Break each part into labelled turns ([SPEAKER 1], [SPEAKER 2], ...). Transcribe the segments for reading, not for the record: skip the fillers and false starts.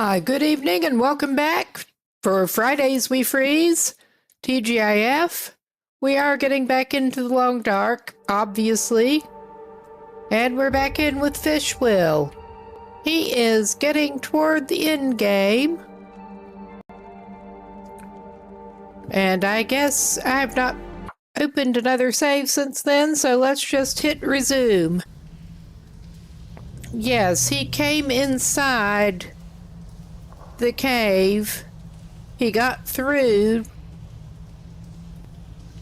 [SPEAKER 1] Good evening and welcome back for Fridays We Freeze, TGIF. We are getting back into the long dark, obviously. And we're back in with Fishwill. He is getting toward the end game. And I guess I have not opened another save since then, so let's just hit resume. Yes, he came inside the cave. He got through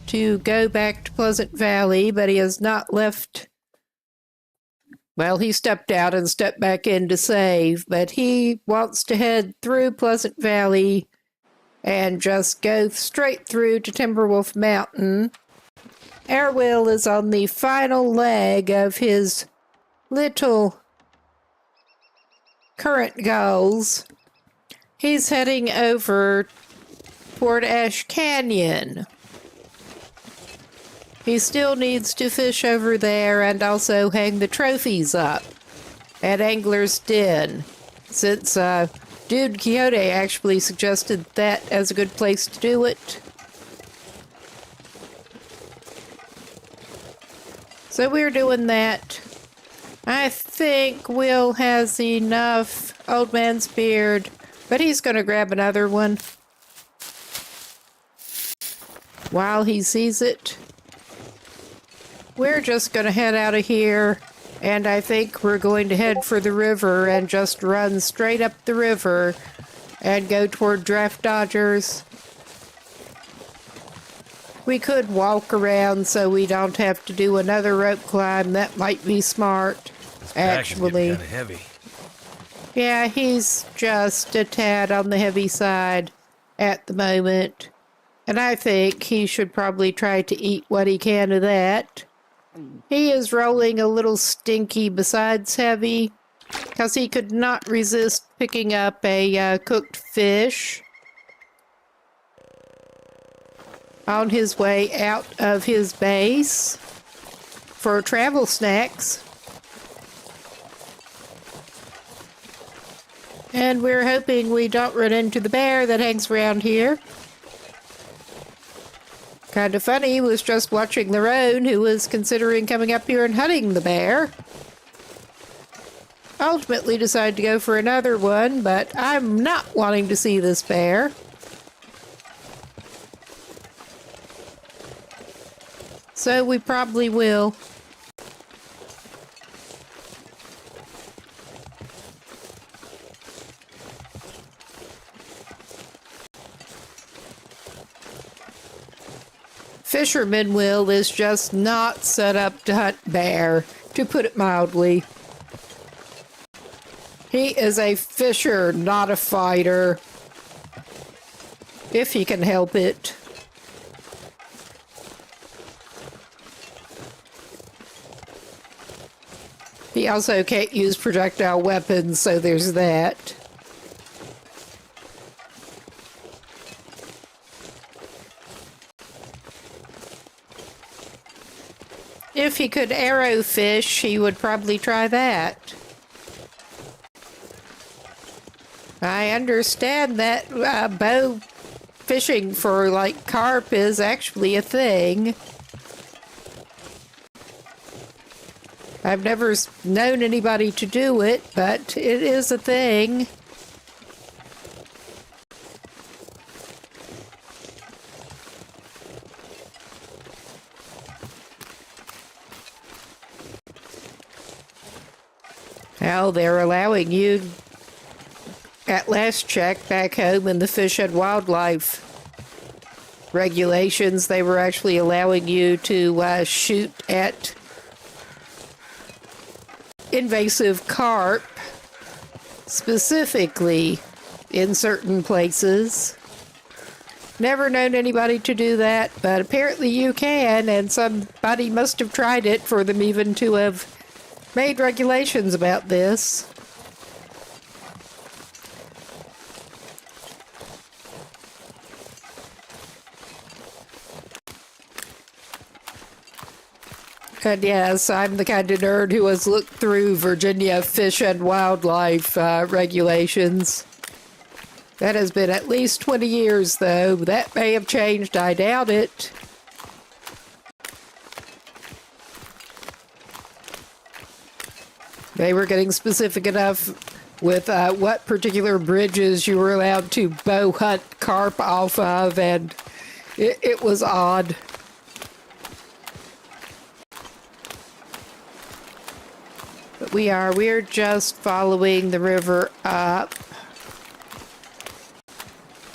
[SPEAKER 1] to go back to Pleasant Valley, but he has not left. Well, he stepped out and stepped back in to save, but he wants to head through Pleasant Valley and just go straight through to Timberwolf Mountain. Airwill is on the final leg of his little current goals. He's heading over toward Ash Canyon. He still needs to fish over there and also hang the trophies up at Angler's Den, since Dude Quixote actually suggested that as a good place to do it. So we're doing that. I think Will has enough Old Man's Beard, but he's going to grab another one while he sees it. We're just going to head out of here, and I think we're going to head for the river and just run straight up the river and go toward Draft Dodgers. We could walk around so we don't have to do another rope climb. That might be smart, actually.
[SPEAKER 2] Kind of heavy.
[SPEAKER 1] Yeah, he's just a tad on the heavy side at the moment. And I think he should probably try to eat what he can of that. He is rolling a little stinky besides heavy, because he could not resist picking up a cooked fish on his way out of his base for travel snacks. And we're hoping we don't run into the bear that hangs around here. Kind of funny, was just watching the roan who was considering coming up here and hunting the bear. Ultimately decided to go for another one, but I'm not wanting to see this bear. So we probably will. Fisherman Will is just not set up to hunt bear, to put it mildly. He is a fisher, not a fighter, if he can help it. He also can't use projectile weapons, so there's that. If he could arrow fish, he would probably try that. I understand that bow fishing for, like, carp is actually a thing. I've never known anybody to do it, but it is a thing. Well, they're allowing you, at last check, back home in the Fish and Wildlife regulations, they were actually allowing you to shoot at invasive carp, specifically in certain places. Never known anybody to do that, but apparently you can, and somebody must have tried it for them even to have made regulations about this. And yes, I'm the kind of nerd who has looked through Virginia Fish and Wildlife regulations. That has been at least 20 years, though. That may have changed. I doubt it. They were getting specific enough with what particular bridges you were allowed to bow hunt carp off of, and it was odd. But we're just following the river up.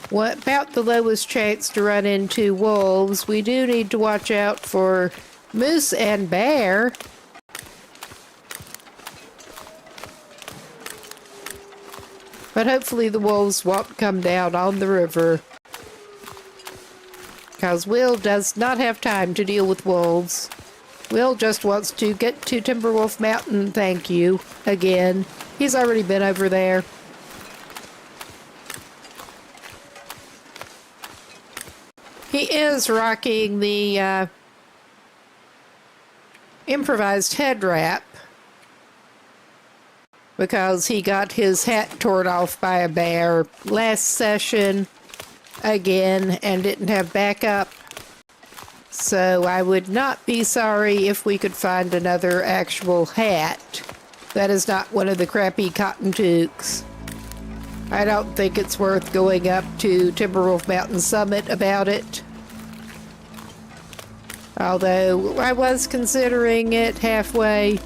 [SPEAKER 1] What about the lowest chance to run into wolves? We do need to watch out for moose and bear. But hopefully the wolves won't come down on the river. Because Will does not have time to deal with wolves. Will just wants to get to Timberwolf Mountain, thank you, again. He's already been over there. He is rocking the improvised head wrap because he got his hat torn off by a bear last session again and didn't have backup. So I would not be sorry if we could find another actual hat that is not one of the crappy cotton toques. I don't think it's worth going up to Timberwolf Mountain Summit about it. Although I was considering it halfway.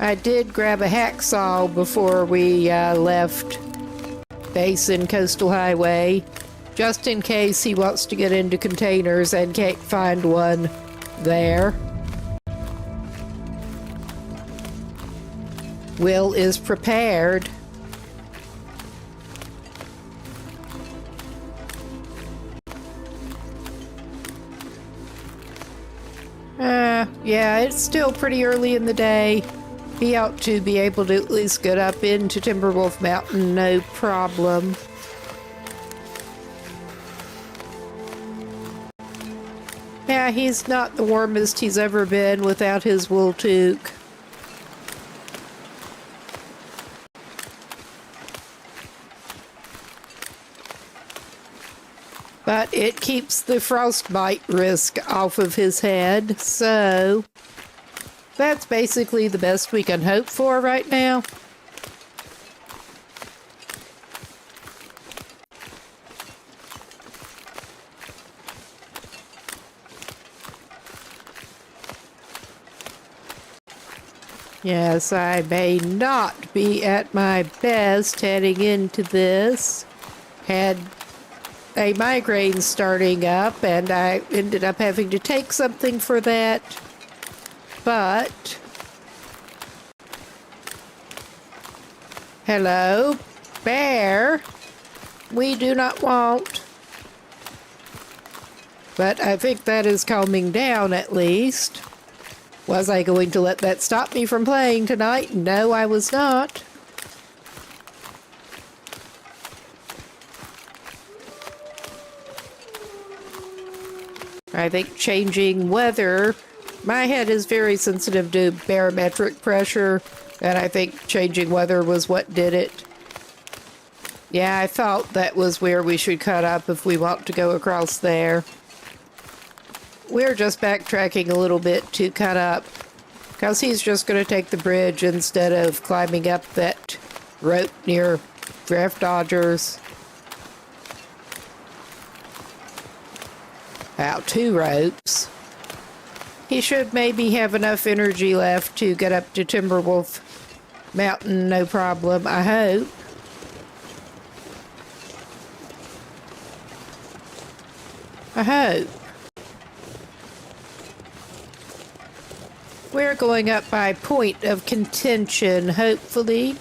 [SPEAKER 1] I did grab a hacksaw before we left Basin Coastal Highway, just in case he wants to get into containers and can't find one there. Will is prepared. Yeah, it's still pretty early in the day. He ought to be able to at least get up into Timberwolf Mountain, no problem. Yeah, he's not the warmest he's ever been without his wool toque. But it keeps the frostbite risk off of his head, so that's basically the best we can hope for right now. Yes, I may not be at my best heading into this. Had a migraine starting up, and I ended up having to take something for that. But hello, bear. We do not want. But I think that is calming down at least. Was I going to let that stop me from playing tonight? No, I was not. I think changing weather, my head is very sensitive to barometric pressure, and I think changing weather was what did it. Yeah, I thought that was where we should cut up if we want to go across there. We're just backtracking a little bit to cut up, because he's just going to take the bridge instead of climbing up that rope near Draft Dodgers. Wow, 2 ropes. He should maybe have enough energy left to get up to Timberwolf Mountain, no problem, I hope. I hope. We're going up by point of contention, hopefully.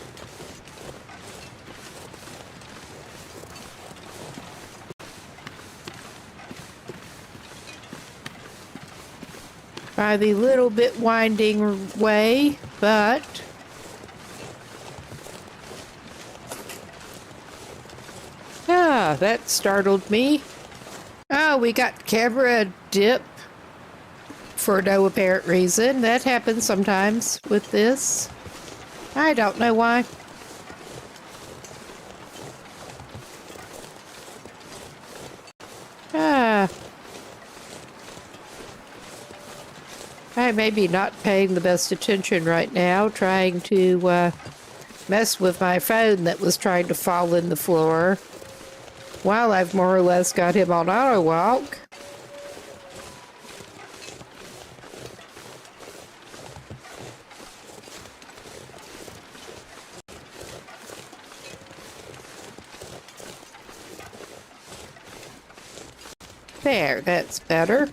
[SPEAKER 1] By the little bit winding way, but that startled me. Oh, we got camera dip for no apparent reason. That happens sometimes with this. I don't know why. I may be not paying the best attention right now, trying to mess with my phone that was trying to fall in the floor, while I've more or less got him on auto walk. There, that's better.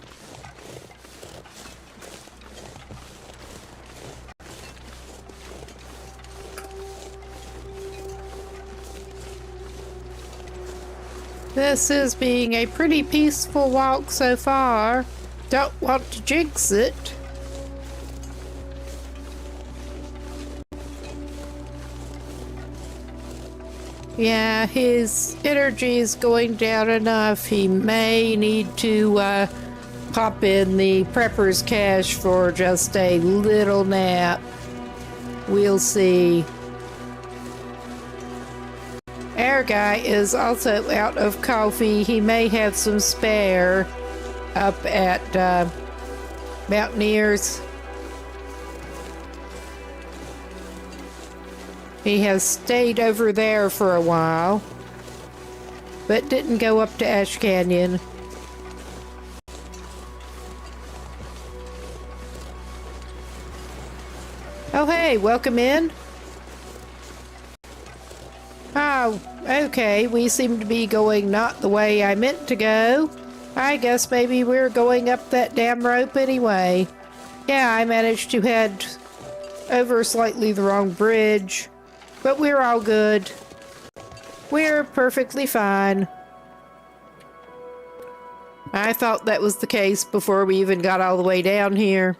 [SPEAKER 1] This is being a pretty peaceful walk so far. Don't want to jinx it. Yeah, his energy is going down enough. He may need to pop in the prepper's cache for just a little nap. We'll see. Our guy is also out of coffee. He may have some spare up at Mountaineers. He has stayed over there for a while, but didn't go up to Ash Canyon. Oh, hey, welcome in. Oh, okay, we seem to be going not the way I meant to go. I guess maybe we're going up that damn rope anyway. Yeah, I managed to head over slightly the wrong bridge, but we're all good. We're perfectly fine. I thought that was the case before we even got all the way down here.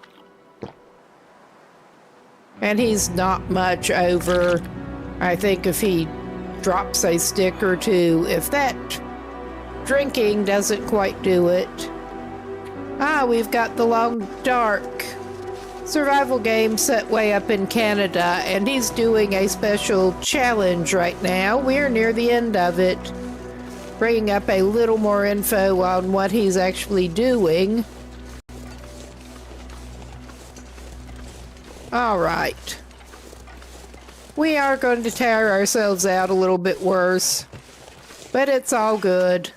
[SPEAKER 1] And he's not much over. I think if he drops a stick or two, if that drinking doesn't quite do it. Ah, we've got the Long Dark survival game set way up in Canada, and he's doing a special challenge right now. We're near the end of it. Bringing up a little more info on what he's actually doing. All right. We are going to tire ourselves out a little bit worse, but it's all good.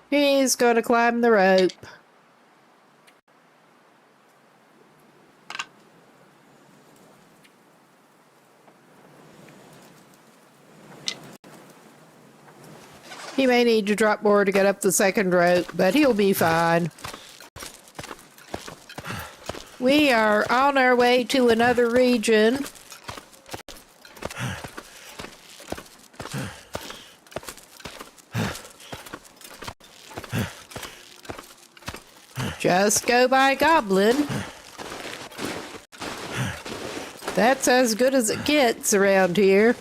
[SPEAKER 1] He's going to climb the rope. He may need to drop more to get up the second rope, but he'll be fine. We are on our way to another region. Just go by Goblin. That's as good as it gets around here.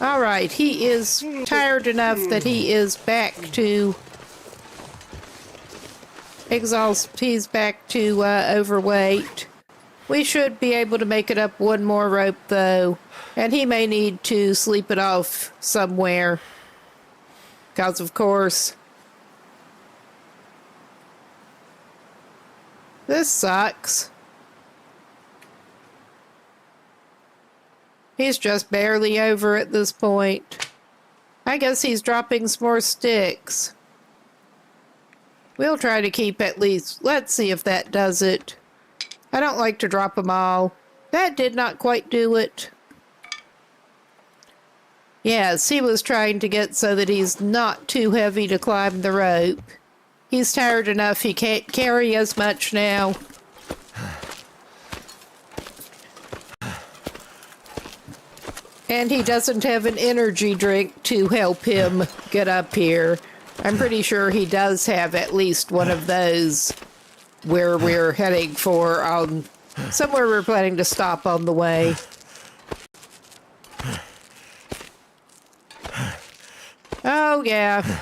[SPEAKER 1] Alright, he is tired enough that he is back to exhaust. He's back to overweight. We should be able to make it up one more rope though, and he may need to sleep it off somewhere, because of course this sucks. He's just barely over at this point. I guess he's dropping some more sticks. We'll try to keep at least. Let's see if that does it. I don't like to drop them all. That did not quite do it. Yes, he was trying to get so that he's not too heavy to climb the rope. He's tired enough he can't carry as much now. And he doesn't have an energy drink to help him get up here. I'm pretty sure he does have at least one of those where we're heading for somewhere we're planning to stop on the way. Oh, yeah.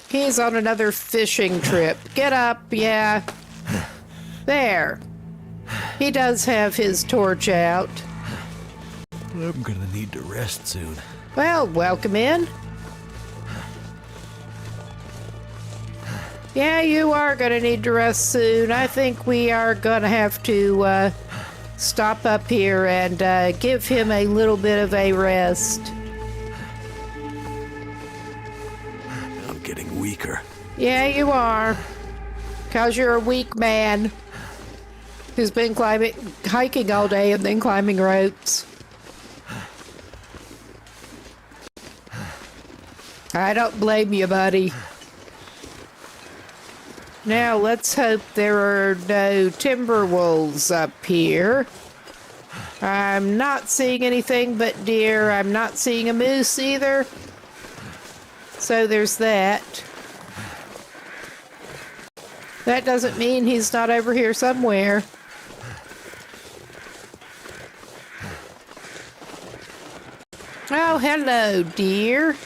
[SPEAKER 1] He's on another fishing trip. Get up, yeah. There. He does have his torch out.
[SPEAKER 2] I'm gonna need to rest soon.
[SPEAKER 1] Well, welcome in. Yeah, you are going to need to rest soon. I think we are going to have to stop up here and give him a little bit of a rest.
[SPEAKER 2] I'm getting weaker.
[SPEAKER 1] Yeah, you are. Because you're a weak man who's been hiking all day and then climbing ropes. I don't blame you, buddy. Now, let's hope there are no timber wolves up here. I'm not seeing anything but deer. I'm not seeing a moose either. So there's that. That doesn't mean he's not over here somewhere. Oh, hello, dear.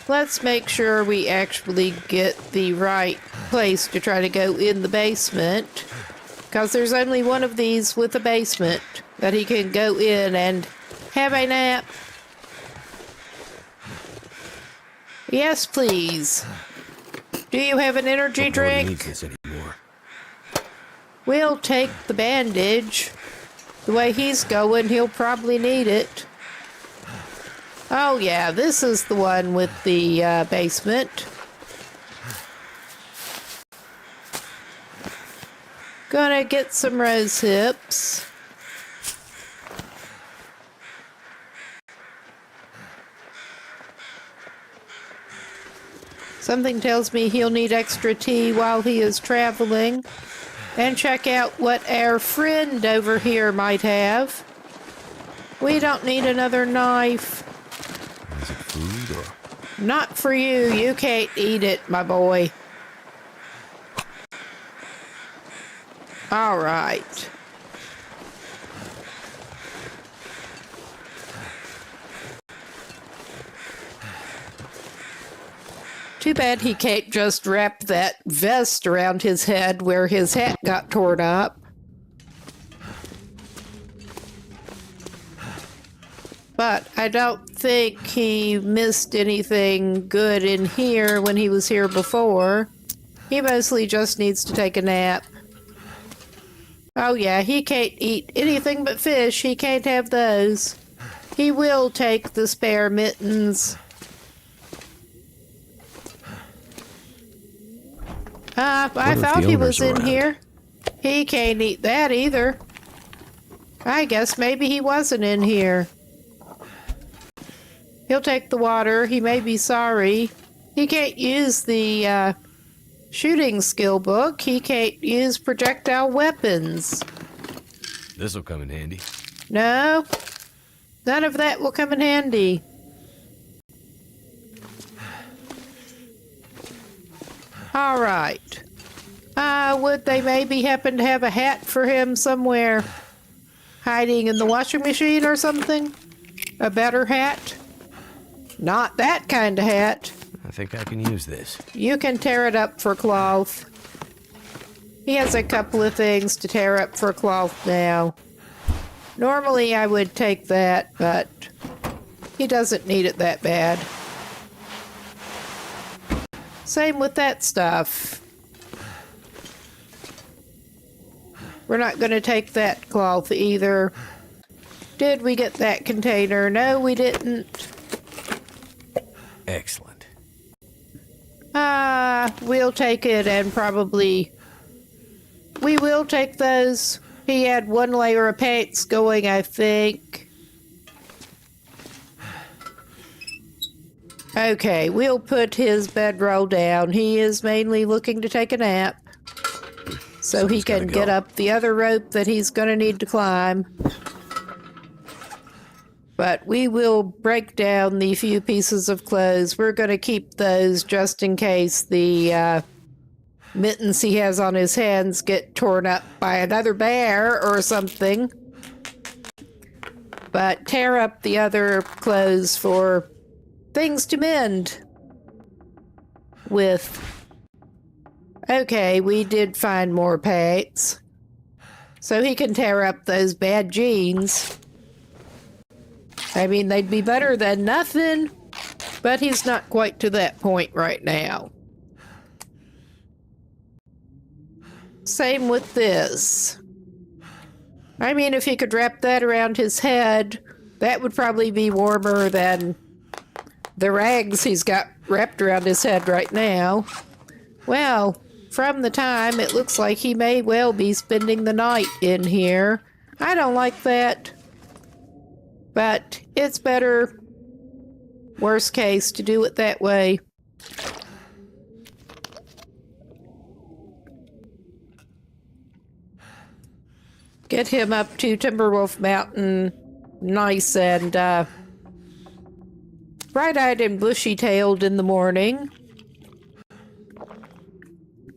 [SPEAKER 1] Let's make sure we actually get the right place to try to go in the basement. Because there's only one of these with a basement that he can go in and have a nap. Yes, please. Do you have an energy drink?
[SPEAKER 2] Needs this anymore.
[SPEAKER 1] We'll take the bandage. The way he's going, he'll probably need it. Oh yeah, this is the one with the basement. Gonna get some rose hips. Something tells me he'll need extra tea while he is traveling. And check out what our friend over here might have. We don't need another knife.
[SPEAKER 2] Is it food or?
[SPEAKER 1] Not for you. You can't eat it, my boy. All right. Too bad he can't just wrap that vest around his head where his hat got torn up. But I don't think he missed anything good in here when he was here before. He mostly just needs to take a nap. Oh yeah, he can't eat anything but fish. He can't have those. He will take the spare mittens. I thought he was in here. He can't eat that either. I guess maybe he wasn't in here. He'll take the water. He may be sorry. He can't use the shooting skill book. He can't use projectile weapons.
[SPEAKER 2] This'll come in handy.
[SPEAKER 1] No, none of that will come in handy. All right. Would they maybe happen to have a hat for him somewhere hiding in the washing machine or something? A better hat? Not that kind of hat.
[SPEAKER 2] I think I can use this.
[SPEAKER 1] You can tear it up for cloth. He has a couple of things to tear up for cloth now. Normally I would take that, but he doesn't need it that bad. Same with that stuff. We're not going to take that cloth either. Did we get that container? No, we didn't.
[SPEAKER 2] Excellent.
[SPEAKER 1] We'll take it and probably... We will take those. He had one layer of pants going, I think. Okay, we'll put his bedroll down. He is mainly looking to take a nap. So he can get up the other rope that he's going to need to climb. But we will break down the few pieces of clothes. We're going to keep those just in case the mittens he has on his hands get torn up by another bear or something. But tear up the other clothes for things to mend with. Okay, we did find more pants. So he can tear up those bad jeans. I mean, they'd be better than nothing, but he's not quite to that point right now. Same with this. I mean, if he could wrap that around his head, that would probably be warmer than the rags he's got wrapped around his head right now. Well, from the time, it looks like he may well be spending the night in here. I don't like that. But it's better, worst case, to do it that way. Get him up to Timberwolf Mountain nice and bright-eyed and bushy-tailed in the morning.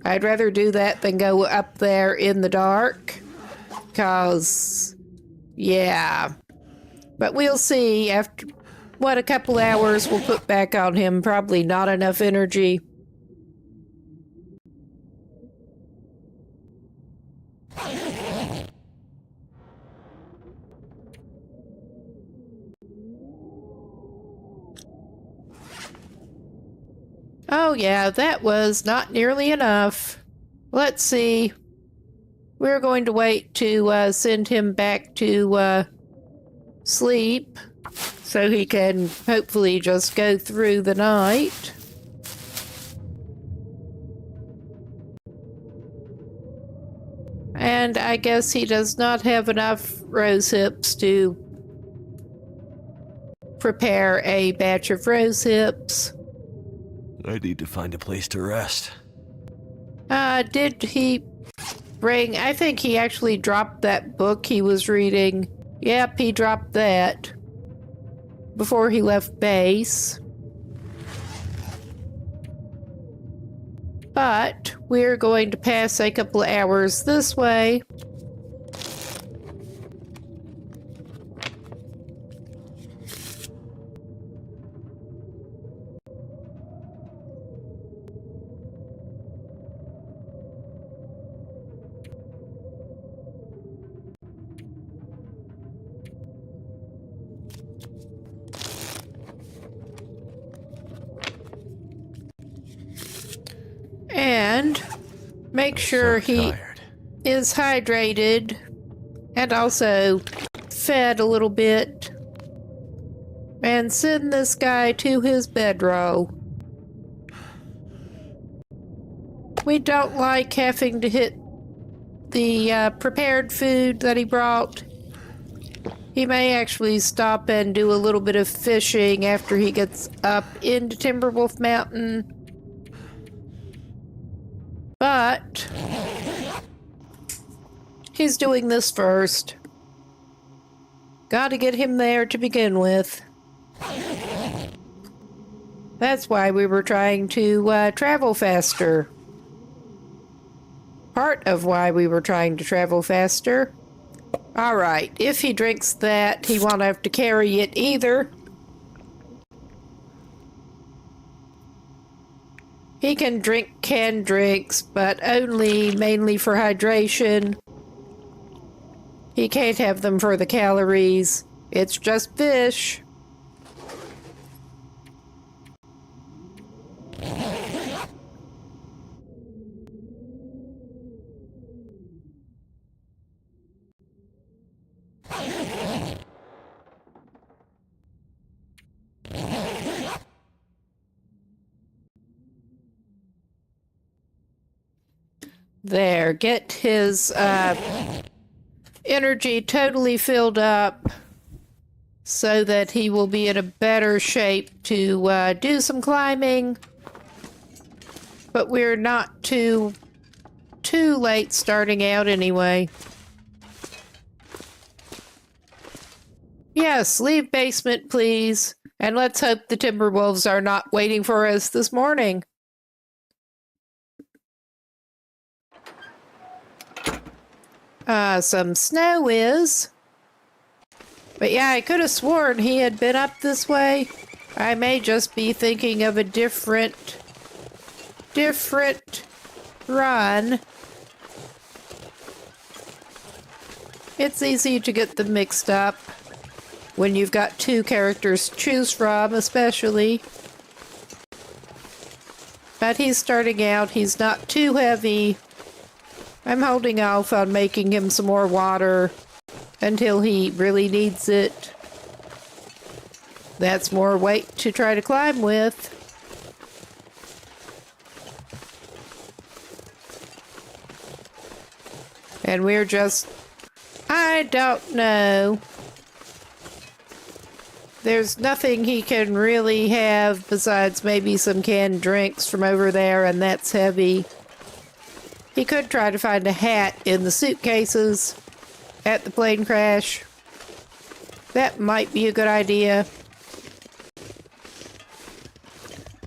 [SPEAKER 1] I'd rather do that than go up there in the dark. 'Cause, yeah. But we'll see after what a couple hours we'll put back on him. Probably not enough energy. Oh yeah, that was not nearly enough. Let's see. We're going to wait to send him back to sleep so he can hopefully just go through the night. And I guess he does not have enough rose hips to prepare a batch of rose hips.
[SPEAKER 2] I need to find a place to rest.
[SPEAKER 1] Did he bring... I think he actually dropped that book he was reading. Yep, he dropped that before he left base. But we're going to pass a couple of hours this way. And make sure he is hydrated and also fed a little bit. And send this guy to his bedroll. We don't like having to hit the prepared food that he brought. He may actually stop and do a little bit of fishing after he gets up into Timberwolf Mountain. But he's doing this first. Gotta get him there to begin with. That's why we were trying to travel faster. Part of why we were trying to travel faster. Alright, if he drinks that, he won't have to carry it either. He can drink canned drinks, but only mainly for hydration. He can't have them for the calories. It's just fish. There, get his energy totally filled up so that he will be in a better shape to do some climbing. But we're not too late starting out anyway. Yes, leave basement, please. And let's hope the Timberwolves are not waiting for us this morning. Some snow is. But yeah, I could have sworn he had been up this way. I may just be thinking of a different run. It's easy to get them mixed up when you've got two characters to choose from, especially. But he's starting out. He's not too heavy. I'm holding off on making him some more water until he really needs it. That's more weight to try to climb with. And we're just... I don't know. There's nothing he can really have besides maybe some canned drinks from over there, and that's heavy. He could try to find a hat in the suitcases at the plane crash. That might be a good idea.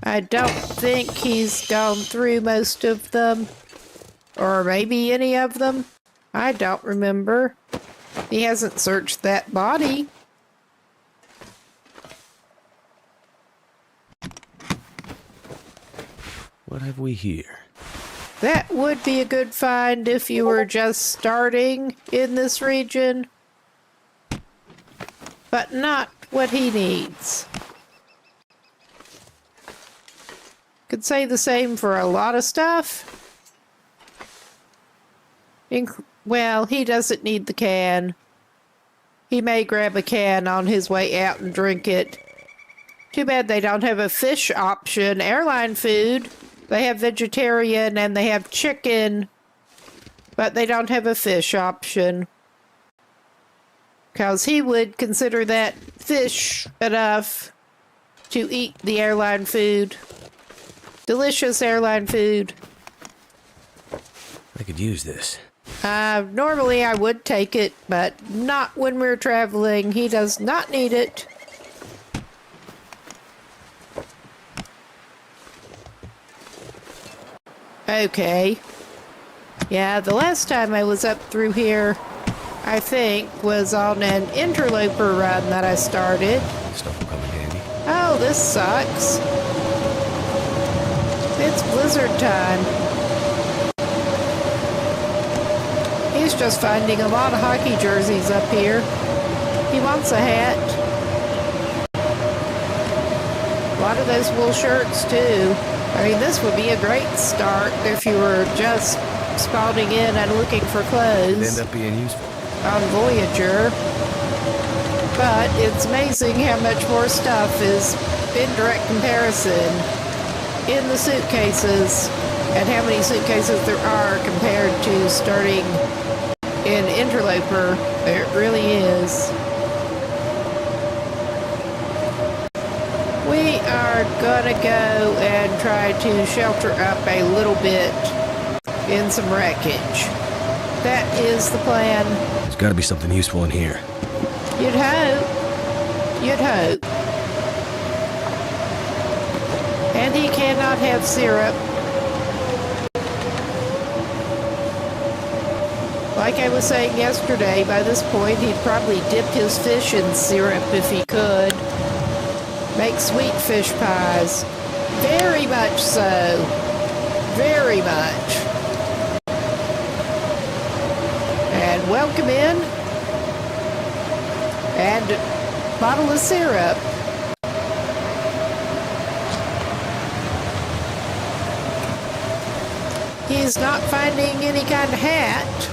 [SPEAKER 1] I don't think he's gone through most of them. Or maybe any of them. I don't remember. He hasn't searched that body.
[SPEAKER 2] What have we here?
[SPEAKER 1] That would be a good find if you were just starting in this region. But not what he needs. Could say the same for a lot of stuff. Well, he doesn't need the can. He may grab a can on his way out and drink it. Too bad they don't have a fish option. Airline food. They have vegetarian and they have chicken. But they don't have a fish option. Because he would consider that fish enough to eat the airline food. Delicious airline food.
[SPEAKER 2] I could use this.
[SPEAKER 1] Normally I would take it, but not when we're traveling. He does not need it. Okay. Yeah, the last time I was up through here, I think, was on an interloper run that I started.
[SPEAKER 2] Stuff will come in handy.
[SPEAKER 1] Oh, this sucks. It's blizzard time. He's just finding a lot of hockey jerseys up here. He wants a hat. A lot of those wool shirts, too. I mean, this would be a great start if you were just spawning in and looking for clothes.
[SPEAKER 2] It'd end up being useful.
[SPEAKER 1] On Voyager. But it's amazing how much more stuff is in direct comparison in the suitcases and how many suitcases there are compared to starting in Interloper. It really is. We are gonna go and try to shelter up a little bit in some wreckage. That is the plan.
[SPEAKER 2] There's gotta be something useful in here.
[SPEAKER 1] You'd hope. You'd hope. And he cannot have syrup. Like I was saying yesterday, by this point he'd probably dip his fish in syrup if he could. Make sweet fish pies. Very much so. Very much. And welcome in. And a bottle of syrup. He's not finding any kind of hat.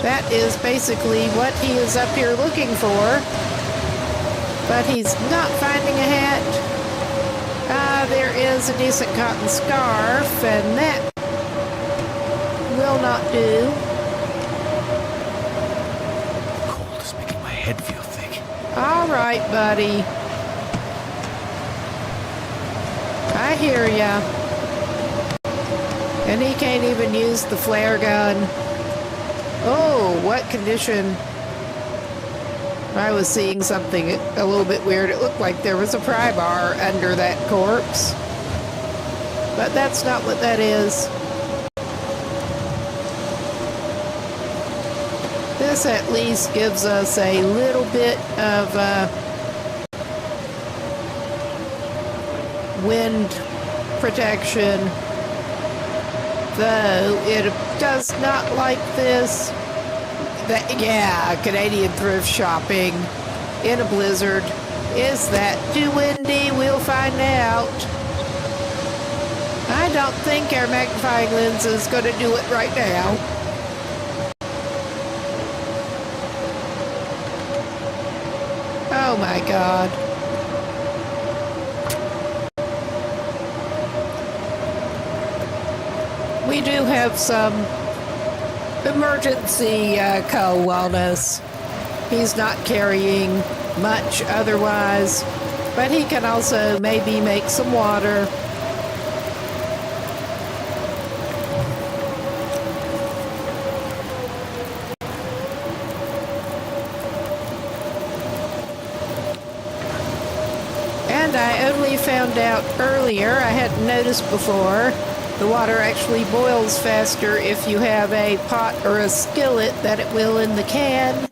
[SPEAKER 1] That is basically what he is up here looking for. But he's not finding a hat. There is a decent cotton scarf, and that will not do.
[SPEAKER 2] Cold is making my head feel thick.
[SPEAKER 1] All right, buddy. I hear ya. And he can't even use the flare gun. Oh, what condition. I was seeing something a little bit weird. It looked like there was a pry bar under that corpse. But that's not what that is. This at least gives us a little bit of wind protection. Though it does not like this. Yeah, Canadian thrift shopping. in a blizzard. Is that too windy? We'll find out. I don't think our magnifying lens is going to do it right now. Oh my God. We do have some emergency coal on us. He's not carrying much otherwise, but he can also maybe make some water. And I only found out earlier, I hadn't noticed before, the water actually boils faster if you have a pot or a skillet than it will in the can.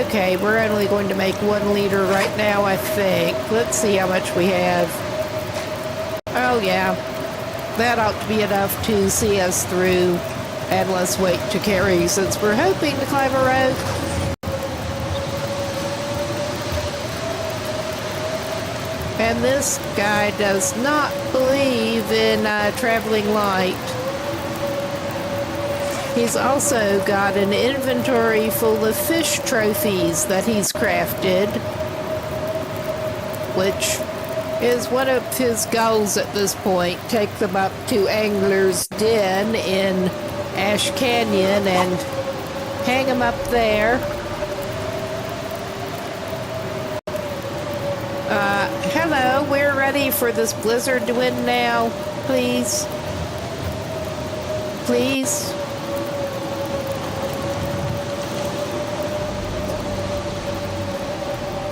[SPEAKER 1] Okay, we're only going to make 1 liter right now, I think. Let's see how much we have. Oh yeah, that ought to be enough to see us through and less weight to carry since we're hoping to climb a road. And this guy does not believe in traveling light. He's also got an inventory full of fish trophies that he's crafted, which is one of his goals at this point. Take them up to Angler's Den in Ash Canyon and hang them up there. Hello, we're ready for this blizzard to end now, please. Please.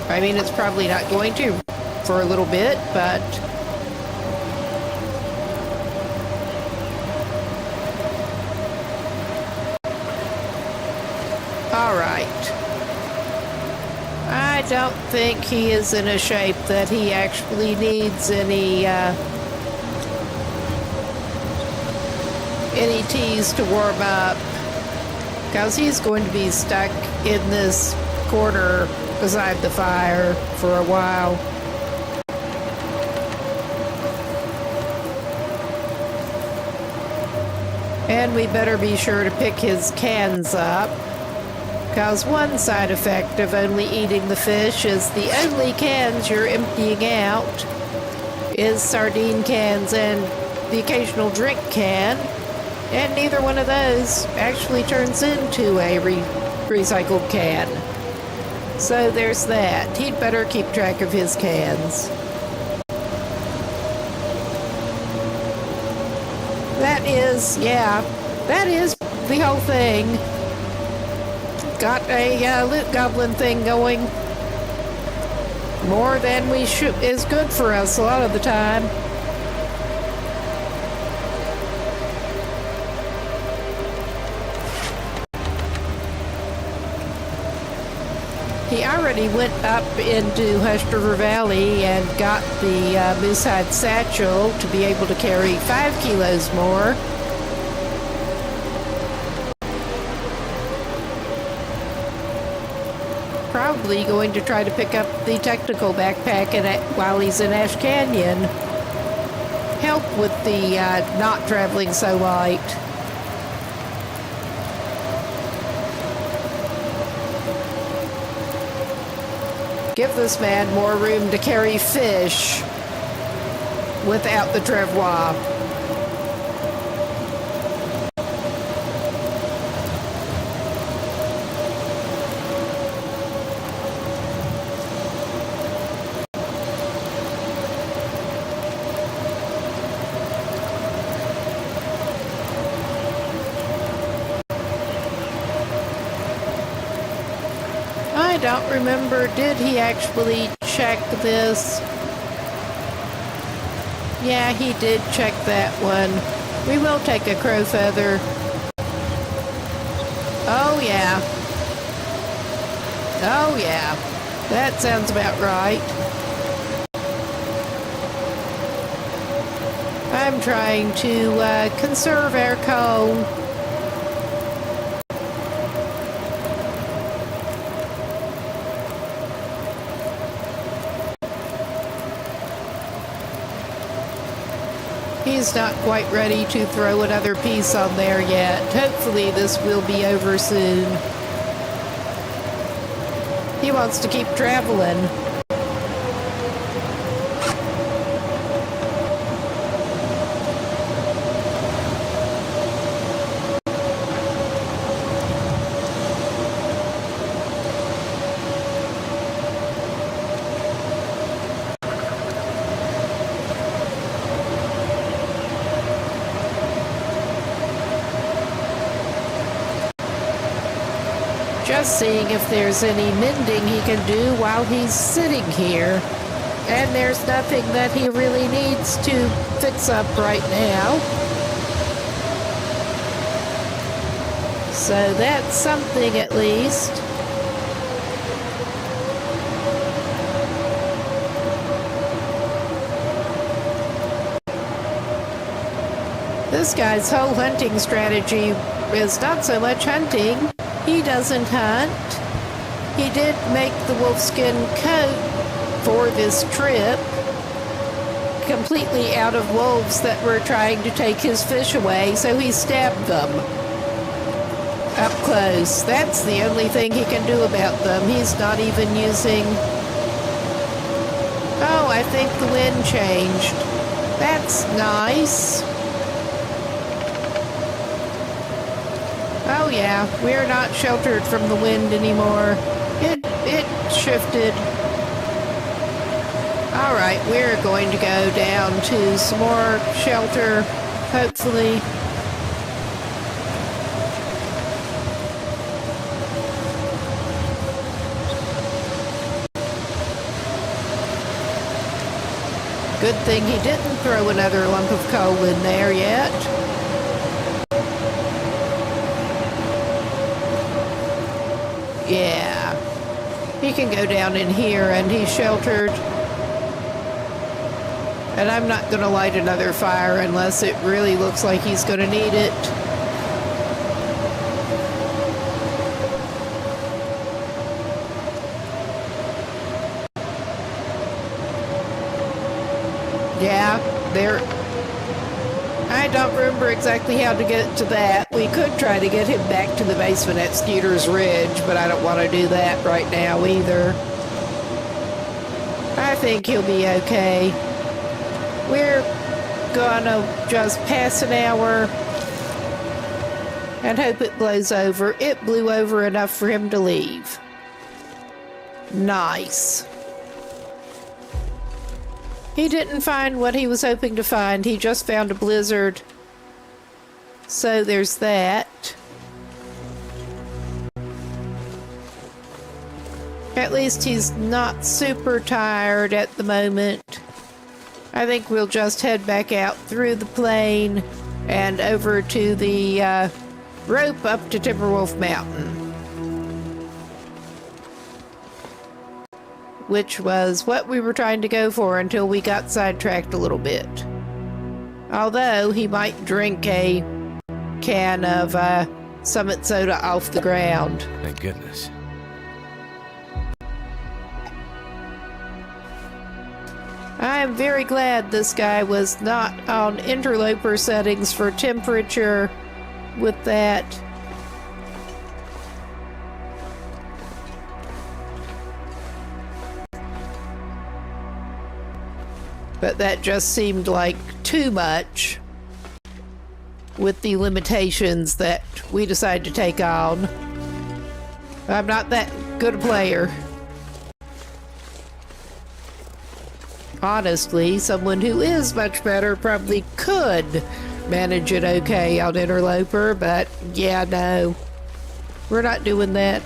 [SPEAKER 1] I mean, it's probably not going to for a little bit, but... All right. I don't think he is in a shape that he actually needs any teas to warm up, because he's going to be stuck in this corner beside the fire for a while. And we better be sure to pick his cans up, because one side effect of only eating the fish is the only cans you're emptying out is sardine cans and the occasional drink can, and neither one of those actually turns into a recycled can. So there's that. He'd better keep track of his cans. That is the whole thing. Got a loot goblin thing going. More than we should is good for us a lot of the time. He already went up into Hush River Valley and got the moosehide satchel to be able to carry 5 kilos more. Probably going to try to pick up the technical backpack while he's in Ash Canyon. Help with the not traveling so light. Give this man more room to carry fish without the travois. I don't remember, did he actually check this? Yeah, he did check that one. We will take a crow feather. Oh yeah. Oh yeah. That sounds about right. I'm trying to conserve our coal. He's not quite ready to throw another piece on there yet. Hopefully this will be over soon. He wants to keep traveling. Just seeing if there's any mending he can do while he's sitting here. And there's nothing that he really needs to fix up right now. So that's something at least. This guy's whole hunting strategy is not so much hunting. He doesn't hunt. He did make the wolfskin coat for this trip, completely out of wolves that were trying to take his fish away, so he stabbed them up close. That's the only thing he can do about them. He's not even using... Oh, I think the wind changed. That's nice. Oh yeah, we're not sheltered from the wind anymore. It shifted. All right, we're going to go down to some more shelter, hopefully. Good thing he didn't throw another lump of coal in there yet. Yeah, he can go down in here and he's sheltered. And I'm not going to light another fire unless it really looks like he's going to need it. Yeah, there... I don't remember exactly how to get to that. We could try to get him back to the basement at Skeeter's Ridge, but I don't want to do that right now either. I think he'll be okay. We're gonna just pass an hour and hope it blows over. It blew over enough for him to leave. Nice. He didn't find what he was hoping to find. He just found a blizzard. So there's that. At least he's not super tired at the moment. I think we'll just head back out through the plain and over to the rope up to Timberwolf Mountain. Which was what we were trying to go for until we got sidetracked a little bit. Although he might drink a can of Summit soda off the ground.
[SPEAKER 2] Thank goodness.
[SPEAKER 1] I'm very glad this guy was not on interloper settings for temperature with that. But that just seemed like too much with the limitations that we decided to take on. I'm not that good a player. Honestly, someone who is much better probably could manage it okay on interloper, but yeah, no. We're not doing that.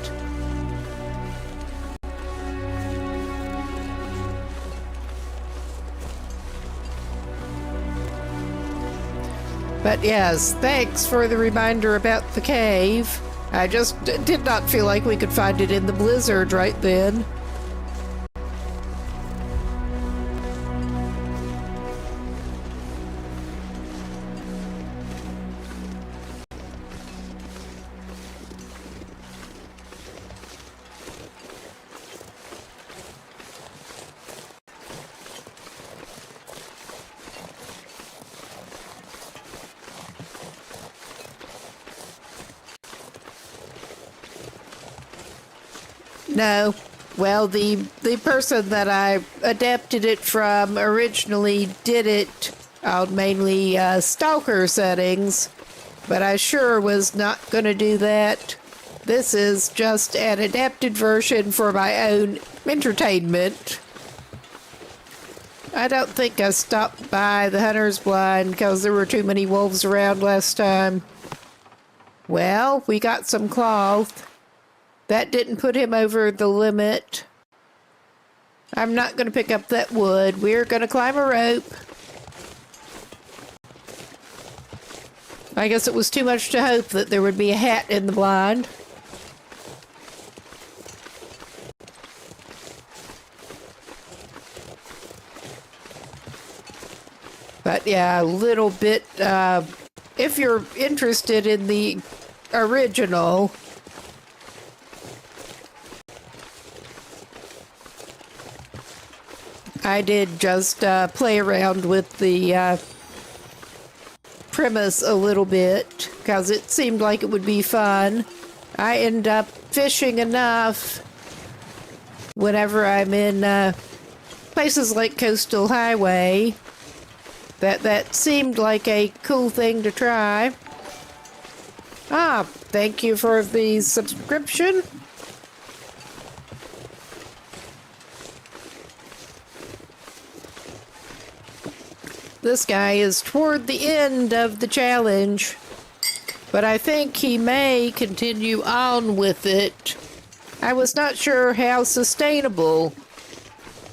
[SPEAKER 1] But yes, thanks for the reminder about the cave. I just did not feel like we could find it in the blizzard right then. No. Well, the person that I adapted it from originally did it on mainly stalker settings, but I sure was not going to do that. This is just an adapted version for my own entertainment. I don't think I stopped by the hunter's blind because there were too many wolves around last time. Well, we got some cloth. That didn't put him over the limit. I'm not going to pick up that wood. We're going to climb a rope. I guess it was too much to hope that there would be a hat in the blind. But yeah, a little bit, if you're interested in the original, I did just play around with the premise a little bit because it seemed like it would be fun. I end up fishing enough whenever I'm in places like Coastal Highway that seemed like a cool thing to try. Thank you for the subscription. This guy is toward the end of the challenge, but I think he may continue on with it. I was not sure how sustainable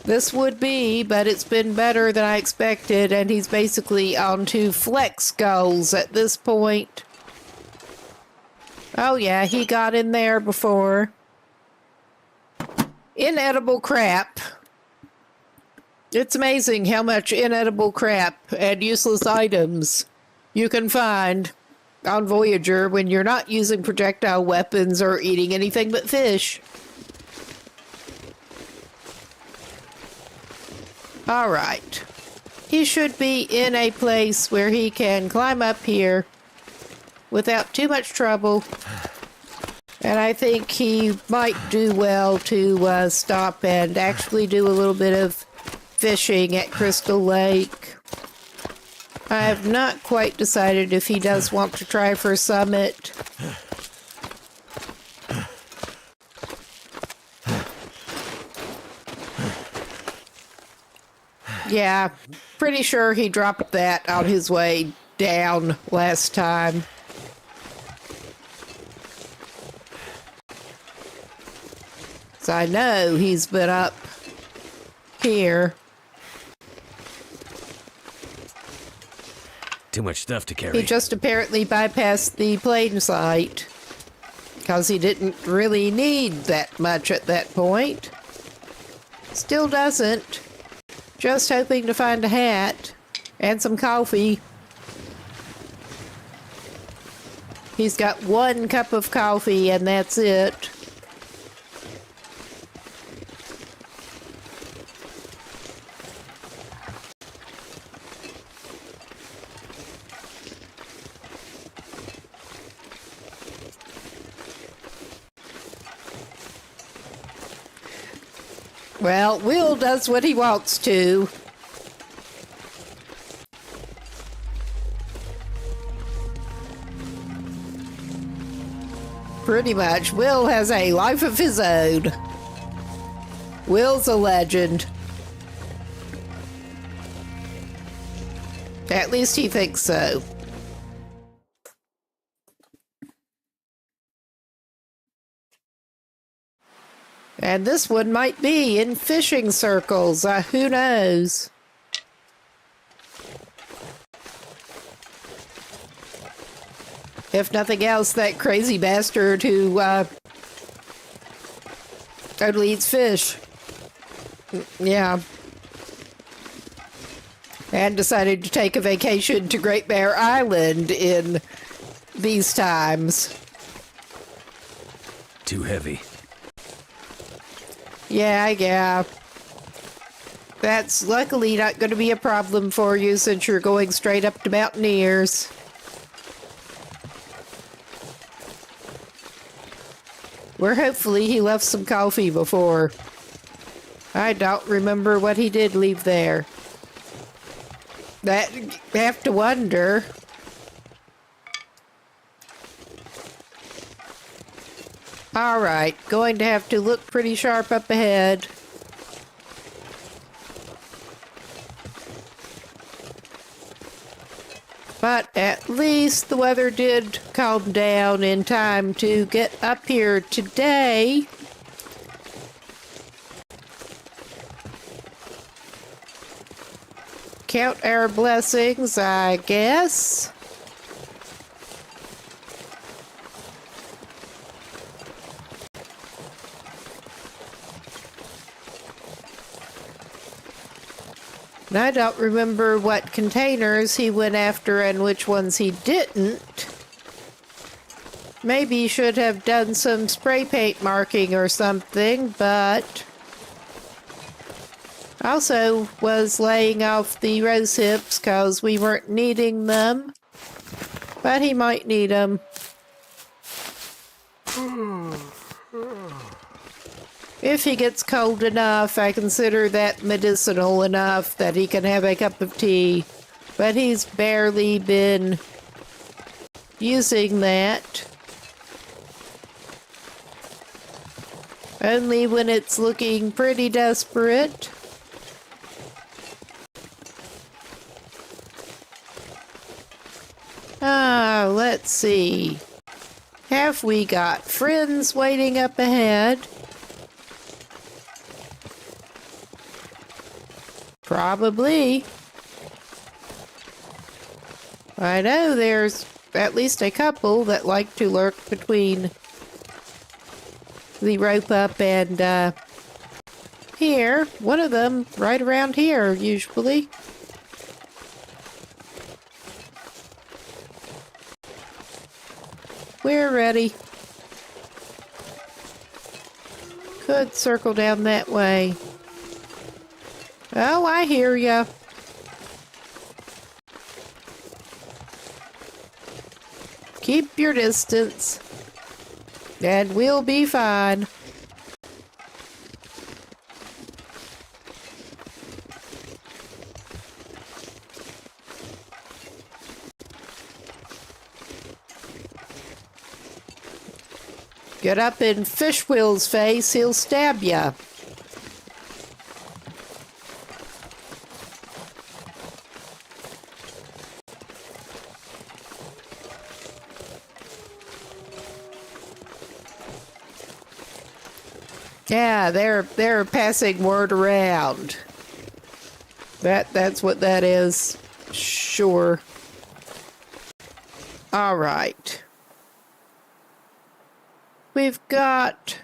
[SPEAKER 1] this would be, but it's been better than I expected, and he's basically on to flex goals at this point. Oh yeah, he got in there before. Inedible crap. It's amazing how much inedible crap and useless items you can find on Voyager when you're not using projectile weapons or eating anything but fish. All right. He should be in a place where he can climb up here without too much trouble. And I think he might do well to stop and actually do a little bit of fishing at Crystal Lake. I have not quite decided if he does want to try for Summit. Yeah, pretty sure he dropped that on his way down last time. So I know he's been up here.
[SPEAKER 2] Too much stuff to carry.
[SPEAKER 1] He just apparently bypassed the plane sight because he didn't really need that much at that point. Still doesn't. Just hoping to find a hat and some coffee. He's got 1 cup of coffee and that's it. Well, Will does what he wants to. Pretty much. Will has a life of his own. Will's a legend. At least he thinks so. And this one might be in fishing circles. Who knows? If nothing else, that crazy bastard who only eats fish. Yeah. And decided to take a vacation to Great Bear Island in these times.
[SPEAKER 2] Too heavy.
[SPEAKER 1] Yeah. That's luckily not going to be a problem for you since you're going straight up to Mountaineers. Where hopefully he left some coffee before. I don't remember what he did leave there. That, have to wonder. Alright, going to have to look pretty sharp up ahead. But at least the weather did calm down in time to get up here today. Count our blessings, I guess. And I don't remember what containers he went after and which ones he didn't. Maybe he should have done some spray paint marking or something, but also was laying off the rose hips because we weren't needing them. But he might need them. If he gets cold enough, I consider that medicinal enough that he can have a cup of tea. But he's barely been using that. Only when it's looking pretty desperate. Let's see. Have we got friends waiting up ahead? Probably. I know there's at least a couple that like to lurk between the rope up and here. One of them right around here, usually. We're ready. Could circle down that way. Oh, I hear ya. Keep your distance, and we'll be fine. Get up in Fishwill's face, he'll stab ya. Yeah, they're passing word around. That's what that is. Sure. All right. We've got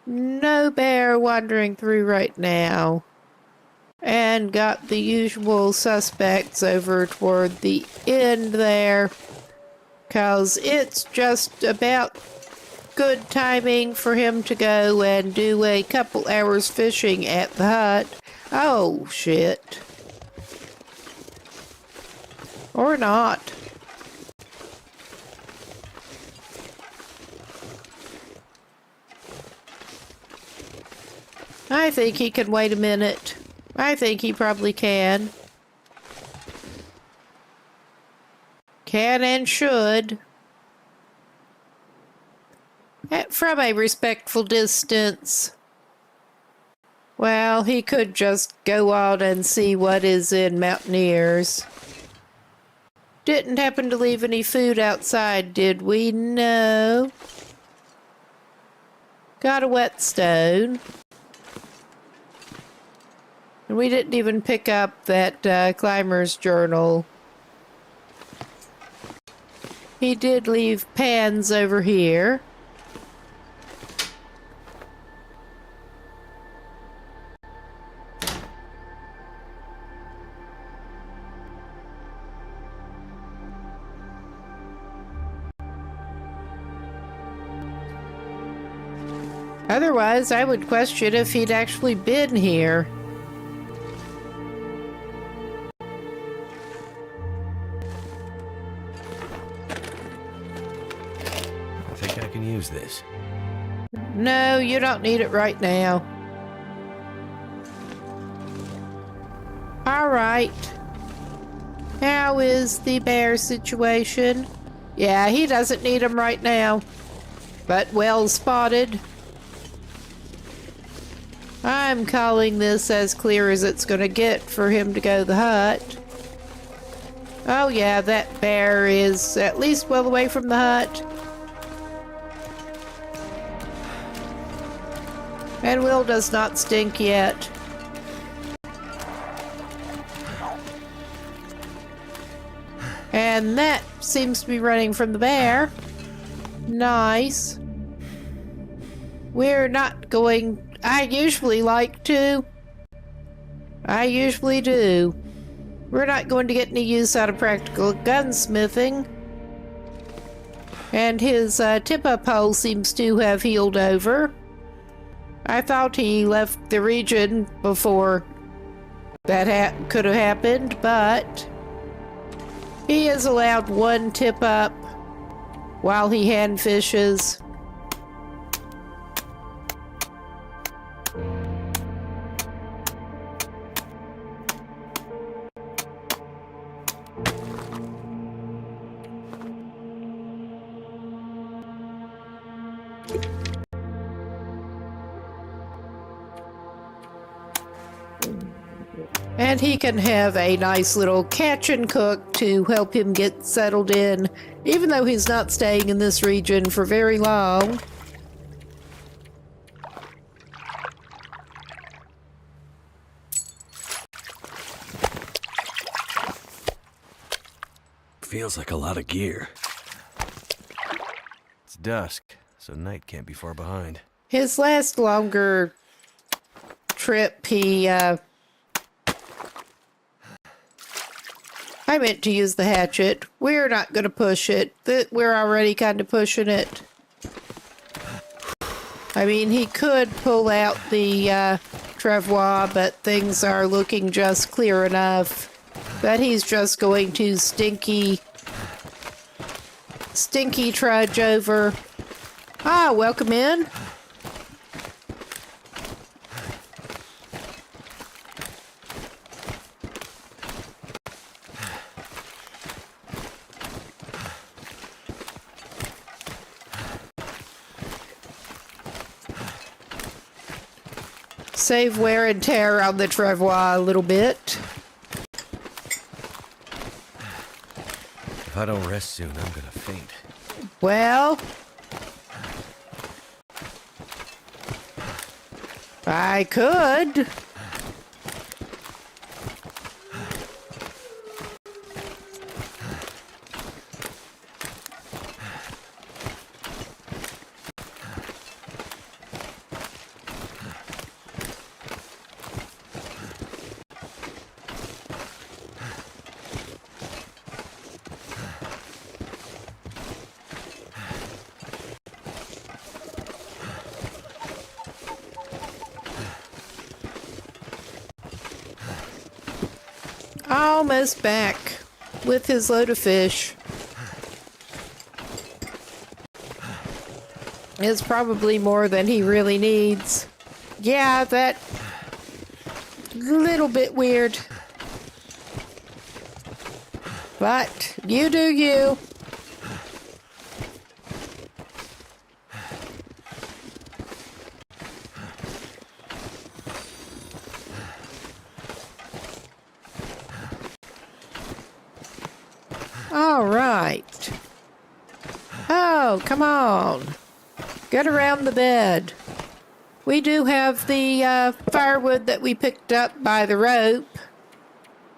[SPEAKER 1] no bear wandering through right now. And got the usual suspects over toward the end there. 'Cause it's just about good timing for him to go and do a couple hours fishing at the hut. Oh, shit. Or not. I think he can wait a minute. I think he probably can. Can and should. From a respectful distance. Well, he could just go out and see what is in Mountaineers. Didn't happen to leave any food outside, did we? No. Got a whetstone. And we didn't even pick up that climber's journal. He did leave pans over here. Otherwise, I would question if he'd actually been here.
[SPEAKER 2] use this.
[SPEAKER 1] No, you don't need it right now. All right. How is the bear situation? Yeah, he doesn't need them right now. But well spotted. I'm calling this as clear as it's going to get for him to go to the hut. Oh yeah, that bear is at least well away from the hut. And Will does not stink yet. And that seems to be running from the bear. Nice. We're not going... I usually like to. I usually do. We're not going to get any use out of practical gunsmithing. And his tip-up hole seems to have healed over. I thought he left the region before that could have happened, but he is allowed one tip-up while he hand fishes. And he can have a nice little catch and cook to help him get settled in, even though he's not staying in this region for very long.
[SPEAKER 2] Feels like a lot of gear. It's dusk, so night can't be far behind.
[SPEAKER 1] His last longer trip, I meant to use the hatchet. We're not going to push it. We're already kind of pushing it. I mean, he could pull out the travois, but things are looking just clear enough that he's just going to stinky trudge over. Ah, welcome in. Save wear and tear on the travois a little bit.
[SPEAKER 2] If I don't rest soon, I'm gonna faint.
[SPEAKER 1] Well, I could. Almost back with his load of fish. It's probably more than he really needs. Yeah, that little bit weird. But you do you. All right. Oh, come on. Get around the bed. We do have the firewood that we picked up by the rope.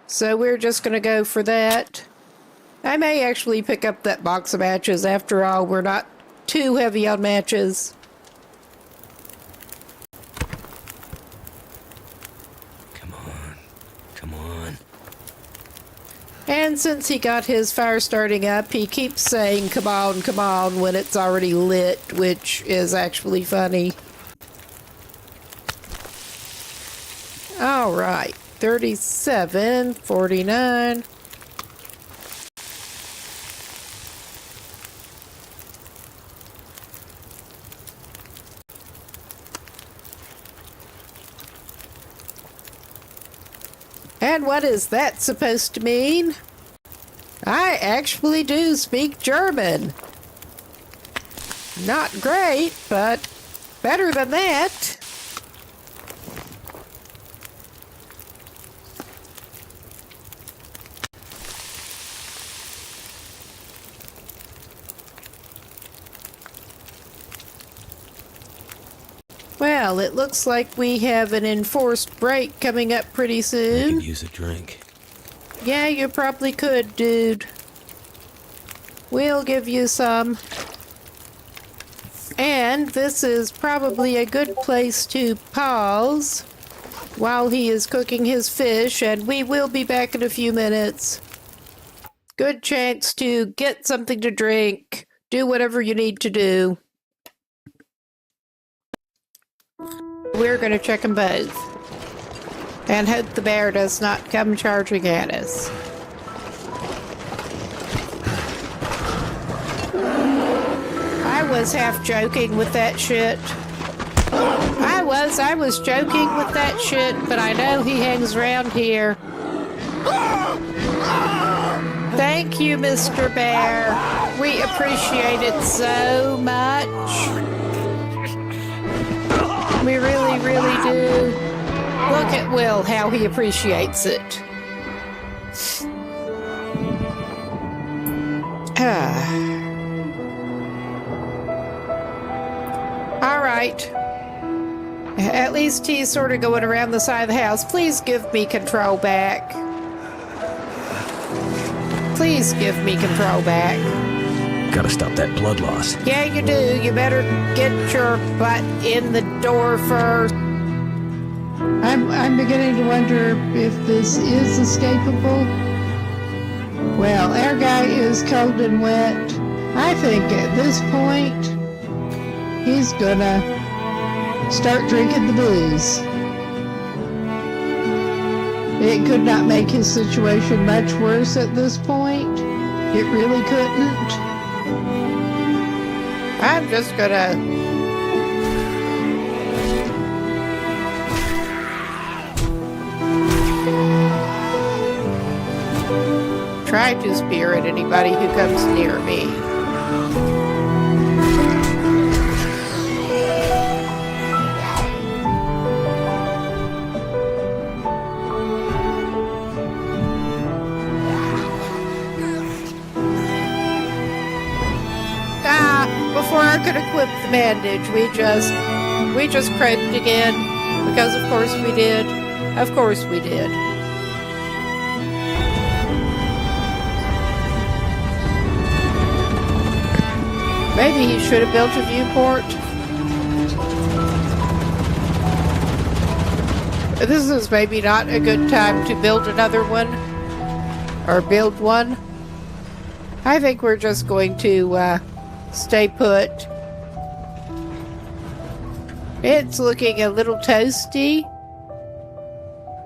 [SPEAKER 1] So we're just going to go for that. I may actually pick up that box of matches. After all, we're not too heavy on matches.
[SPEAKER 2] Come on. Come on.
[SPEAKER 1] And since he got his fire starting up, he keeps saying, come on, when it's already lit, which is actually funny. All right, 37, 49. And what is that supposed to mean? I actually do speak German. Not great, but better than that. Well, it looks like we have an enforced break coming up pretty
[SPEAKER 2] I
[SPEAKER 1] soon.
[SPEAKER 2] could use a drink.
[SPEAKER 1] Yeah, you probably could, dude. We'll give you some. And this is probably a good place to pause while he is cooking his fish, and we will be back in a few minutes. Good chance to get something to drink, do whatever you need to do. We're going to check them both. And hope the bear does not come charging at us. I was half joking with that shit. I was joking with that shit, but I know he hangs around here. Thank you, Mr. Bear. We appreciate it so much. We really, really do. Look at Will, how he appreciates it. All right. At least he's sort of going around the side of the house. Please give me control back. Please give me control back.
[SPEAKER 2] Gotta stop that blood loss.
[SPEAKER 1] Yeah, you do. You better get your butt in the door first. I'm beginning to wonder if this is escapable. Well, our guy is cold and wet. I think at this point, he's gonna start drinking the booze. It could not make his situation much worse at this point. It really couldn't. I'm just gonna try to spirit anybody who comes near me. Before I could equip the bandage, we just craved again, because of course we did. Of course we did. Maybe he should have built a viewport. This is maybe not a good time to build another one, or build one. I think we're just going to stay put. It's looking a little toasty.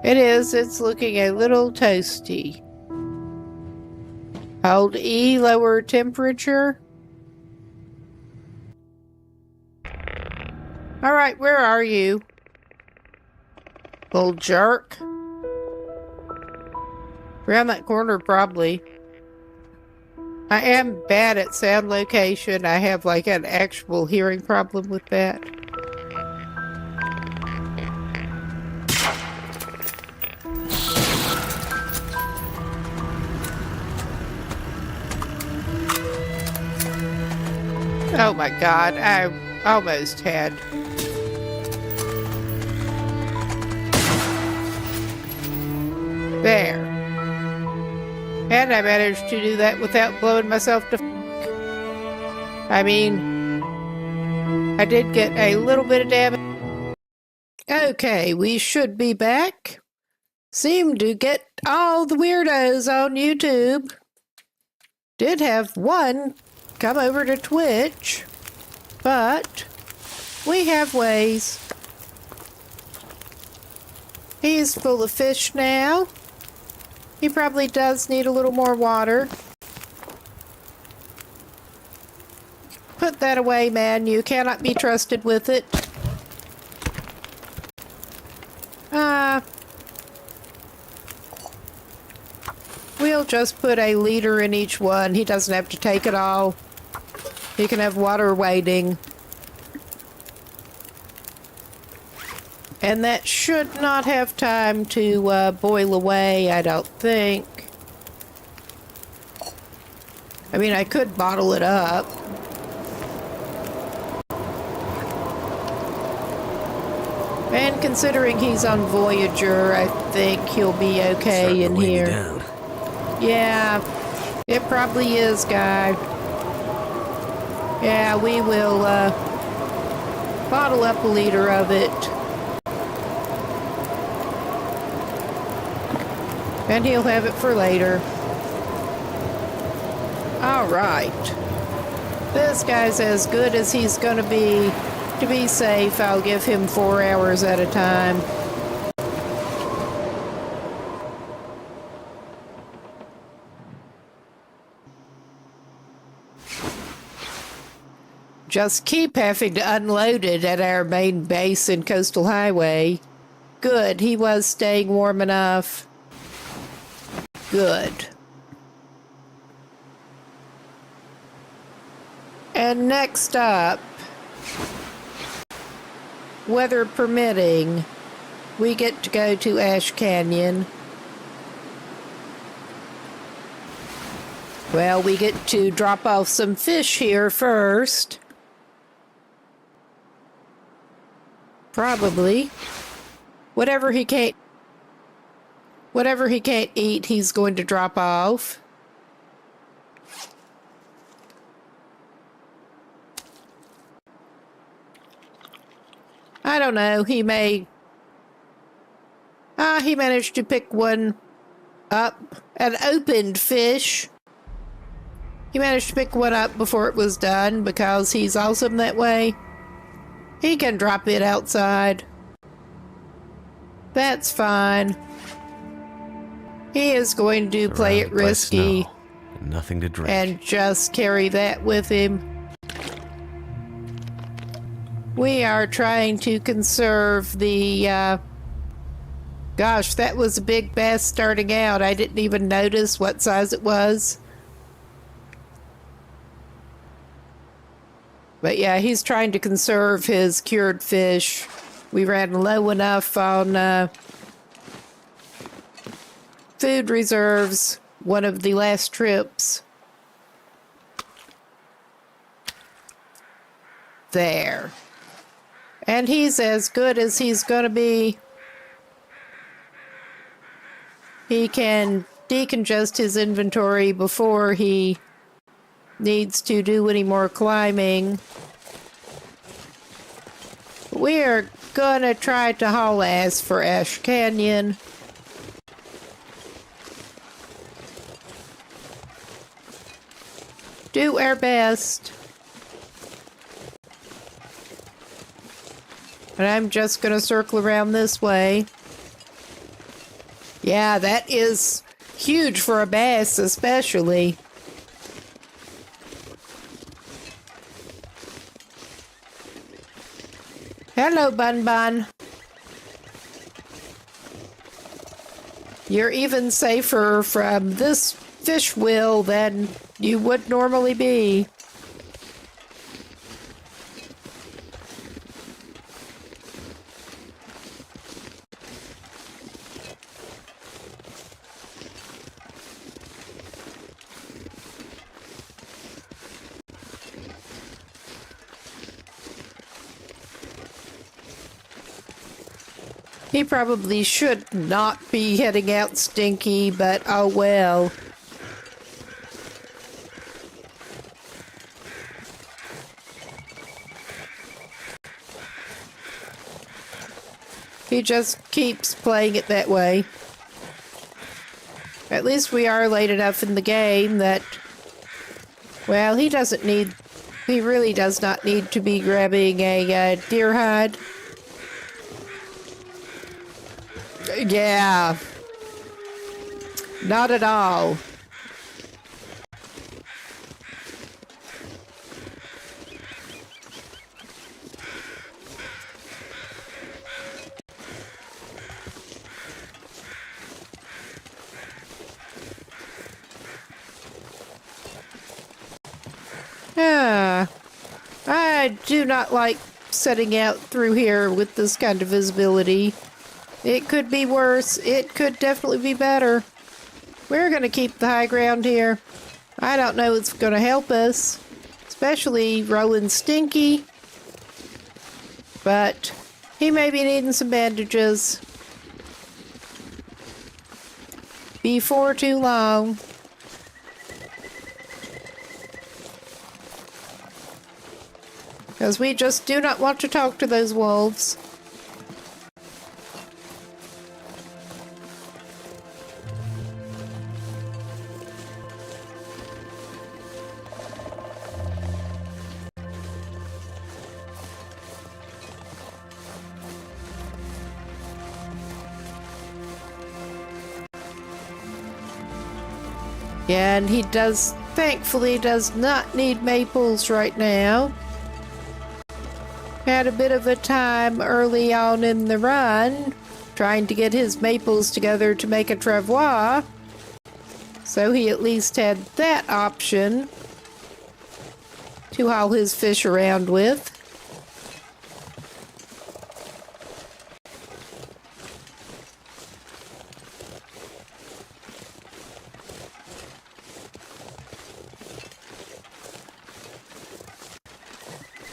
[SPEAKER 1] It is. It's looking a little toasty. Hold E, lower temperature. All right, where are you? Little jerk. Around that corner, probably. I am bad at sound location. I have like an actual hearing problem with that. Oh my God, I almost had. There. And I managed to do that without blowing myself to I mean, I did get a little bit of damage. Okay, we should be back. Seem to get all the weirdos on YouTube. Did have one come over to Twitch, but we have ways. He's full of fish now. He probably does need a little more water. Put that away, man. You cannot be trusted with it. We'll just put a liter in each one. He doesn't have to take it all. He can have water waiting. And that should not have time to boil away, I don't think. I mean, I could bottle it up. And considering he's on Voyager, I think he'll be okay
[SPEAKER 2] Starting to
[SPEAKER 1] in
[SPEAKER 2] weigh me
[SPEAKER 1] here.
[SPEAKER 2] down.
[SPEAKER 1] Yeah, it probably is, Guy. Yeah, we will bottle up a liter of it. And he'll have it for later. All right. This guy's as good as he's going to be. To be safe, I'll give him 4 hours at a time. Just keep having to unload it at our main base in Coastal Highway. Good, he was staying warm enough. Good. And next up, weather permitting, we get to go to Ash Canyon. Well, we get to drop off some fish here first. Probably. Whatever he can't eat, he's going to drop off. I don't know, he may... he managed to pick one up. An opened fish. He managed to pick one up before it was done because he's awesome that way. He can drop it outside. That's fine. He is going to play it
[SPEAKER 2] Surrounded by
[SPEAKER 1] risky
[SPEAKER 2] snow and nothing to drink.
[SPEAKER 1] and just carry that with him. We are trying to conserve the, gosh, that was a big bass starting out. I didn't even notice what size it was. But yeah, he's trying to conserve his cured fish. We ran low enough on food reserves one of the last trips. There. And he's as good as he's going to be. He can decongest his inventory before he needs to do any more climbing. We are gonna try to haul ass for Ash Canyon. Do our best. And I'm just gonna circle around this way. Yeah, that is huge for a bass, especially. Hello, Bun Bun. You're even safer from this fish wheel than you would normally be. He probably should not be heading out stinky, but oh well. He just keeps playing it that way. At least we are late enough in the game that, well, he really does not need to be grabbing a deer hide. Yeah. Not at all. I do not like setting out through here with this kind of visibility. It could be worse. It could definitely be better. We're going to keep the high ground here. I don't know what's going to help us, especially Roland Stinky. But he may be needing some bandages before too long. Because we just do not want to talk to those wolves. Yeah, and he thankfully does not need maples right now. Had a bit of a time early on in the run, trying to get his maples together to make a travois. So he at least had that option to haul his fish around with.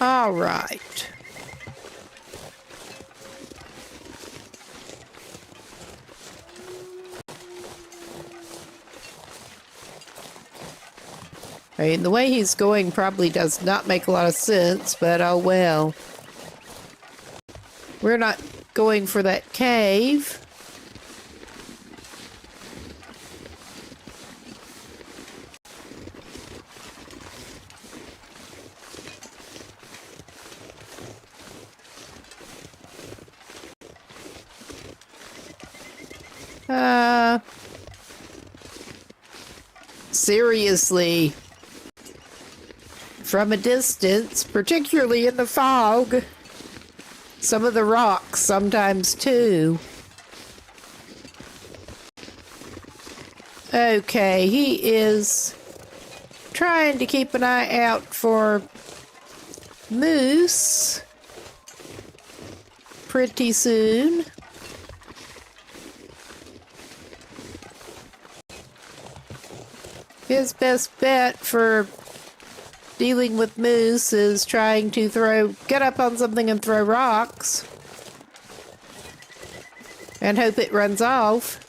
[SPEAKER 1] All right. I mean, the way he's going probably does not make a lot of sense, but oh well. We're not going for that cave. Seriously. From a distance, particularly in the fog. Some of the rocks sometimes too. Okay, he is trying to keep an eye out for moose pretty soon. His best bet for dealing with moose is trying to get up on something and throw rocks and hope it runs off.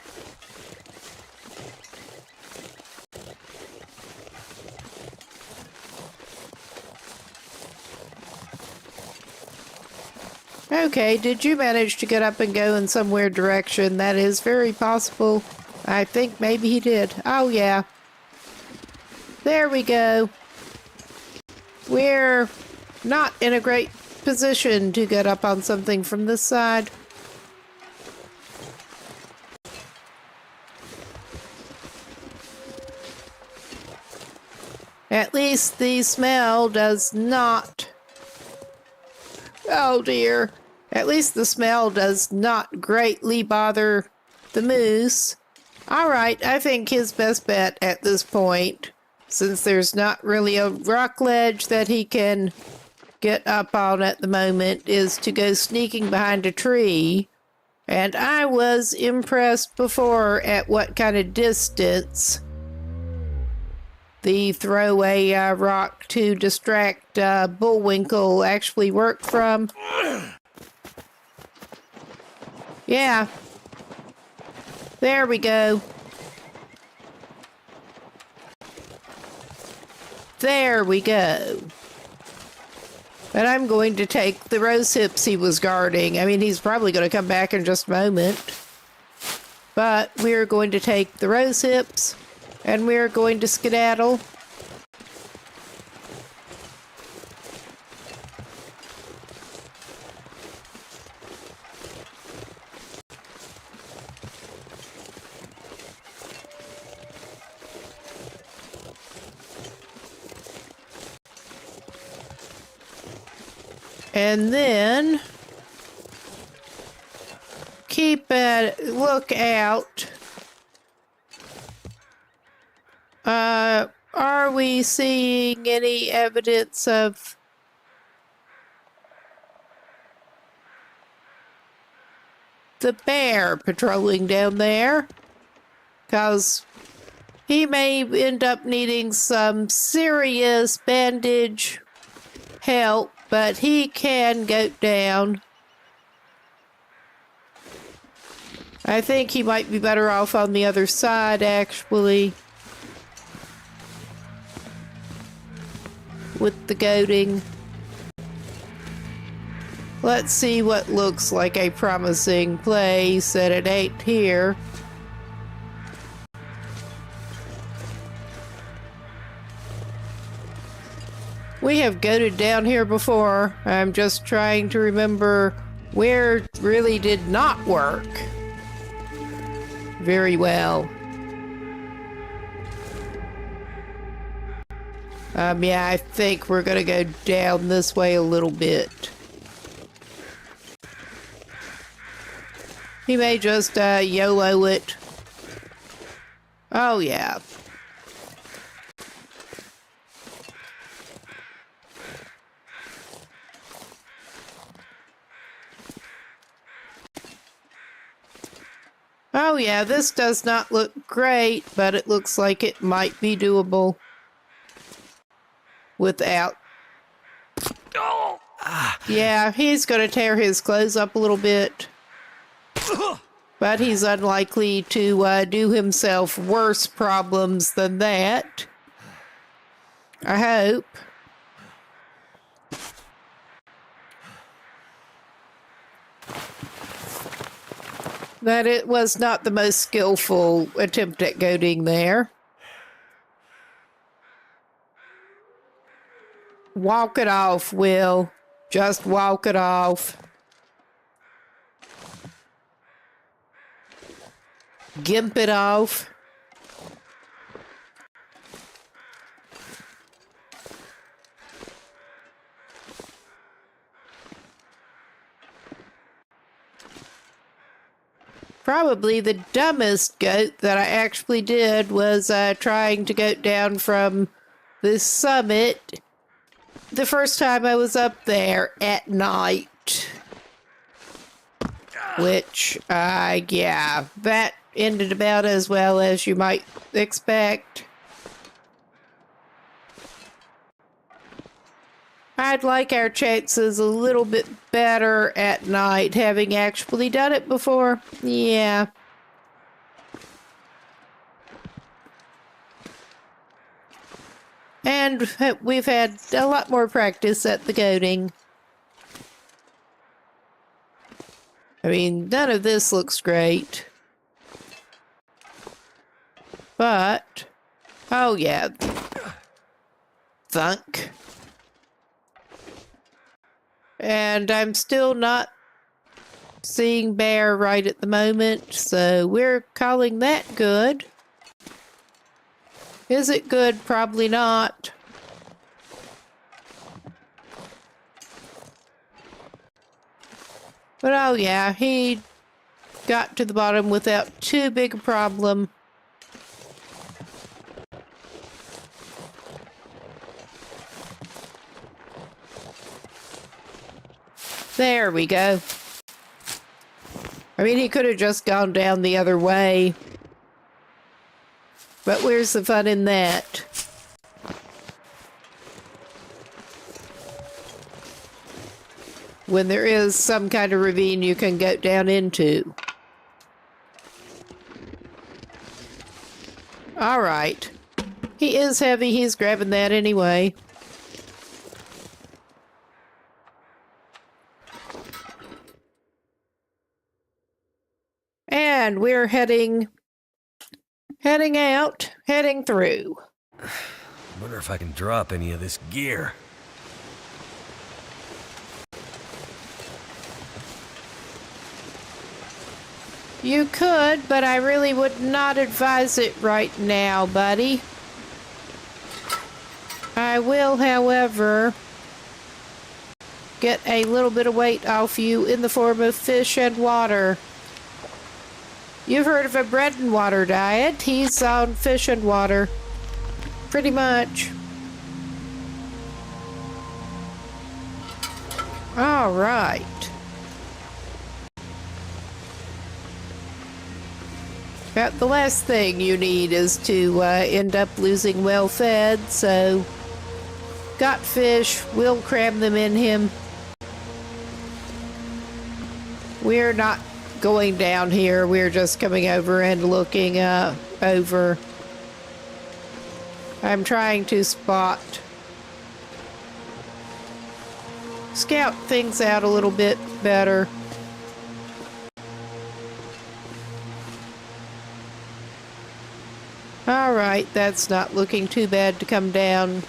[SPEAKER 1] Okay, did you manage to get up and go in some weird direction? That is very possible. I think maybe he did. Oh, yeah. There we go. We're not in a great position to get up on something from this side. At least the smell does not... Oh dear. At least the smell does not greatly bother the moose. Alright, I think his best bet at this point, since there's not really a rock ledge that he can get up on at the moment, is to go sneaking behind a tree. And I was impressed before at what kind of distance the throwaway rock to distract Bullwinkle actually worked from. Yeah. There we go. There we go. And I'm going to take the rose hips he was guarding. I mean, he's probably going to come back in just a moment. But we're going to take the rose hips, and we're going to skedaddle. And then keep a lookout. Are we seeing any evidence of the bear patrolling down there, because he may end up needing some serious bandage help, but he can go down. I think he might be better off on the other side, actually, with the goating. Let's see what looks like a promising place, and it ain't here. We have goated down here before. I'm just trying to remember where it really did not work very well. Yeah, I think we're gonna go down this way a little bit. He may just YOLO it. Oh, yeah. Oh, yeah, this does not look great, but it looks like it might be doable without. Yeah, he's going to tear his clothes up a little bit. But he's unlikely to do himself worse problems than that. I hope. That it was not the most skillful attempt at goading there. Walk it off, Will. Just walk it off. Gimp it off. Probably the dumbest goat that I actually did was trying to goat down from the summit the first time I was up there at night. Which, yeah, that ended about as well as you might expect. I'd like our chances a little bit better at night, having actually done it before. Yeah. And we've had a lot more practice at the goading. I mean, none of this looks great. But, oh yeah. Thunk. And I'm still not seeing bear right at the moment, so we're calling that good. Is it good? Probably not. But oh yeah, he got to the bottom without too big a problem. There we go. I mean, he could have just gone down the other way. But where's the fun in that? When there is some kind of ravine you can go down into. Alright. He is heavy, he's grabbing that anyway. And we're heading out, heading through.
[SPEAKER 2] Wonder if I can drop any of this gear.
[SPEAKER 1] You could, but I really would not advise it right now, buddy. I will, however, get a little bit of weight off you in the form of fish and water. You've heard of a bread and water diet. He's on fish and water. Pretty much. All right. About the last thing you need is to end up losing well fed, so got fish, we'll cram them in him. We're not going down here, we're just coming over and looking over. I'm trying to scout things out a little bit better. All right, that's not looking too bad to come down.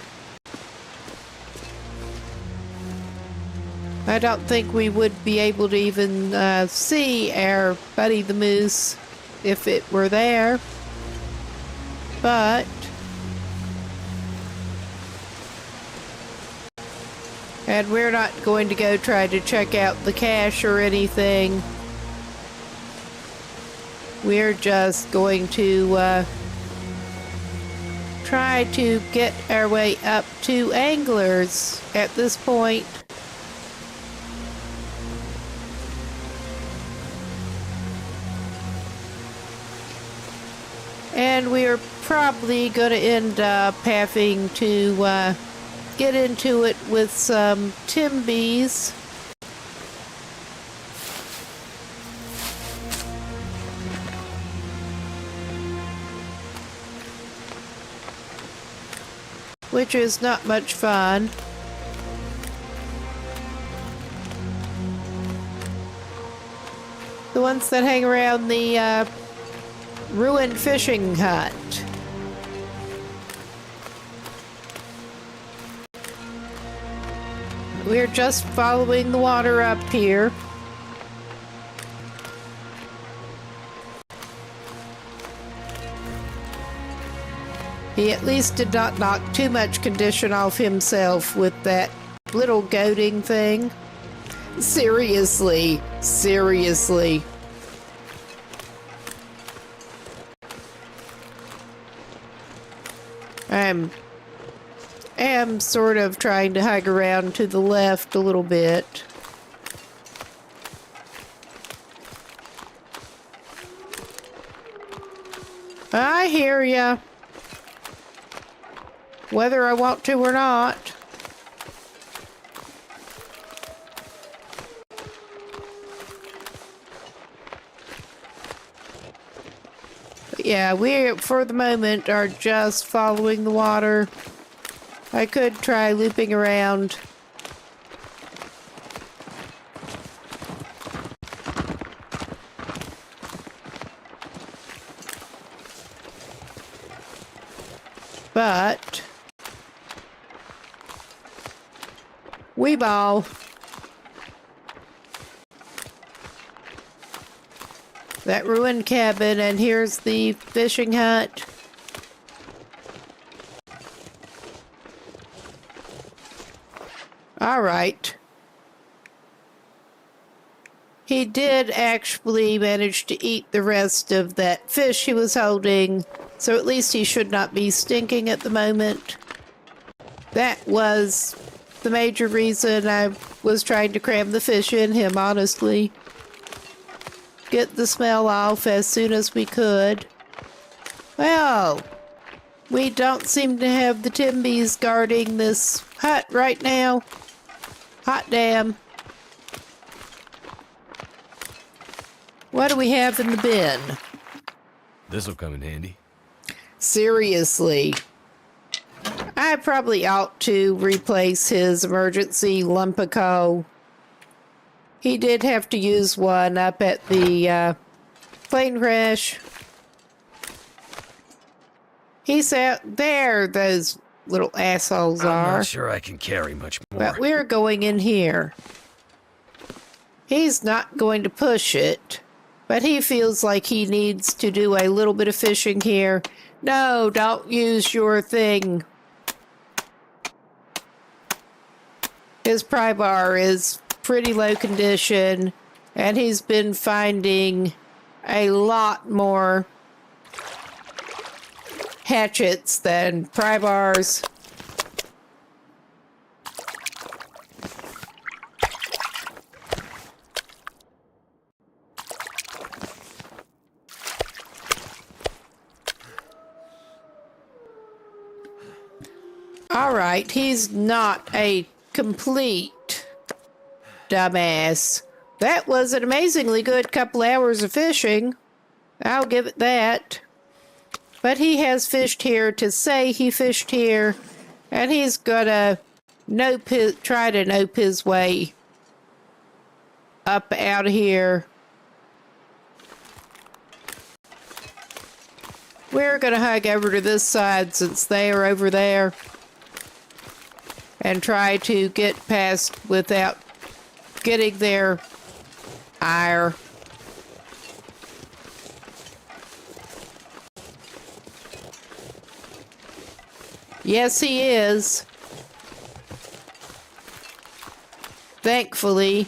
[SPEAKER 1] I don't think we would be able to even see our Buddy the Moose if it were there. But and we're not going to go try to check out the cache or anything. We're just going to try to get our way up to Anglers at this point. And we're probably going to end up having to get into it with some timbies. Which is not much fun. The ones that hang around the ruined fishing hut. We're just following the water up here. He at least did not knock too much condition off himself with that little goading thing. Seriously, seriously. I am sort of trying to hug around to the left a little bit. I hear ya. Whether I want to or not. But yeah, we, for the moment, are just following the water. I could try looping around. But we ball. That ruined cabin, and here's the fishing hut. All right. He did actually manage to eat the rest of that fish he was holding, so at least he should not be stinking at the moment. That was the major reason I was trying to cram the fish in him, honestly. Get the smell off as soon as we could. Well, we don't seem to have the timbies guarding this hut right now. Hot damn. What do we have in the bin?
[SPEAKER 2] This'll come in handy.
[SPEAKER 1] Seriously. I probably ought to replace his emergency lump of coal. He did have to use one up at the plane crash. He's out there, those little assholes are.
[SPEAKER 2] I'm not sure I can carry much more.
[SPEAKER 1] But we're going in here. He's not going to push it, but he feels like he needs to do a little bit of fishing here. No, don't use your thing. His pry bar is pretty low condition, and he's been finding a lot more hatchets than pry bars. All right, he's not a complete dumbass. That was an amazingly good couple hours of fishing. I'll give it that. But he has fished here to say he fished here, and he's gonna try to nope his way up out of here. We're gonna hug over to this side since they are over there and try to get past without getting their ire. Yes, he is. Thankfully,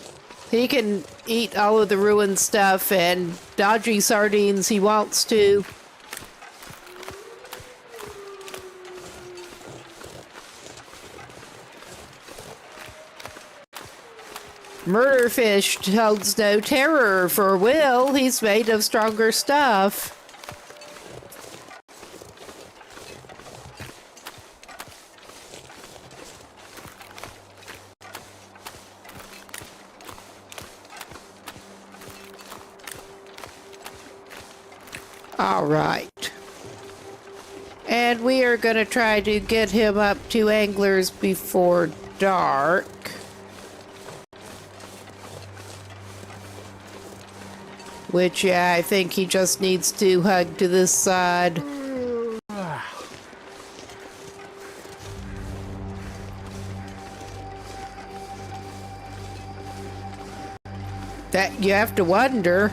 [SPEAKER 1] he can eat all of the ruined stuff and dodgy sardines he wants to. Murderfish holds no terror for Will. He's made of stronger stuff. All right. And we are going to try to get him up to Anglers before dark. Which, yeah, I think he just needs to hug to this side. That you have to wonder.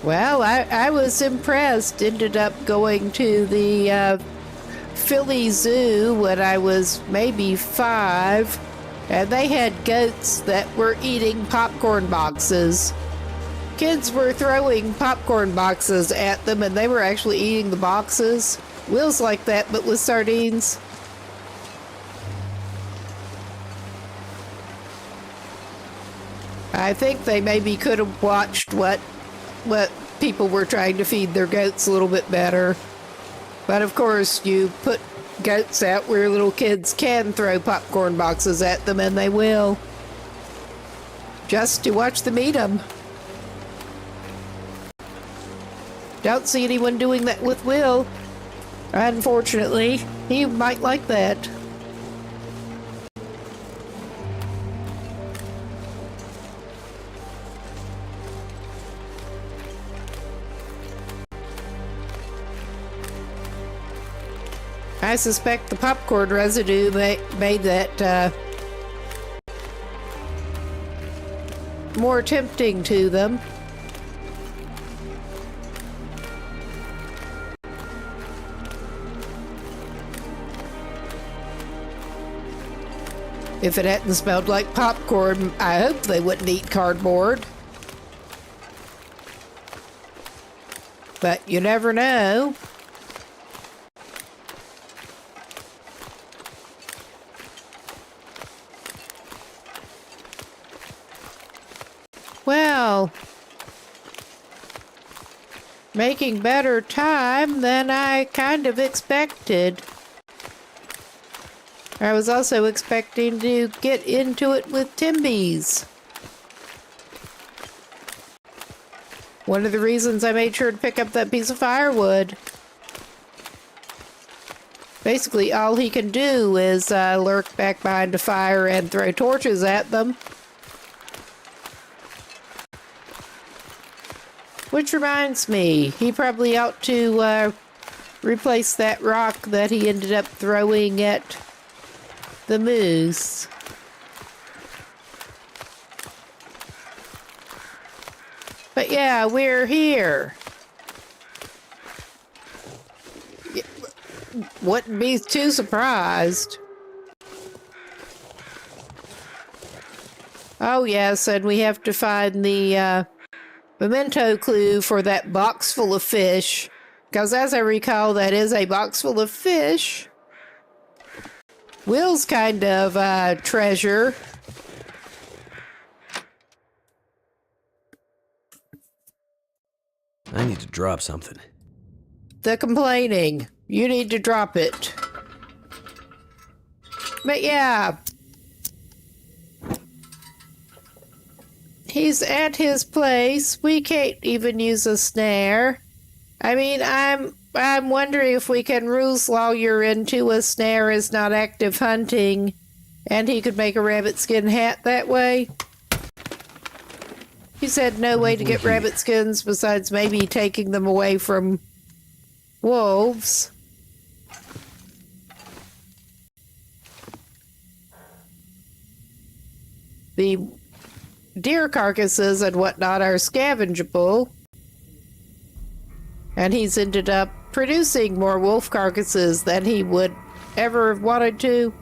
[SPEAKER 1] Well, I was impressed. Ended up going to the Philly Zoo when I was maybe 5, and they had goats that were eating popcorn boxes. Kids were throwing popcorn boxes at them, and they were actually eating the boxes. Will's like that, but with sardines. I think they maybe could have watched what people were trying to feed their goats a little bit better. But of course, you put goats out where little kids can throw popcorn boxes at them, and they will. Just to watch them eat them. Don't see anyone doing that with Will. Unfortunately, he might like that. I suspect the popcorn residue made that more tempting to them. If it hadn't smelled like popcorn, I hope they wouldn't eat cardboard. But you never know. Well, making better time than I kind of expected. I was also expecting to get into it with Timbies. One of the reasons I made sure to pick up that piece of firewood. Basically, all he can do is lurk back behind a fire and throw torches at them. Which reminds me, he probably ought to replace that rock that he ended up throwing at the moose. But yeah, we're here. Wouldn't be too surprised. Oh yes, and we have to find the memento clue for that box full of fish. Because as I recall, that is a box full of fish. Will's kind of treasure.
[SPEAKER 2] I need to drop something.
[SPEAKER 1] The complaining. You need to drop it. But yeah. He's at his place. We can't even use a snare. I mean, I'm wondering if we can ruse lawyer into a snare as not active hunting, and he could make a rabbit skin hat that way. He said no way to get rabbit skins besides maybe taking them away from wolves. The deer carcasses and whatnot are scavengeable. And he's ended up producing more wolf carcasses than he would ever have wanted to.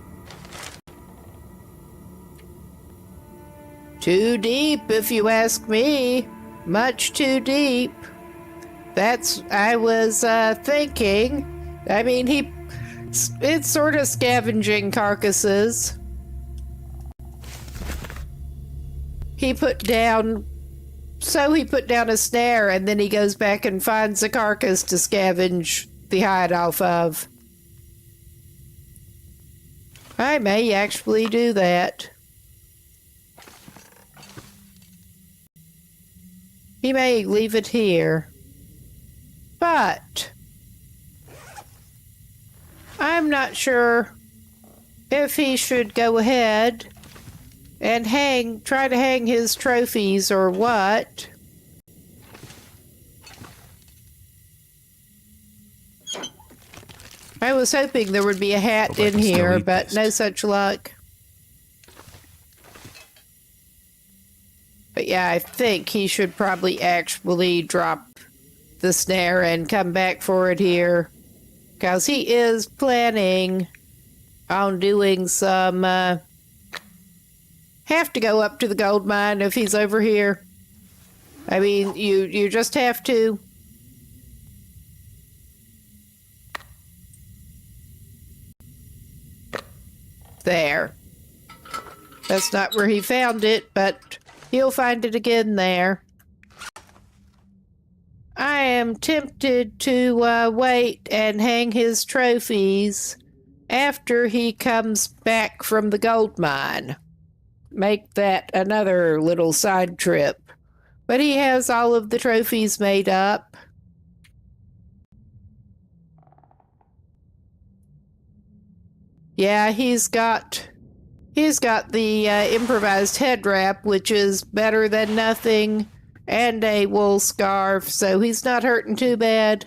[SPEAKER 1] Too deep, if you ask me. Much too deep. That's, I was thinking. I mean, it's sort of scavenging carcasses. He put down a snare, and then he goes back and finds a carcass to scavenge the hide off of. I may actually do that. He may leave it here. But I'm not sure if he should go ahead and try to hang his trophies or what. I was hoping there would be a hat in here, but no such luck. But yeah, I think he should probably actually drop the snare and come back for it here. Because he is planning on doing some, have to go up to the gold mine if he's over here. I mean, you just have to. There. That's not where he found it, but he'll find it again there. I am tempted to wait and hang his trophies after he comes back from the gold mine. Make that another little side trip. But he has all of the trophies made up. Yeah, he's got the improvised head wrap, which is better than nothing, and a wool scarf, so he's not hurting too bad.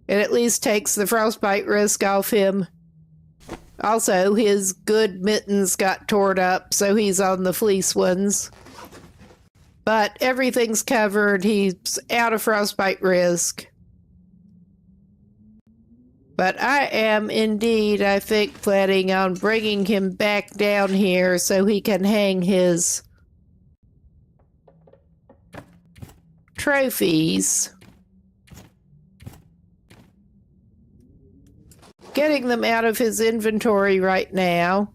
[SPEAKER 1] It at least takes the frostbite risk off him. Also, his good mittens got torn up, so he's on the fleece ones. But everything's covered. He's out of frostbite risk. But I am indeed, I think, planning on bringing him back down here so he can hang his trophies. Getting them out of his inventory right now.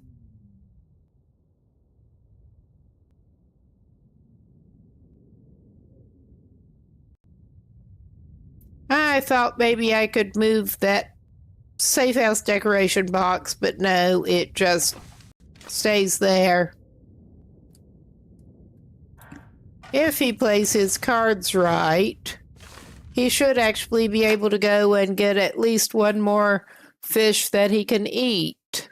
[SPEAKER 1] I thought maybe I could move that safe house decoration box, but no, it just stays there. If he plays his cards right, he should actually be able to go and get at least one more fish that he can eat.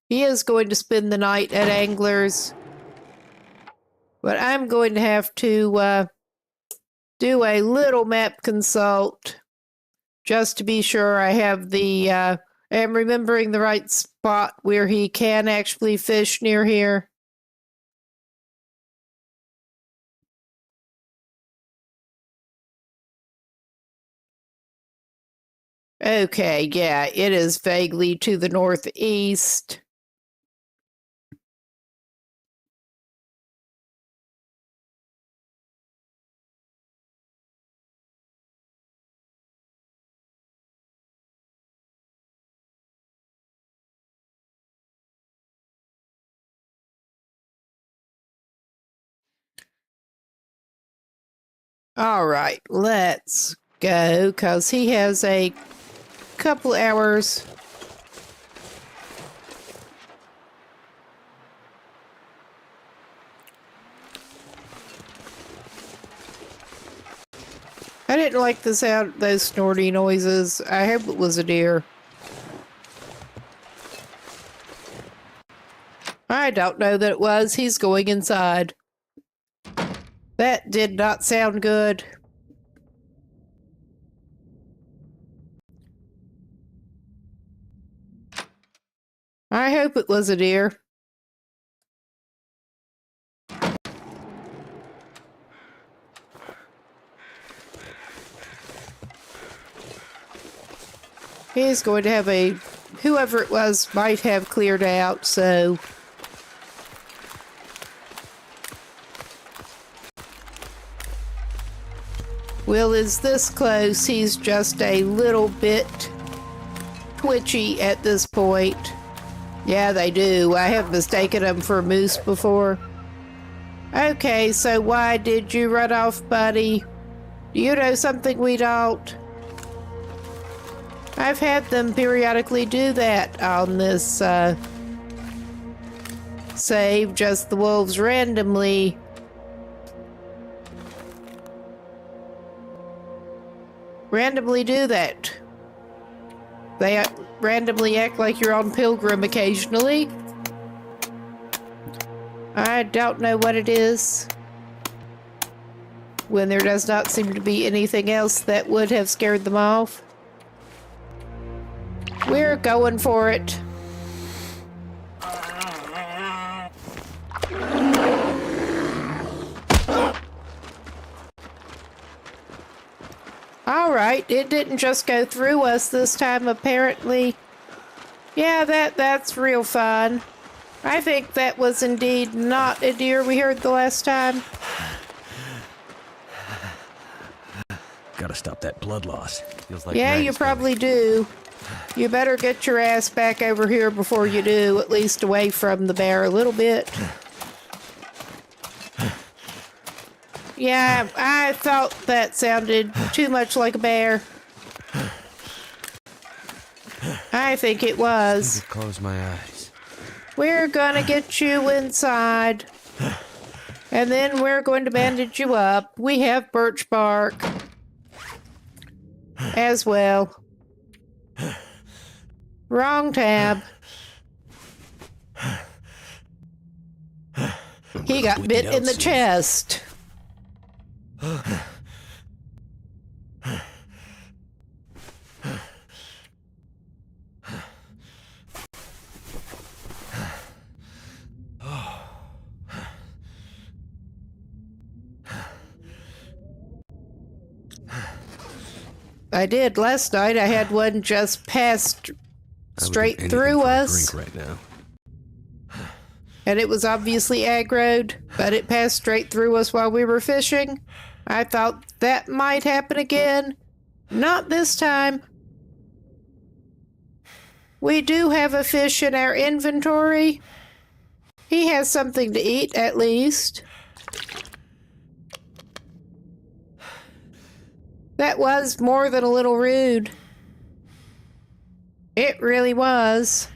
[SPEAKER 1] He is going to spend the night at Anglers, but I'm going to have to do a little map consult just to be sure I have am remembering the right spot where he can actually fish near here. Okay, yeah, it is vaguely to the northeast. All right, let's go, because he has a couple hours. I didn't like the sound, those snorty noises. I hope it was a deer. I don't know that it was. He's going inside. That did not sound good. I hope it was a deer. He's going to have a... Whoever it was might have cleared out, so... Will is this close. He's just a little bit twitchy at this point. Yeah, they do. I have mistaken them for a moose before. Okay, so why did you run off, buddy? Do you know something we don't? I've had them periodically do that on this save, just the wolves randomly do that. They randomly act like you're on Pilgrim occasionally. I don't know what it is. When there does not seem to be anything else that would have scared them off. We're going for it. Alright, it didn't just go through us this time, apparently. Yeah, that's real fun. I think that was indeed not a deer we heard the last time.
[SPEAKER 2] Gotta stop that blood loss. Feels like
[SPEAKER 1] Yeah, you probably do. You better get your ass back over here before you do, at least away from the bear a little bit. Yeah, I thought that sounded too much like a bear. I think it was.
[SPEAKER 2] Close my eyes.
[SPEAKER 1] We're gonna get you inside. And then we're going to bandage you up. We have birch bark as well. Wrong tab. He got bit in the chest. I did last night. I had one just passed straight through us.
[SPEAKER 2] Drink right now.
[SPEAKER 1] And it was obviously aggroed, but it passed straight through us while we were fishing. I thought that might happen again. Not this time. We do have a fish in our inventory. He has something to eat, at least. That was more than a little rude. It really was.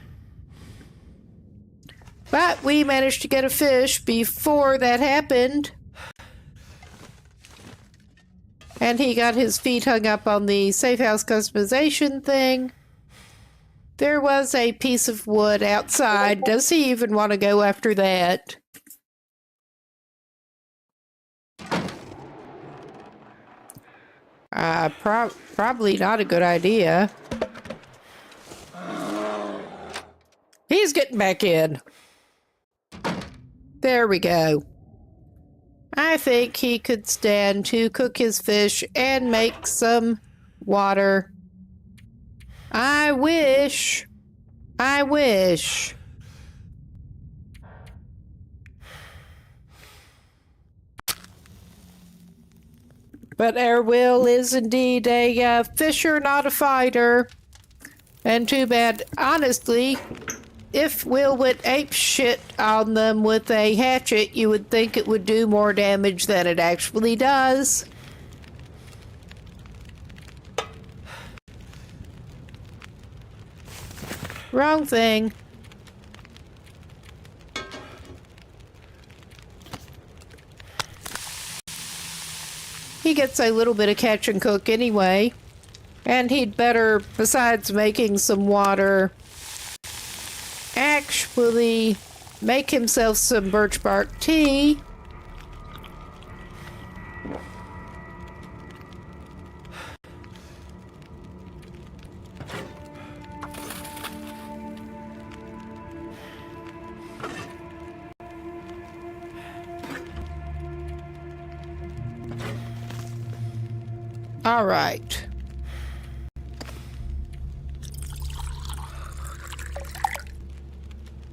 [SPEAKER 1] But we managed to get a fish before that happened. And he got his feet hung up on the safe house customization thing. There was a piece of wood outside. Does he even want to go after that? Probably not a good idea. He's getting back in. There we go. I think he could stand to cook his fish and make some water. I wish. I wish. But our Will is indeed a fisher, not a fighter. And too bad, honestly, if Will went ape shit on them with a hatchet, you would think it would do more damage than it actually does. Wrong thing. He gets a little bit of catch and cook anyway. And he'd better, besides making some water, actually make himself some birch bark tea. All right.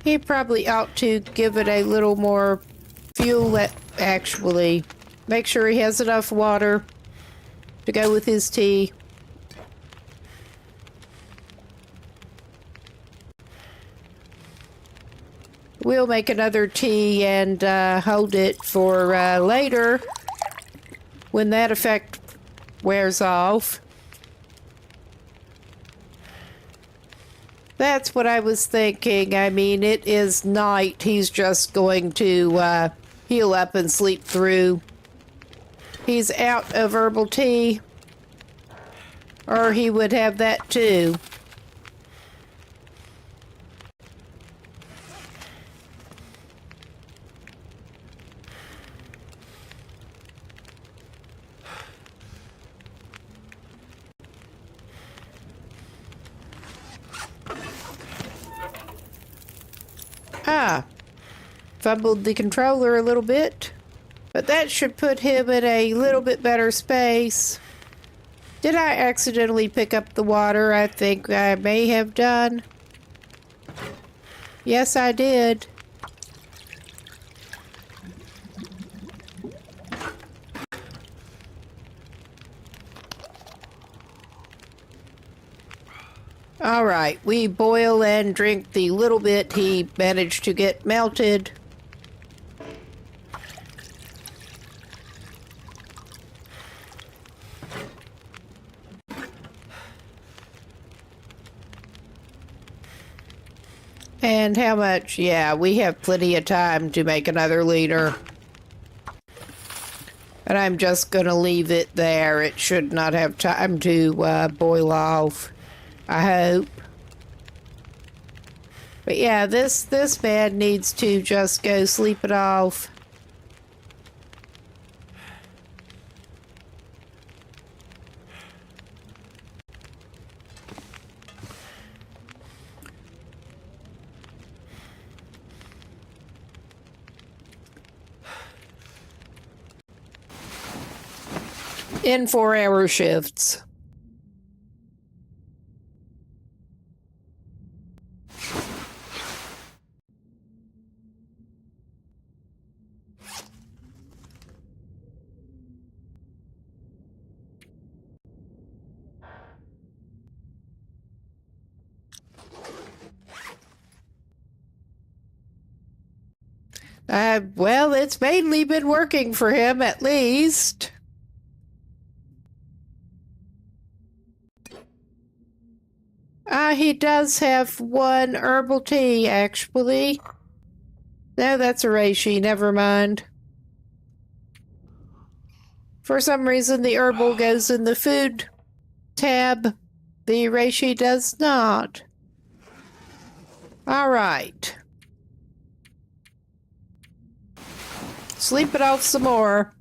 [SPEAKER 1] He probably ought to give it a little more fuel, actually. Make sure he has enough water to go with his tea. We'll make another tea and hold it for later when that effect wears off. That's what I was thinking. I mean, it is night. He's just going to heal up and sleep through. He's out of herbal tea. Or he would have that too. Fumbled the controller a little bit, but that should put him in a little bit better space. Did I accidentally pick up the water? I think I may have done. Yes, I did. All right, we boil and drink the little bit he managed to get melted. And how much? Yeah, we have plenty of time to make another liter. And I'm just going to leave it there. It should not have time to boil off, I hope. But yeah, this man needs to just go sleep it off. In 4-hour shifts. Well, it's mainly been working for him, at least. He does have one herbal tea, actually. No, that's a reishi, never mind. For some reason, the herbal goes in the food tab. The reishi does not. All right. Sleep it off some more.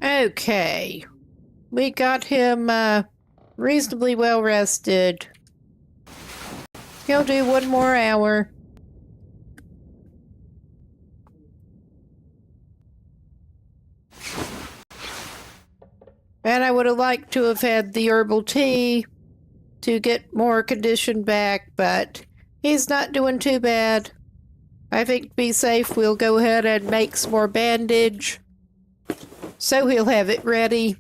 [SPEAKER 1] Okay. We got him reasonably well rested. He'll do 1 more hour. And I would have liked to have had the herbal tea to get more condition back, but he's not doing too bad. I think to be safe, we'll go ahead and make some more bandage. So he'll have it ready.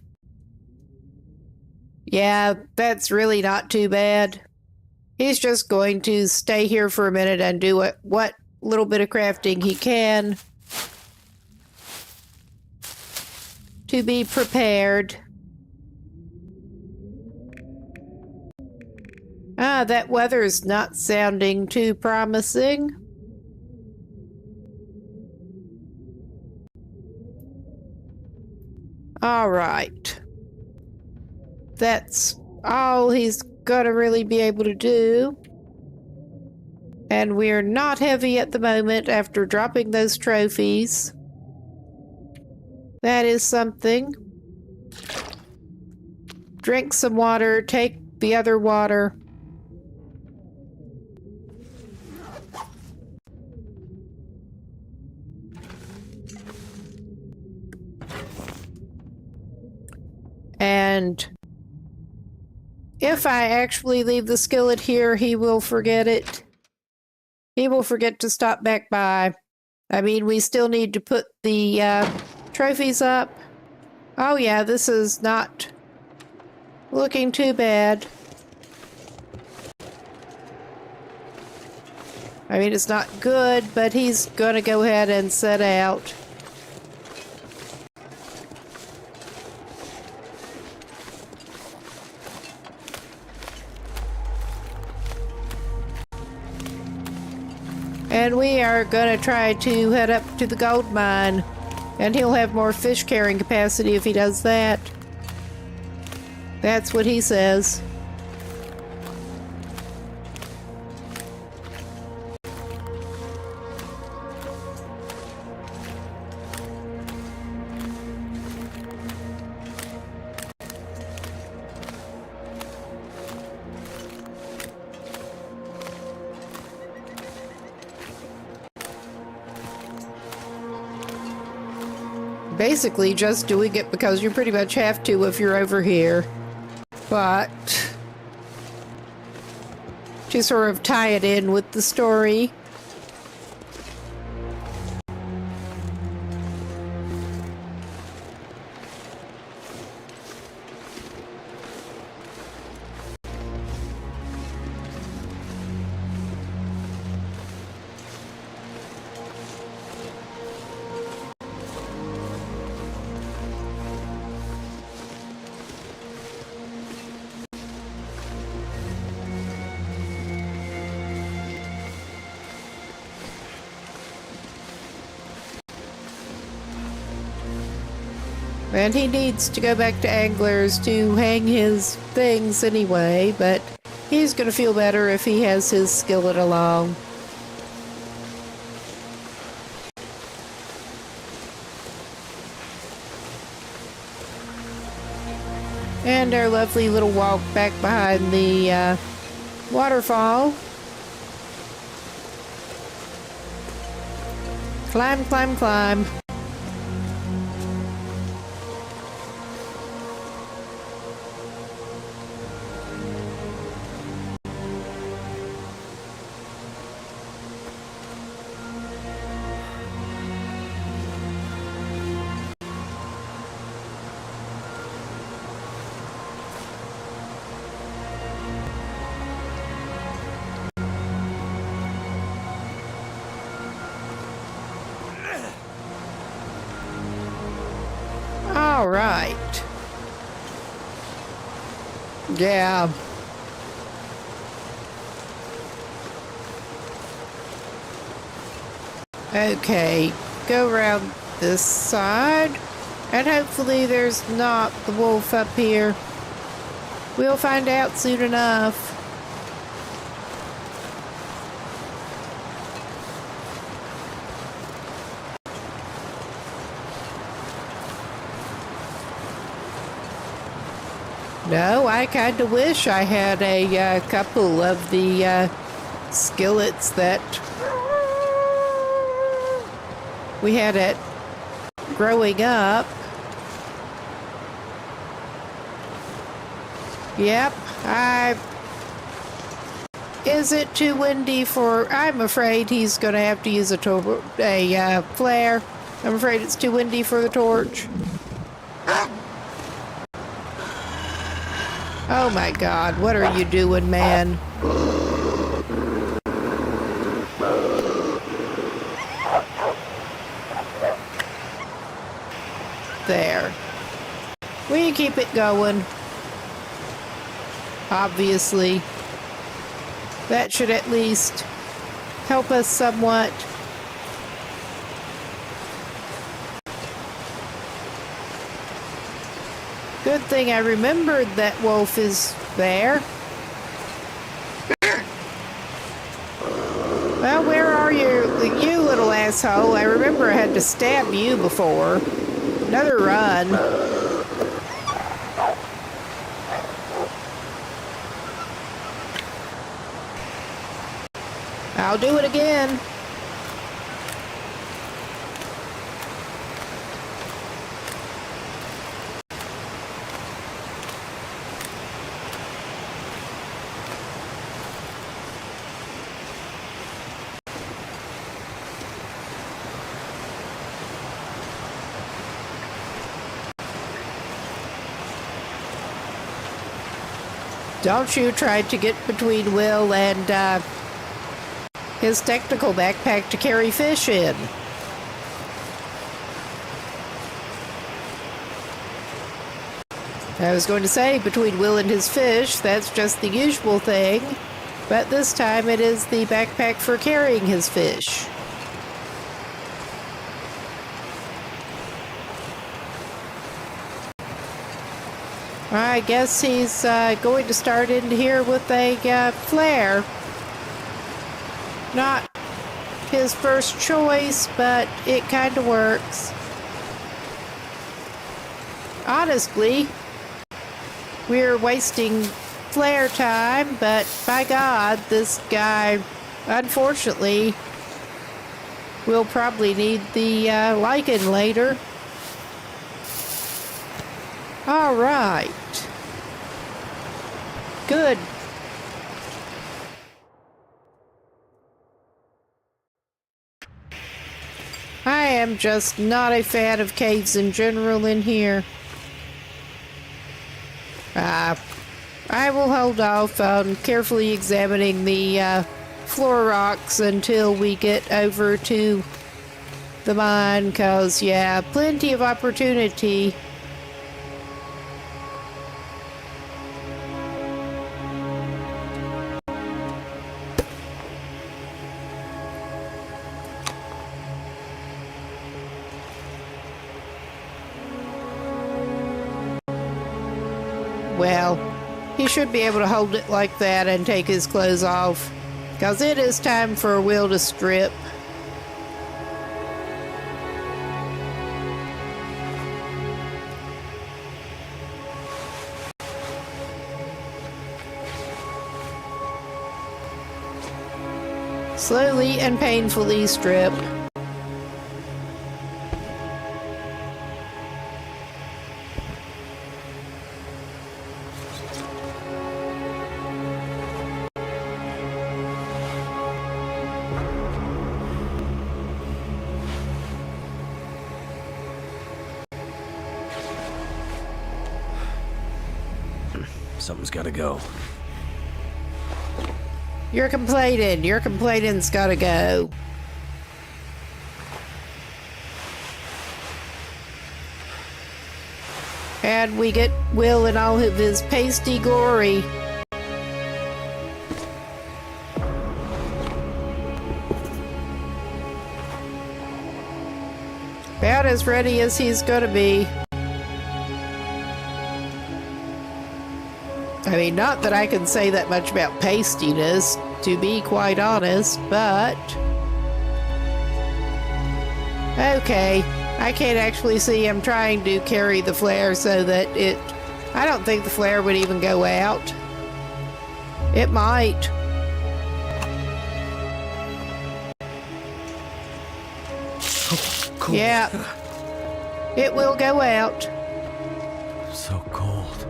[SPEAKER 1] Yeah, that's really not too bad. He's just going to stay here for a minute and do what little bit of crafting he can to be prepared. Ah, that weather's not sounding too promising. All right. That's all he's gonna really be able to do. And we're not heavy at the moment after dropping those trophies. That is something. Drink some water, take the other water. And if I actually leave the skillet here, he will forget it. He will forget to stop back by. I mean, we still need to put the trophies up. Oh yeah, this is not looking too bad. I mean, it's not good, but he's gonna go ahead and set out. And we are going to try to head up to the gold mine. And he'll have more fish carrying capacity if he does that. That's what he says. Basically just doing it because you pretty much have to if you're over here. But to sort of tie it in with the story. And he needs to go back to Anglers to hang his things anyway, but he's going to feel better if he has his skillet along. And our lovely little walk back behind the waterfall. Climb, climb, climb. All right. Yeah. Okay, go around this side, and hopefully there's not the wolf up here. We'll find out soon enough. No, I kind of wish I had a couple of the skillets that we had it growing up. Yep, I Is it too windy for... I'm afraid he's going to have to use a flare. I'm afraid it's too windy for the torch. Oh my God, what are you doing, man? There. We keep it going. Obviously. That should at least help us somewhat. Good thing I remembered that wolf is there. Well, where are you? You little asshole. I remember I had to stab you before. Another run. I'll do it again. Don't you try to get between Will and his technical backpack to carry fish in. I was going to say, between Will and his fish, that's just the usual thing, but this time it is the backpack for carrying his fish. I guess he's going to start in here with a flare. Not his first choice, but it kind of works. Honestly, we're wasting flare time, but by God, this guy, unfortunately, will probably need the lichen later. All right. Good. I am just not a fan of caves in general in here. I will hold off on carefully examining the floor rocks until we get over to the mine, cause yeah, plenty of opportunity. Well, he should be able to hold it like that and take his clothes off, because it is time for Will to strip. Slowly and painfully strip.
[SPEAKER 2] Something's gotta go.
[SPEAKER 1] You're complaining. Your complaining's gotta go. And we get Will in all of his pasty glory. About as ready as he's gonna be. I mean, not that I can say that much about pastiness, to be quite honest, but... Okay, I can't actually see him trying to carry the flare so that it... I don't think the flare would even go out. It might.
[SPEAKER 2] Oh, cool.
[SPEAKER 1] Yeah. It will go out.
[SPEAKER 2] So cold.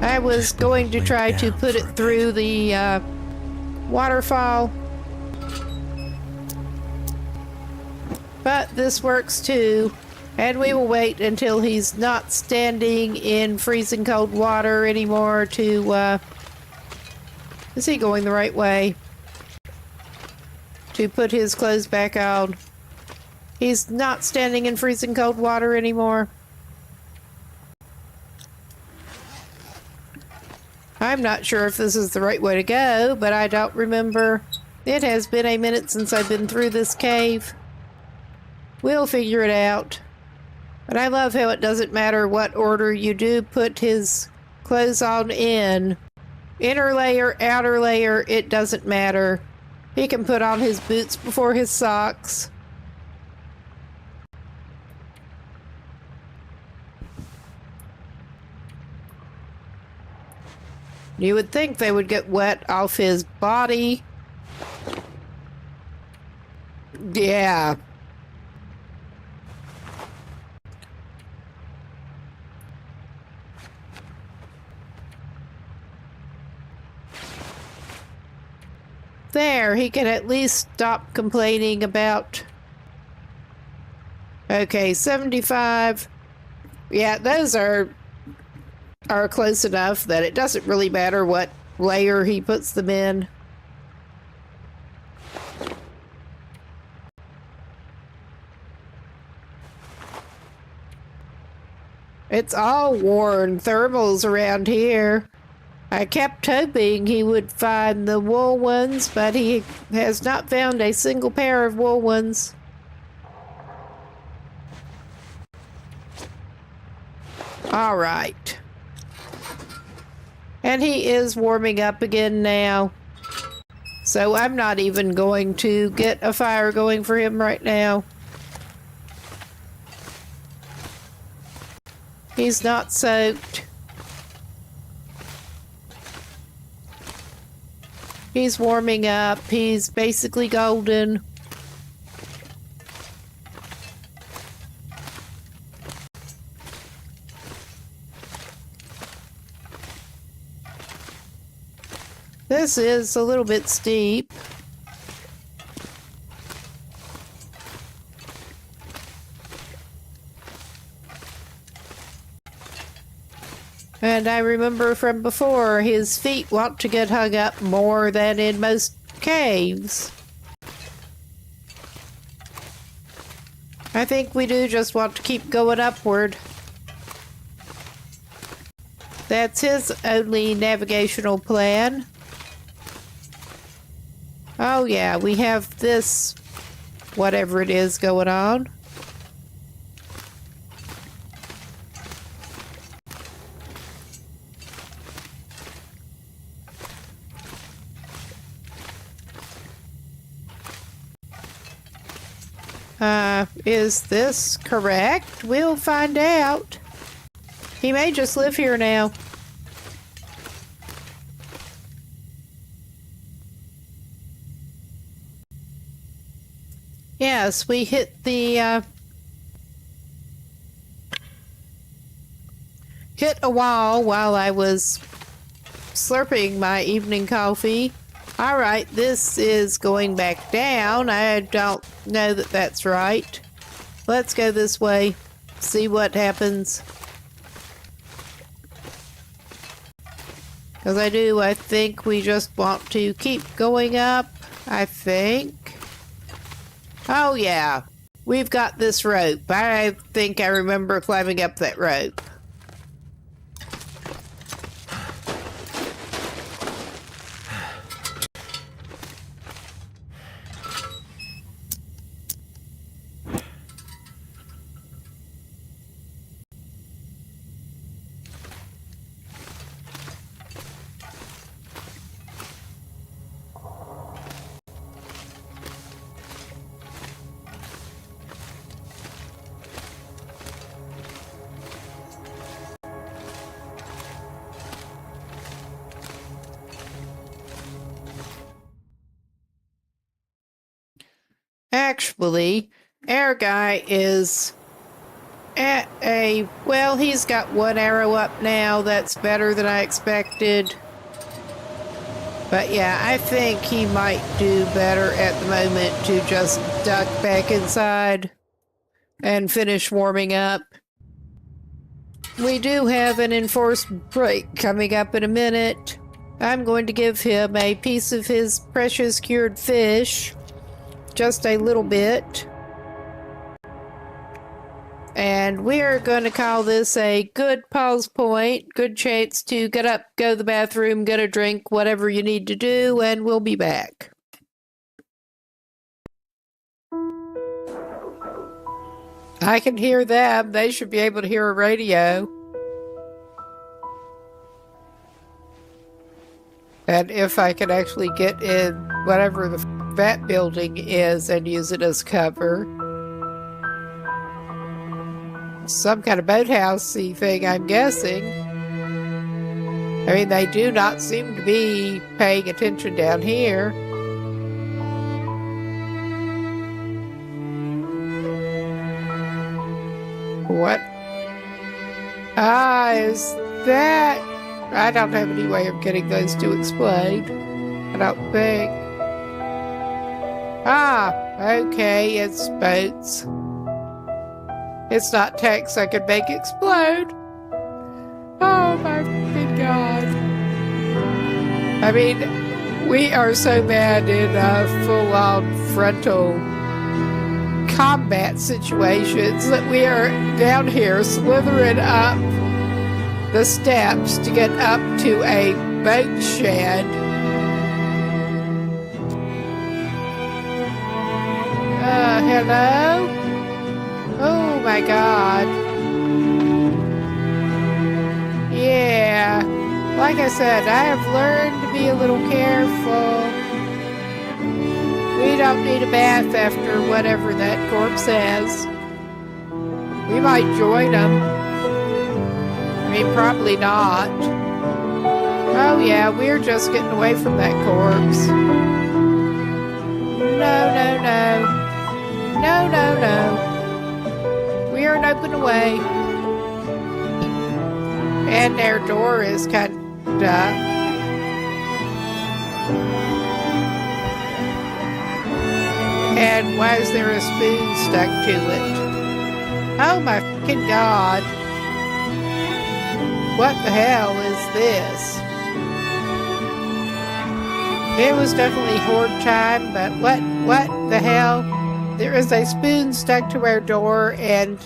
[SPEAKER 1] I was going to try to put it through the waterfall. But this works too. And we will wait until he's not standing in freezing cold water anymore to, is he going the right way? To put his clothes back on. He's not standing in freezing cold water anymore. I'm not sure if this is the right way to go, but I don't remember. It has been a minute since I've been through this cave. We'll figure it out. But I love how it doesn't matter what order you do put his clothes on in. Inner layer, outer layer, it doesn't matter. He can put on his boots before his socks. You would think they would get wet off his body. Yeah. There, he can at least stop complaining about... Okay, 75. Yeah, those are close enough that it doesn't really matter what layer he puts them in. It's all worn thermals around here. I kept hoping he would find the wool ones, but he has not found a single pair of wool ones. All right. And he is warming up again now. So I'm not even going to get a fire going for him right now. He's not soaked. He's warming up. He's basically golden. This is a little bit steep. And I remember from before, his feet want to get hung up more than in most caves. I think we do just want to keep going upward. That's his only navigational plan. Oh yeah, we have this, whatever it is, going on. Is this correct? We'll find out. He may just live here now. Yes, we hit the, hit a wall while I was slurping my evening coffee. All right, this is going back down. I don't know that that's right. Let's go this way, see what happens. Because I think we just want to keep going up, I think. Oh yeah, we've got this rope. I think I remember climbing up that rope. Actually, Air Guy is at a... Well, he's got one arrow up now. That's better than I expected. But yeah, I think he might do better at the moment to just duck back inside and finish warming up. We do have an enforced break coming up in a minute. I'm going to give him a piece of his precious cured fish. Just a little bit. And we are going to call this a good pause point. Good chance to get up, go to the bathroom, get a drink, whatever you need to do, and we'll be back. I can hear them. They should be able to hear a radio. And if I can actually get in whatever the that building is and use it as cover. Some kind of boathouse-y thing, I'm guessing. I mean, they do not seem to be paying attention down here. What? Ah, is that... I don't have any way of getting those to explode. I don't think. Ah, okay, it's boats. It's not text I could make explode. Oh my good God. I mean, we are so bad in full-on frontal combat situations that we are down here slithering up the steps to get up to a boat shed. Hello? Oh my God. Yeah. Like I said, I have learned to be a little careful. We don't need a bath after whatever that corpse says. We might join them. I mean, probably not. Oh yeah, we're just getting away from that corpse. No, no, no. No, no, no. We are open away. And their door is kind of... And why is there a spoon stuck to it? Oh my fucking God. What the hell is this? It was definitely horde time, but what the hell? There is a spoon stuck to our door, and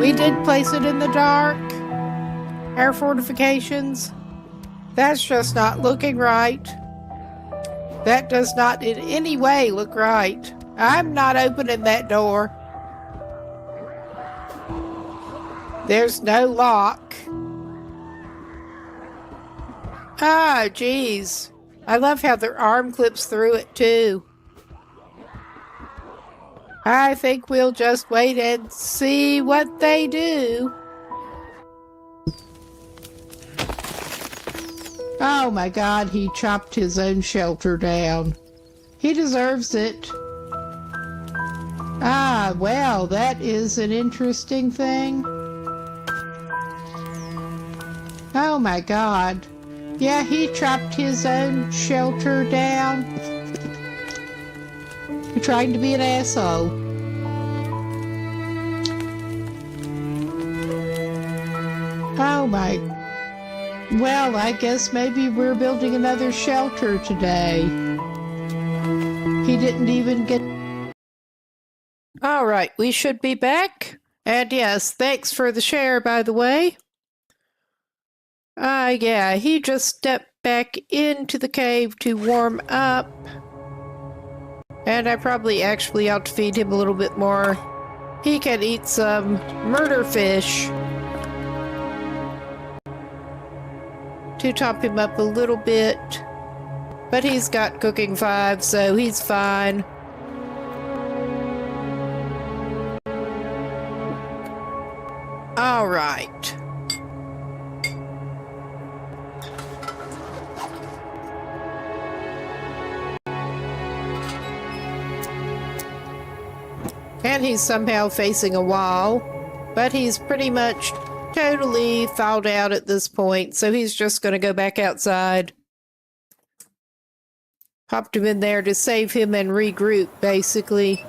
[SPEAKER 1] we did place it in the dark. Our fortifications. That's just not looking right. That does not in any way look right. I'm not opening that door. There's no lock. Ah, geez. I love how their arm clips through it, too. I think we'll just wait and see what they do. Oh my God, he chopped his own shelter down. He deserves it. Ah, well, that is an interesting thing. Oh my God. Yeah, he chopped his own shelter down. You're trying to be an asshole. Oh my... Well, I guess maybe we're building another shelter today. He didn't even get... All right, we should be back. And yes, thanks for the share, by the way. Yeah, he just stepped back into the cave to warm up. And I probably actually ought to feed him a little bit more. He can eat some murder fish to top him up a little bit. But he's got cooking 5, so he's fine. All right. And he's somehow facing a wall, but he's pretty much totally thawed out at this point, so he's just going to go back outside. Popped him in there to save him and regroup, basically.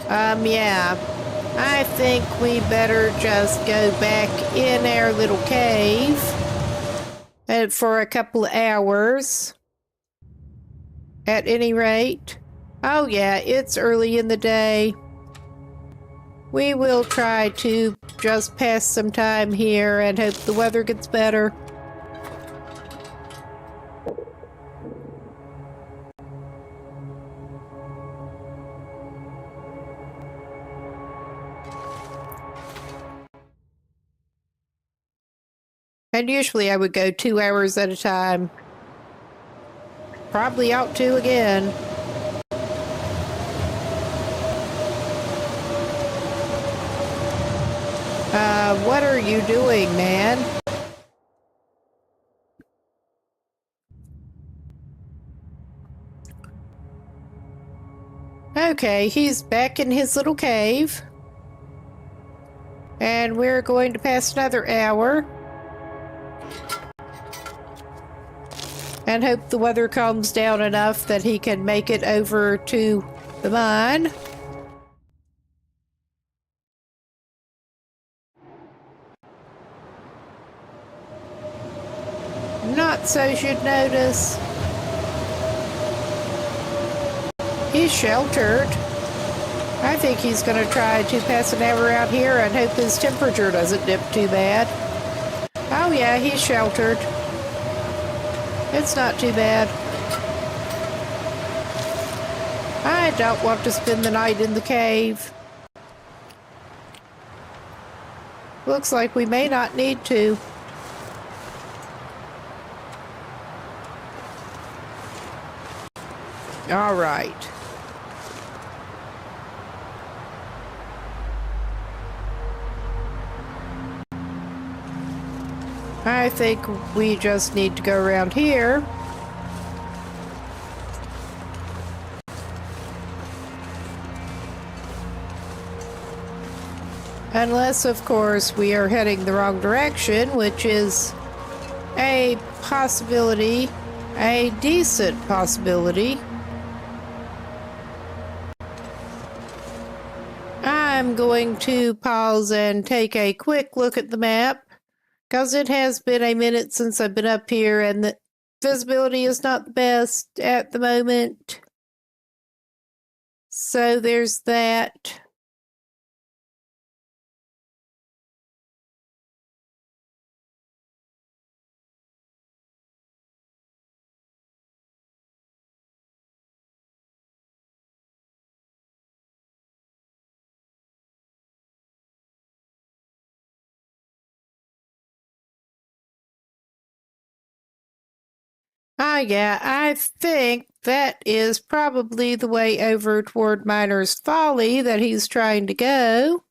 [SPEAKER 1] Yeah. I think we better just go back in our little cave for a couple of hours. At any rate. Oh yeah, it's early in the day. We will try to just pass some time here and hope the weather gets better. And usually I would go 2 hours at a time. Probably ought to again. What are you doing, man? Okay, he's back in his little cave. And we're going to pass another hour. And hope the weather calms down enough that he can make it over to the mine. Not so should notice. He's sheltered. I think he's going to try to pass an hour out here and hope his temperature doesn't dip too bad. Oh yeah, he's sheltered. It's not too bad. I don't want to spend the night in the cave. Looks like we may not need to. All right. I think we just need to go around here. Unless, of course, we are heading the wrong direction, which is a possibility, a decent possibility. I'm going to pause and take a quick look at the map, because it has been a minute since I've been up here and the visibility is not the best at the moment. So there's that. Yeah, I think that is probably the way over toward Miner's Folly that he's trying to go.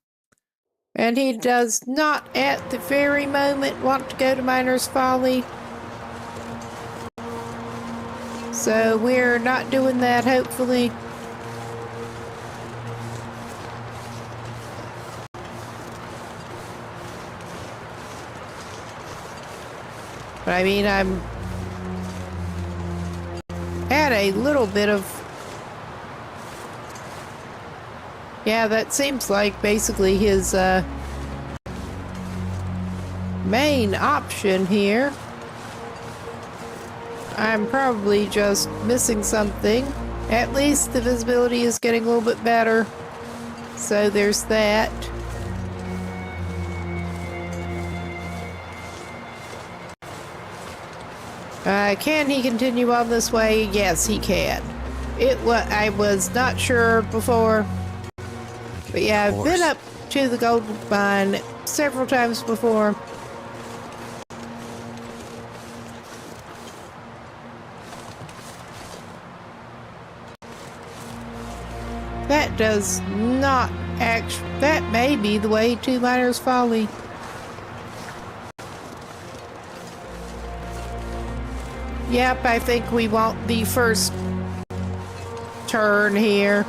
[SPEAKER 1] And he does not at the very moment want to go to Miner's Folly. So we're not doing that, hopefully. But I mean, I'm at a little bit of... Yeah, that seems like basically his main option here. I'm probably just missing something. At least the visibility is getting a little bit better. So there's that. Can he continue on this way? Yes, he can. I was not sure before. But yeah, I've been up to the gold mine several times before. That does not actually... That may be the way to Miner's Folly. Yep, I think we want the first turn here.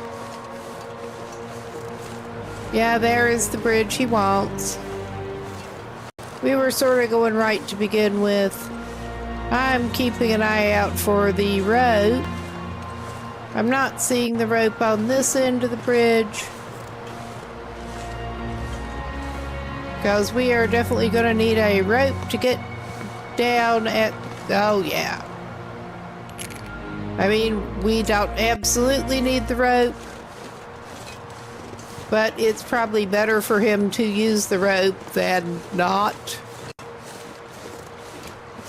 [SPEAKER 1] Yeah, there is the bridge he wants. We were sort of going right to begin with. I'm keeping an eye out for the road. I'm not seeing the rope on this end of the bridge. Because we are definitely going to need a rope to get down at... Oh, yeah. I mean, we don't absolutely need the rope. But it's probably better for him to use the rope than not.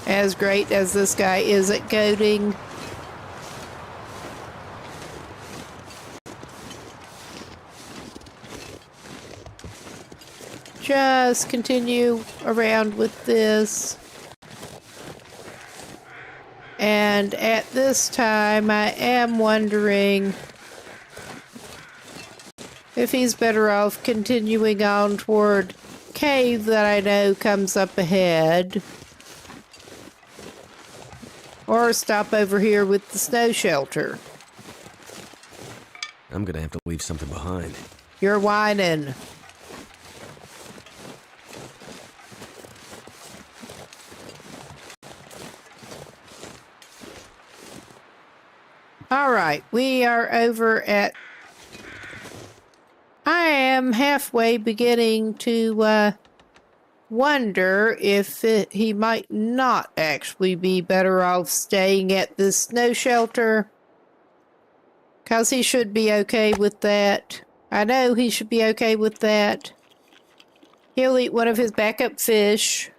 [SPEAKER 1] As great as this guy is at goading. Just continue around with this. And at this time, I am wondering if he's better off continuing on toward cave that I know comes up ahead. Or stop over here with the snow shelter.
[SPEAKER 2] I'm gonna have to leave something behind.
[SPEAKER 1] You're whining. All right, we are over at... I am halfway beginning to wonder if he might not actually be better off staying at this snow shelter. Because he should be okay with that. I know he should be okay with that. He'll eat one of his backup fish.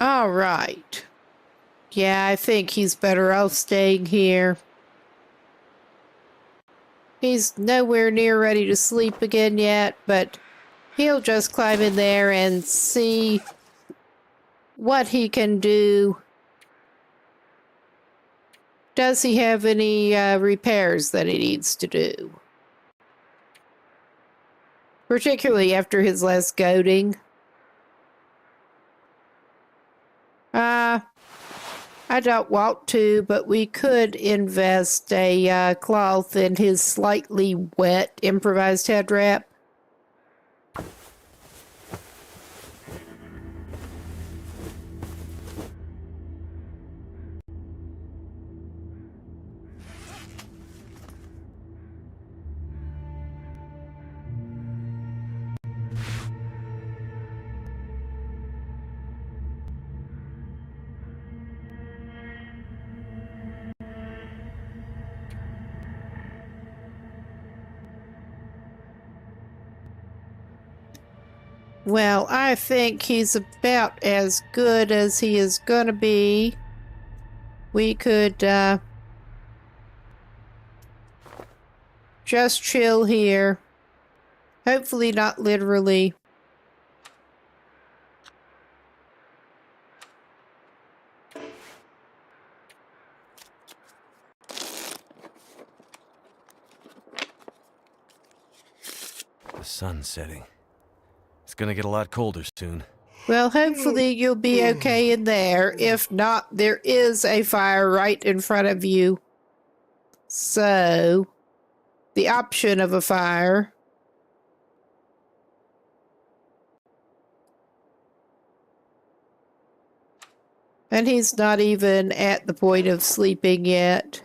[SPEAKER 1] All right. Yeah, I think he's better off staying here. He's nowhere near ready to sleep again yet, but he'll just climb in there and see what he can do. Does he have any repairs that he needs to do? Particularly after his last goading. I don't want to, but we could invest a cloth in his slightly wet improvised head wrap. Well, I think he's about as good as he is gonna be. We could just chill here. Hopefully not literally.
[SPEAKER 2] The sun's setting. It's gonna get a lot colder soon.
[SPEAKER 1] Well, hopefully you'll be okay in there. If not, there is a fire right in front of you. So, the option of a fire. And he's not even at the point of sleeping yet.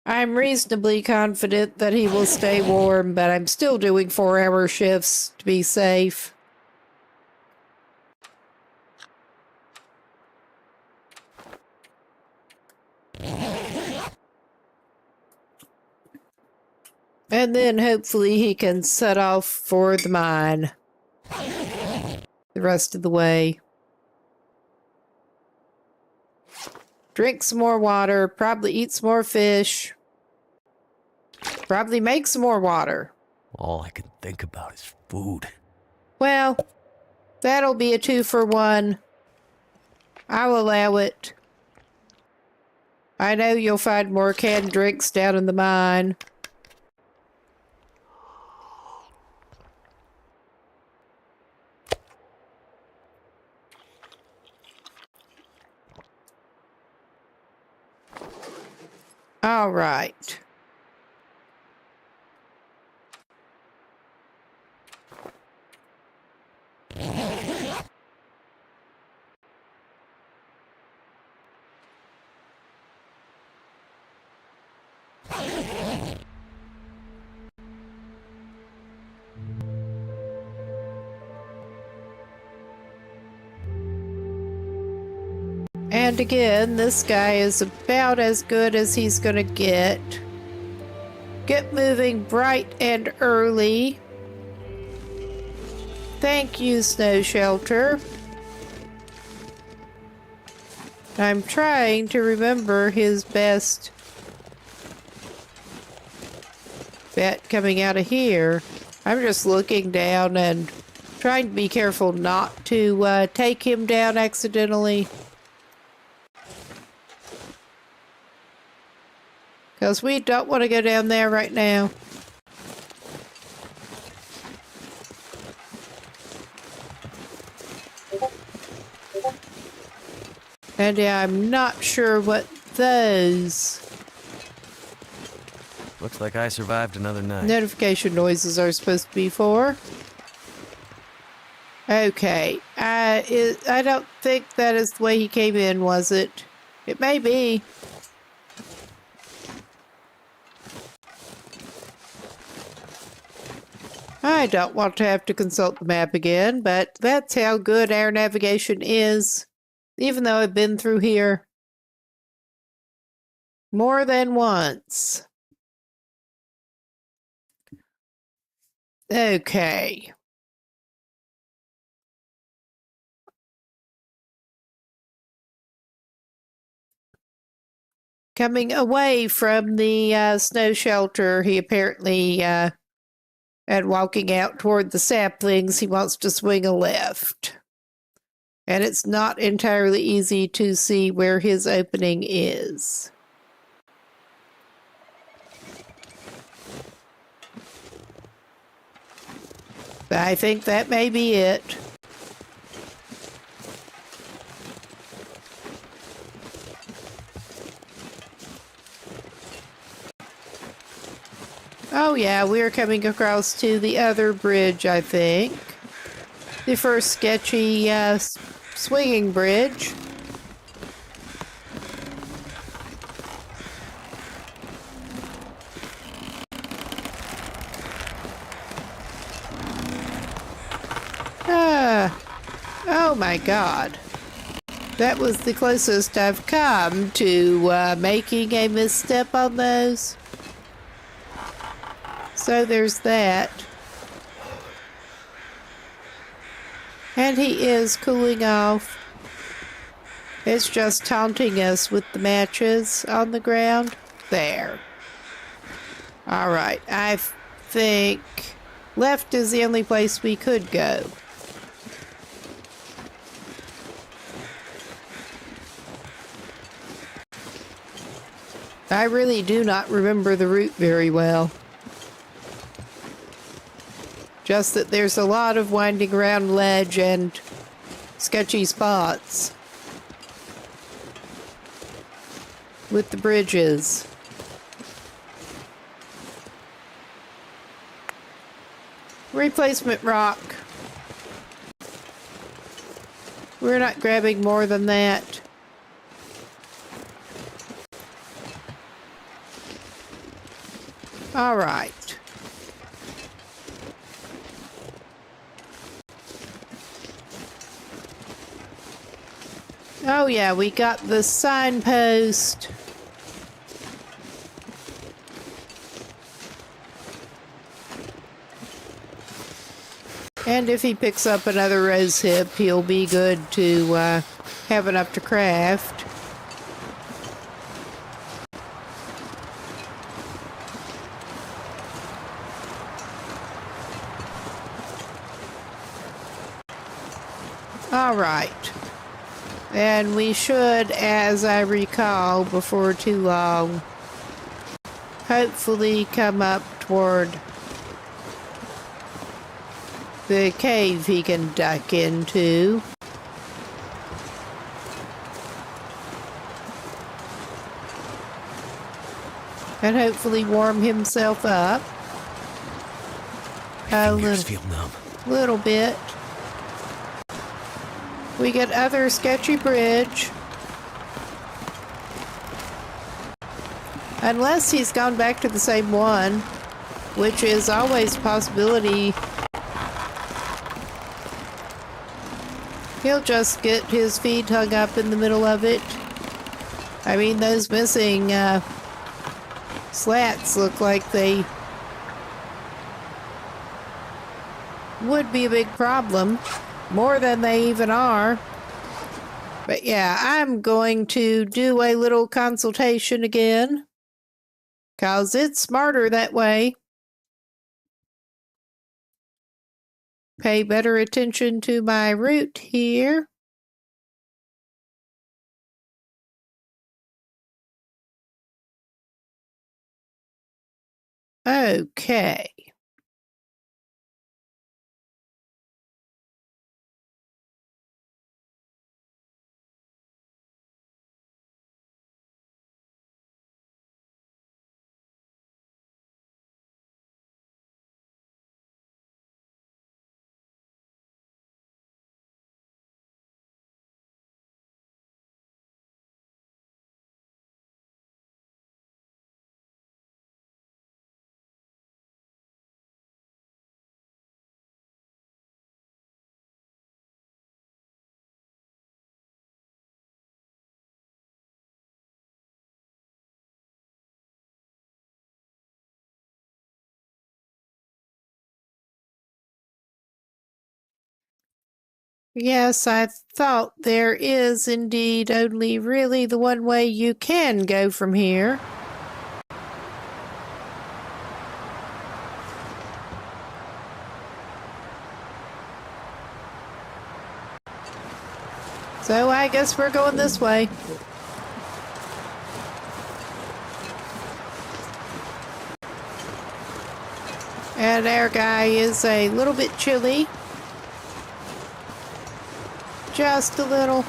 [SPEAKER 1] I'm reasonably confident that he will stay warm, but I'm still doing 4-hour shifts to be safe. And then hopefully he can set off for the mine the rest of the way. Drink some more water, probably eat some more fish. Probably make some more water.
[SPEAKER 2] All I can think about is food.
[SPEAKER 1] Well, that'll be a 2-for-1. I'll allow it. I know you'll find more canned drinks down in the mine. All right. And again, this guy is about as good as he's gonna get. Get moving bright and early. Thank you, Snow Shelter. I'm trying to remember his best bet coming out of here. I'm just looking down and trying to be careful not to take him down accidentally. Because we don't want to go down there right now. And yeah, I'm not sure what those
[SPEAKER 2] Looks like I survived another night.
[SPEAKER 1] notification noises are supposed to be for. Okay. I don't think that is the way he came in, was it? It may be. I don't want to have to consult the map again, but that's how good our navigation is, even though I've been through here more than once. Okay. Coming away from the snow shelter, he apparently... and walking out toward the saplings, he wants to swing a left. And it's not entirely easy to see where his opening is. But I think that may be it. Oh yeah, we're coming across to the other bridge, I think. The first sketchy swinging bridge. Oh my god. That was the closest I've come to making a misstep on those. So there's that. And he is cooling off. It's just taunting us with the matches on the ground. There. Alright, I think left is the only place we could go. I really do not remember the route very well. Just that there's a lot of winding around ledge and sketchy spots with the bridges. Replacement rock. We're not grabbing more than that. All right. Oh yeah, we got the signpost. And if he picks up another rose hip, he'll be good to have enough to craft. All right. And we should, as I recall, before too long, hopefully come up toward the cave he can duck into. And hopefully warm himself up.
[SPEAKER 2] My
[SPEAKER 1] A
[SPEAKER 2] fingers feel numb.
[SPEAKER 1] little bit. We get other sketchy bridge. Unless he's gone back to the same one, which is always a possibility. He'll just get his feet hung up in the middle of it. I mean, those missing slats look like they would be a big problem. More than they even are. But yeah, I'm going to do a little consultation again. 'Cause it's smarter that way. Pay better attention to my route here. Okay. Yes, I thought there is indeed only really the one way you can go from here. So I guess we're going this way. And our guy is a little bit chilly. Just a little.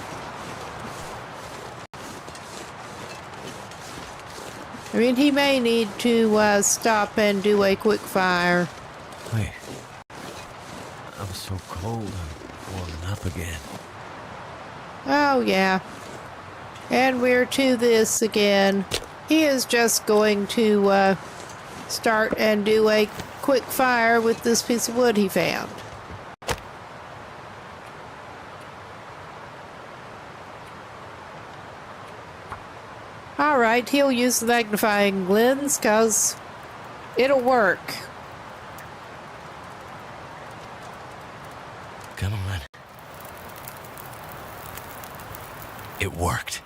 [SPEAKER 1] I mean, he may need to stop and do a quick fire.
[SPEAKER 2] Wait. I'm so cold. I'm warming up again.
[SPEAKER 1] Oh, yeah. And we're to this again. He is just going to start and do a quick fire with this piece of wood he found. Alright, he'll use the magnifying lens because it'll work.
[SPEAKER 2] Come on. It worked.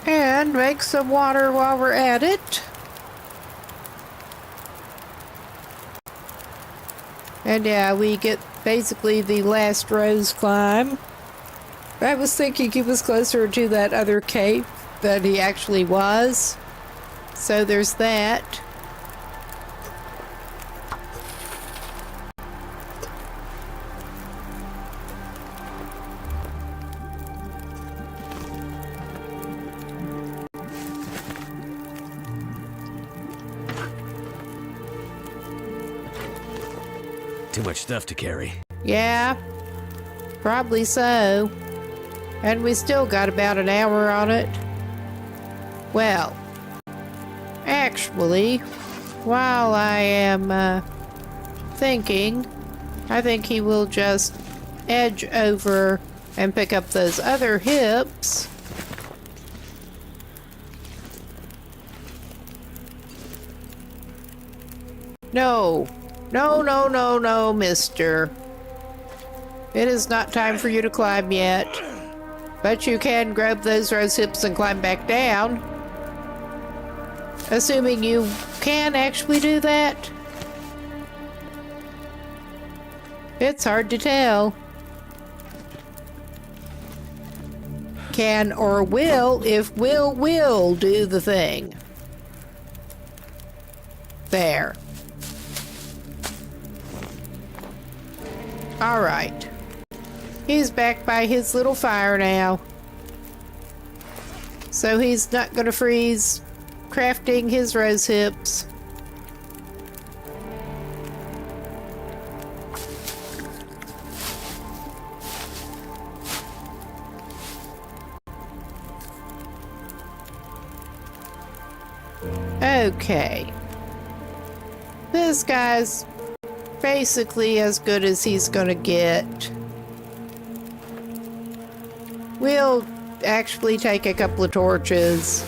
[SPEAKER 1] And make some water while we're at it. And yeah, we get basically the last rose climb. I was thinking he was closer to that other cave than he actually was. So there's that.
[SPEAKER 2] Too much stuff to carry.
[SPEAKER 1] Yeah, probably so. And we still got about an hour on it. Well, actually, while I am thinking, I think he will just edge over and pick up those other hips. No. No, no, no, no, mister. It is not time for you to climb yet. But you can grab those rose hips and climb back down. Assuming you can actually do that. It's hard to tell. Can or will if will do the thing. There. All right. He's back by his little fire now. So he's not going to freeze crafting his rose hips. Okay. This guy's basically as good as he's gonna get. We'll actually take a couple of torches.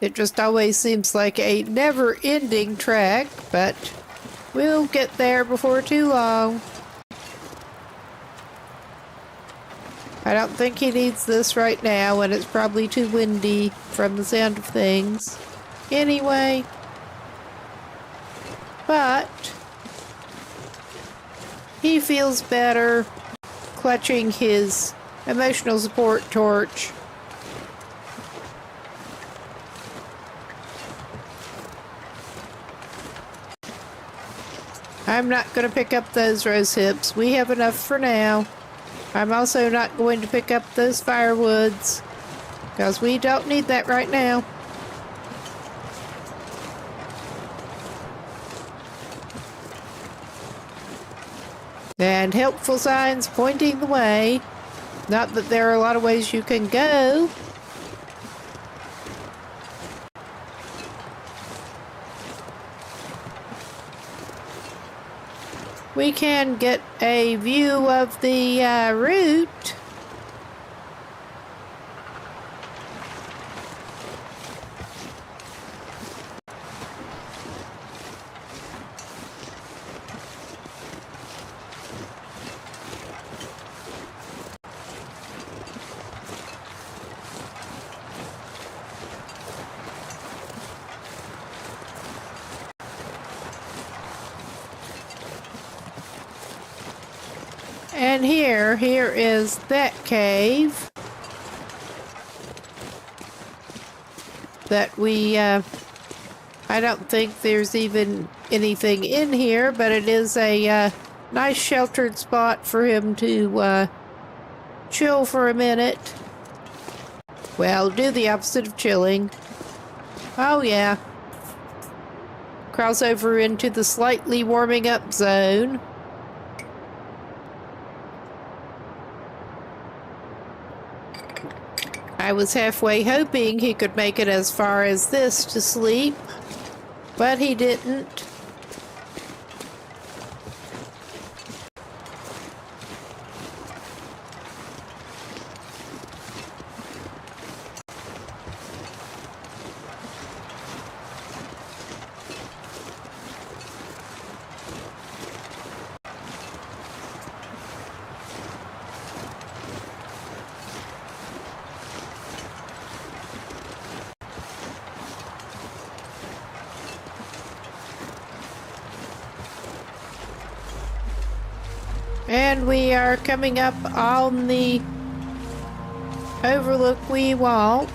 [SPEAKER 1] It just always seems like a never-ending trek, but we'll get there before too long. I don't think he needs this right now, and it's probably too windy from the sound of things. Anyway. But he feels better clutching his emotional support torch. I'm not going to pick up those rose hips. We have enough for now. I'm also not going to pick up those firewoods, because we don't need that right now. And helpful signs pointing the way. Not that there are a lot of ways you can go. We can get a view of the route. And here is that cave that we, I don't think there's even anything in here, but it is a nice sheltered spot for him to chill for a minute. Well, do the opposite of chilling. Oh yeah. Cross over into the slightly warming up zone. I was halfway hoping he could make it as far as this to sleep, but he didn't. And we are coming up on the overlook we want.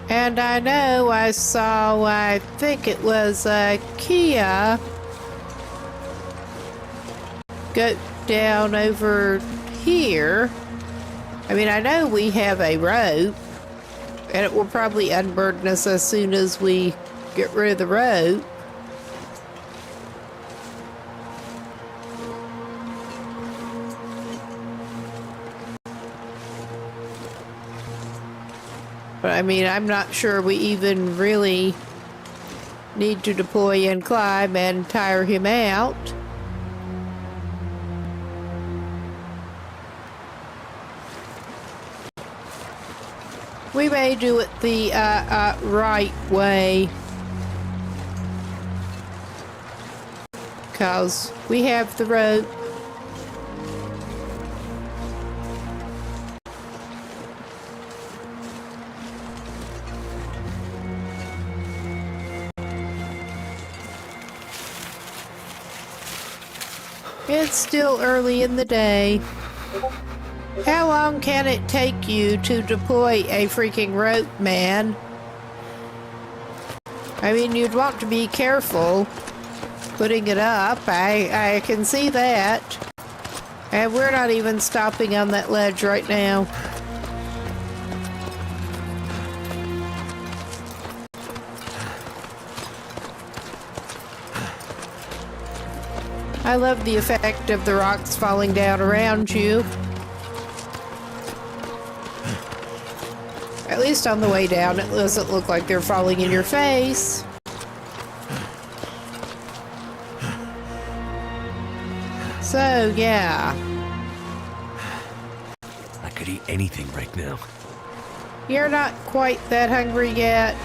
[SPEAKER 1] And I know I saw, I think it was a Kia go down over here. I mean, I know we have a rope, and it will probably unburden us as soon as we get rid of the rope. But I mean, I'm not sure we even really need to deploy and climb and tire him out. We may do it the right way, because we have the rope. It's still early in the day. How long can it take you to deploy a freaking rope, man? I mean, you'd want to be careful putting it up. I can see that. And we're not even stopping on that ledge right now. I love the effect of the rocks falling down around you. At least on the way down, it doesn't look like they're falling in your face. So, yeah.
[SPEAKER 2] I could eat anything right now.
[SPEAKER 1] You're not quite that hungry yet.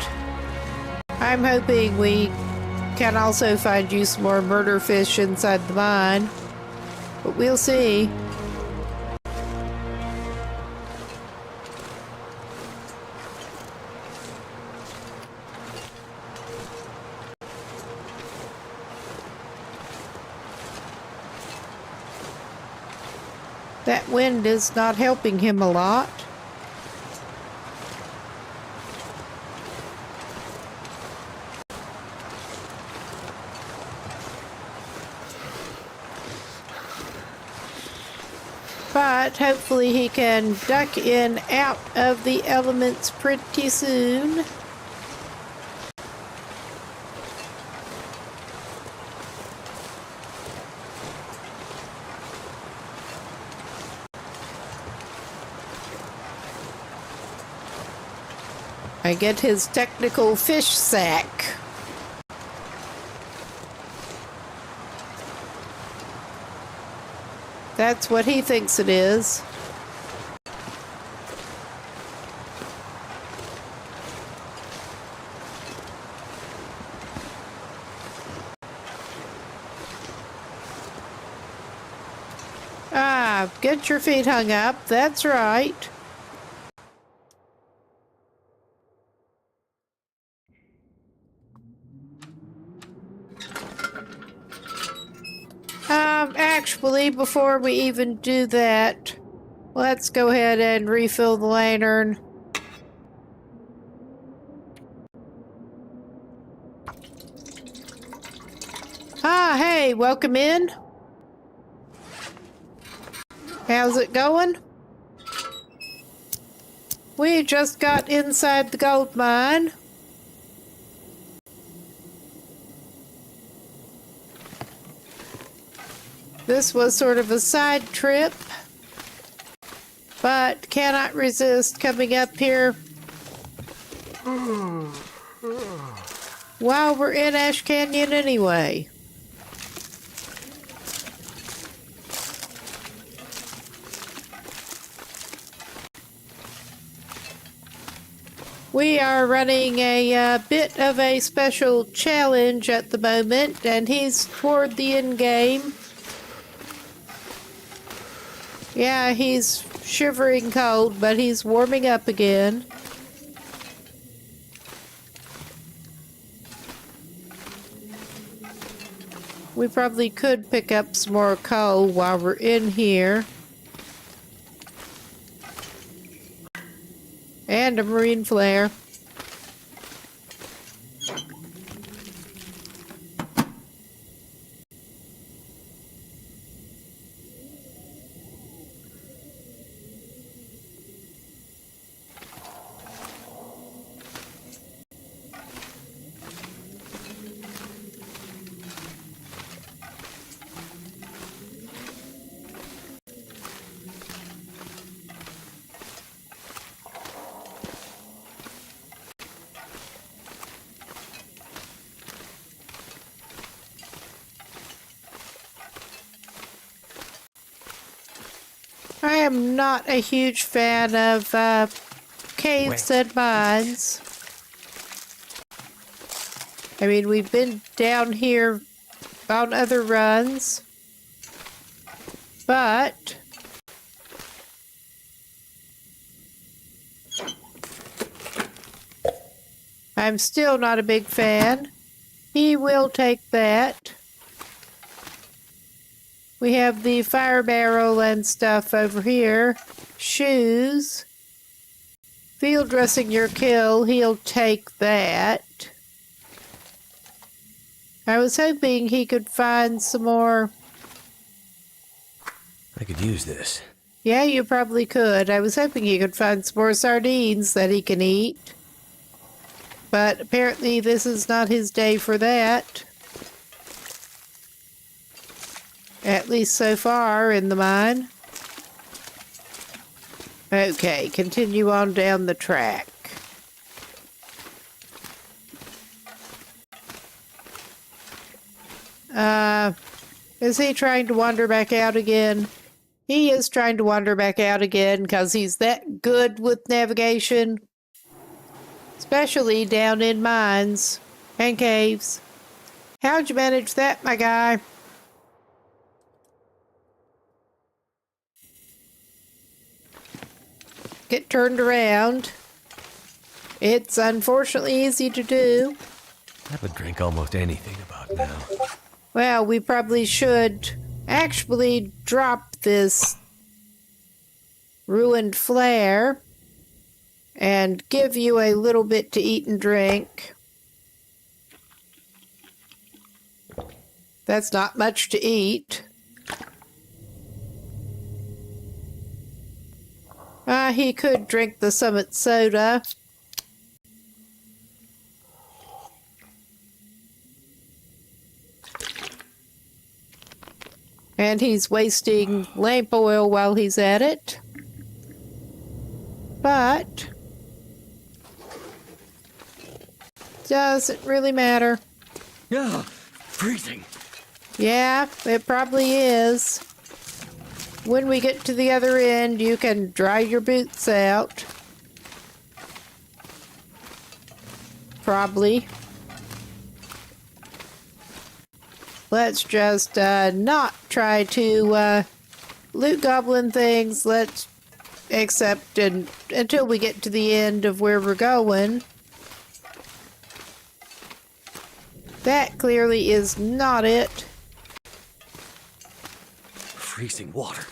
[SPEAKER 1] I'm hoping we can also find you some more murder fish inside the mine. But we'll see. That wind is not helping him a lot. But hopefully he can duck in out of the elements pretty soon. I get his technical fish sack. That's what he thinks it is. Ah, get your feet hung up. That's right. Actually, before we even do that, let's go ahead and refill the lantern. Ah, hey, welcome in. How's it going? We just got inside the gold mine. This was sort of a side trip, but cannot resist coming up here while we're in Ash Canyon anyway. We are running a bit of a special challenge at the moment, and he's toward the end game. Yeah, he's shivering cold, but he's warming up again. We probably could pick up some more coal while we're in here. And a marine flare. am not a huge fan of caves and mines. I mean, we've been down here on other runs, but I'm still not a big fan. He will take that. We have the fire barrel and stuff over here. Shoes. Field dressing your kill. He'll take that. I was hoping he could find some more.
[SPEAKER 2] I could use this.
[SPEAKER 1] Yeah, you probably could. I was hoping he could find some more sardines that he can eat. But apparently this is not his day for that. At least so far in the mine. Okay, continue on down the track. Is he trying to wander back out again? He is trying to wander back out again because he's that good with navigation. Especially down in mines and caves. How'd you manage that, my guy? Get turned around. It's unfortunately easy to do.
[SPEAKER 2] I would drink almost anything about now.
[SPEAKER 1] Well, we probably should actually drop this ruined flare and give you a little bit to eat and drink. That's not much to eat. He could drink the Summit soda. And he's wasting lamp oil while he's at it. But doesn't really matter.
[SPEAKER 2] Yeah, freezing.
[SPEAKER 1] Yeah, it probably is. When we get to the other end, you can dry your boots out. Probably. Let's just not try to loot goblin things. Let's accept until we get to the end of where we're going. That clearly is not it.
[SPEAKER 2] Freezing water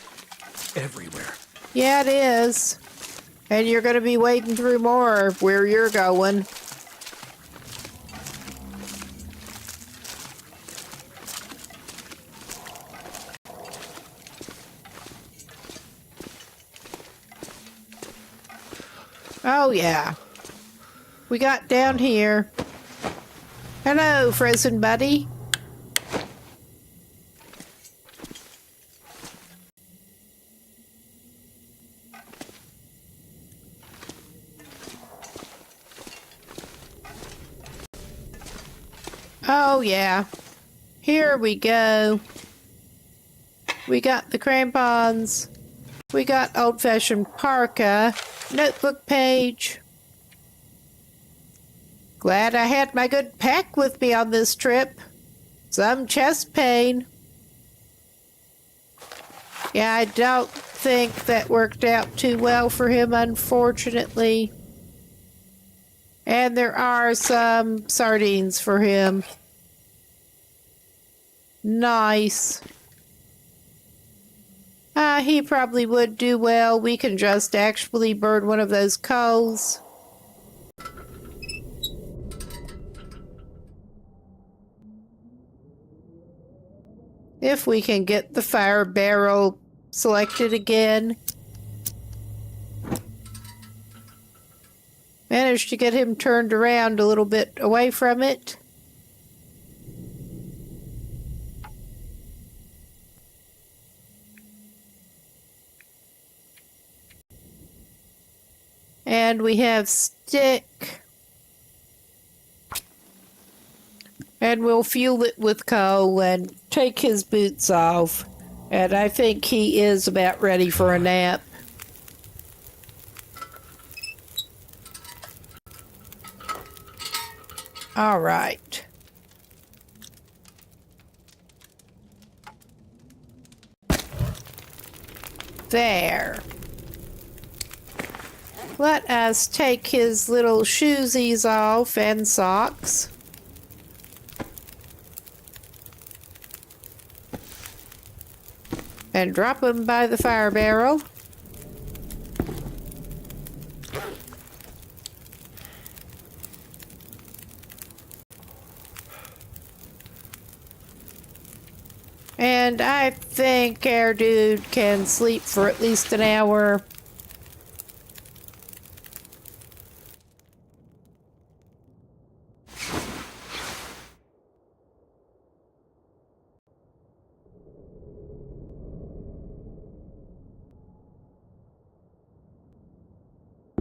[SPEAKER 2] everywhere.
[SPEAKER 1] Yeah, it is. And you're going to be wading through more where you're going. Oh, yeah. We got down here. Hello, frozen buddy. Oh, yeah. Here we go. We got the crampons. We got old-fashioned parka. Notebook page. Glad I had my good pack with me on this trip. Some chest pain. Yeah, I don't think that worked out too well for him, unfortunately. And there are some sardines for him. Nice. He probably would do well. We can just actually burn one of those coals. If we can get the fire barrel selected again. Managed to get him turned around a little bit away from it. And we have stick. And we'll fuel it with coal and take his boots off. And I think he is about ready for a nap. All right. There. Let us take his little shoesies off and socks. And drop them by the fire barrel. And I think our dude can sleep for at least an hour.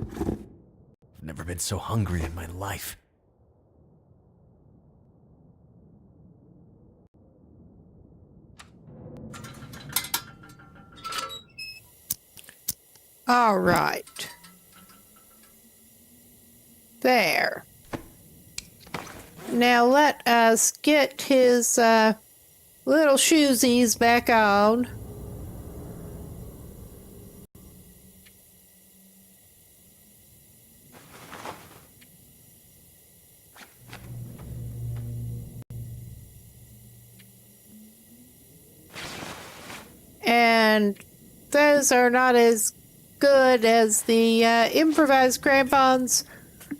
[SPEAKER 2] I've never been so hungry in my life.
[SPEAKER 1] All right. There. Now let us get his little shoesies back on. And those are not as good as the improvised crampons,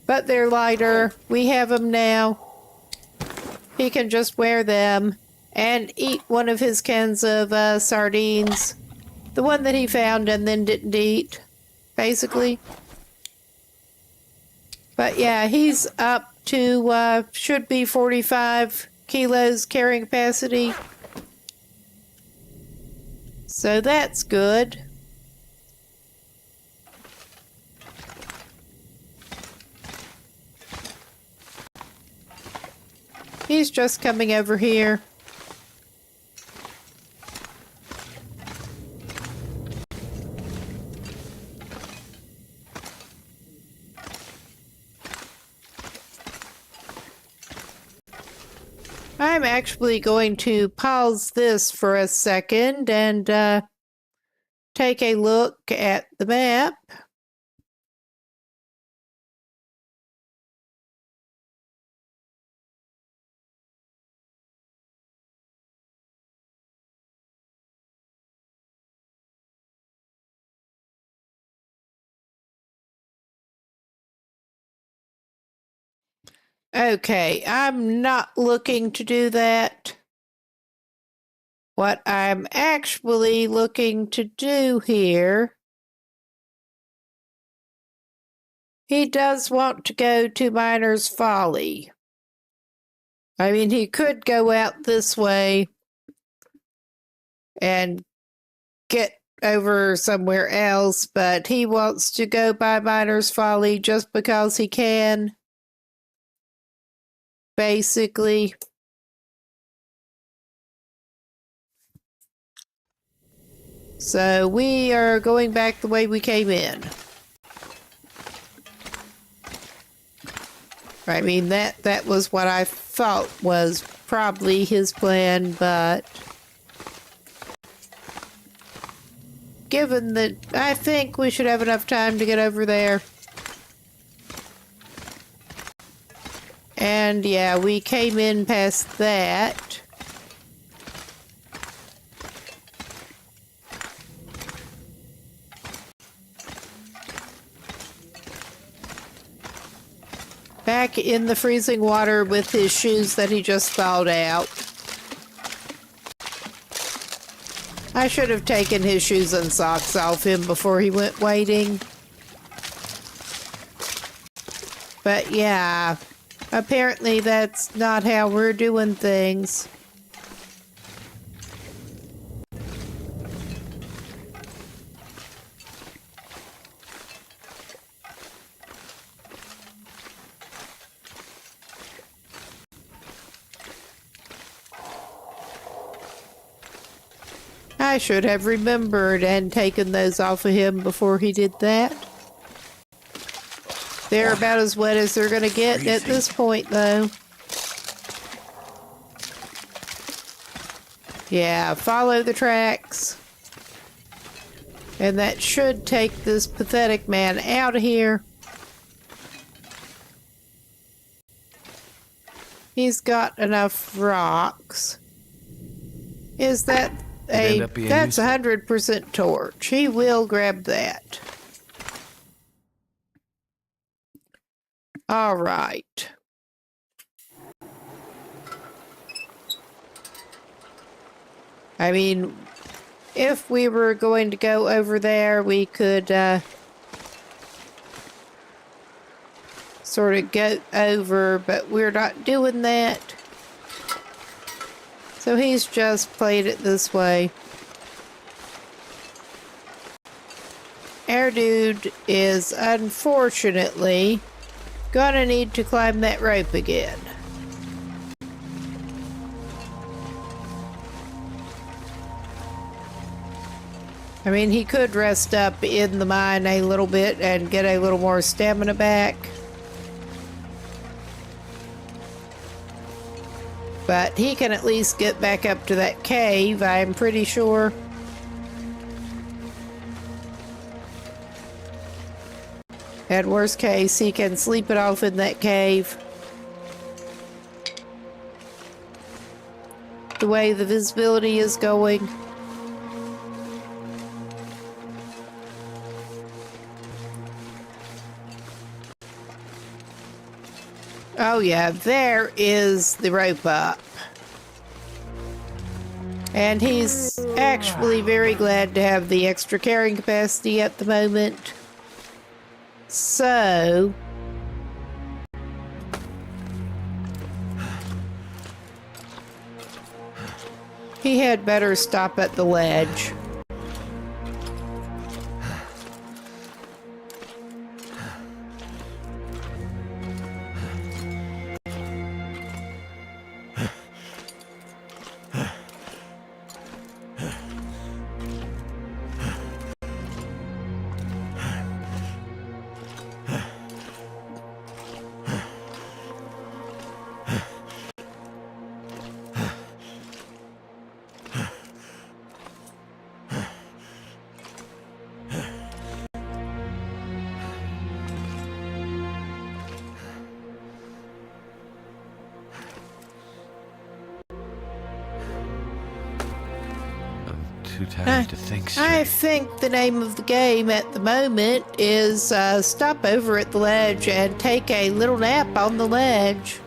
[SPEAKER 1] but they're lighter. We have them now. He can just wear them and eat one of his cans of sardines, the one that he found and then didn't eat, basically. But yeah, he's up to should be 45 kilos carrying capacity, so that's good. He's just coming over here. I'm actually going to pause this for a second and take a look at the map. Okay, I'm not looking to do that. What I'm actually looking to do here, he does want to go to Miner's Folly. I mean, he could go out this way and get over somewhere else, but he wants to go by Miner's Folly just because he can. Basically. So we are going back the way we came in. I mean, that was what I thought was probably his plan, but given that I think we should have enough time to get over there. And yeah, we came in past that. Back in the freezing water with his shoes that he just thawed out. I should have taken his shoes and socks off him before he went wading. But yeah, apparently that's not how we're doing things. I should have remembered and taken those off of him before he did that. They're about as wet as they're going to get at this point, though. Yeah, follow the tracks. And that should take this pathetic man out of here. He's got enough rocks. Is that
[SPEAKER 2] end up being
[SPEAKER 1] that's
[SPEAKER 2] useful.
[SPEAKER 1] 100% torch. He will grab that. All right. I mean, if we were going to go over there, we could sort of go over, but we're not doing that. So he's just played it this way. Our dude is unfortunately gonna need to climb that rope again. I mean, he could rest up in the mine a little bit and get a little more stamina back. But he can at least get back up to that cave, I'm pretty sure. At worst case, he can sleep it off in that cave. The way the visibility is going. Oh yeah, there is the rope up. And he's actually very glad to have the extra carrying capacity at the moment. So... he had better stop at the ledge.
[SPEAKER 2] Too tired to think straight.
[SPEAKER 1] I think the name of the game at the moment is stop over at the ledge and take a little nap on the ledge.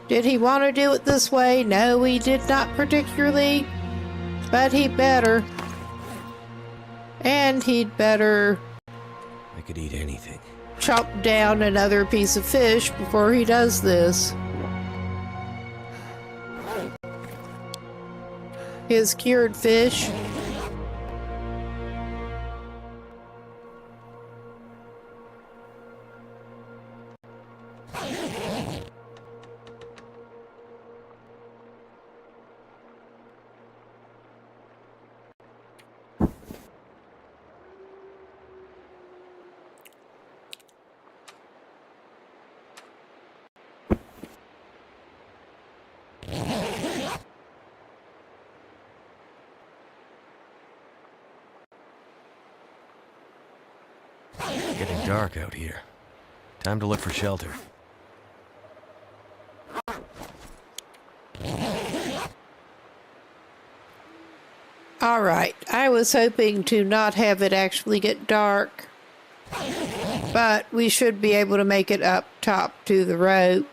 [SPEAKER 1] Did he want to do it this way? No, he did not particularly, but he better. And he'd better
[SPEAKER 2] I could eat anything.
[SPEAKER 1] chop down another piece of fish before he does this. His cured fish.
[SPEAKER 2] Getting dark out here. Time to look for shelter.
[SPEAKER 1] All right, I was hoping to not have it actually get dark, but we should be able to make it up top to the rope.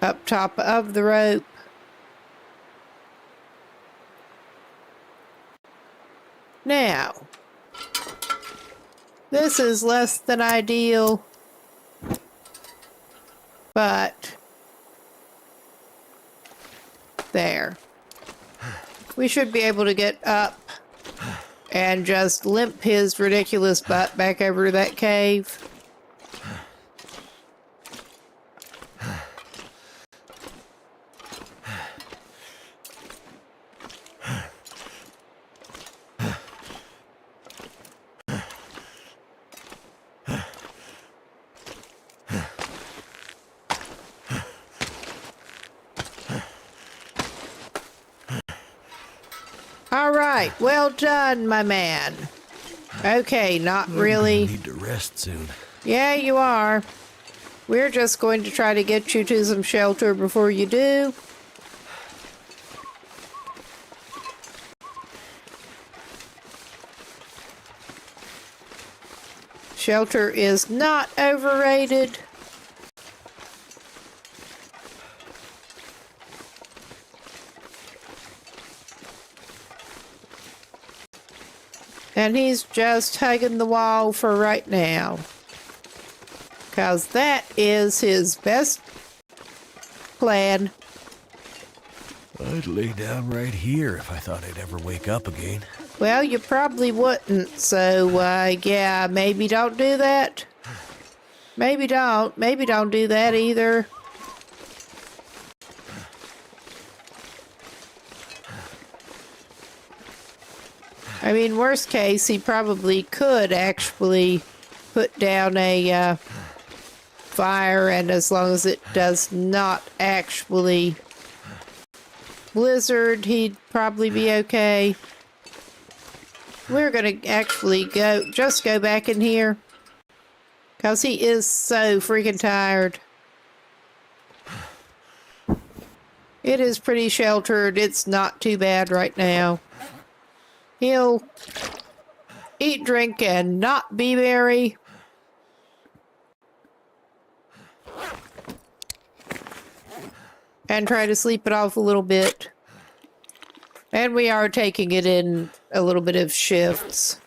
[SPEAKER 1] Up top of the rope. Now, this is less than ideal, but there. We should be able to get up and just limp his ridiculous butt back over to that cave. right. Well done, my man. Okay, not really.
[SPEAKER 2] I need to rest soon.
[SPEAKER 1] Yeah, you are. We're just going to try to get you to some shelter before you do. Shelter is not overrated. And he's just hugging the wall for right now. Because that is his best plan.
[SPEAKER 2] I'd lay down right here if I thought I'd ever wake up again.
[SPEAKER 1] Well, you probably wouldn't, so, yeah, maybe don't do that. Maybe don't. Maybe don't do that either. I mean, worst case, he probably could actually put down a fire, and as long as it does not actually blizzard, he'd probably be okay. We're gonna actually just go back in here, because he is so freaking tired. It is pretty sheltered. It's not too bad right now. He'll eat, drink, and not be merry. And try to sleep it off a little bit. And we are taking it in a little bit of shifts.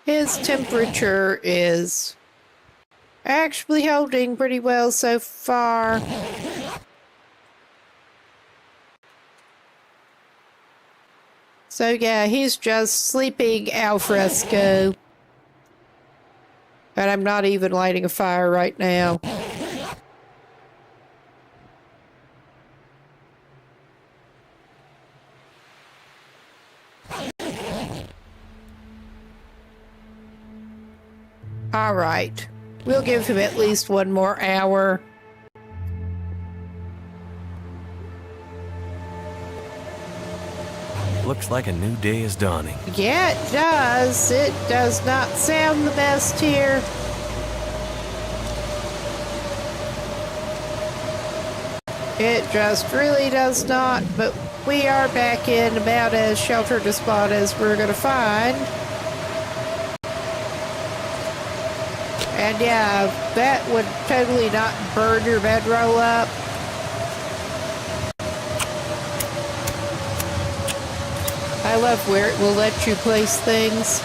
[SPEAKER 1] His temperature is actually holding pretty well so far. So yeah, he's just sleeping al fresco. And I'm not even lighting a fire right now. All right. We'll give him at least one more hour.
[SPEAKER 2] Looks like a new day is dawning.
[SPEAKER 1] Yeah, it does. It does not sound the best here. It just really does not, but we are back in about as sheltered a spot as we're going to find. And yeah, that would totally not burn your bedroll up. I love where it will let you place things.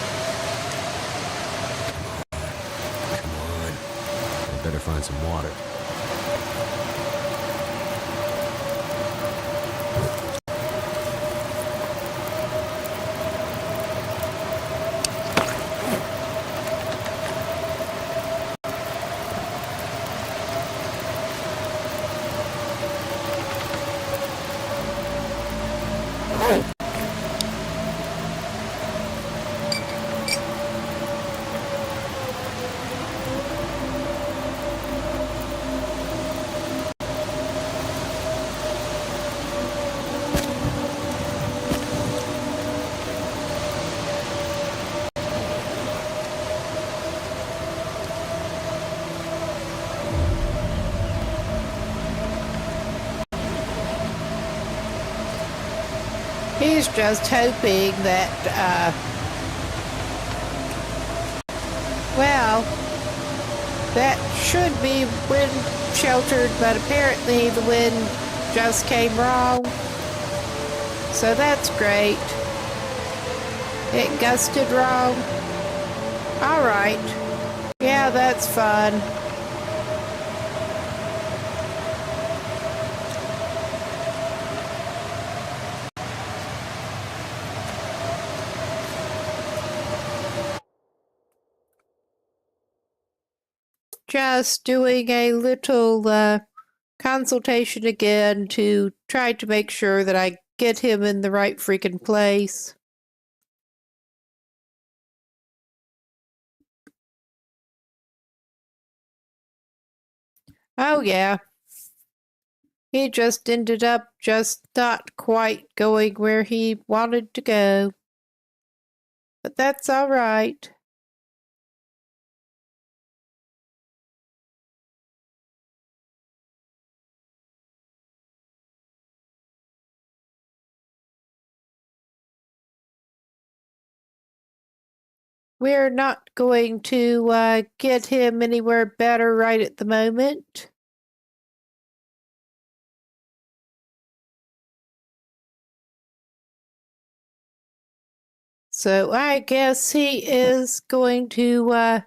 [SPEAKER 2] Come on. I better find some water.
[SPEAKER 1] He's just hoping that, well, that should be wind sheltered, but apparently the wind just came wrong. So that's great. It gusted wrong. All right. Yeah, that's fun. just doing a little consultation again to try to make sure that I get him in the right freaking place. Oh, yeah. He just ended up just not quite going where he wanted to go. But that's all right. We're not going to get him anywhere better right at the moment. So I guess he is going to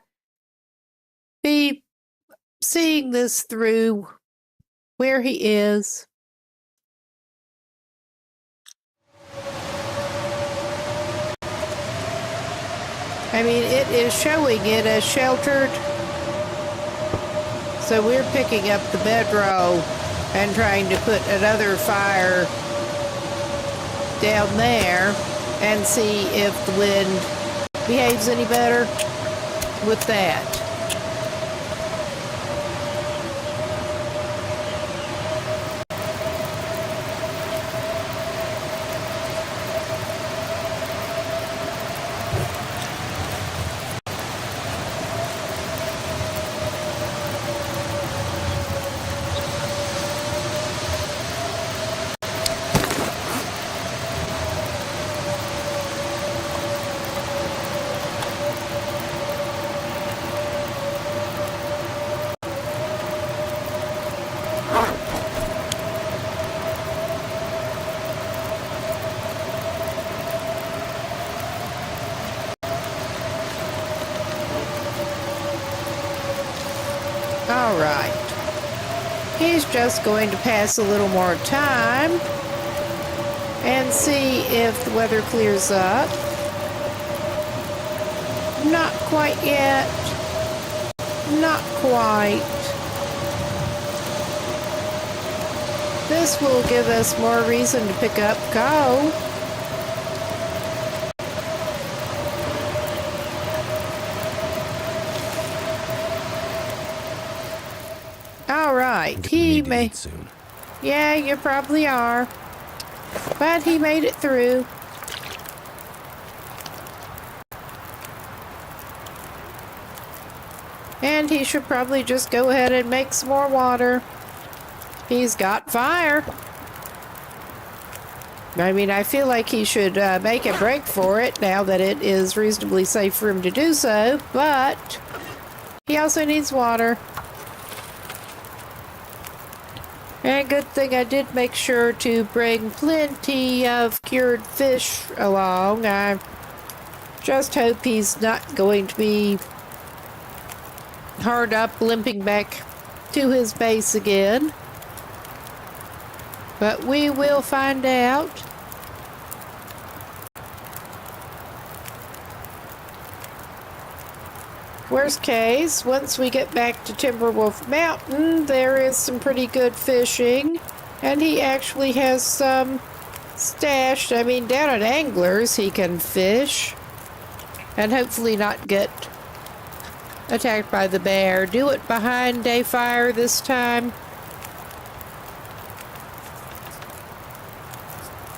[SPEAKER 1] be seeing this through where he is. I mean, it is showing it as sheltered. So we're picking up the bedroll and trying to put another fire down there and see if the wind behaves any better with that. All right. He's just going to pass a little more time and see if the weather clears up. Not quite yet. Not quite. This will give us more reason to pick up coal. All right, he may.
[SPEAKER 2] Soon.
[SPEAKER 1] Yeah, you probably are. But he made it through. And he should probably just go ahead and make some more water. He's got fire. I mean, I feel like he should make a break for it now that it is reasonably safe for him to do so, but he also needs water. And good thing I did make sure to bring plenty of cured fish along. I just hope he's not going to be hard up, limping back to his base again. But we will find out. Worst case, once we get back to Timberwolf Mountain, there is some pretty good fishing. And he actually has some stashed. I mean, down at Anglers, he can fish. And hopefully not get attacked by the bear. Do it behind a fire this time.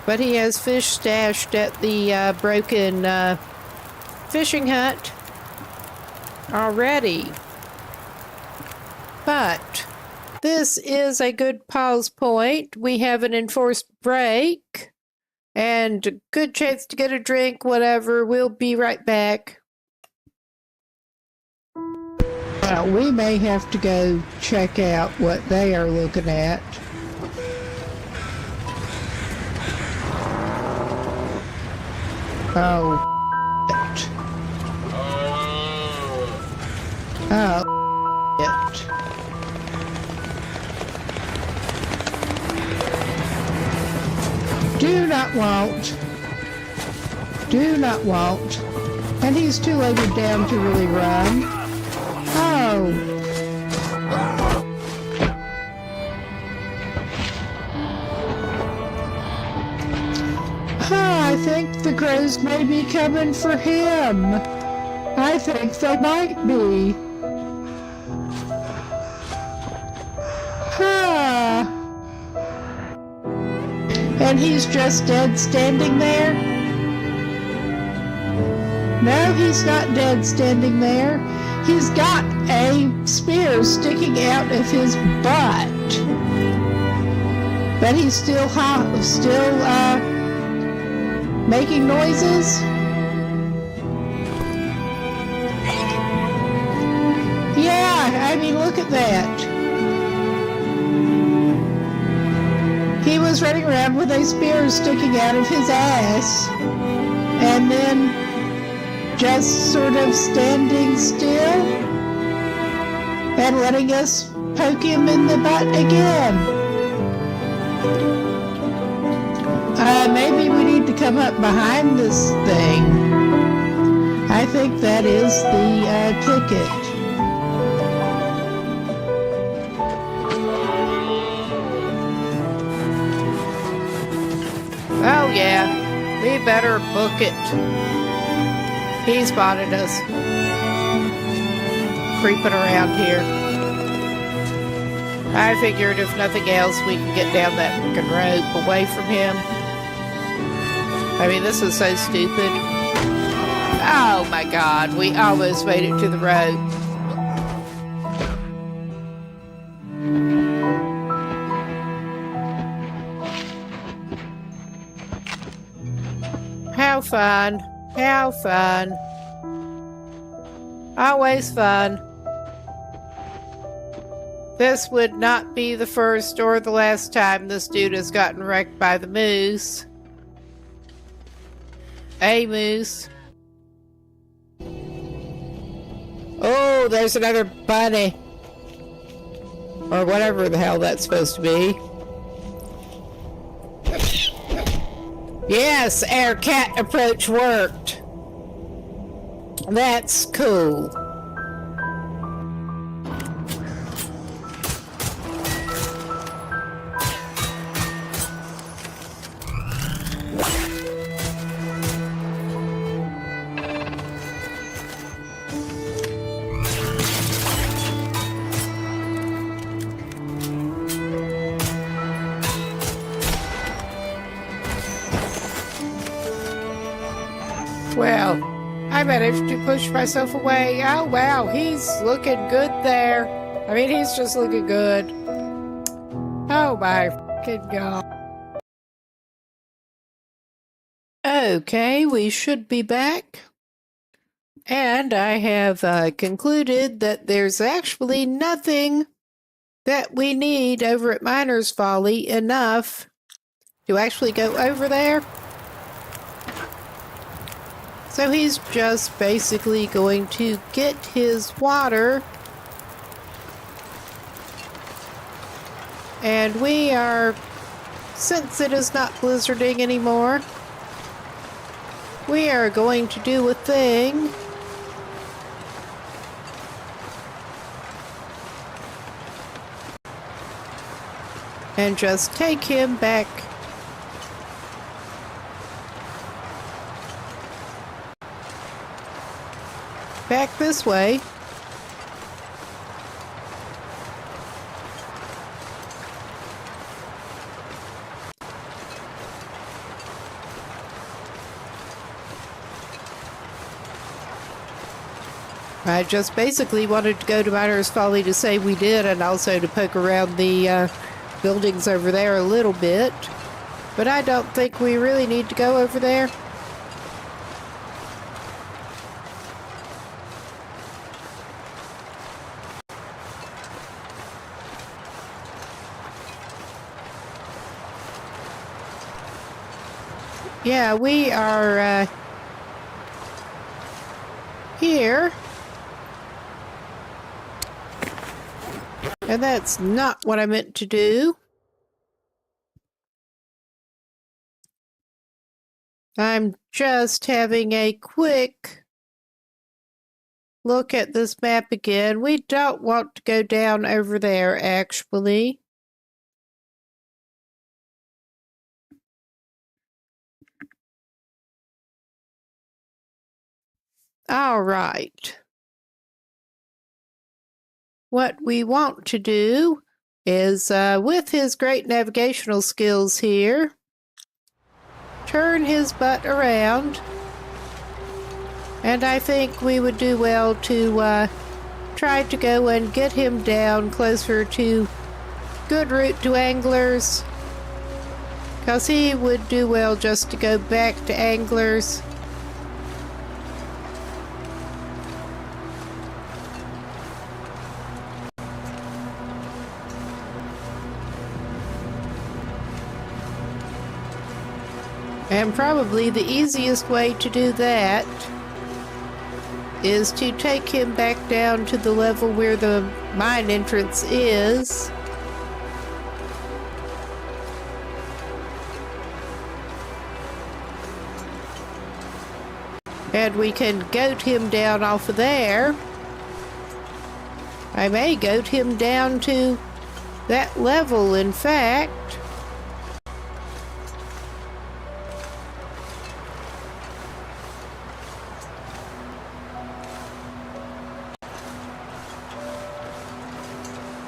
[SPEAKER 1] But he has fish stashed at the broken fishing hut already. But this is a good pause point. We have an enforced break and a good chance to get a drink, whatever. We'll be right back. Well, we may have to go check out what they are looking at. Oh, shit. Oh, shit. Do not want. Do not want. And he's too loaded down to really run. Oh, I think the crows may be coming for him. I think they might be. Huh. And he's just dead standing there? No, he's not dead standing there. He's got a spear sticking out of his butt. But he's still making noises. Yeah, I mean, look at that. He was running around with a spear sticking out of his ass, and then just sort of standing still and letting us poke him in the butt again. Maybe we need to come up behind this thing. I think that is the ticket. Oh yeah, we better book it. He spotted us. Creeping around here. I figured if nothing else, we can get down that fucking rope away from him. I mean, this is so stupid. Oh my god, we almost made it to the rope. How fun. How fun. Always fun. This would not be the first or the last time this dude has gotten wrecked by the moose. A moose. Oh, there's another bunny. Or whatever the hell that's supposed to be. Yes, our cat approach worked. That's cool. Well, I managed to push myself away. Oh, wow, he's looking good there. I mean, he's just looking good. Oh, my fucking God. Okay, we should be back. And I have concluded that there's actually nothing that we need over at Miner's Folly enough to actually go over there. So he's just basically going to get his water. And we are, since it is not blizzarding anymore, we are going to do a thing. And just take him back. Back this way. I just basically wanted to go to Miner's Folly to say we did, and also to poke around the buildings over there a little bit. But I don't think we really need to go over there. Yeah, we are here. And that's not what I meant to do. I'm just having a quick look at this map again. We don't want to go down over there, actually. All right. What we want to do is, with his great navigational skills here, turn his butt around. And I think we would do well to try to go and get him down closer to good route to Anglers. Because he would do well just to go back to Anglers. And probably the easiest way to do that is to take him back down to the level where the mine entrance is. And we can goat him down off of there. I may goat him down to that level, in fact.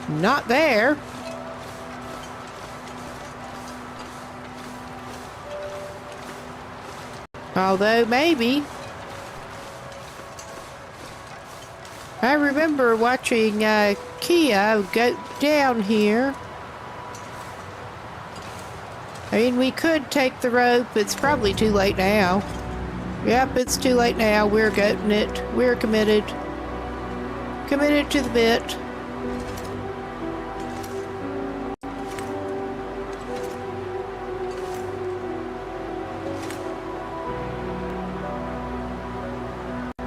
[SPEAKER 1] Not there. Although maybe. I remember watching Kia go down here. I mean, we could take the rope. It's probably too late now. Yep, it's too late now. We're goating it. We're committed. Committed to the bit.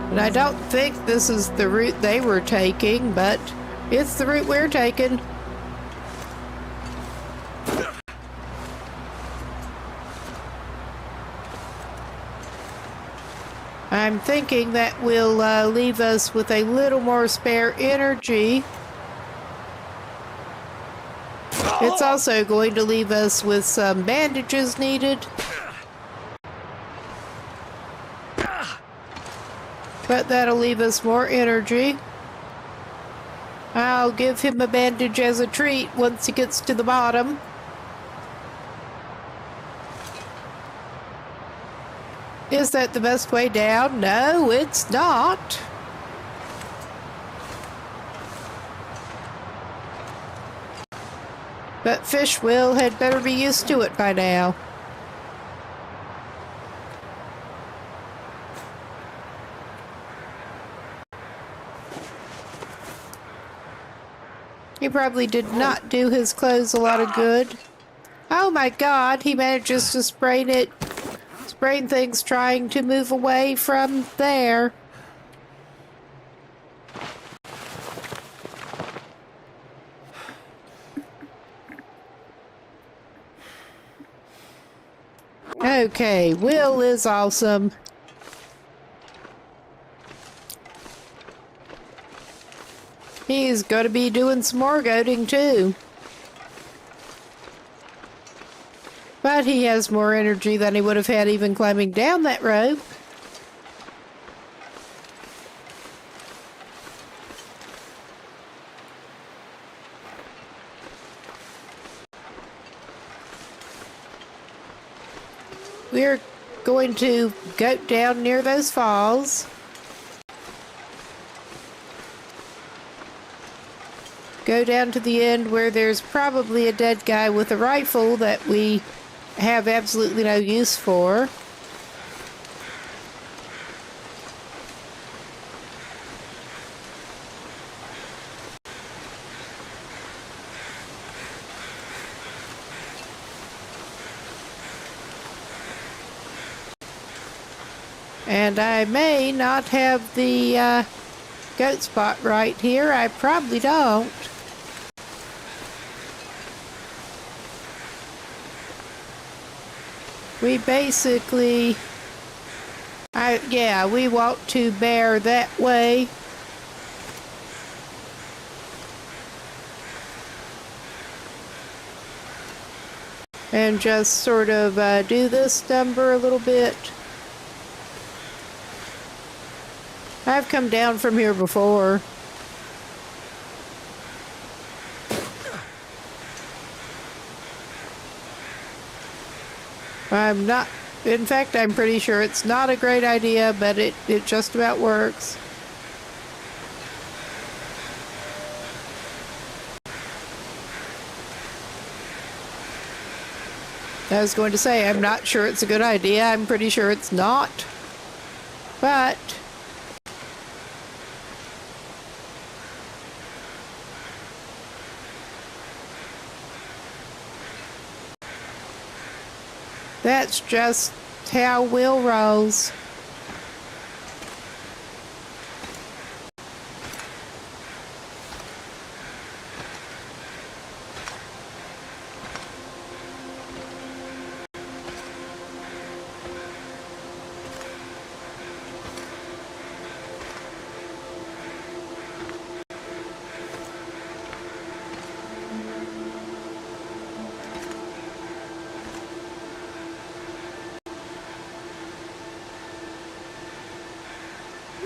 [SPEAKER 1] And I don't think this is the route they were taking, but it's the route we're taking. I'm thinking that will leave us with a little more spare energy. It's also going to leave us with some bandages needed. But that'll leave us more energy. I'll give him a bandage as a treat once he gets to the bottom. Is that the best way down? No, it's not. But Fishwill had better be used to it by now. He probably did not do his clothes a lot of good. Oh my god, he manages to sprain things trying to move away from there. Okay, Will is awesome. He's going to be doing some more goating too. But he has more energy than he would have had even climbing down that rope. We're going to goat down near those falls. Go down to the end where there's probably a dead guy with a rifle that we have absolutely no use for. And I may not have the goat spot right here. I probably don't. We basically, we want to bear that way. And just sort of do this number a little bit. I've come down from here before. I'm not... In fact, I'm pretty sure it's not a great idea, but it just about works. I was going to say, I'm not sure it's a good idea. I'm pretty sure it's not. But... that's just how Will rolls.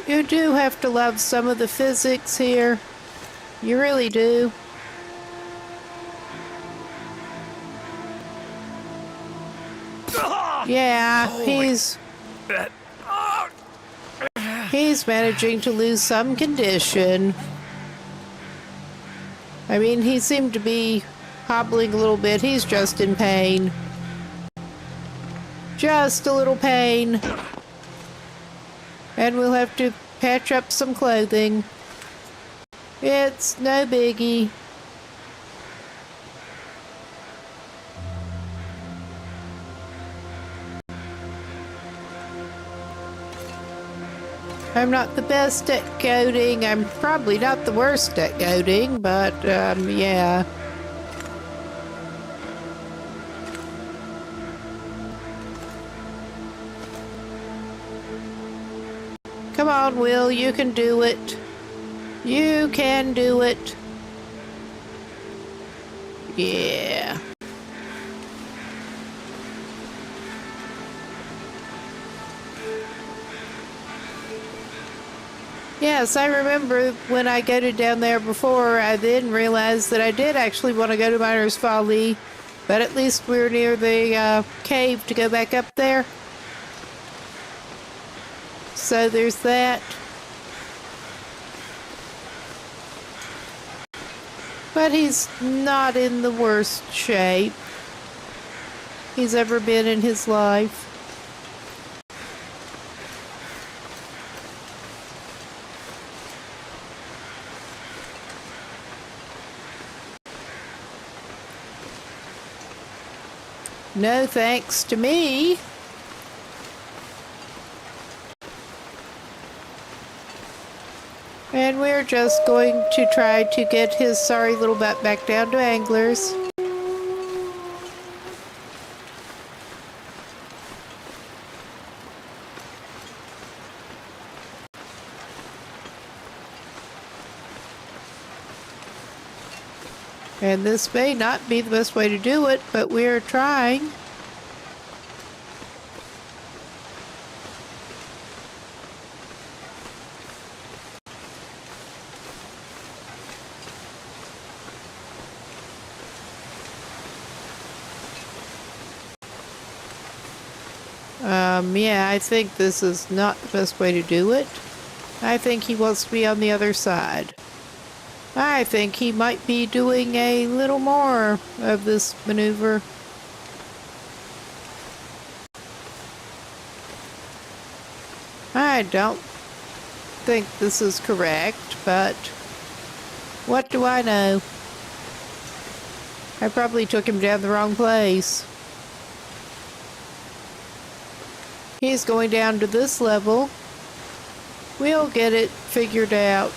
[SPEAKER 1] You do have to love some of the physics here. You really do. Yeah, he's managing to lose some condition. I mean, he seemed to be hobbling a little bit. He's just in pain. Just a little pain. And we'll have to patch up some clothing. It's no biggie. I'm not the best at goading. I'm probably not the worst at goading, but, yeah. Come on, Will, you can do it. You can do it. Yeah. Yes, I remember when I goaded down there before, I then realized that I did actually want to go to Miner's Folly, but at least we're near the cave to go back up there. So there's that. But he's not in the worst shape he's ever been in his life. No thanks to me. And we're just going to try to get his sorry little butt back down to Anglers. And this may not be the best way to do it, but we're trying. Yeah, I think this is not the best way to do it. I think he wants to be on the other side. I think he might be doing a little more of this maneuver. I don't think this is correct, but what do I know? I probably took him down the wrong place. He's going down to this level. We'll get it figured out.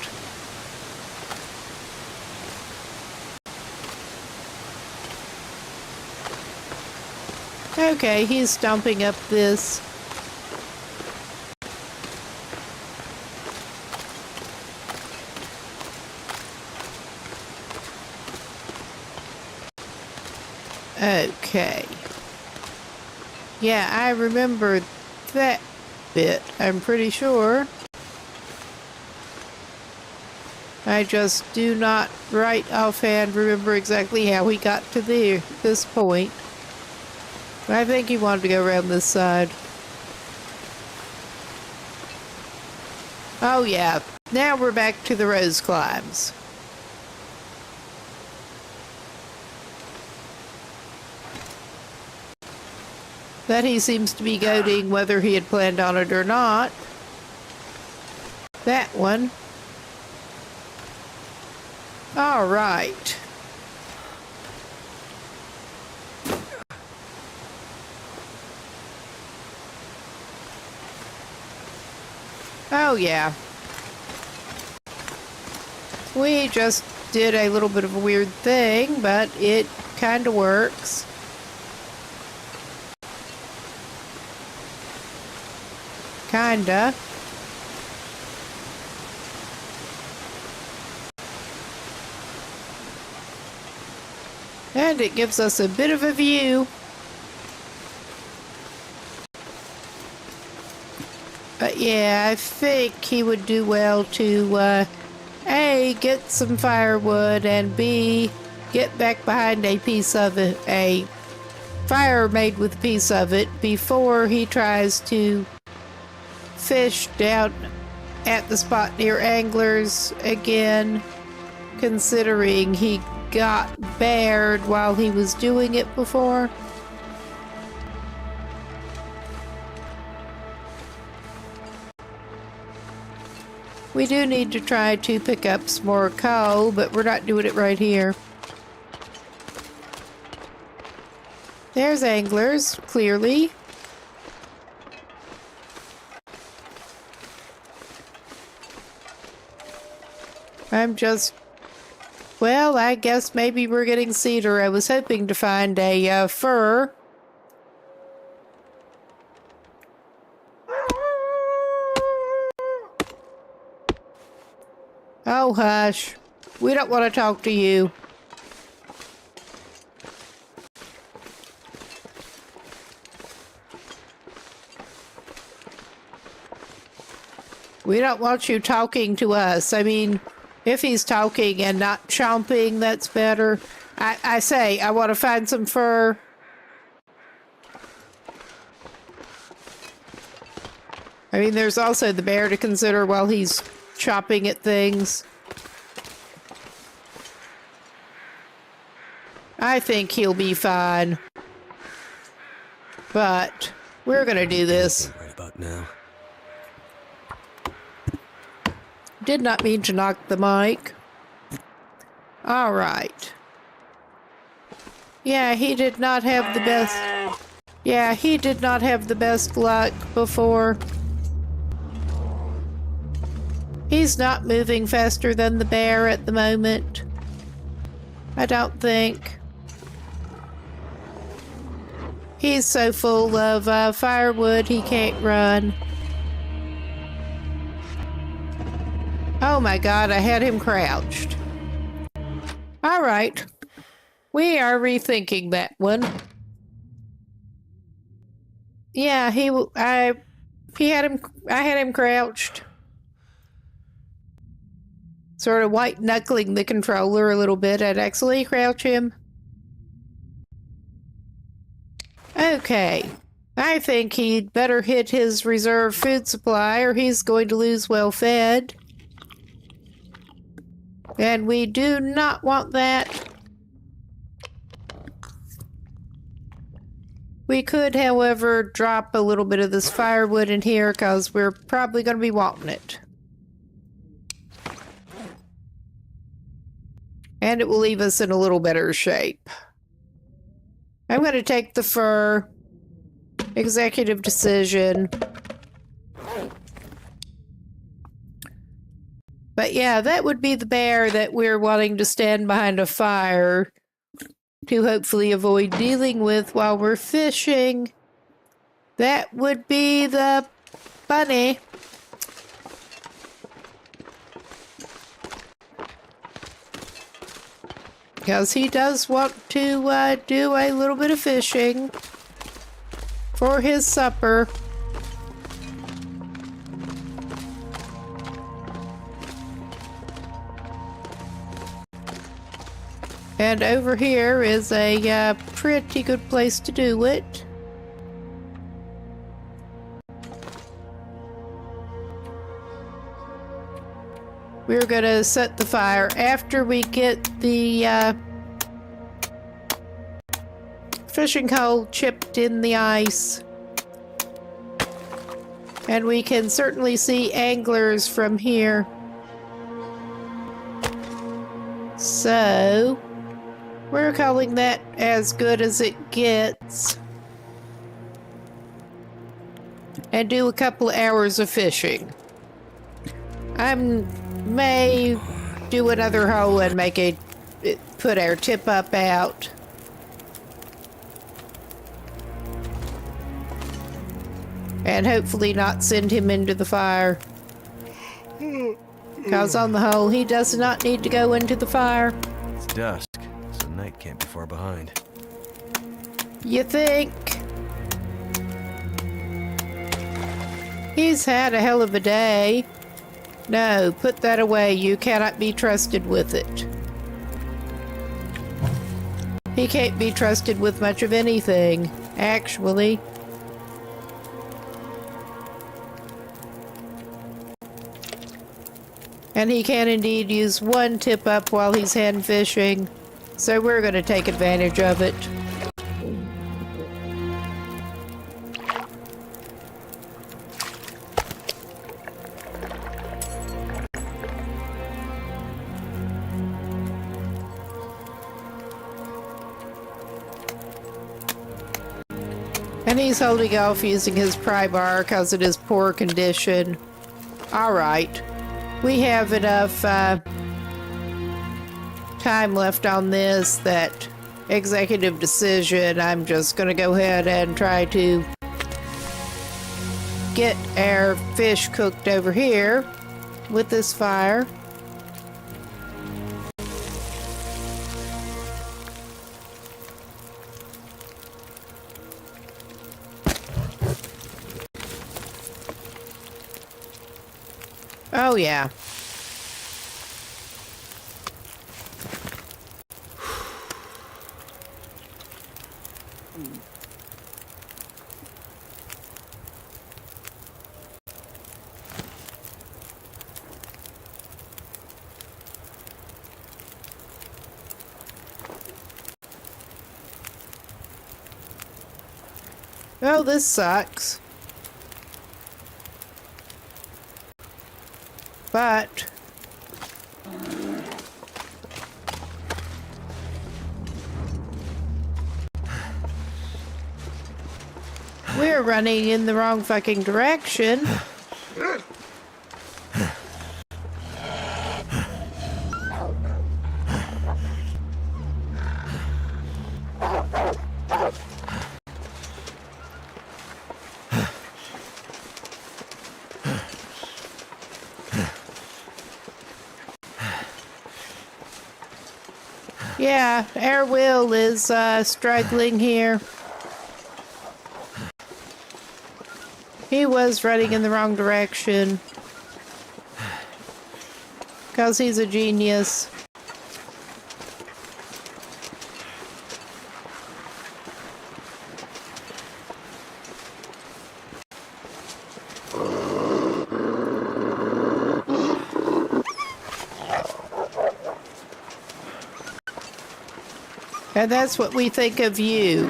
[SPEAKER 1] Okay, he's stomping up this. Okay. Yeah, I remember that bit, I'm pretty sure. I just do not right offhand remember exactly how we got to this point. I think he wanted to go around this side. Oh yeah, now we're back to the rose climbs. That he seems to be goading whether he had planned on it or not. That one. All right. Oh, yeah. We just did a little bit of a weird thing, but it kind of works. Kinda. And it gives us a bit of a view. But yeah, I think he would do well to, A, get some firewood, and B, get back behind a piece of it, a fire made with a piece of it, before he tries to fish down at the spot near Anglers again, considering he got bared while he was doing it before. We do need to try to pick up some more coal, but we're not doing it right here. There's Anglers, clearly. Well, I guess maybe we're getting cedar. I was hoping to find a fir. Oh, hush. We don't want to talk to you. We don't want you talking to us. I mean, if he's talking and not chomping, that's better. I say, I want to find some fur. I mean, there's also the bear to consider while he's chopping at things. I think he'll be fine. But we're gonna do this.
[SPEAKER 2] Right about now.
[SPEAKER 1] Did not mean to knock the mic. All right. Yeah, he did not have the best... Yeah, he did not have the best luck before. He's not moving faster than the bear at the moment. I don't think. He's so full of firewood he can't run. Oh my god, I had him crouched. All right. We are rethinking that one. Yeah, I had him crouched. Sort of white knuckling the controller a little bit. I'd actually crouch him. Okay. I think he'd better hit his reserve food supply or he's going to lose well fed. And we do not want that. We could, however, drop a little bit of this firewood in here because we're probably going to be wanting it. And it will leave us in a little better shape. I'm going to take the fur. Executive decision. But yeah, that would be the bear that we're wanting to stand behind a fire to hopefully avoid dealing with while we're fishing. That would be the bunny. Because he does want to do a little bit of fishing for his supper. And over here is a pretty good place to do it. We're gonna set the fire after we get the fishing hole chipped in the ice. And we can certainly see anglers from here. So, we're calling that as good as it gets. And do a couple hours of fishing. I may do another hole and put our tip up out. And hopefully not send him into the fire. Because on the whole, he does not need to go into the fire.
[SPEAKER 2] It's dusk, so night can't be far behind.
[SPEAKER 1] You think? He's had a hell of a day. No, put that away. You cannot be trusted with it. He can't be trusted with much of anything, actually. And he can indeed use one tip up while he's hand fishing, so we're going to take advantage of it. And he's holding off using his pry bar because it is poor condition. Alright. We have enough time left on this that executive decision. I'm just going to go ahead and try to get our fish cooked over here with this fire. Oh, yeah. Oh, this sucks. But we're running in the wrong fucking direction. Yeah, our Will is struggling here. He was running in the wrong direction. Because he's a genius. And that's what we think of you.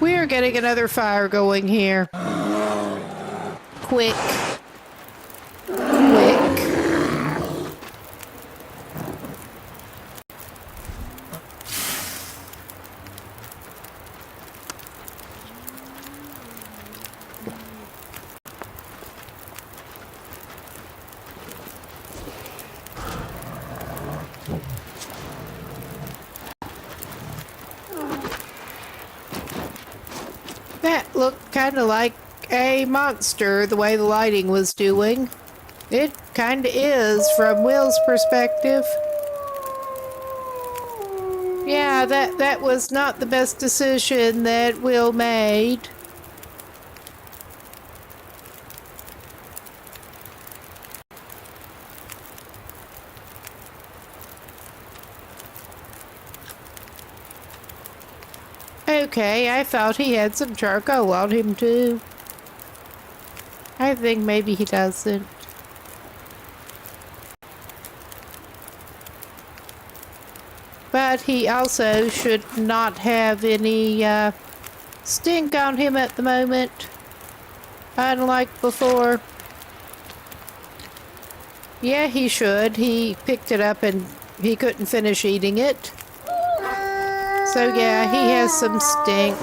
[SPEAKER 1] We're getting another fire going here. Quick. Quick. That looked kind of like a monster, the way the lighting was doing. It kind of is, from Will's perspective. Yeah, that was not the best decision that Will made. Okay, I thought he had some charcoal on him too. I think maybe he doesn't. But he also should not have any stink on him at the moment, unlike before. Yeah, he should. He picked it up and he couldn't finish eating it. So yeah, he has some stink.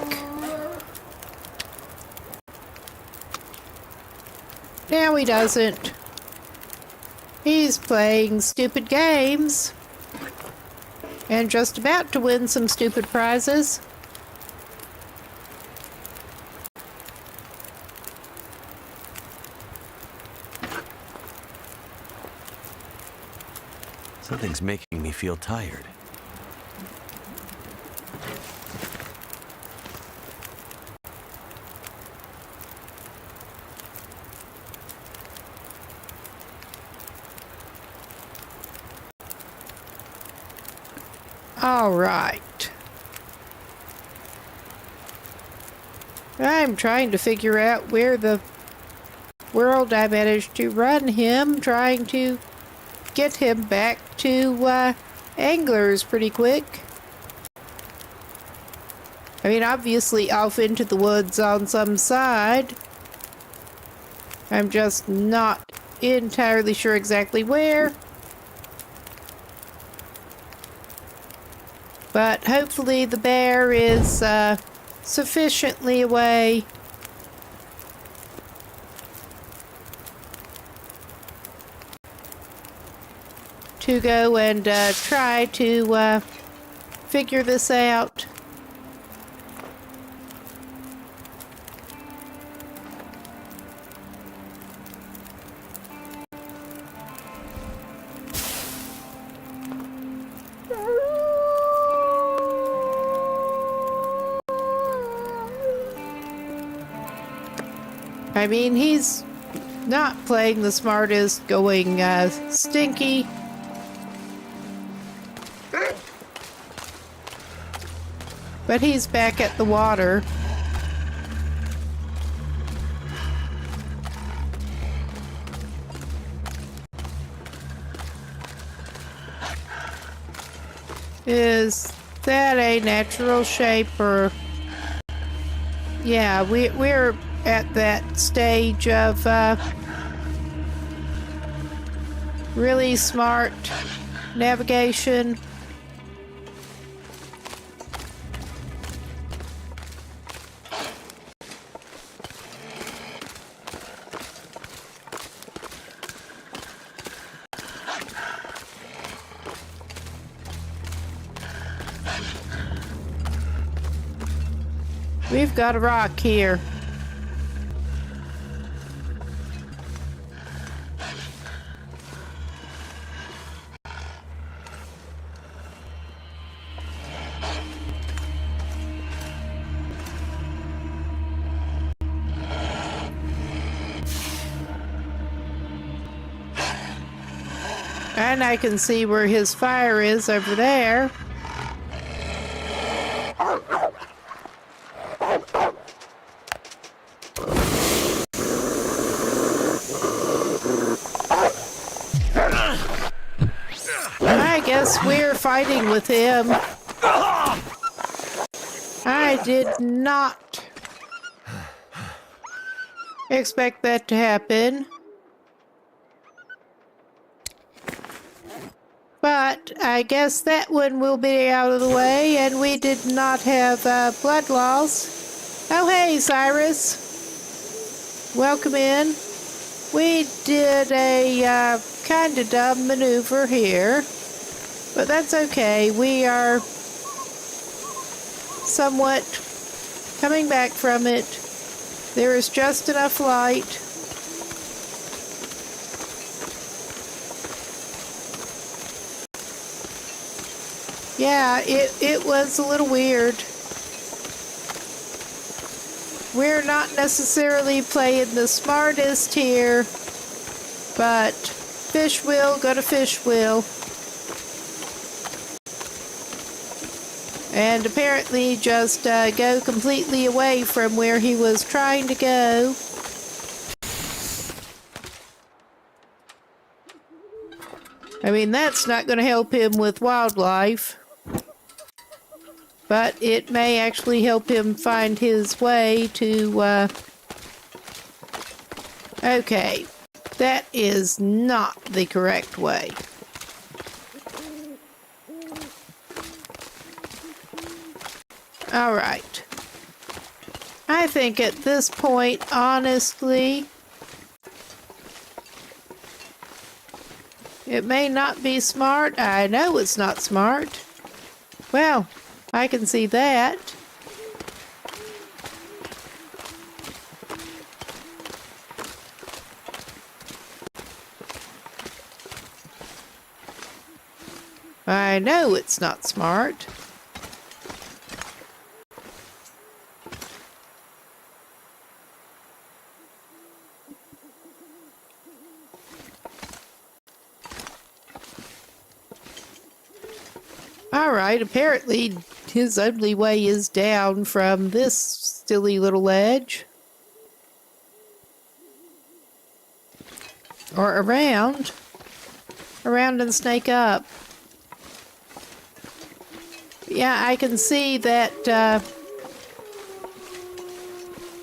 [SPEAKER 1] Now he doesn't. He's playing stupid games. And just about to win some stupid prizes.
[SPEAKER 2] Something's making me feel tired.
[SPEAKER 1] All right. I'm trying to figure out where the world I managed to run him, trying to get him back to anglers pretty quick. I mean, obviously off into the woods on some side. I'm just not entirely sure exactly where. But hopefully the bear is sufficiently away to go and try to figure this out. I mean, he's not playing the smartest, going stinky. But he's back at the water. Is that a natural shape or... Yeah, we're at that stage of really smart navigation. We've got a rock here. And I can see where his fire is over there. I guess we're fighting with him. I did not expect that to happen. But I guess that one will be out of the way, and we did not have blood loss. Oh, hey, Cyrus. Welcome in. We did a kind of dumb maneuver here, but that's okay. We are somewhat coming back from it. There is just enough light. Yeah, it was a little weird. We're not necessarily playing the smartest here, but fish will go to fish will. And apparently just go completely away from where he was trying to go. I mean, that's not going to help him with wildlife. But it may actually help him find his way to, Okay, that is not the correct way. All right. I think at this point, honestly, it may not be smart. I know it's not smart. Well, I can see that. I know it's not smart. All right, apparently his only way is down from this silly little ledge. Or around. Around and snake up. Yeah, I can see that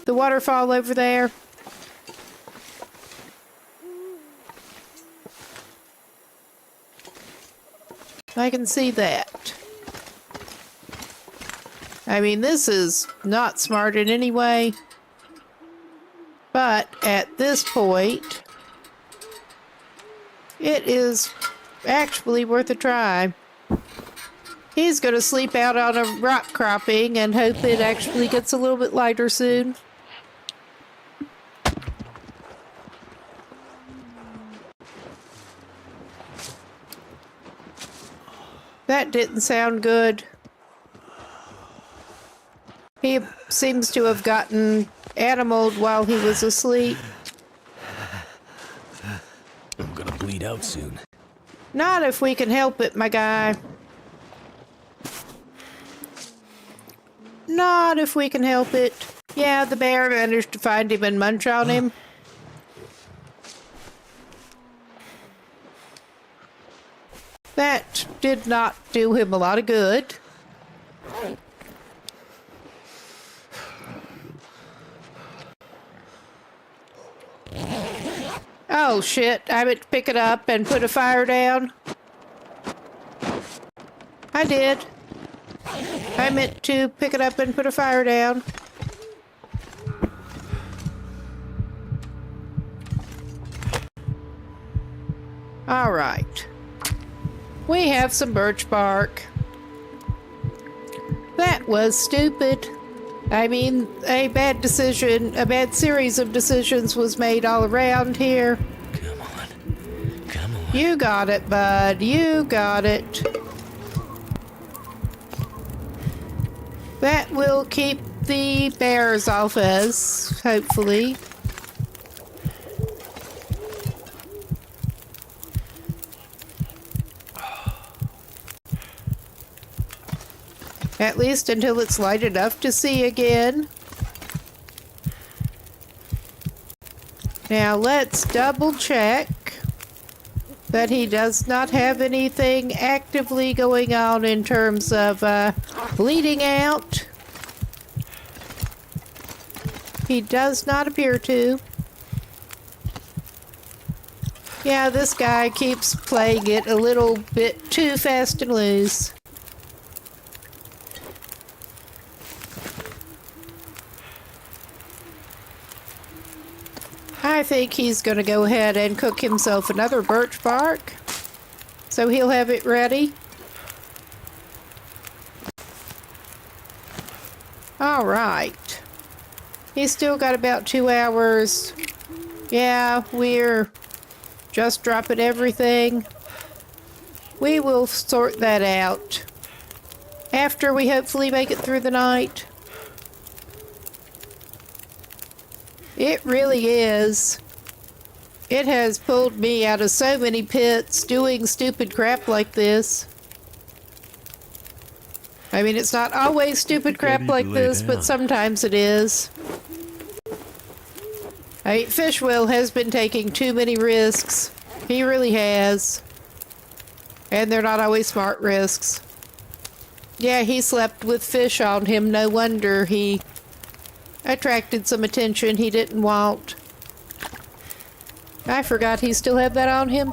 [SPEAKER 1] the waterfall over there. I can see that. I mean, this is not smart in any way. But at this point, it is actually worth a try. He's going to sleep out on a rock cropping and hope it actually gets a little bit lighter soon. That didn't sound good. He seems to have gotten animaled while he was asleep.
[SPEAKER 2] I'm gonna bleed out soon.
[SPEAKER 1] Not if we can help it, my guy. Not if we can help it. Yeah, the bear managed to find him and munch on him. That did not do him a lot of good. Oh shit, I meant to pick it up and put a fire down. I did. I meant to pick it up and put a fire down. All right. We have some birch bark. That was stupid. I mean, a bad decision, a bad series of decisions was made all around here.
[SPEAKER 2] Come on. Come on.
[SPEAKER 1] You got it, bud. You got it. That will keep the bears off us, hopefully. At least until it's light enough to see again. Now let's double check that he does not have anything actively going on in terms of bleeding out. He does not appear to. Yeah, this guy keeps playing it a little bit too fast and loose. I think he's going to go ahead and cook himself another birch bark, so he'll have it ready. All right. He's still got about 2 hours. Yeah, we're just dropping everything. We will sort that out. after we hopefully make it through the night. It really is. It has pulled me out of so many pits doing stupid crap like this. I mean, it's not always stupid crap like this, but sometimes it is. I mean, Fishwell has been taking too many risks. He really has. And they're not always smart risks. Yeah, he slept with fish on him. No wonder he attracted some attention he didn't want. I forgot he still had that on him.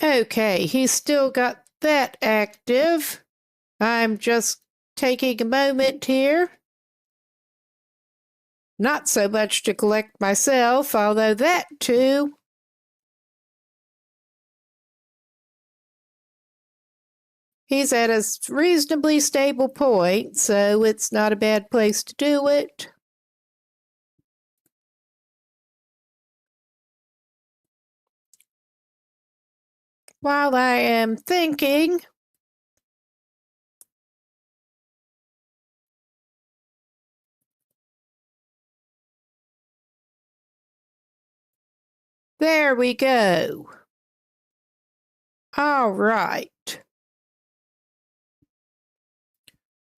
[SPEAKER 1] Okay, he's still got that active. I'm just taking a moment here. Not so much to collect myself, although that too. He's at a reasonably stable point, so it's not a bad place to do it. While I am thinking, there we go. All right.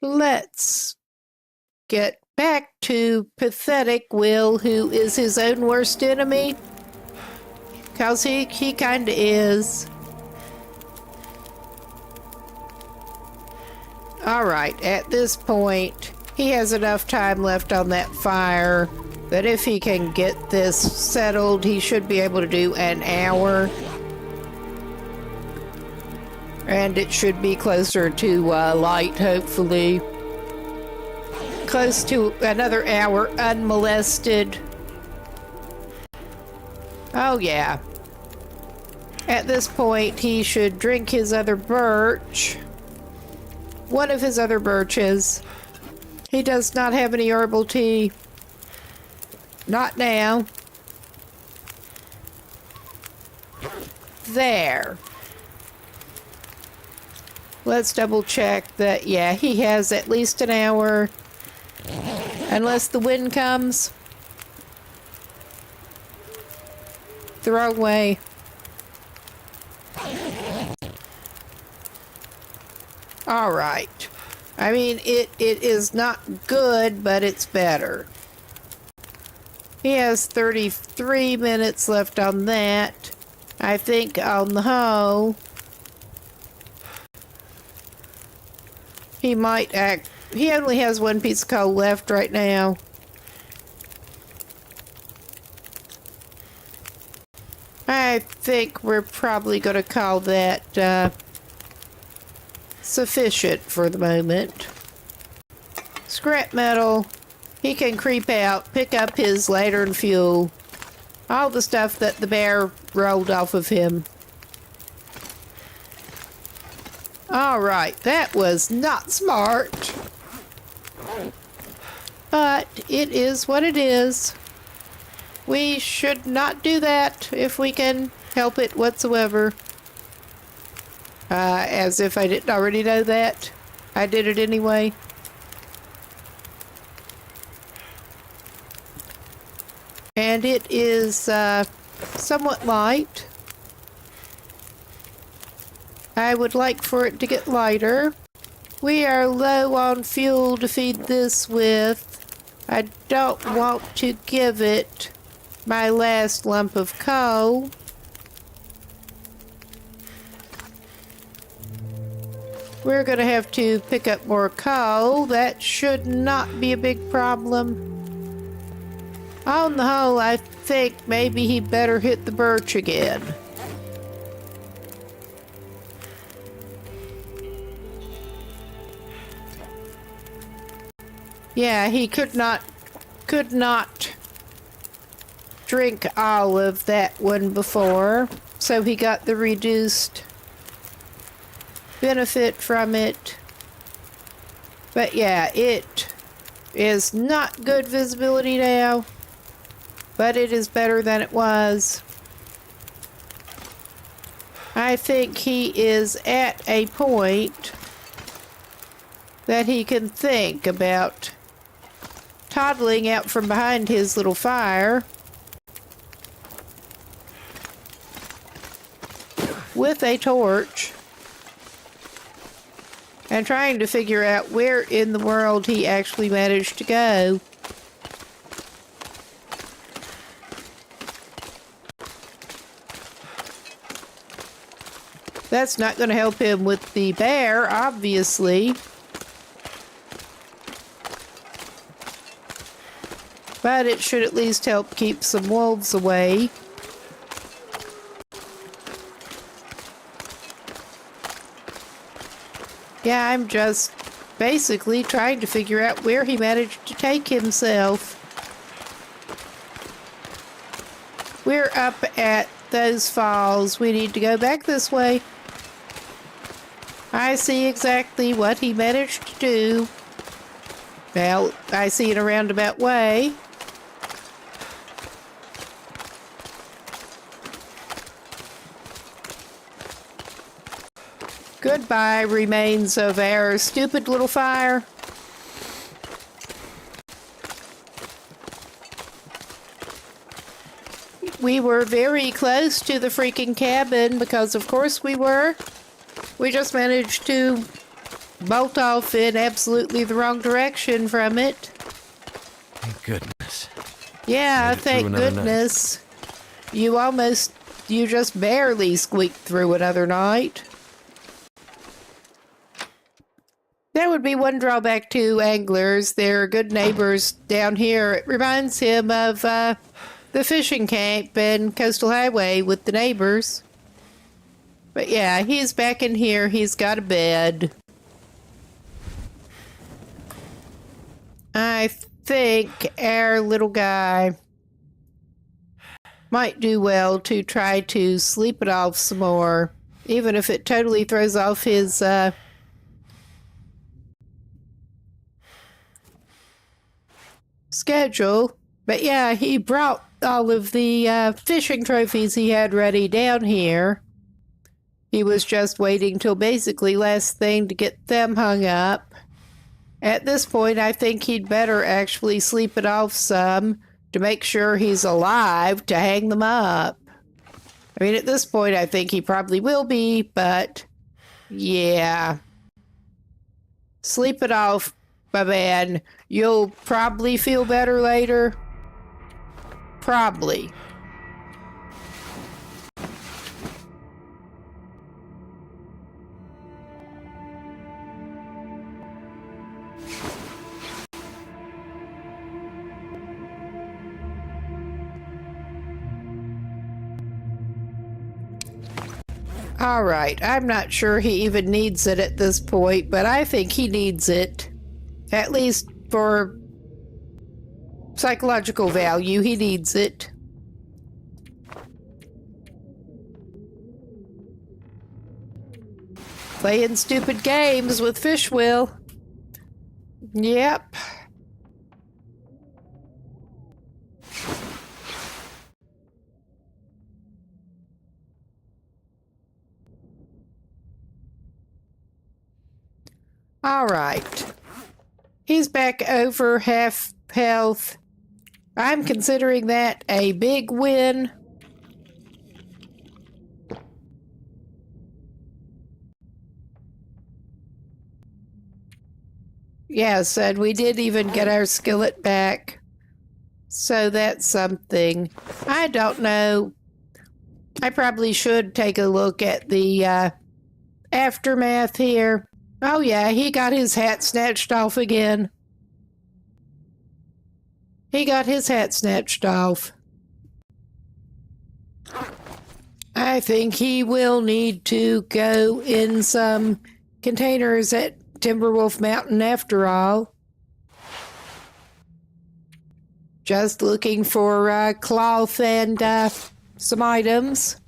[SPEAKER 1] Let's get back to Pathetic Will, who is his own worst enemy. Because he kind of is. All right, at this point, he has enough time left on that fire that if he can get this settled, he should be able to do an hour. And it should be closer to light, hopefully. Close to another hour unmolested. Oh, yeah. At this point, he should drink his other birch. One of his other birches. He does not have any herbal tea. Not now. There. Let's double check that, yeah, he has at least an hour. Unless the wind comes. The wrong way. All right. I mean, it is not good, but it's better. He has 33 minutes left on that. I think on the hoe, he might act. He only has one piece of coal left right now. I think we're probably going to call that sufficient for the moment. Scrap metal. He can creep out, pick up his lantern fuel. All the stuff that the bear rolled off of him. Alright, that was not smart. But it is what it is. We should not do that if we can help it whatsoever. As if I didn't already know that. I did it anyway. And it is somewhat light. I would like for it to get lighter. We are low on fuel to feed this with. I don't want to give it my last lump of coal. We're going to have to pick up more coal. That should not be a big problem. On the whole, I think maybe he better hit the birch again. Yeah, he could not drink all of that one before, so he got the reduced benefit from it. But yeah, it is not good visibility now, but it is better than it was. I think he is at a point that he can think about toddling out from behind his little fire with a torch and trying to figure out where in the world he actually managed to go. That's not going to help him with the bear, obviously. But it should at least help keep some wolves away. Yeah, I'm just basically trying to figure out where he managed to take himself. We're up at those falls. We need to go back this way. I see exactly what he managed to do. Well, I see in a roundabout way. Goodbye, remains of our stupid little fire. We were very close to the freaking cabin because, of course, we were. We just managed to bolt off in absolutely the wrong direction from it.
[SPEAKER 2] Thank goodness.
[SPEAKER 1] Yeah,
[SPEAKER 2] Made it
[SPEAKER 1] thank
[SPEAKER 2] through another
[SPEAKER 1] goodness. You just barely squeaked through another night. That would be one drawback to anglers. They're good neighbors down here. It reminds him of the fishing camp and Coastal Highway with the neighbors. But yeah, he's back in here. He's got a bed. I think our little guy might do well to try to sleep it off some more, even if it totally throws off his schedule. But yeah, he brought all of the fishing trophies he had ready down here. He was just waiting till basically last thing to get them hung up. At this point, I think he'd better actually sleep it off some to make sure he's alive to hang them up. I mean, at this point, I think he probably will be, but yeah. Sleep it off, my man. You'll probably feel better later. Probably. All right, I'm not sure he even needs it at this point, but I think he needs it. At least for psychological value, he needs it. Playing stupid games with Fish Will. Yep. All right. He's back over half health. I'm considering that a big win. Yes, and we did even get our skillet back. So that's something. I don't know. I probably should take a look at the aftermath here. Oh yeah, he got his hat snatched off again. He got his hat snatched off. I think he will need to go in some containers at Timberwolf Mountain after all. Just looking for cloth and some items.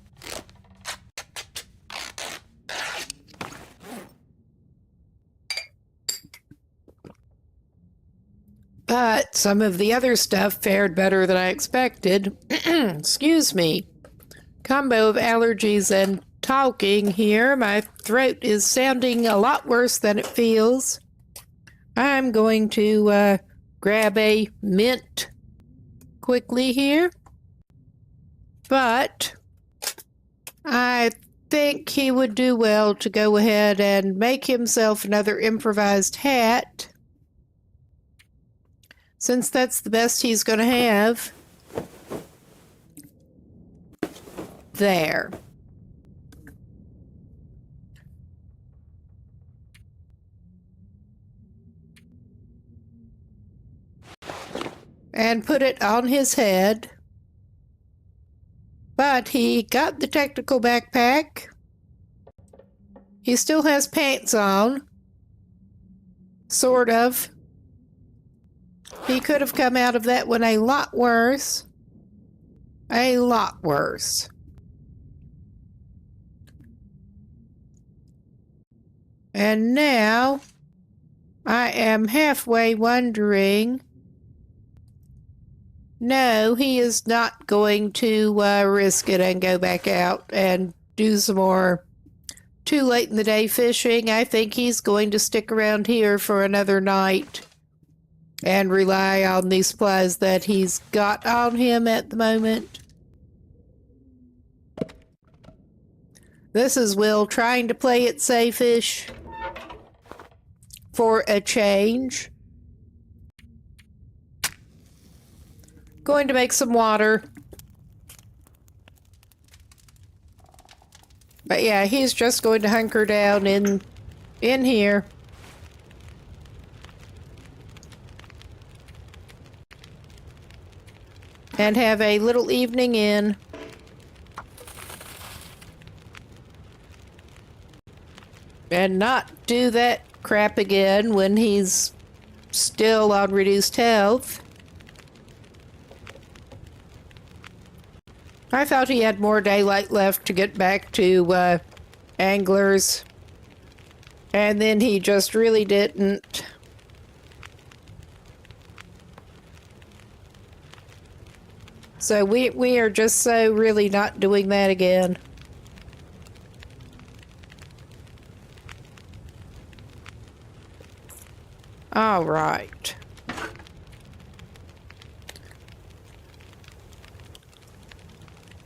[SPEAKER 1] But some of the other stuff fared better than I expected. Excuse me. Combo of allergies and talking here. My throat is sounding a lot worse than it feels. I'm going to grab a mint quickly here. But I think he would do well to go ahead and make himself another improvised hat, since that's the best he's going to have. There. And put it on his head. But he got the technical backpack. He still has pants on. Sort of. He could have come out of that one a lot worse. A lot worse. And now, I am halfway wondering... No, he is not going to risk it and go back out and do some more too late in the day fishing. I think he's going to stick around here for another night and rely on the supplies that he's got on him at the moment. This is Will trying to play it safe-ish for a change. Going to make some water. But yeah, he's just going to hunker down in here. And have a little evening in. And not do that crap again when he's still on reduced health. I thought he had more daylight left to get back to anglers. And then he just really didn't. So we are just so really not doing that again. All right.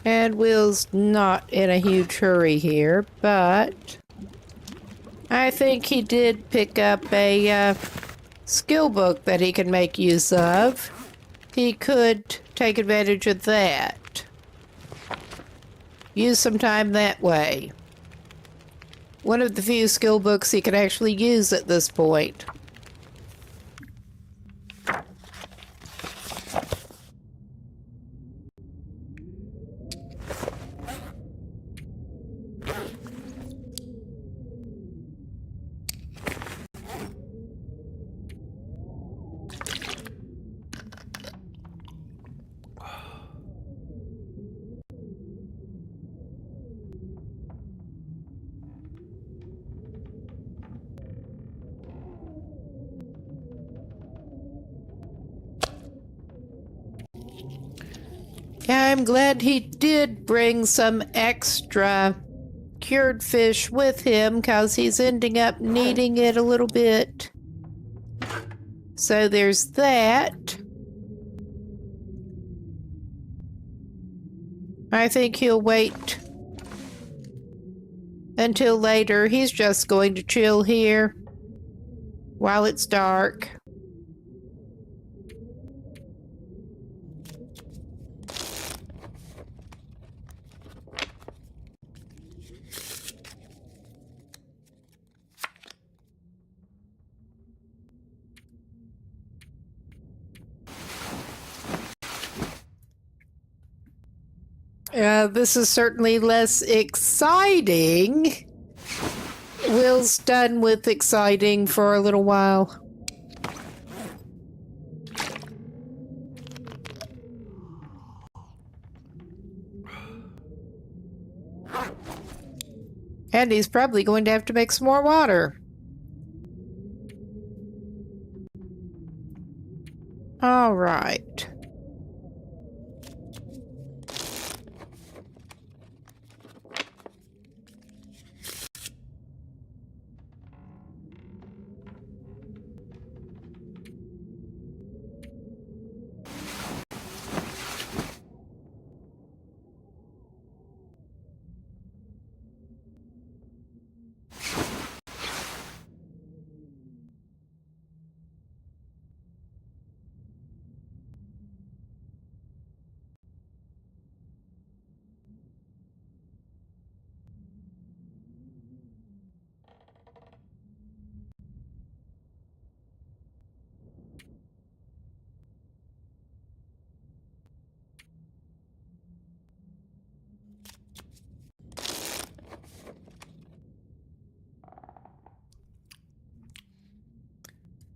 [SPEAKER 1] And Will's not in a huge hurry here, but I think he did pick up a skill book that he can make use of. He could take advantage of that. Use some time that way. One of the few skill books he can actually use at this point. I'm glad he did bring some extra cured fish with him, because he's ending up needing it a little bit. So there's that. I think he'll wait until later. He's just going to chill here while it's dark. This is certainly less exciting. Will's done with exciting for a little while. And he's probably going to have to make some more water. All right.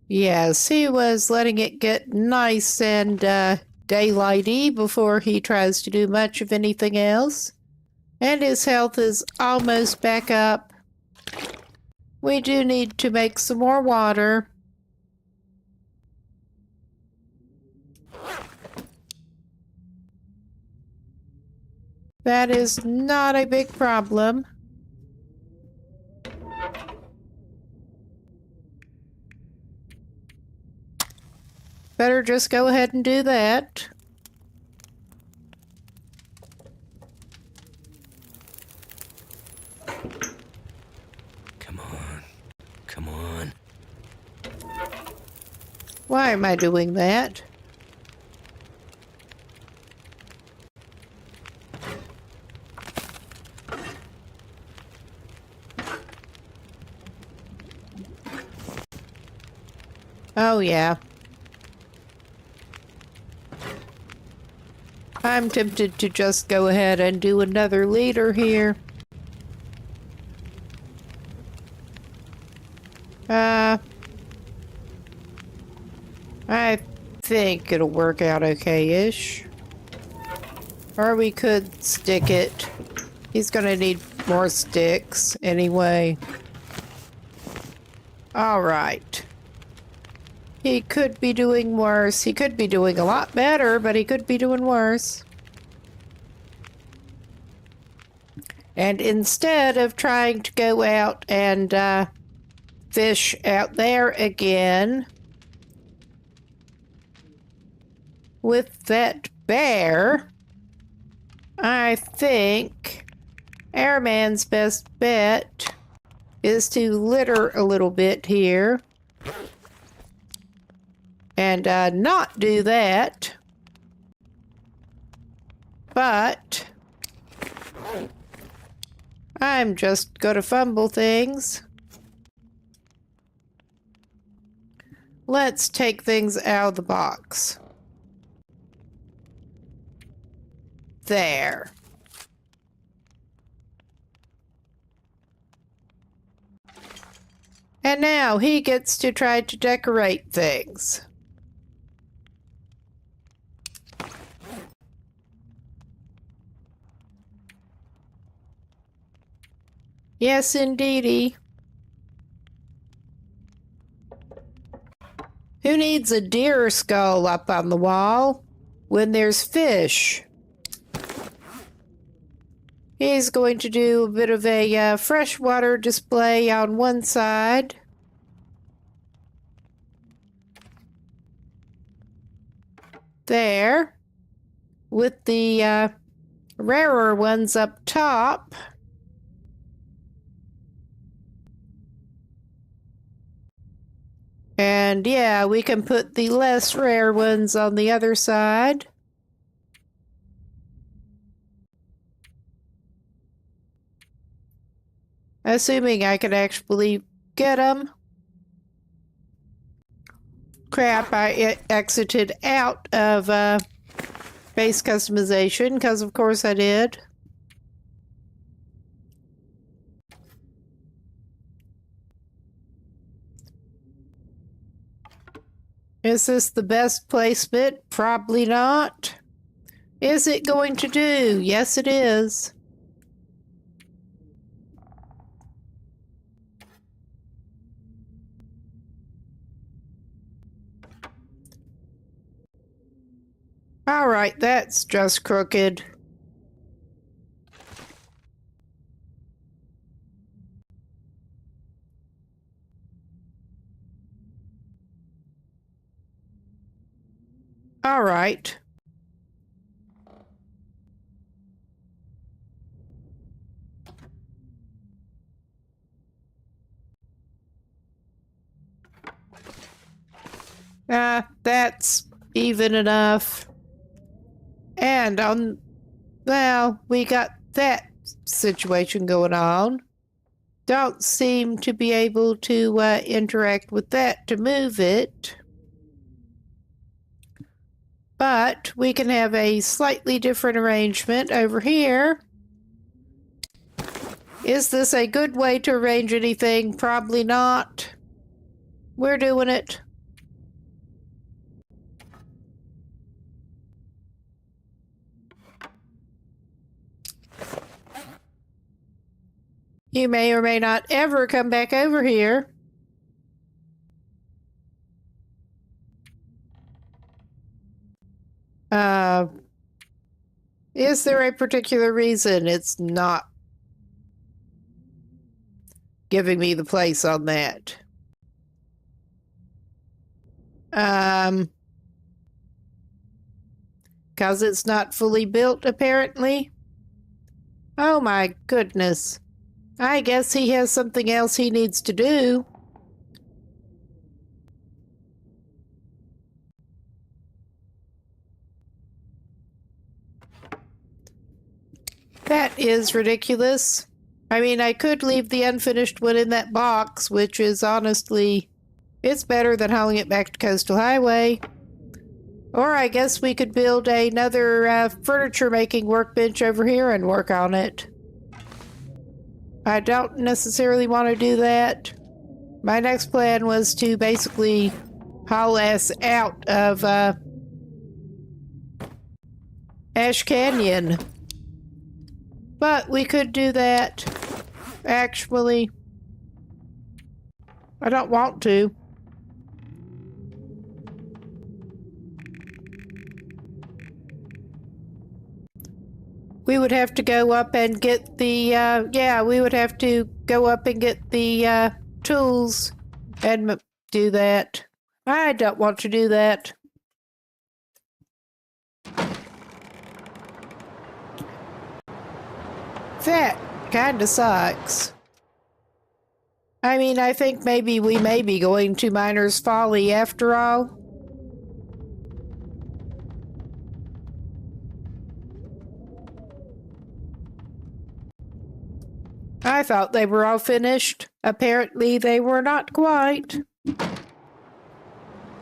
[SPEAKER 1] Yes, he was letting it get nice and daylighty before he tries to do much of anything else. And his health is almost back up. We do need to make some more water. That is not a big problem. Better just go ahead and do that.
[SPEAKER 2] Come on. Come on.
[SPEAKER 1] Why am I doing that? Oh, yeah. I'm tempted to just go ahead and do another leader here. I think it'll work out okay-ish. Or we could stick it. He's gonna need more sticks anyway. Alright. He could be doing worse. He could be doing a lot better, but he could be doing worse. And instead of trying to go out and fish out there again with that bear, I think Airman's best bet is to litter a little bit here and not do that, but I'm just gonna fumble things. Let's take things out of the box. There. And now he gets to try to decorate things. Yes, indeedy. Who needs a deer skull up on the wall when there's fish? He's going to do a bit of a freshwater display on one side. There. With the rarer ones up top. And yeah, we can put the less rare ones on the other side. Assuming I can actually get them. Crap, I exited out of base customization, because of course I did. Is this the best placement? Probably not. Is it going to do? Yes, it is. All right, that's just crooked. All right. That's even enough. And well, we got that situation going on. Don't seem to be able to interact with that to move it. But we can have a slightly different arrangement over here. Is this a good way to arrange anything? Probably not. We're doing it. You may or may not ever come back over here. Is there a particular reason it's not giving me the place on that? Because it's not fully built, apparently. Oh my goodness. I guess he has something else he needs to do. That is ridiculous. I mean, I could leave the unfinished one in that box, which is honestly, it's better than hauling it back to Coastal Highway. Or I guess we could build another furniture making workbench over here and work on it. I don't necessarily want to do that. My next plan was to basically haul us out of Ash Canyon. But we could do that. Actually, I don't want to. We would have to go up and get the, we would have to go up and get the tools and do that. I don't want to do that. That kinda sucks. I mean, I think maybe we may be going to Miner's Folly after all. I thought they were all finished. Apparently they were not quite.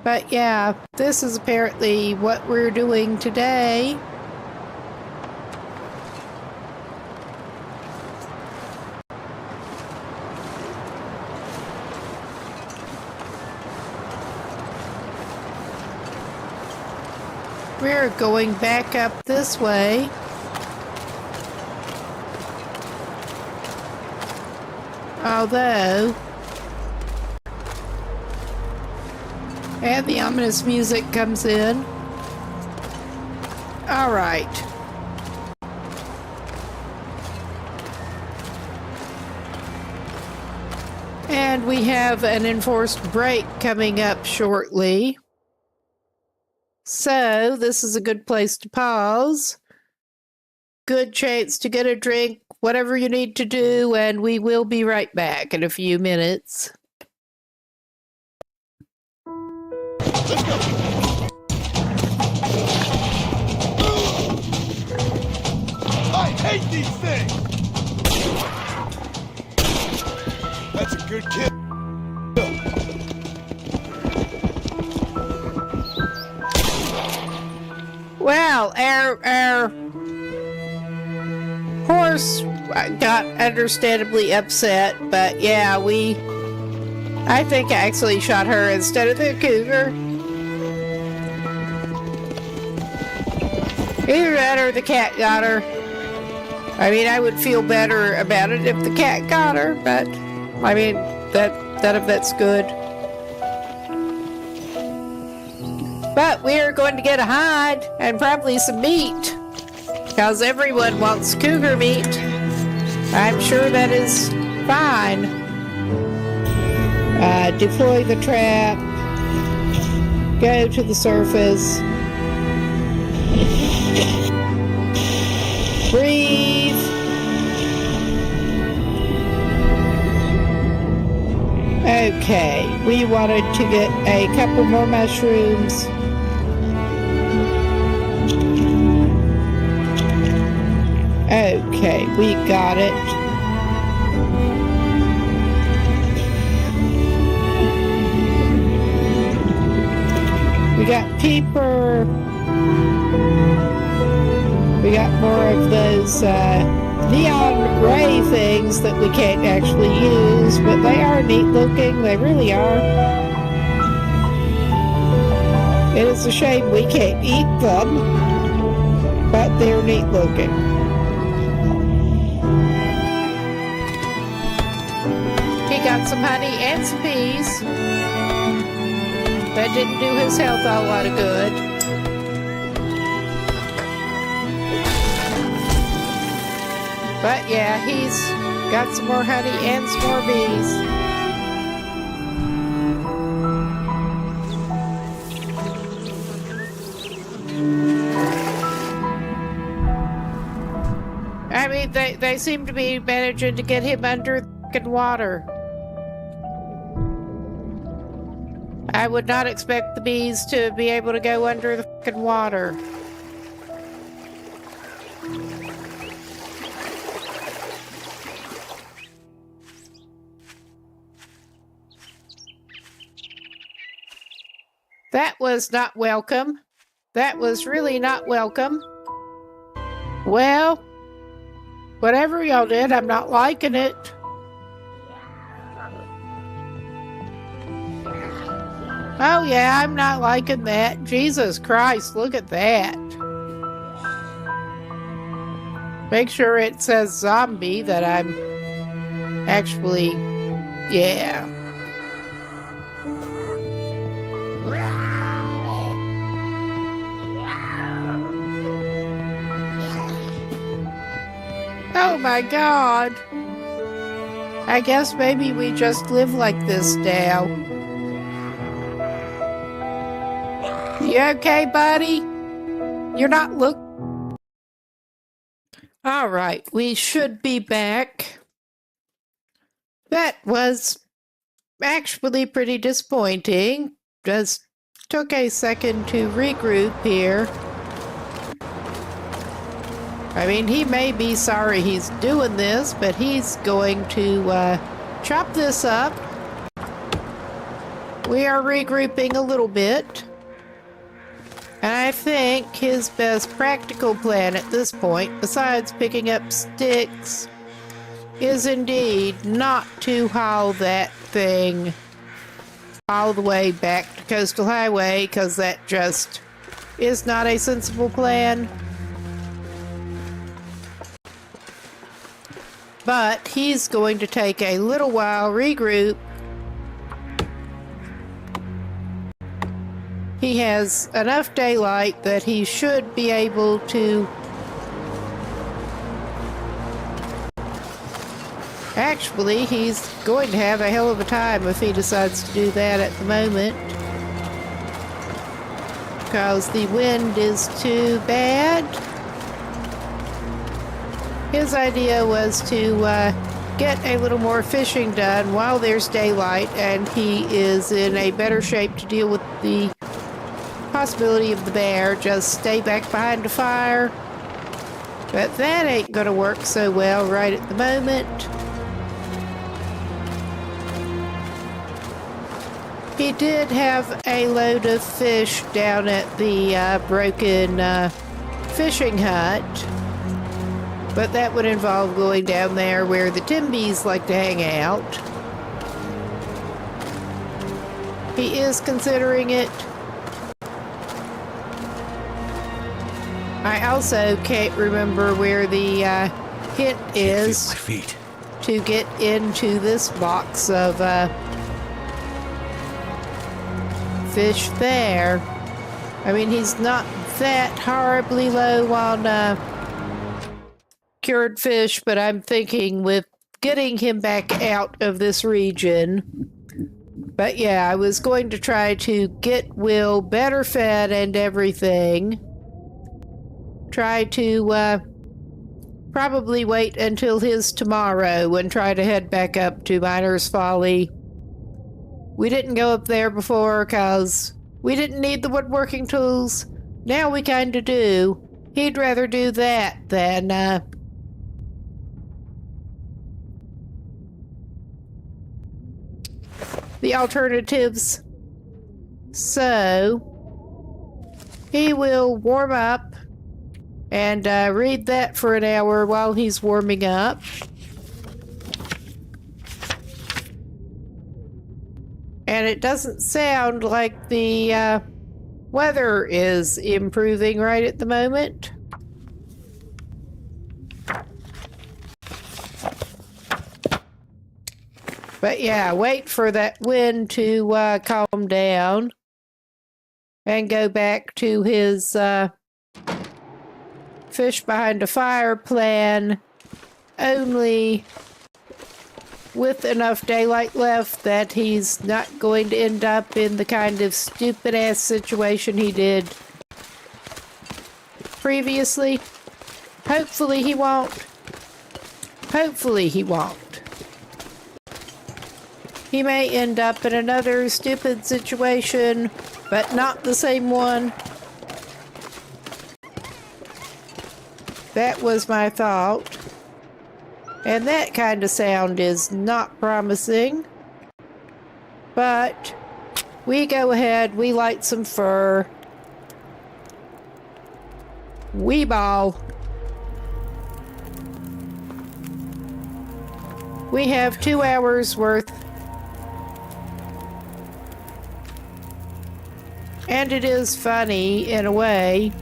[SPEAKER 1] But yeah, this is apparently what we're doing today. We're going back up this way. Although, and the ominous music comes in. All right. And we have an enforced break coming up shortly. So, this is a good place to pause. Good chance to get a drink, whatever you need to do, and we will be right back in a few minutes.
[SPEAKER 3] Let's go. I hate these things. That's a good kill.
[SPEAKER 1] Well, our horse got understandably upset, but yeah, I think I actually shot her instead of the cougar. Either that or the cat got her. I mean, I would feel better about it if the cat got her, but I mean, that's good. But we're going to get a hide and probably some meat. Because everyone wants cougar meat. I'm sure that is fine. Deploy the trap. Go to the surface. Breathe. Okay, we wanted to get a couple more mushrooms. Okay, we got it. We got peeper. We got more of those neon ray things that we can't actually use, but they are neat looking. They really are. It is a shame we can't eat them, but they're neat looking. He got some honey and some peas. That didn't do his health a lot of good. But yeah, he's got some more honey and some more bees. I mean, they seem to be managing to get him under the water. I would not expect the bees to be able to go under the water. That was not welcome. That was really not welcome. Well, whatever y'all did, I'm not liking it. Oh yeah, I'm not liking that. Jesus Christ, look at that. Make sure it says zombie that I'm actually, yeah. Oh my God. I guess maybe we just live like this now. You okay, buddy? You're not All right, we should be back. That was actually pretty disappointing. Just took a second to regroup here. I mean, he may be sorry he's doing this, but he's going to chop this up. We are regrouping a little bit. And I think his best practical plan at this point, besides picking up sticks, is indeed not to haul that thing all the way back to Coastal Highway, because that just is not a sensible plan. But he's going to take a little while, regroup. He has enough daylight that he should be able to actually, he's going to have a hell of a time if he decides to do that at the moment, because the wind is too bad. His idea was to get a little more fishing done while there's daylight, and he is in a better shape to deal with the possibility of the bear. Just stay back behind the fire. But that ain't gonna work so well right at the moment. He did have a load of fish down at the broken fishing hut, but that would involve going down there where the Timbies like to hang out. He is considering it. I also can't remember where the hint is
[SPEAKER 2] my feet.
[SPEAKER 1] to get into this box of fish there. I mean, he's not that horribly low on cured fish, but I'm thinking with getting him back out of this region. But yeah, I was going to try to get Will better fed and everything. Try to probably wait until his tomorrow and try to head back up to Miner's Folly. We didn't go up there before because we didn't need the woodworking tools. Now we kind of do. He'd rather do that than the alternatives. So he will warm up and read that for an hour while he's warming up. And it doesn't sound like the weather is improving right at the moment. But yeah, wait for that wind to calm down and go back to his fish behind a fire plan, only with enough daylight left that he's not going to end up in the kind of stupid ass situation he did previously. Hopefully he won't. Hopefully he won't. He may end up in another stupid situation, but not the same one. That was my thought. And that kind of sound is not promising. But we go ahead, we light some fur. We ball. We have 2 hours worth. And it is funny in a way.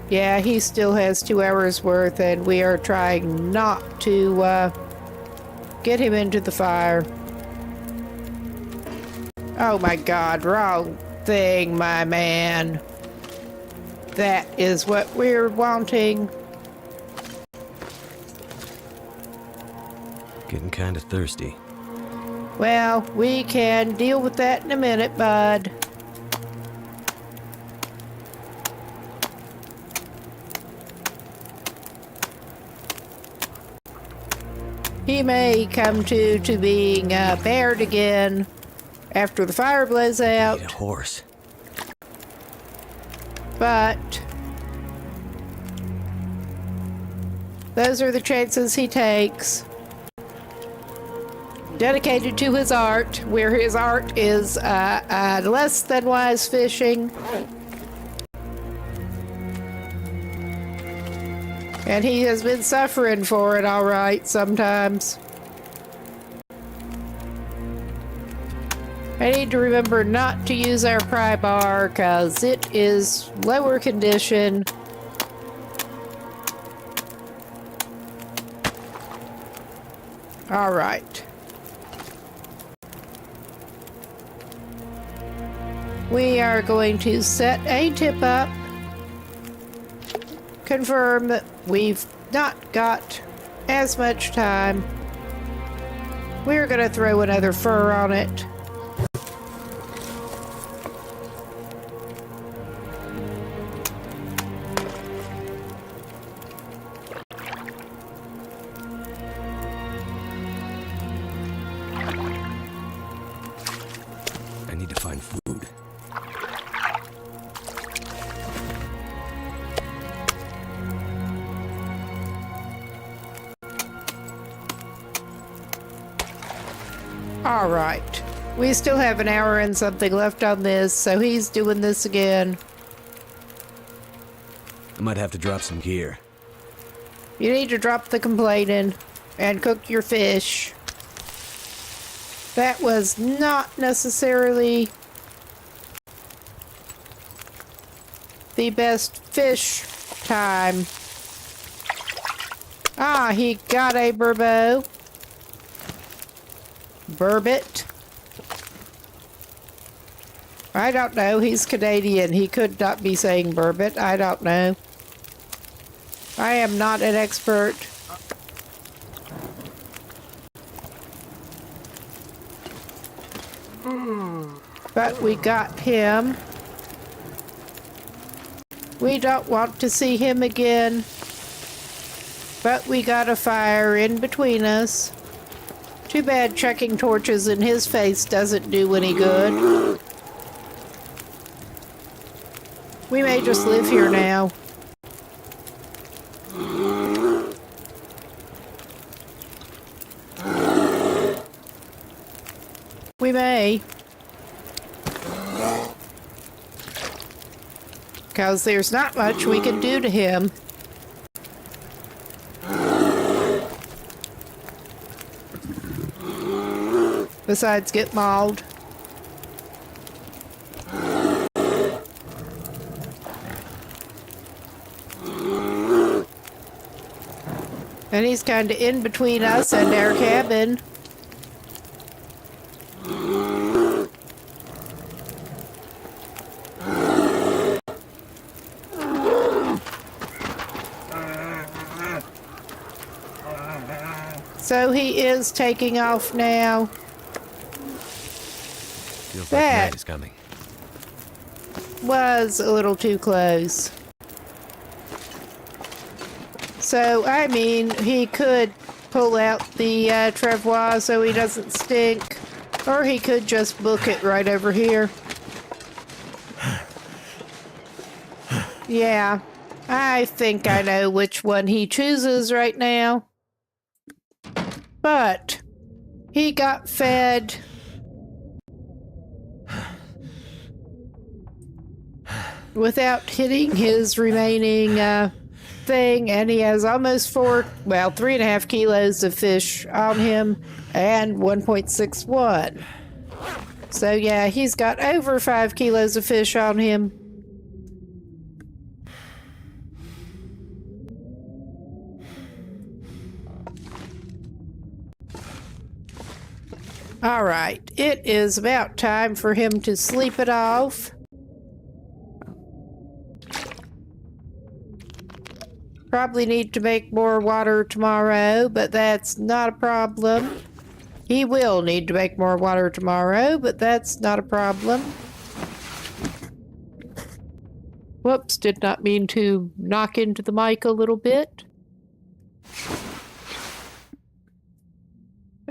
[SPEAKER 1] Yeah, he still has 2 hours worth, and we are trying not to get him into the fire. Oh my God, wrong thing, my man. That is what we're wanting.
[SPEAKER 2] Getting kind of thirsty.
[SPEAKER 1] Well, we can deal with that in a minute, bud. He may come to being bared again after the fire blows out.
[SPEAKER 2] Need a horse.
[SPEAKER 1] But those are the chances he takes. Dedicated to his art, where his art is less than wise fishing. And he has been suffering for it, all right, sometimes. I need to remember not to use our pry bar, because it is lower condition. All right. We are going to set a tip up. Confirm that we've not got as much time. We're going to throw another fur on it.
[SPEAKER 2] I need to find food.
[SPEAKER 1] All right. We still have an hour and something left on this, so he's doing this again.
[SPEAKER 2] I might have to drop some gear.
[SPEAKER 1] You need to drop the complaining and cook your fish. That was not necessarily the best fish time. Ah, he got a burbo. Burbot. I don't know. He's Canadian. He could not be saying burbot. I don't know. I am not an expert. But we got him. We don't want to see him again. But we got a fire in between us. Too bad chucking torches in his face doesn't do any good. We may just live here now. We may. Because there's not much we can do to him. Besides get mauled. And he's kind of in between us and our cabin. So he is taking off now.
[SPEAKER 2] Feels like
[SPEAKER 1] That
[SPEAKER 2] night is coming.
[SPEAKER 1] was a little too close. So, I mean, he could pull out the travois so he doesn't stink, or he could just book it right over here. Yeah, I think I know which one he chooses right now. But he got fed. Without hitting his remaining thing, and he has almost 3.5 kilos of fish on him and 1.61. So yeah, he's got over 5 kilos of fish on him. All right, it is about time for him to sleep it off. Probably need to make more water tomorrow, but that's not a problem. He will need to make more water tomorrow, but that's not a problem. Whoops, did not mean to knock into the mic a little bit.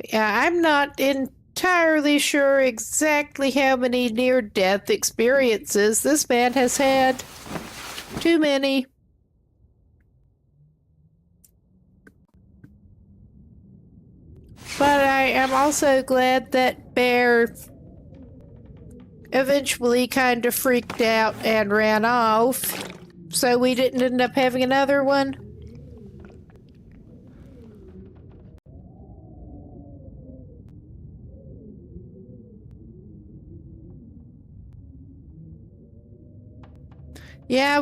[SPEAKER 1] Yeah, I'm not entirely sure exactly how many near-death experiences this man has had. Too many. But I am also glad that Bear eventually kind of freaked out and ran off, so we didn't end up having another one. Yeah,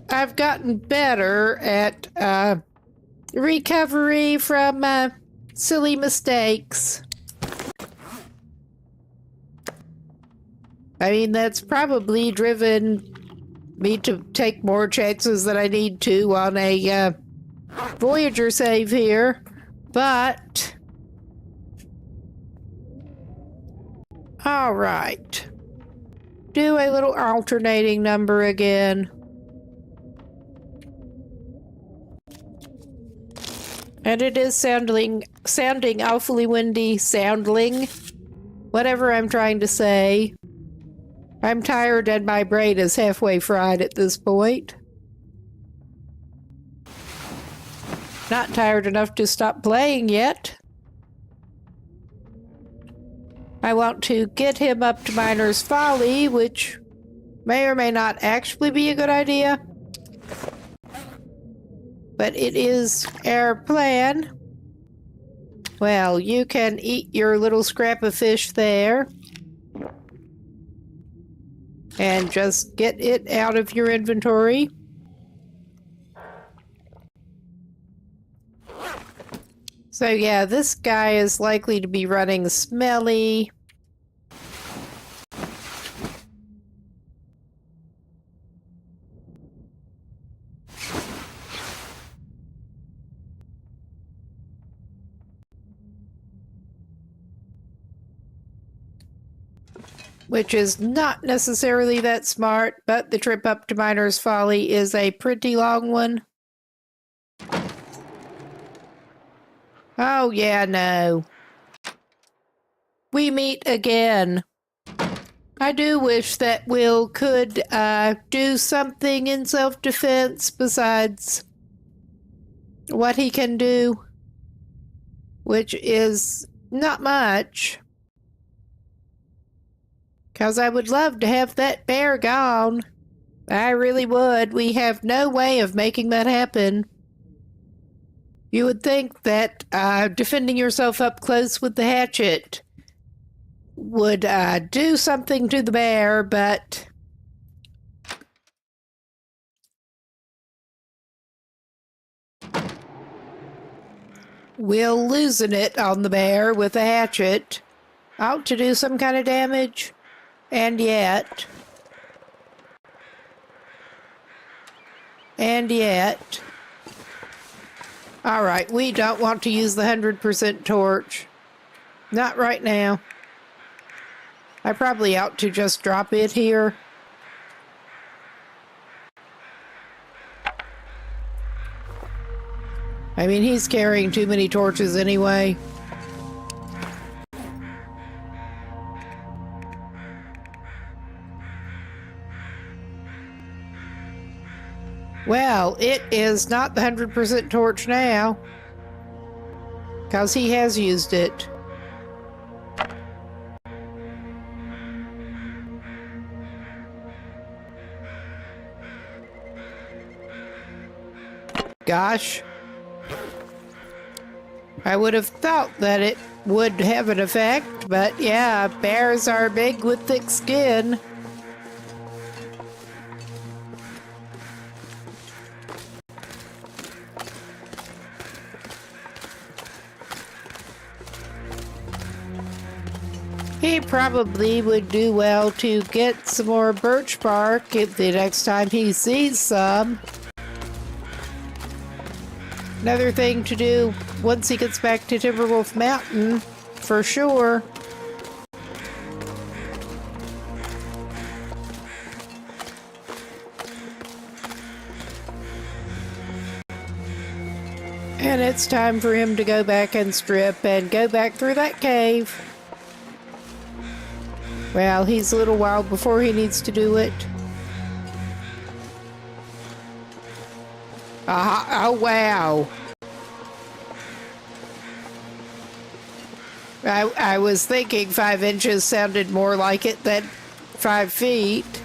[SPEAKER 1] I've gotten better at recovery from silly mistakes. I mean, that's probably driven me to take more chances than I need to on a Voyager save here, but all right. Do a little alternating number again. And it is sounding awfully windy, whatever I'm trying to say. I'm tired and my brain is halfway fried at this point. Not tired enough to stop playing yet. I want to get him up to Miner's Folly, which may or may not actually be a good idea. But it is our plan. Well, you can eat your little scrap of fish there. And just get it out of your inventory. So yeah, this guy is likely to be running smelly. which is not necessarily that smart, but the trip up to Miner's Folly is a pretty long one. Oh, yeah, no. We meet again. I do wish that Will could do something in self-defense besides what he can do, which is not much. Because I would love to have that bear gone. I really would. We have no way of making that happen. You would think that defending yourself up close with the hatchet would do something to the bear, but we'll loosen it on the bear with a hatchet. Ought to do some kind of damage, and yet... Alright, we don't want to use the 100% torch. Not right now. I probably ought to just drop it here. I mean, he's carrying too many torches anyway. Well, it is not the 100% torch now, because he has used it. Gosh. I would have thought that it would have an effect, but yeah, bears are big with thick skin. He probably would do well to get some more birch bark if the next time he sees some. Another thing to do once he gets back to Timberwolf Mountain, for sure. And it's time for him to go back and strip and go back through that cave. Well, he's a little while before he needs to do it. Oh, wow. I was thinking 5 inches sounded more like it than 5 feet.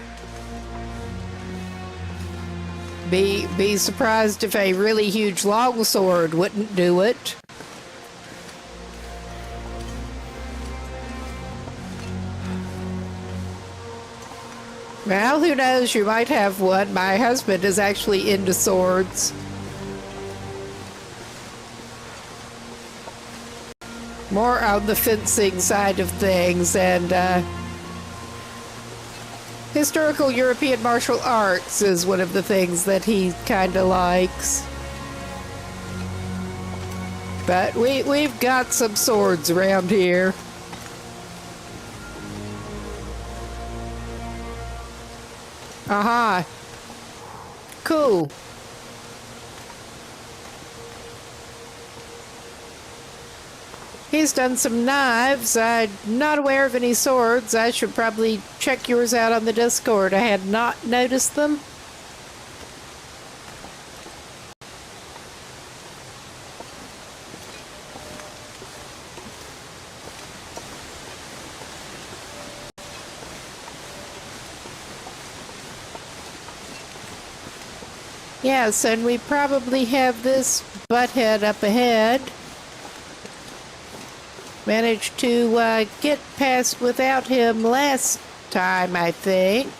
[SPEAKER 1] Be surprised if a really huge longsword wouldn't do it. Well, who knows? You might have one. My husband is actually into swords. More on the fencing side of things, and historical European martial arts is one of the things that he kind of likes. But we've got some swords around here. Aha. Cool. He's done some knives. I'm not aware of any swords. I should probably check yours out on the Discord. I had not noticed them. Yes, and we probably have this butthead up ahead. Managed to get past without him last time, I think.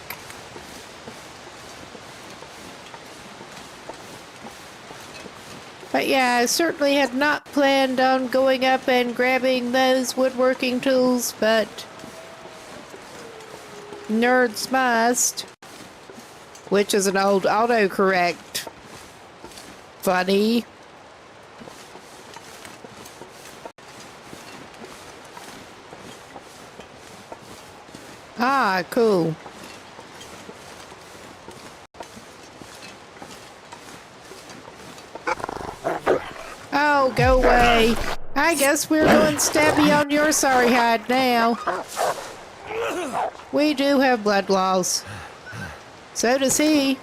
[SPEAKER 1] But yeah, I certainly had not planned on going up and grabbing those woodworking tools, but nerds must. Which is an old autocorrect. Funny. Ah, cool. Oh, go away. I guess we're going stabby on your sorry hide now. We do have blood loss. So does he.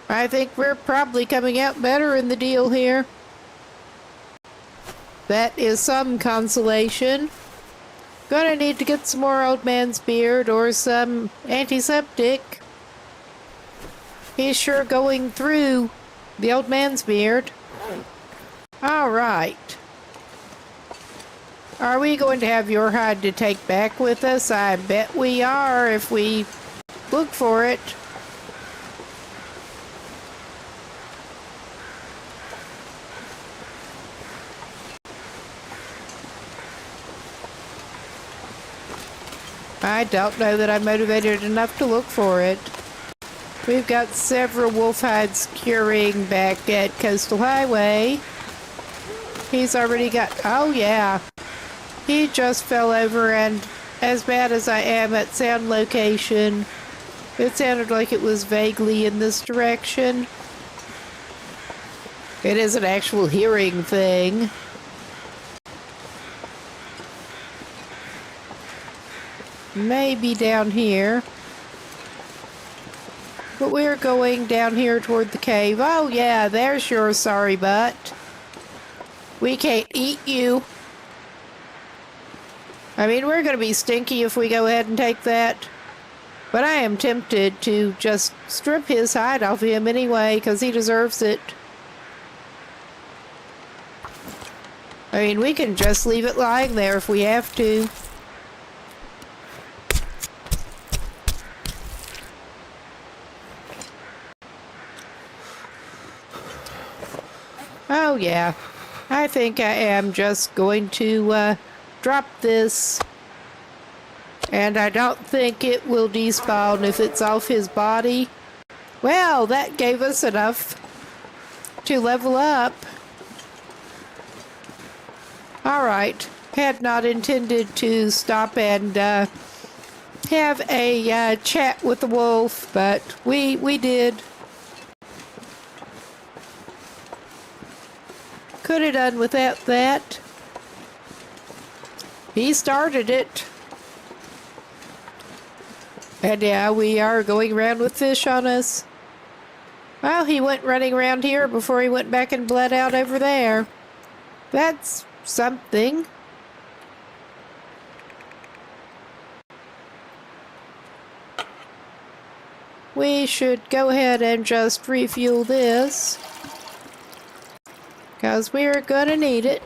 [SPEAKER 1] I think we're probably coming out better in the deal here. That is some consolation. Gonna need to get some more old man's beard or some antiseptic. He's sure going through the old man's beard. All right. Are we going to have your hide to take back with us? I bet we are if we look for it. I don't know that I'm motivated enough to look for it. We've got several wolf hides curing back at Coastal Highway. He's already got... Oh, yeah. He just fell over, and as bad as I am at sound location, it sounded like it was vaguely in this direction. It is an actual hearing thing. Maybe down here. But we're going down here toward the cave. Oh yeah, there's your sorry butt. We can't eat you. I mean, we're going to be stinky if we go ahead and take that. But I am tempted to just strip his hide off him anyway, because he deserves it. I mean, we can just leave it lying there if we have to. Oh yeah, I think I am just going to drop this, and I don't think it will despawn if it's off his body. Well, that gave us enough to level up. Alright, had not intended to stop and have a chat with the wolf, but we did. Could have done without that. He started it. And yeah, we are going around with fish on us. Well, he went running around here before he went back and bled out over there. That's something. We should go ahead and just refuel this, because we're gonna need it.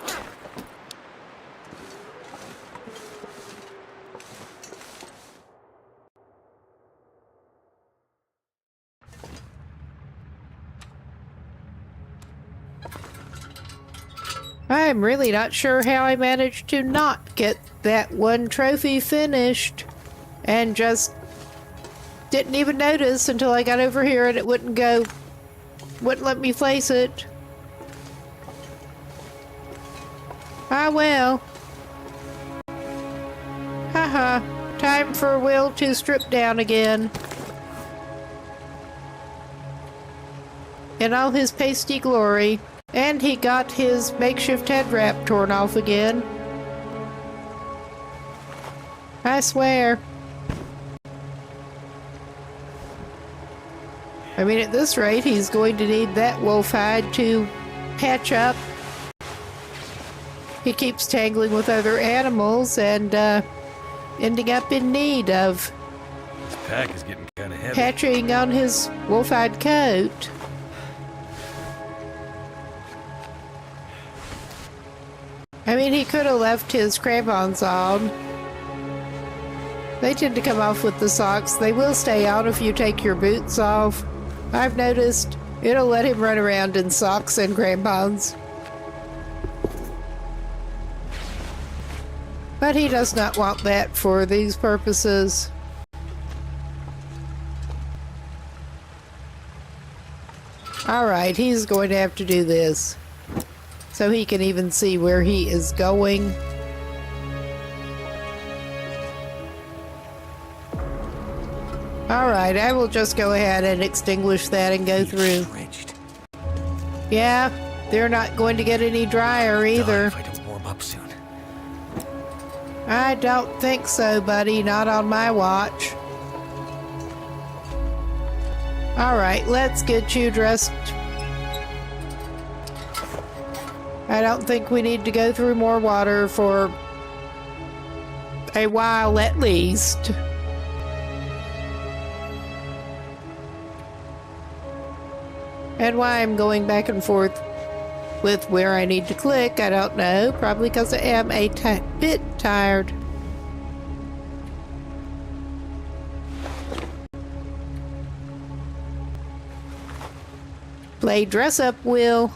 [SPEAKER 1] I'm really not sure how I managed to not get that one trophy finished and just didn't even notice until I got over here and it wouldn't let me place it. Ah well. Haha. Time for Will to strip down again. In all his pasty glory. And he got his makeshift head wrap torn off again. I swear. I mean, at this rate, he's going to need that wolf hide to patch up. He keeps tangling with other animals and ending up in need of
[SPEAKER 2] This pack is getting kind of heavy.
[SPEAKER 1] patching on his wolf hide coat. I mean, he could have left his crampons on. They tend to come off with the socks. They will stay on if you take your boots off. I've noticed it'll let him run around in socks and crampons. But he does not want that for these purposes. Alright, he's going to have to do this, so he can even see where he is going. right, I will just go ahead and extinguish that and go through.
[SPEAKER 2] Drenched.
[SPEAKER 1] Yeah, they're not going to get any drier
[SPEAKER 2] Die
[SPEAKER 1] either.
[SPEAKER 2] if I don't warm up soon.
[SPEAKER 1] I don't think so, buddy. Not on my watch. Alright, let's get you dressed. I don't think we need to go through more water for a while at least. And why I'm going back and forth with where I need to click, I don't know. Probably because I am a bit tired. Play dress up, Will.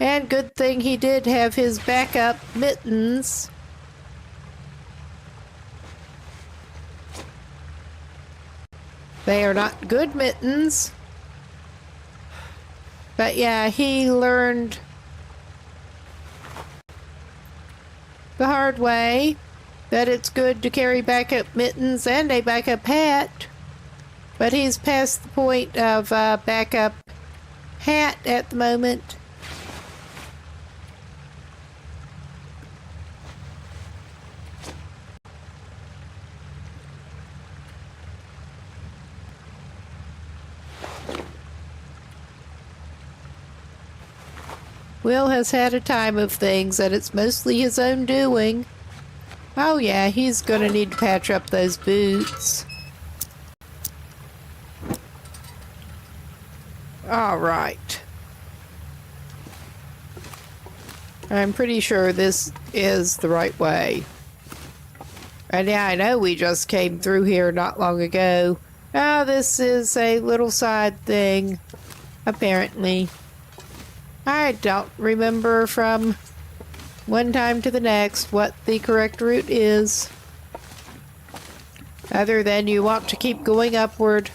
[SPEAKER 1] And good thing he did have his backup mittens. They are not good mittens. But yeah, he learned the hard way that it's good to carry backup mittens and a backup hat. But he's past the point of backup hat at the moment. Will has had a time of things, and it's mostly his own doing. Oh yeah, he's gonna need to patch up those boots. Alright. I'm pretty sure this is the right way. And yeah, I know we just came through here not long ago. Oh, this is a little side thing, apparently. I don't remember from one time to the next what the correct route is. Other than you want to keep going upward.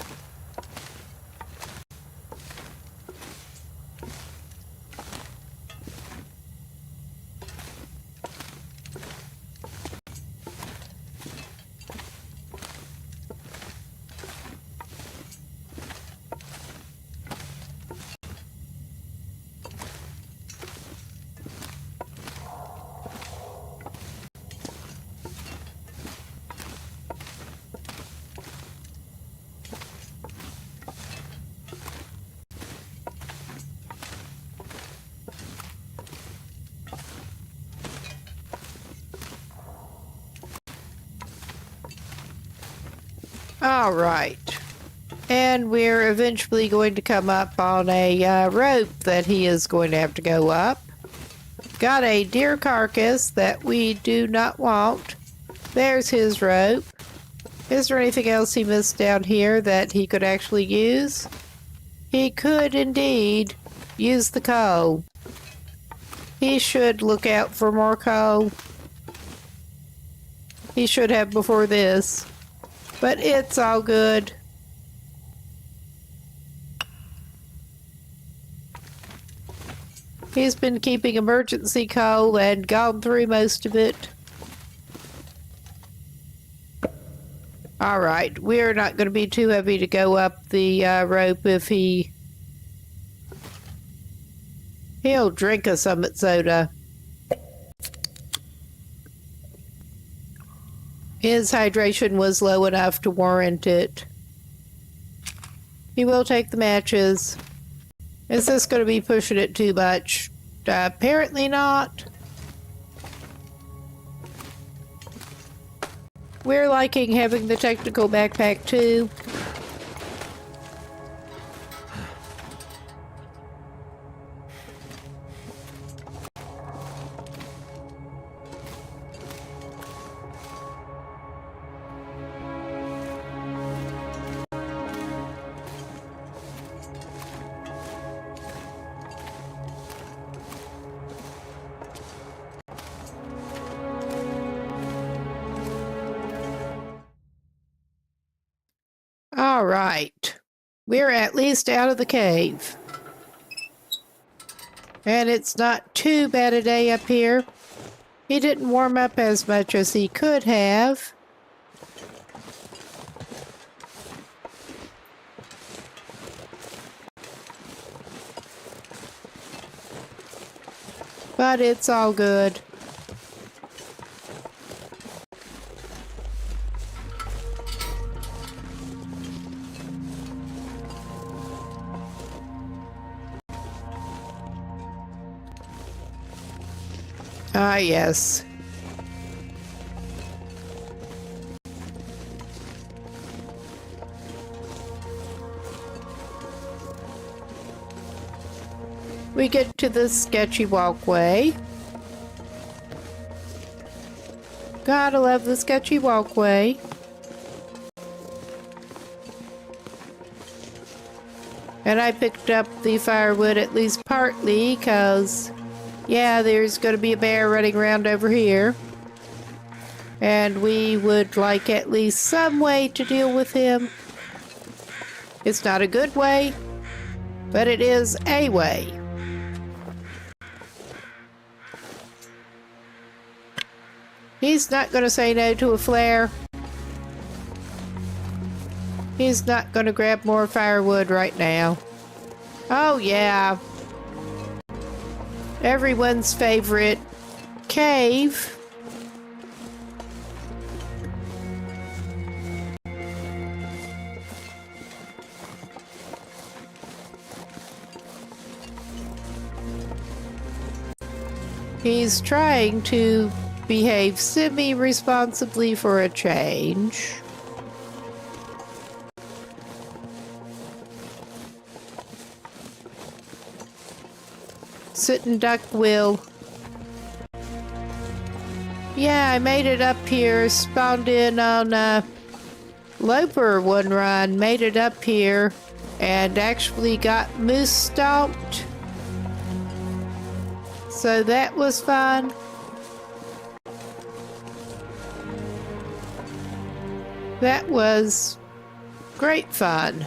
[SPEAKER 1] All right. And we're eventually going to come up on a rope that he is going to have to go up. Got a deer carcass that we do not want. There's his rope. Is there anything else he missed down here that he could actually use? He could indeed use the coal. He should look out for more coal. He should have before this. But it's all good. He's been keeping emergency coal and gone through most of it. Alright, we're not going to be too heavy to go up the rope if he'll drink a Summit soda. His hydration was low enough to warrant it. He will take the matches. Is this going to be pushing it too much? Apparently not. We're liking having the technical backpack too. All right. We're at least out of the cave. And it's not too bad a day up here. He didn't warm up as much as he could have. But it's all good. Ah, yes. We get to the sketchy walkway. Gotta love the sketchy walkway. And I picked up the firewood at least partly because, yeah, there's going to be a bear running around over here. And we would like at least some way to deal with him. It's not a good way, but it is a way. He's not going to say no to a flare. He's not going to grab more firewood right now. Oh, yeah. Everyone's favorite cave. He's trying to behave semi-responsibly for a change. Sitting duck will. Yeah, I made it up here, spawned in on Loper one run, made it up here, and actually got moose stomped. So that was fun. That was great fun.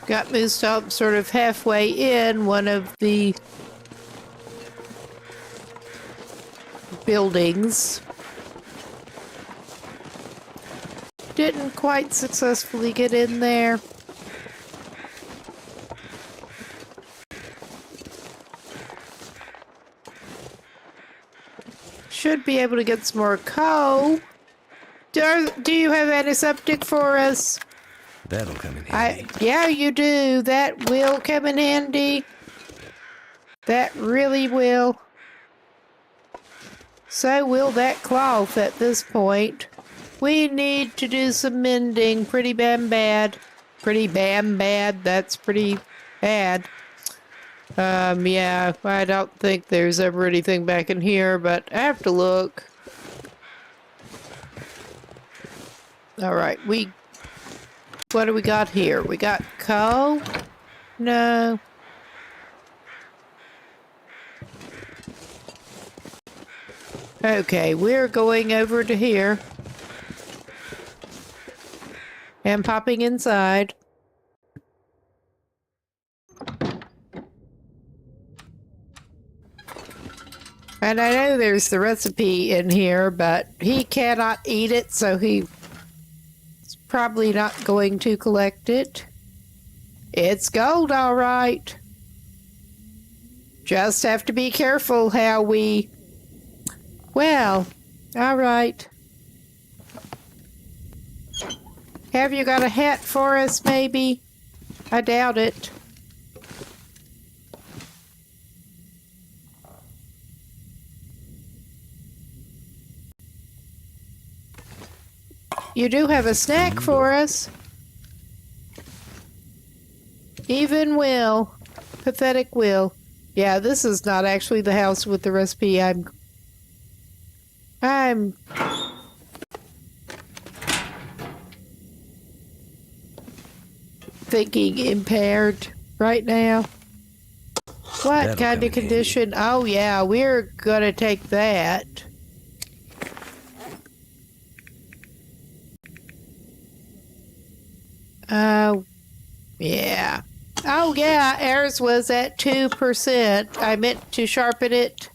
[SPEAKER 1] Got moved up sort of halfway in one of the buildings. Didn't quite successfully get in there. Should be able to get some more coal. Do you have antiseptic for us?
[SPEAKER 2] That'll come in handy.
[SPEAKER 1] Yeah, you do. That will come in handy. That really will. So will that cloth at this point. We need to do some mending. Pretty bam bad. Pretty bam bad. That's pretty bad. Yeah, I don't think there's ever anything back in here, but I have to look. Alright, what do we got here? We got coal? No. Okay, we're going over to here. And popping inside. And I know there's the recipe in here, but he cannot eat it, so he's probably not going to collect it. It's gold, all right. Just have to be careful how we... Well, all right. Have you got a hat for us, maybe? I doubt it. You do have a snack for us. Even Will. Pathetic Will. Yeah, this is not actually the house with the recipe. I'm thinking impaired right now. What
[SPEAKER 2] That'll
[SPEAKER 1] kind
[SPEAKER 2] come
[SPEAKER 1] of
[SPEAKER 2] in
[SPEAKER 1] condition? Oh yeah, we're gonna take that. Yeah. Oh, yeah, ours was at 2%. I meant to sharpen it.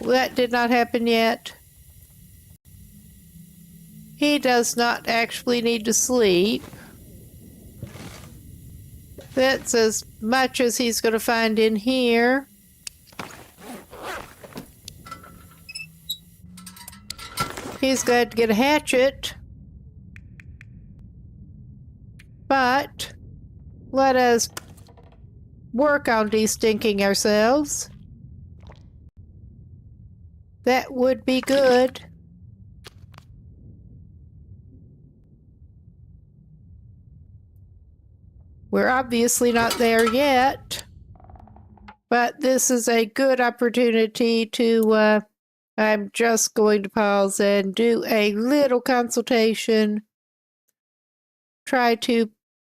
[SPEAKER 1] That did not happen yet. He does not actually need to sleep. That's as much as he's going to find in here. He's going to get a hatchet. But let us work on de-stinking ourselves. That would be good. We're obviously not there yet, but this is a good opportunity to, I'm just going to pause and do a little consultation. Try to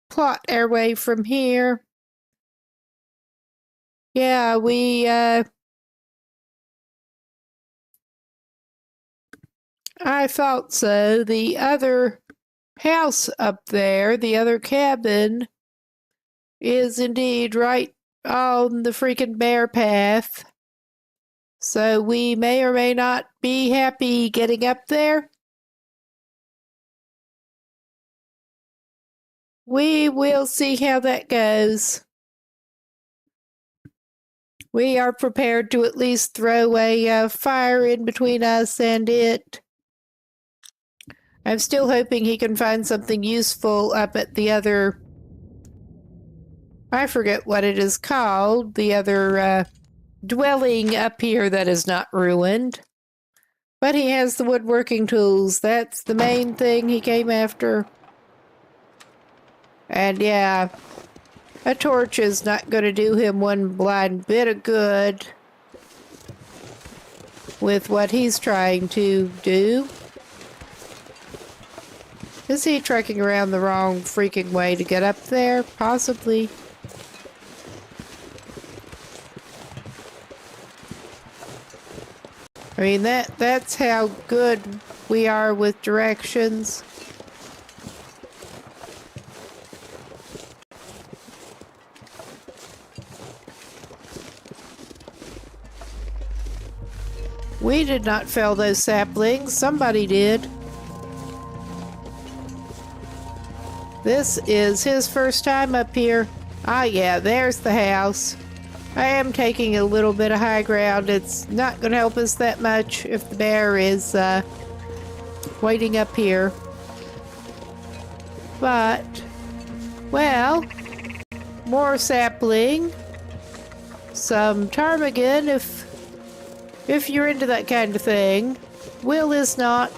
[SPEAKER 1] plot our way from here. Yeah, I thought so. The other house up there, the other cabin, is indeed right on the freaking bear path. So we may or may not be happy getting up there. We will see how that goes. We are prepared to at least throw a fire in between us and it. I'm still hoping he can find something useful up at the other... I forget what it is called. The other dwelling up here that is not ruined. But he has the woodworking tools. That's the main thing he came after. And yeah, a torch is not going to do him one blind bit of good with what he's trying to do. Is he trekking around the wrong freaking way to get up there? Possibly. I mean, that's how good we are with directions. We did not fell those saplings. Somebody did. This is his first time up here. Ah, yeah, there's the house. I am taking a little bit of high ground. It's not going to help us that much if the bear is waiting up here. But, well, more sapling. Some ptarmigan if you're into that kind of thing. Will is not.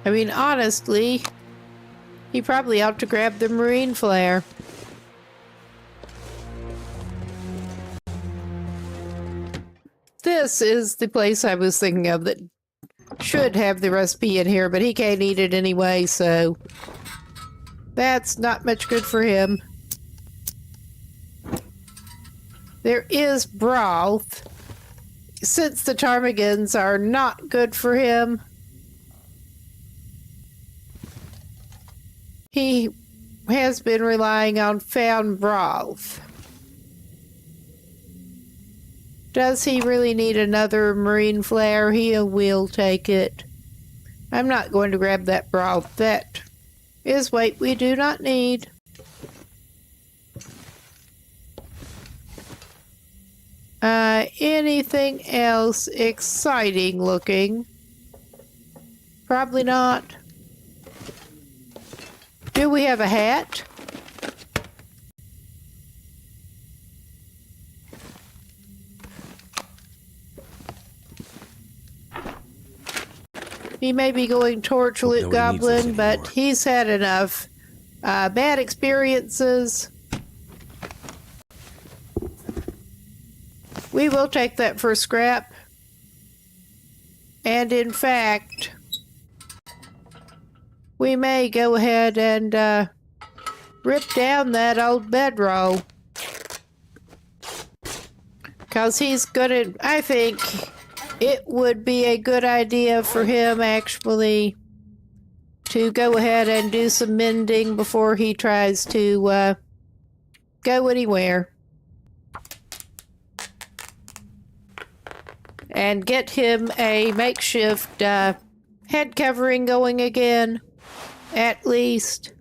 [SPEAKER 1] I mean, honestly, he probably ought to grab the marine flare. This is the place I was thinking of that should have the recipe in here, but he can't eat it anyway, so that's not much good for him. There is broth. Since the ptarmigans are not good for him, he has been relying on found broth. Does he really need another marine flare? He will take it. I'm not going to grab that broth. That is weight we do not need. Anything else exciting looking? Probably not. Do we have a hat? He may be going torch loot goblin, but he's had enough bad experiences. We will take that for scrap. And in fact, we may go ahead and rip down that old bedroll. Because I think it would be a good idea for him actually to go ahead and do some mending before he tries to go anywhere. And get him a makeshift head covering going again, at least.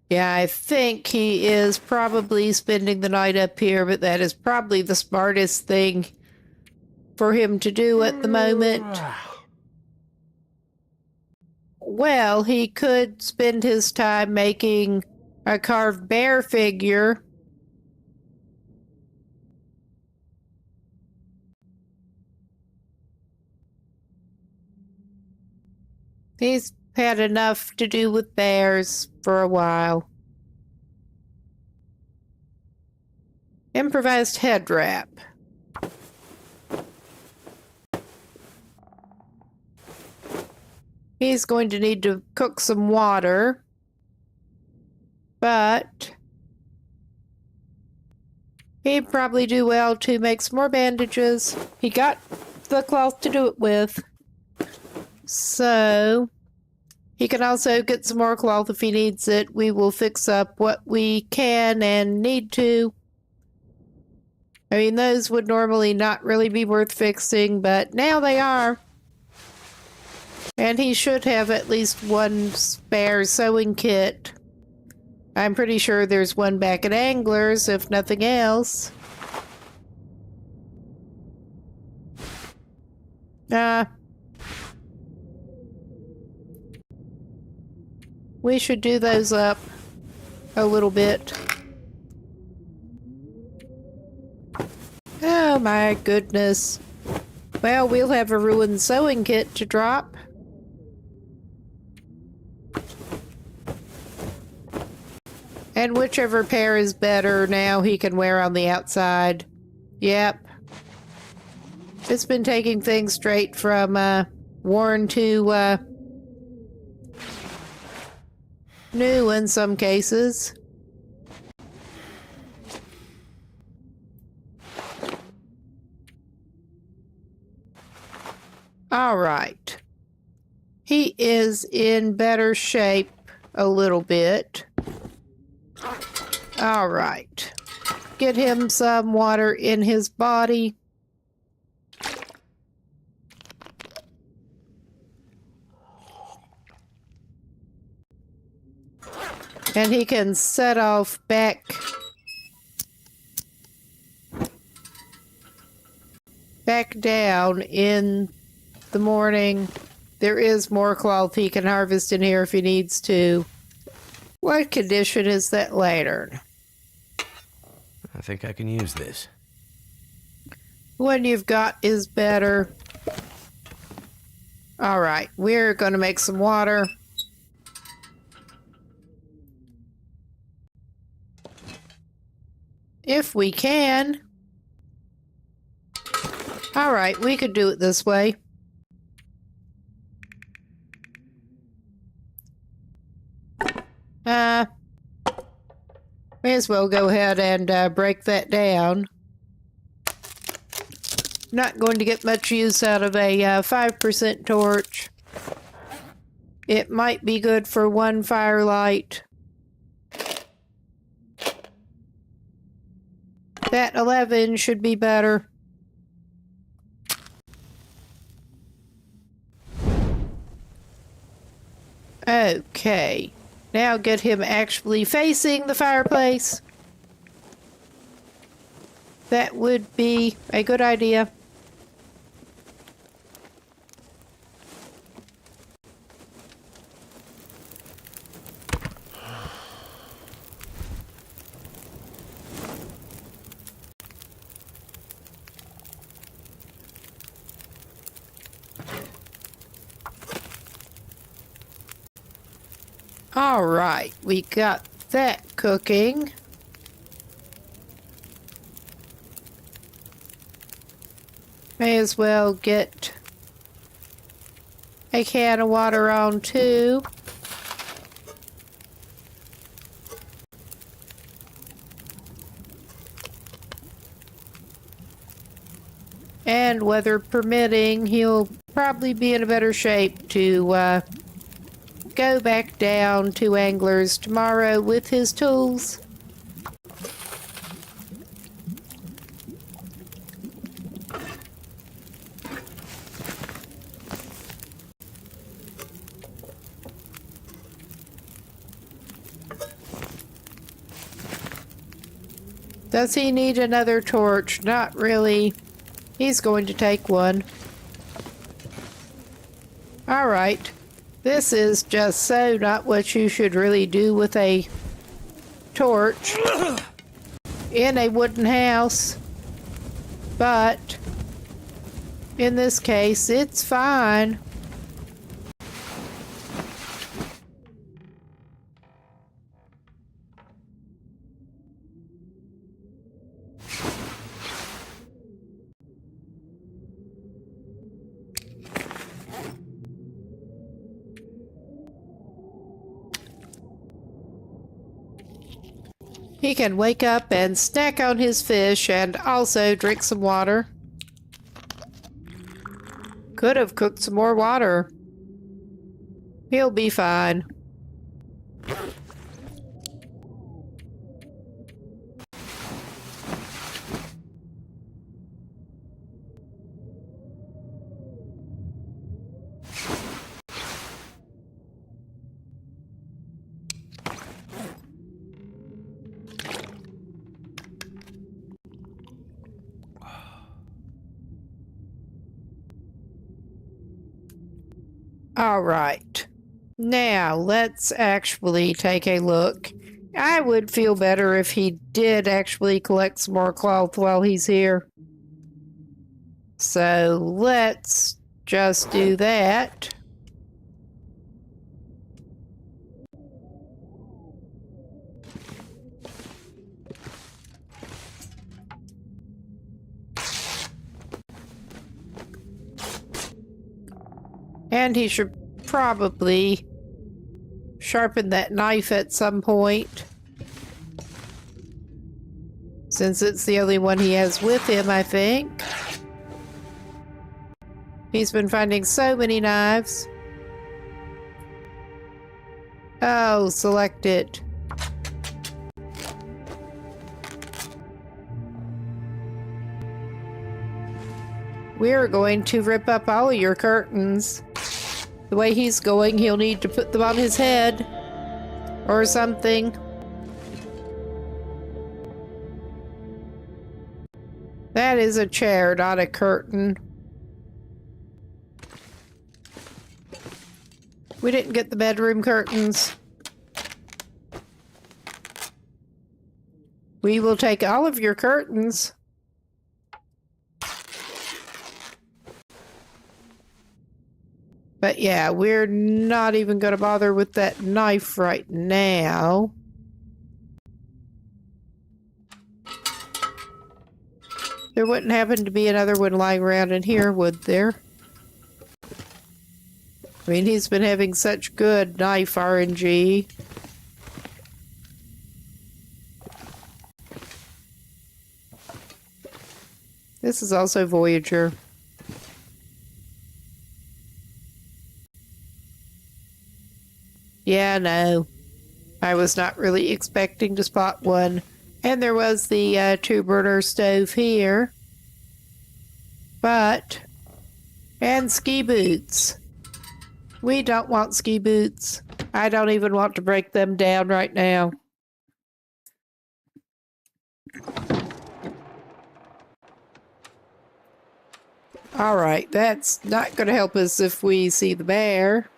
[SPEAKER 1] Yeah, I think he is probably spending the night up here, but that is probably the smartest thing for him to do at the moment. Well, he could spend his time making a carved bear figure. He's had enough to do with bears for a while. Improvised head wrap. He's going to need to cook some water, but he'd probably do well to make some more bandages. He got the cloth to do it with, so he can also get some more cloth if he needs it. We will fix up what we can and need to. I mean, those would normally not really be worth fixing, but now they are. And he should have at least one spare sewing kit. I'm pretty sure there's one back at Angler's, if nothing else. We should do those up a little bit. Oh my goodness. Well, we'll have a ruined sewing kit to drop. And whichever pair is better now he can wear on the outside. Yep. It's been taking things straight from worn to new in some cases. All right. He is in better shape a little bit. All right. Get him some water in his body. And he can set off back down in the morning. There is more cloth he can harvest in here if he needs to. What condition is that lantern?
[SPEAKER 2] I think I can use this.
[SPEAKER 1] The one you've got is better. All right, we're going to make some water. If we can. All right, we could do it this way. May as well go ahead and break that down. Not going to get much use out of a 5% torch. It might be good for one firelight. That 11 should be better. Okay. Now get him actually facing the fireplace. That would be a good idea. All right, we got that cooking. May as well get a can of water on too. And weather permitting, he'll probably be in a better shape to go back down to Anglers tomorrow with his tools. Does he need another torch? Not really. He's going to take one. All right. This is just so not what you should really do with a torch in a wooden house. But in this case, it's fine. He can wake up and snack on his fish and also drink some water. Could have cooked some more water. He'll be fine. All right. Now, let's actually take a look. I would feel better if he did actually collect some more cloth while he's here. So, let's just do that. And he should probably sharpen that knife at some point, since it's the only one he has with him, I think. He's been finding so many knives. Oh, select it. We're going to rip up all your curtains. The way he's going, he'll need to put them on his head or something. That is a chair, not a curtain. We didn't get the bedroom curtains. We will take all of your curtains. But yeah, we're not even going to bother with that knife right now. There wouldn't happen to be another one lying around in here, would there? I mean, he's been having such good knife RNG. This is also Voyager. Yeah, no. I was not really expecting to spot one. And there was the two-burner stove here. But... and ski boots. We don't want ski boots. I don't even want to break them down right now. All right, that's not going to help us if we see the bear.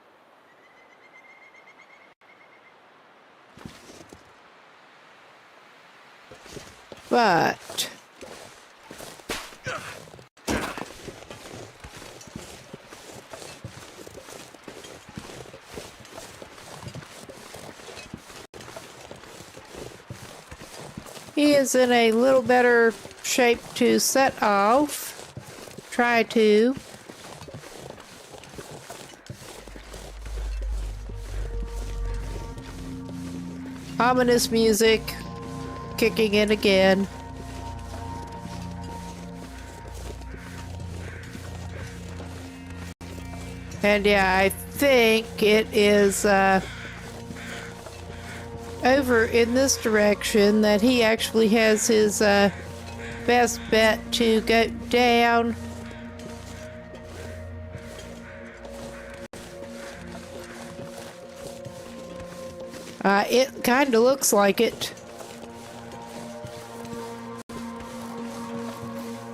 [SPEAKER 1] But he is in a little better shape to set off. Try to. Ominous music kicking in again. And yeah, I think it is over in this direction that he actually has his best bet to go down. It kind of looks like it.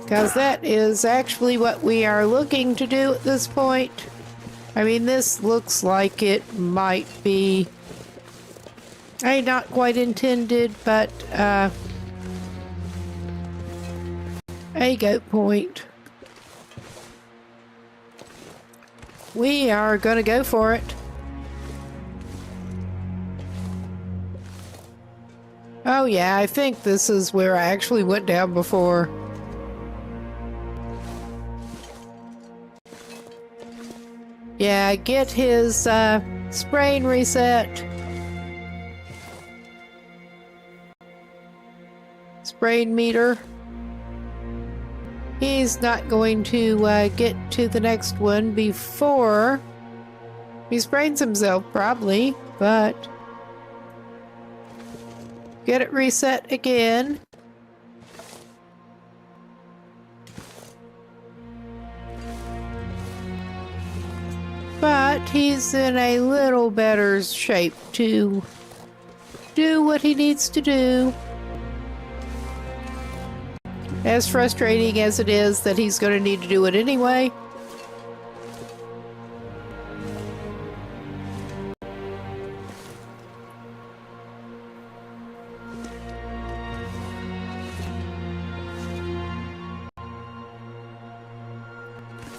[SPEAKER 1] Because that is actually what we are looking to do at this point. I mean, this looks like it might be not quite intended, but a goat point. We are going to go for it. Oh yeah, I think this is where I actually went down before. Yeah, get his sprain reset. Sprain meter. He's not going to get to the next one before he sprains himself, probably, but get it reset again. But he's in a little better shape to do what he needs to do. As frustrating as it is that he's going to need to do it anyway.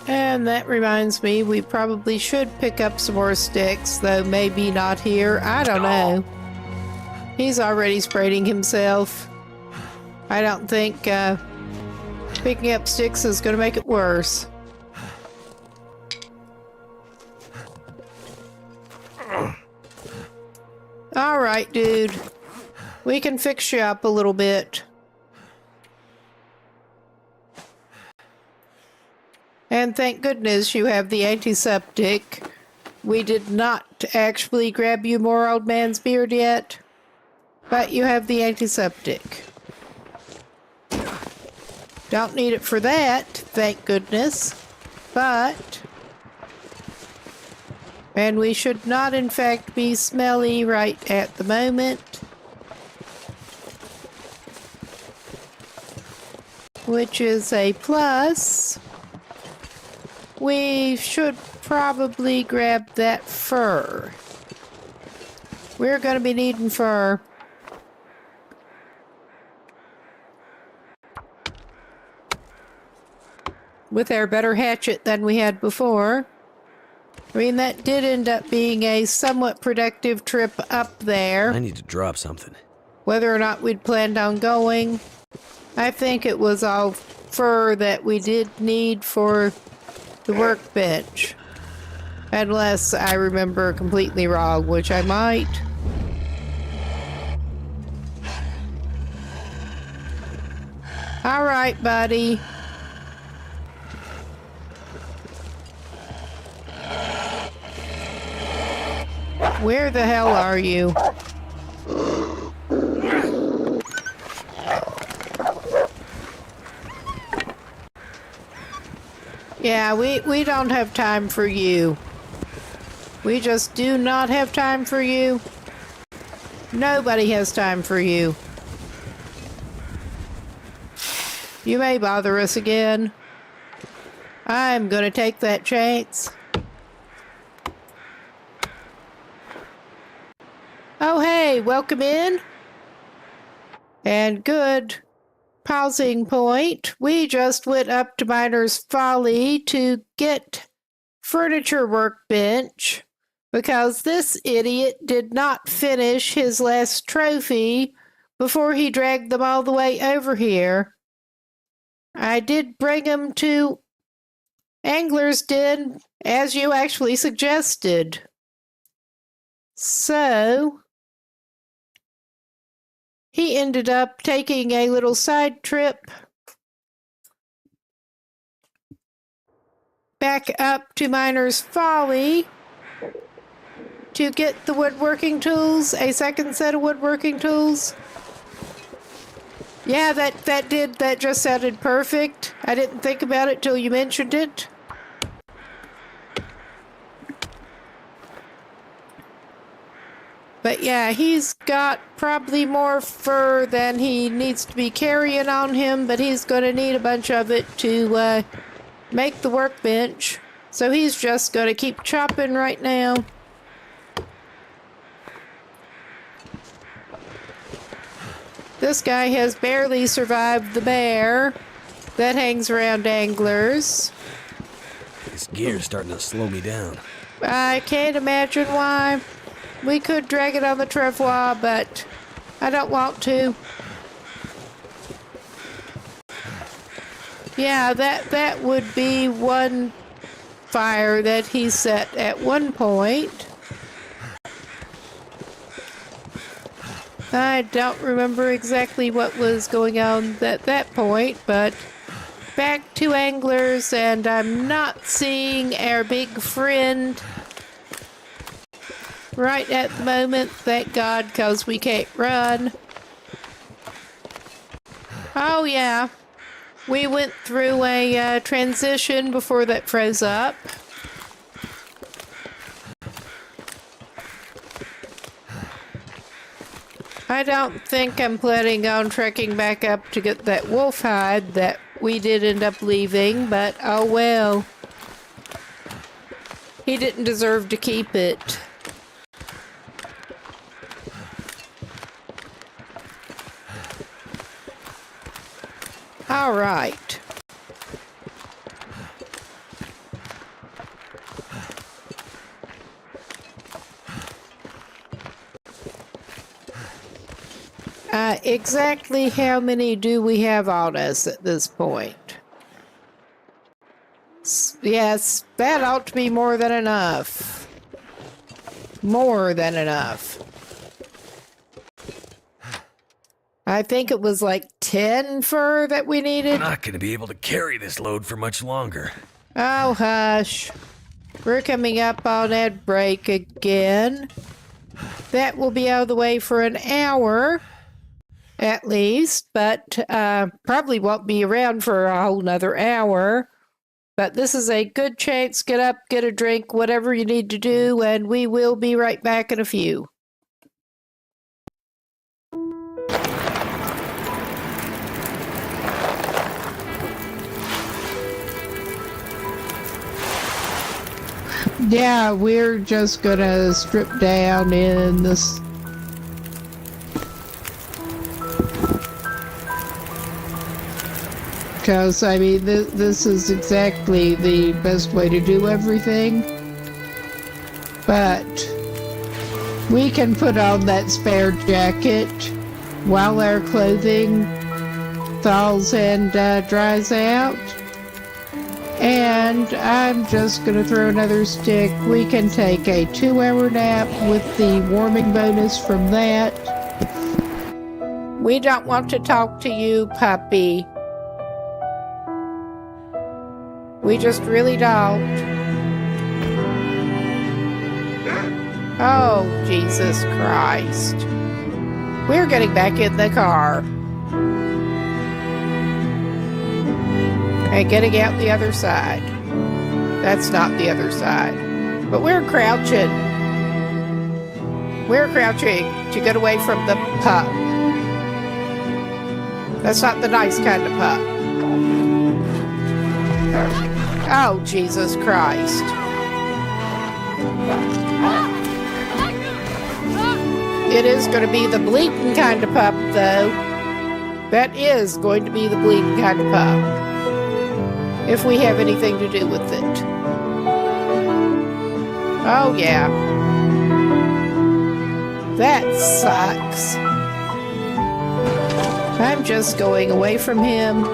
[SPEAKER 1] And that reminds me, we probably should pick up some more sticks, though maybe not here. I don't know. He's already spraying himself. I don't think picking up sticks is going to make it worse. All right, dude. We can fix you up a little bit. And thank goodness you have the antiseptic. We did not actually grab you more old man's beard yet, but you have the antiseptic. Don't need it for that, thank goodness, but... And we should not, in fact, be smelly right at the moment. Which is a plus. We should probably grab that fur. We're going to be needing fur. With our better hatchet than we had before. I mean, that did end up being a somewhat productive trip up there.
[SPEAKER 2] I need to drop something.
[SPEAKER 1] Whether or not we'd planned on going, I think it was all fur that we did need for the workbench. Unless I remember completely wrong, which I might. All right, buddy. Where the hell are you? Yeah, we don't have time for you. We just do not have time for you. Nobody has time for you. You may bother us again. I'm gonna take that chance. Oh, hey, welcome in. And good pausing point. We just went up to Miner's Folly to get furniture workbench because this idiot did not finish his last trophy before he dragged them all the way over here. I did bring him to Angler's Den, as you actually suggested. So he ended up taking a little side trip back up to Miner's Folly to get the woodworking tools, a second set of woodworking tools. Yeah, that just sounded perfect. I didn't think about it till you mentioned it. But yeah, he's got probably more fur than he needs to be carrying on him, but he's going to need a bunch of it to make the workbench. So he's just going to keep chopping right now. This guy has barely survived the bear that hangs around Anglers.
[SPEAKER 2] This gear's starting to slow me down.
[SPEAKER 1] I can't imagine why. We could drag it on the travois, but I don't want to. Yeah, that would be one fire that he set at one point. I don't remember exactly what was going on at that point, but back to Anglers, and I'm not seeing our big friend right at the moment, thank God, because we can't run. Oh yeah, we went through a transition before that froze up. I don't think I'm planning on trekking back up to get that wolf hide that we did end up leaving, but oh well. He didn't deserve to keep it. All right. Exactly how many do we have on us at this point? Yes, that ought to be more than enough. More than enough. I think it was like 10 fur that we needed.
[SPEAKER 2] I'm not going to be able to carry this load for much longer.
[SPEAKER 1] Oh, hush. We're coming up on ad break again. That will be out of the way for an hour, at least, but probably won't be around for a whole nother hour. But this is a good chance. Get up, get a drink, whatever you need to do, and we will be right back in a few. Yeah, we're just gonna strip down in this. Because, I mean, this is exactly the best way to do everything. But we can put on that spare jacket while our clothing thaws and dries out. And I'm just going to throw another stick. We can take a 2-hour nap with the warming bonus from that. We don't want to talk to you, puppy. We just really don't. Oh, Jesus Christ. We're getting back in the car. And getting out the other side. That's not the other side. But we're crouching. We're crouching to get away from the pup. That's not the nice kind of pup. Oh, Jesus Christ. It is going to be the bleeding kind of pup, though. That is going to be the bleeding kind of pup. If we have anything to do with it. Oh, yeah. That sucks. I'm just going away from him.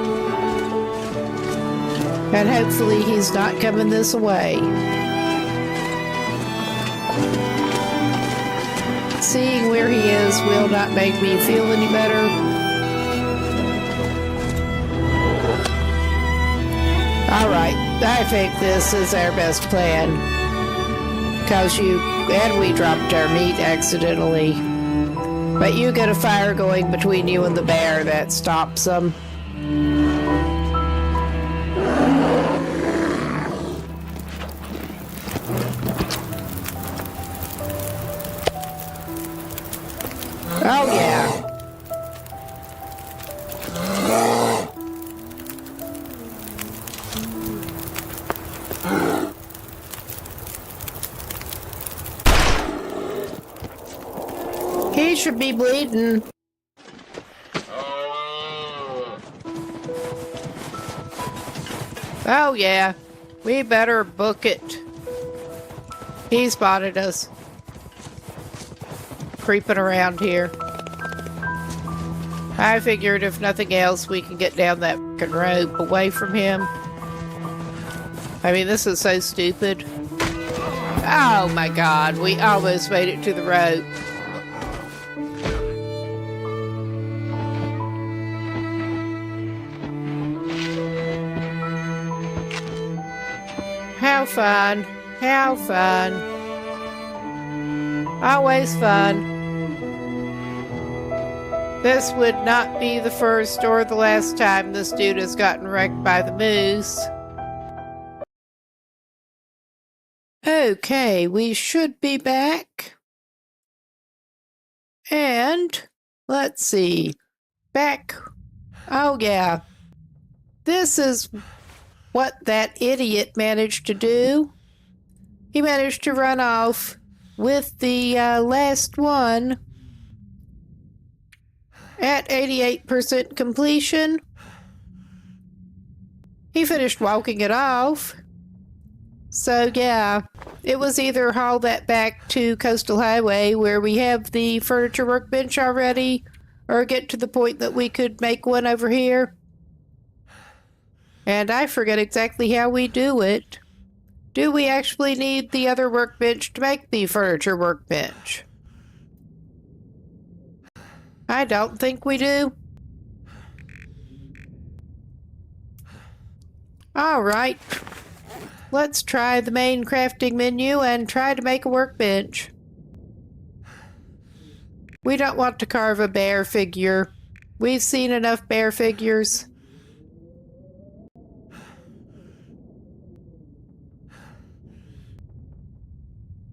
[SPEAKER 1] And hopefully he's not coming this way. Seeing where he is will not make me feel any better. Alright, I think this is our best plan. Because we dropped our meat accidentally. But you get a fire going between you and the bear that stops them. Oh, yeah. He should be bleeding. Oh, yeah. We better book it. He spotted us. Creeping around here. I figured if nothing else, we can get down that fucking rope away from him. I mean, this is so stupid. Oh my God, we almost made it to the rope. How fun. How fun. Always fun. This would not be the first or the last time this dude has gotten wrecked by the moose. Okay, we should be back. And, let's see. Back. Oh, yeah. This is what that idiot managed to do. He managed to run off with the last one at 88% completion. He finished walking it off. So yeah, it was either haul that back to Coastal Highway where we have the furniture workbench already, or get to the point that we could make one over here. And I forget exactly how we do it. Do we actually need the other workbench to make the furniture workbench? I don't think we do. Alright. Let's try the main crafting menu and try to make a workbench. We don't want to carve a bear figure. We've seen enough bear figures.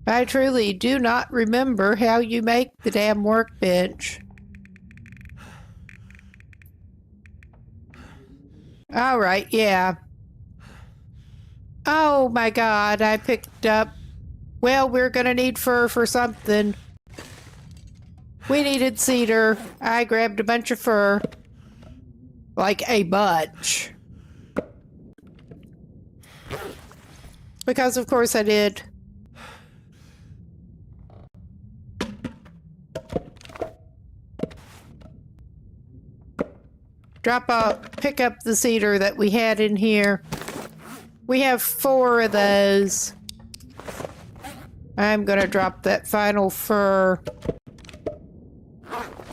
[SPEAKER 1] I truly do not remember how you make the damn workbench. Alright, yeah. Oh my God, I picked up... Well, we're gonna need fur for something. We needed cedar. I grabbed a bunch of fur. Like a bunch. Because of course I did. Pick up the cedar that we had in here. We have 4 of those. I'm gonna drop that final fur.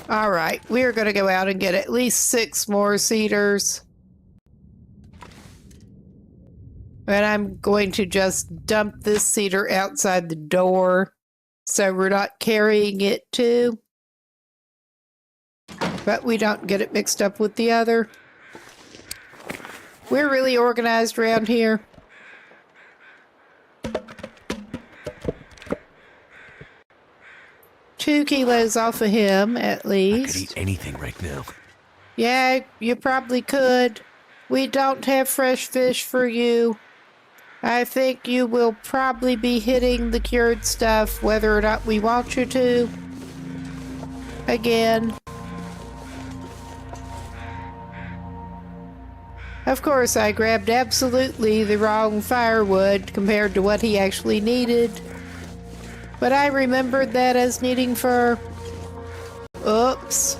[SPEAKER 1] Alright, we're gonna go out and get at least 6 more cedars. And I'm going to just dump this cedar outside the door so we're not carrying it too. But we don't get it mixed up with the other. We're really organized around here. 2 kilos off of him, at
[SPEAKER 2] I could
[SPEAKER 1] least.
[SPEAKER 2] eat anything right now.
[SPEAKER 1] Yeah, you probably could. We don't have fresh fish for you. I think you will probably be hitting the cured stuff whether or not we want you to. Again. Of course, I grabbed absolutely the wrong firewood compared to what he actually needed. But I remembered that as needing fur. Oops.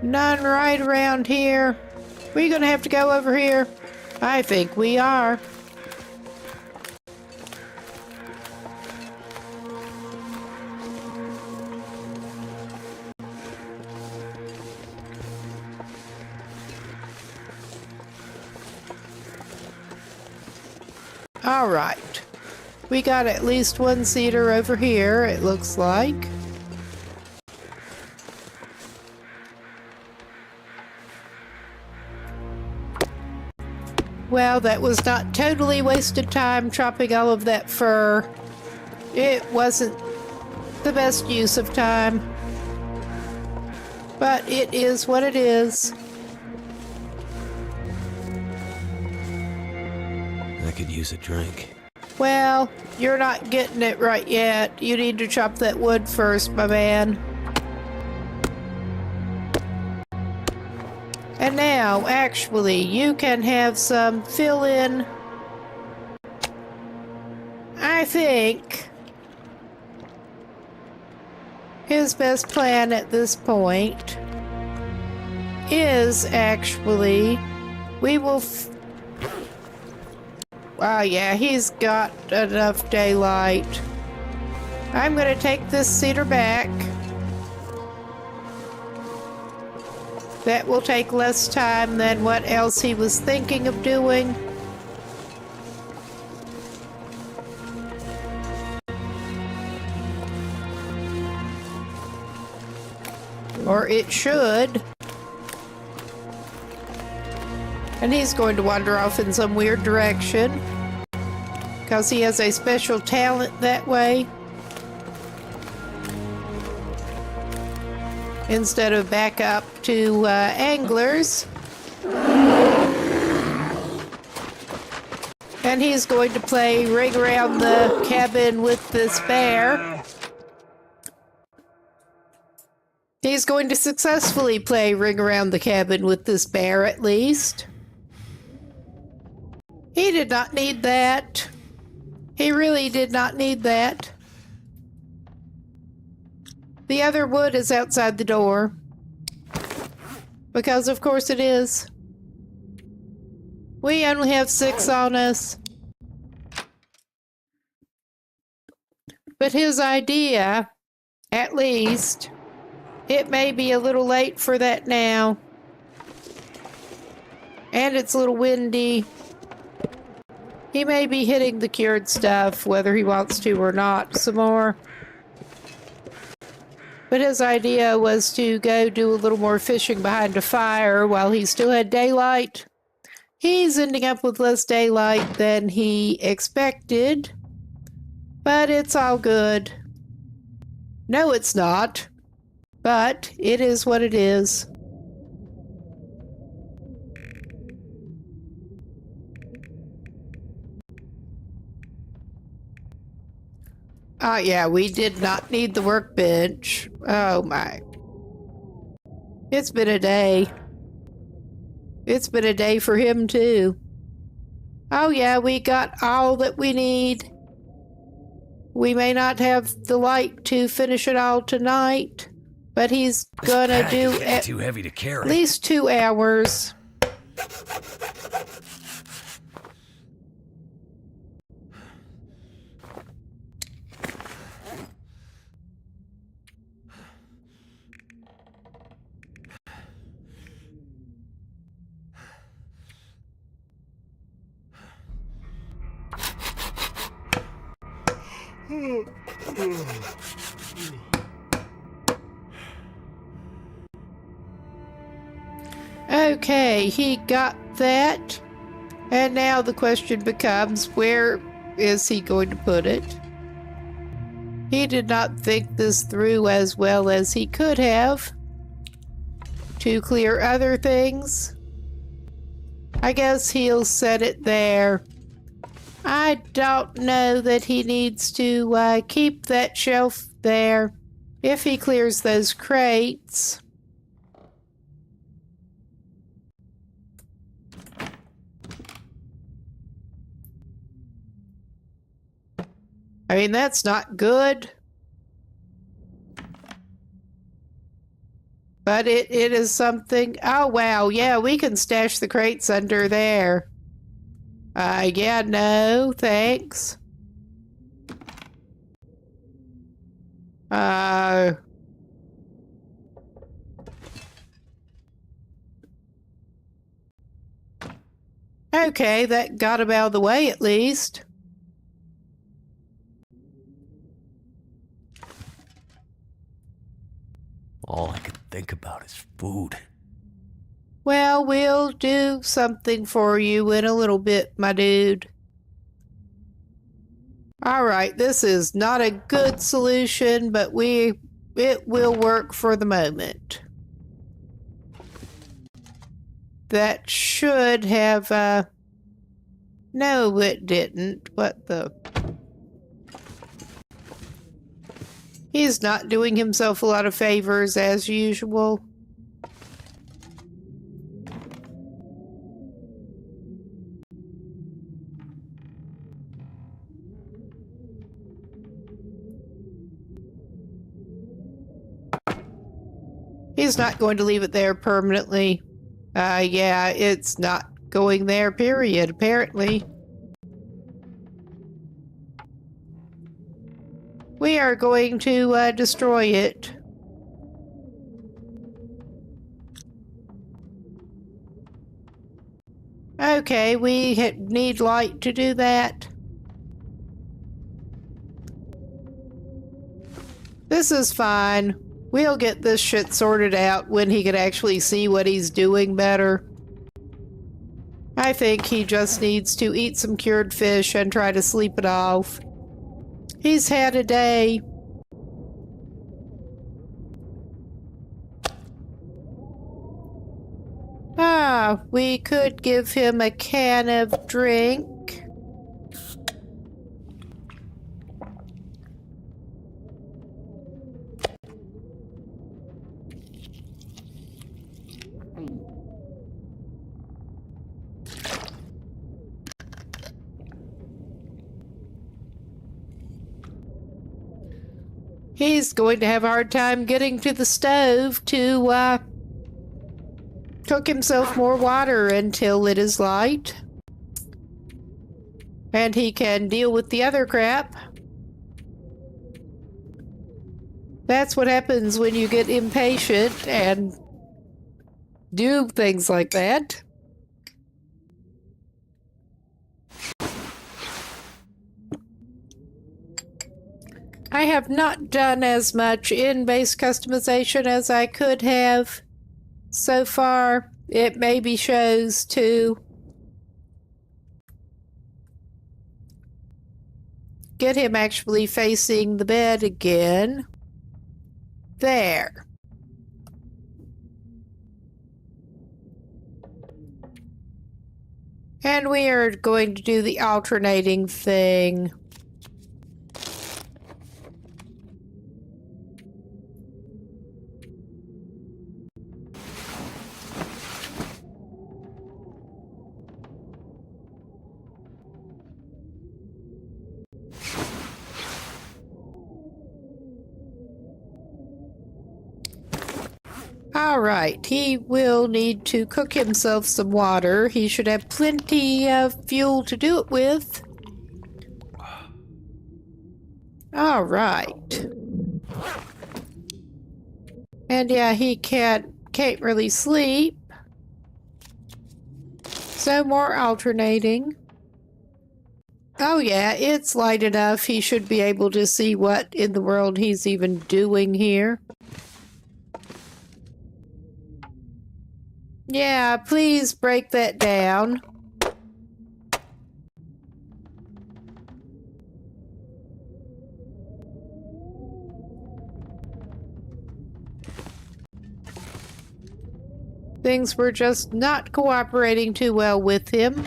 [SPEAKER 1] None right around here. We gonna have to go over here? I think we are. All right. We got at least 1 cedar over here, it looks like. Well, that was not totally wasted time chopping all of that fur. It wasn't the best use of time. But it is what it is.
[SPEAKER 2] I could use a drink.
[SPEAKER 1] Well, you're not getting it right yet. You need to chop that wood first, my man. And now, actually, you can have some fill-in. I think his best plan at this point is actually we will yeah, he's got enough daylight. I'm gonna take this cedar back. That will take less time than what else he was thinking of doing. Or it should. And he's going to wander off in some weird direction. Because he has a special talent that way. Instead of back up to anglers. And he's going to play Ring Around the Cabin with this bear. He's going to successfully play Ring Around the Cabin with this bear, at least. He did not need that. He really did not need that. The other wood is outside the door. Because of course it is. We only have 6 on us. But his idea, at least, it may be a little late for that now. And it's a little windy. He may be hitting the cured stuff, whether he wants to or not, some more. But his idea was to go do a little more fishing behind a fire while he still had daylight. He's ending up with less daylight than he expected. But it's all good. No, it's not. But it is what it is. Oh, yeah, we did not need the workbench. Oh, my. It's been a day. It's been a day for him, too. Oh, yeah, we got all that we need. We may not have the light to finish it all tonight, but he's gonna do
[SPEAKER 2] Too heavy to carry.
[SPEAKER 1] at least 2 hours. Okay, he got that. And now the question becomes, where is he going to put it? He did not think this through as well as he could have. To clear other things, I guess he'll set it there. I don't know that he needs to keep that shelf there if he clears those crates. I mean, that's not good. But it is something. Oh, wow. Yeah, we can stash the crates under there. Yeah, no, thanks. Okay, that got him out of the way at least.
[SPEAKER 2] All I can think about is food.
[SPEAKER 1] Well, we'll do something for you in a little bit, my dude. Alright, this is not a good solution, but it will work for the moment. That should have, no, it didn't. What the... He's not doing himself a lot of favors as usual. He's not going to leave it there permanently. Yeah, it's not going there, period, apparently. We are going to destroy it. Okay, we need light to do that. This is fine. We'll get this shit sorted out when he can actually see what he's doing better. I think he just needs to eat some cured fish and try to sleep it off. He's had a day. We could give him a can of drink. He's going to have a hard time getting to the stove to cook himself more water until it is light. And he can deal with the other crap. That's what happens when you get impatient and do things like that. I have not done as much in-base customization as I could have so far. It maybe shows to get him actually facing the bed again. There. And we are going to do the alternating thing. Alright, he will need to cook himself some water. He should have plenty of fuel to do it with. Alright. And yeah, he can't really sleep. So more alternating. Oh yeah, it's light enough. He should be able to see what in the world he's even doing here. Yeah, please break that down. Things were just not cooperating too well with him.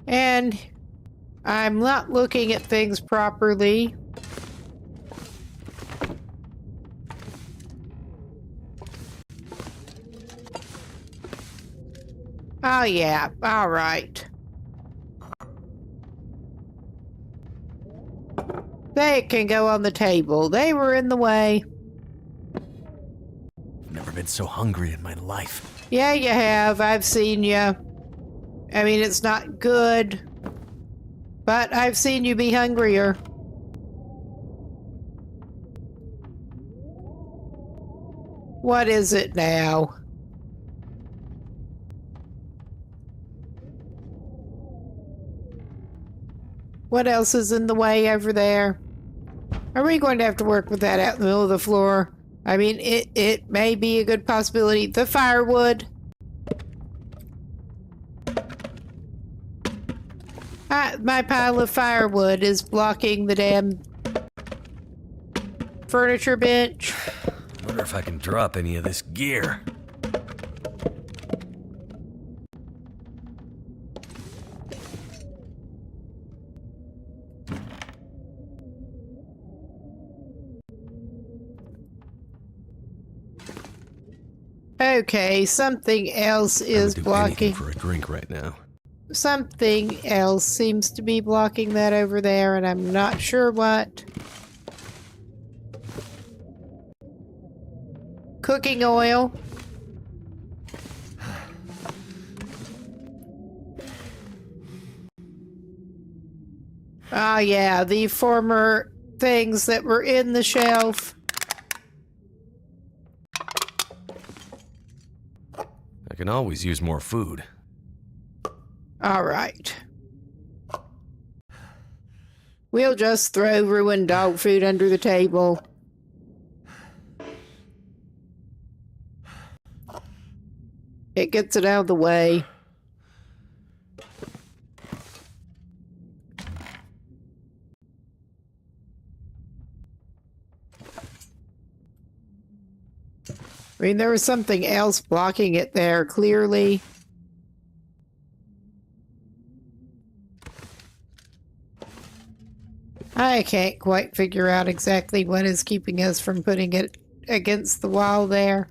[SPEAKER 1] And I'm not looking at things properly. Oh yeah, all right. They can go on the table. They were in the way.
[SPEAKER 2] I've never been so hungry in my life.
[SPEAKER 1] Yeah, you have. I've seen you. I mean, it's not good, but I've seen you be hungrier. What is it now? What else is in the way over there? Are we going to have to work with that out in the middle of the floor? I mean, it may be a good possibility. The firewood. My pile of firewood is blocking the damn furniture bench.
[SPEAKER 2] I wonder if I can drop any of this gear.
[SPEAKER 1] Okay, something else
[SPEAKER 2] I
[SPEAKER 1] is
[SPEAKER 2] would do anything
[SPEAKER 1] blocking.
[SPEAKER 2] for a drink right now.
[SPEAKER 1] Something else seems to be blocking that over there, and I'm not sure what. Cooking oil. Ah, yeah, the former things that were in the shelf.
[SPEAKER 2] I can always use more food.
[SPEAKER 1] All right. We'll just throw ruined dog food under the table. It gets it out of the way. I mean, there was something else blocking it there, clearly. I can't quite figure out exactly what is keeping us from putting it against the wall there.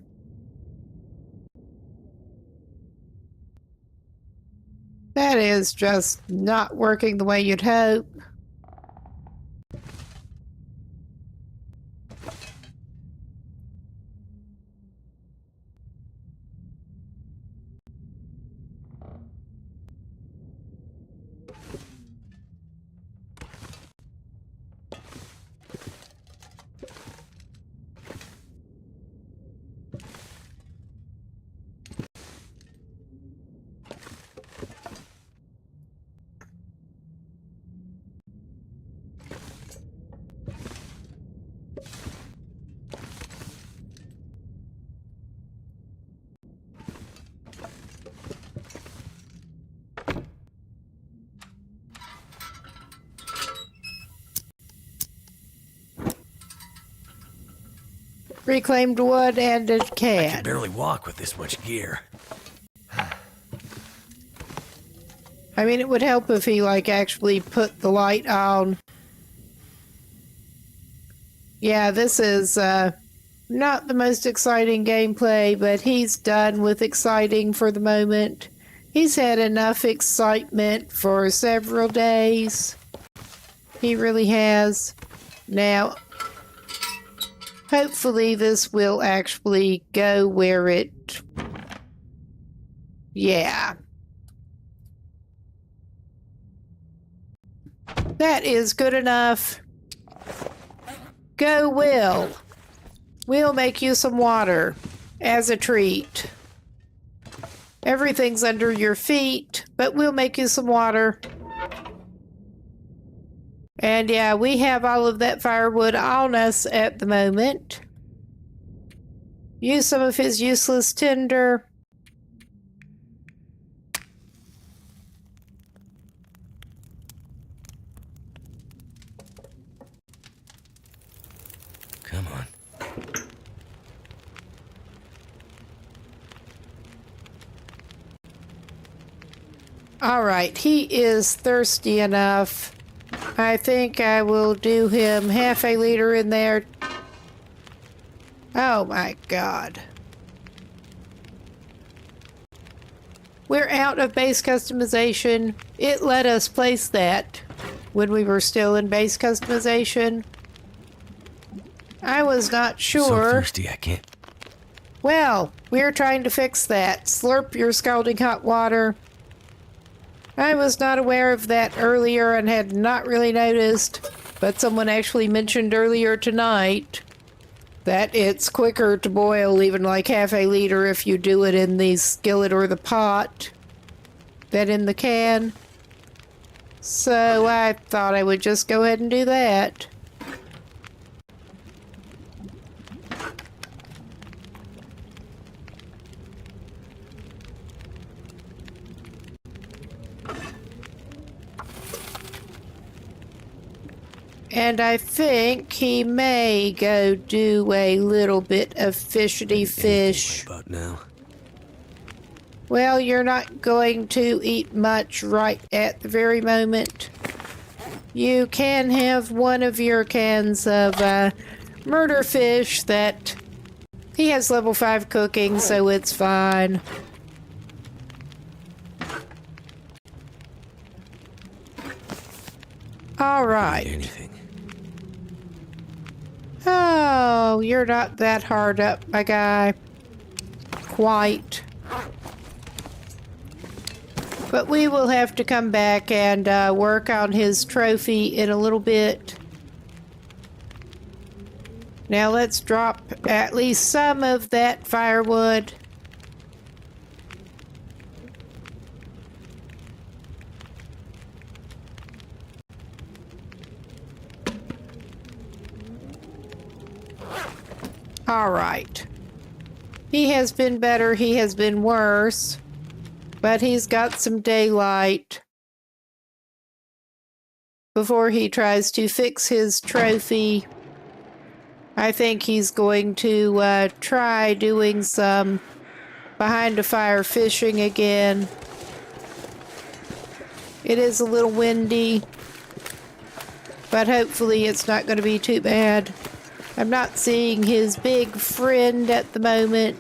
[SPEAKER 1] That is just not working the way you'd hope. Reclaimed wood and a
[SPEAKER 2] I can
[SPEAKER 1] can.
[SPEAKER 2] barely walk with this much gear.
[SPEAKER 1] I mean, it would help if he, like, actually put the light on. Yeah, this is, not the most exciting gameplay, but he's done with exciting for the moment. He's had enough excitement for several days. He really has. Now, hopefully this will actually go where it... Yeah. That is good enough. Go, Will. We'll make you some water as a treat. Everything's under your feet, but we'll make you some water. And yeah, we have all of that firewood on us at the moment. Use some of his useless tinder.
[SPEAKER 2] Come on.
[SPEAKER 1] All right, he is thirsty enough. I think I will do him half a liter in there. Oh my God. We're out of base customization. It let us place that when we were still in base customization. I was not
[SPEAKER 2] So
[SPEAKER 1] sure.
[SPEAKER 2] thirsty I can't.
[SPEAKER 1] Well, we're trying to fix that. Slurp your scalding hot water. I was not aware of that earlier and had not really noticed, but someone actually mentioned earlier tonight that it's quicker to boil even like half a liter if you do it in the skillet or the pot than in the can. So I thought I would just go ahead and do that. And I think he may go do a little bit of fishity fish.
[SPEAKER 2] What about now?
[SPEAKER 1] Well, you're not going to eat much right at the very moment. You can have one of your cans of murder fish that he has level 5 cooking, so it's fine. All right.
[SPEAKER 2] Anything.
[SPEAKER 1] Oh, you're not that hard up, my guy. Quite. But we will have to come back and work on his trophy in a little bit. Now let's drop at least some of that firewood. All right. He has been better, he has been worse, but he's got some daylight before he tries to fix his trophy. I think he's going to try doing some behind a fire fishing again. It is a little windy, but hopefully it's not going to be too bad. I'm not seeing his big friend at the moment.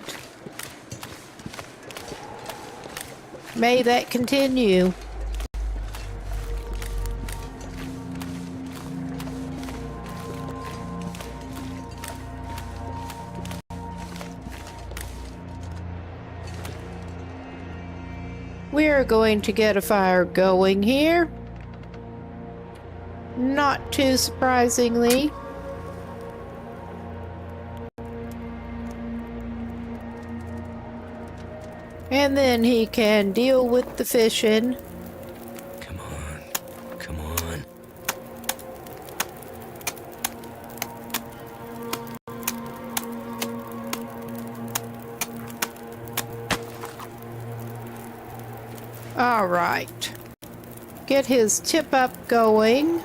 [SPEAKER 1] May that continue. We're going to get a fire going here. Not too surprisingly. And then he can deal with the fishing.
[SPEAKER 2] Come on. Come on.
[SPEAKER 1] All right. Get his tip up going.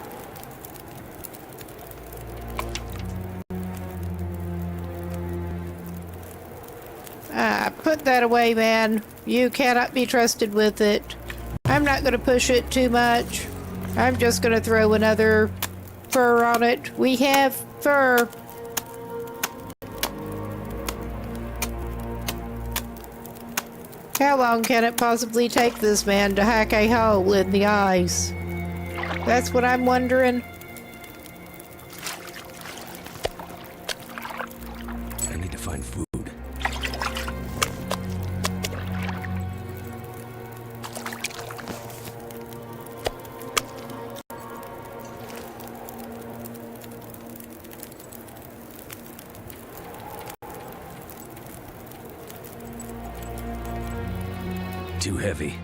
[SPEAKER 1] Put that away, man. You cannot be trusted with it. I'm not going to push it too much. I'm just going to throw another fur on it. We have fur. How long can it possibly take this man to hack a hole in the ice? That's what I'm wondering.
[SPEAKER 2] I need to find food. Too heavy.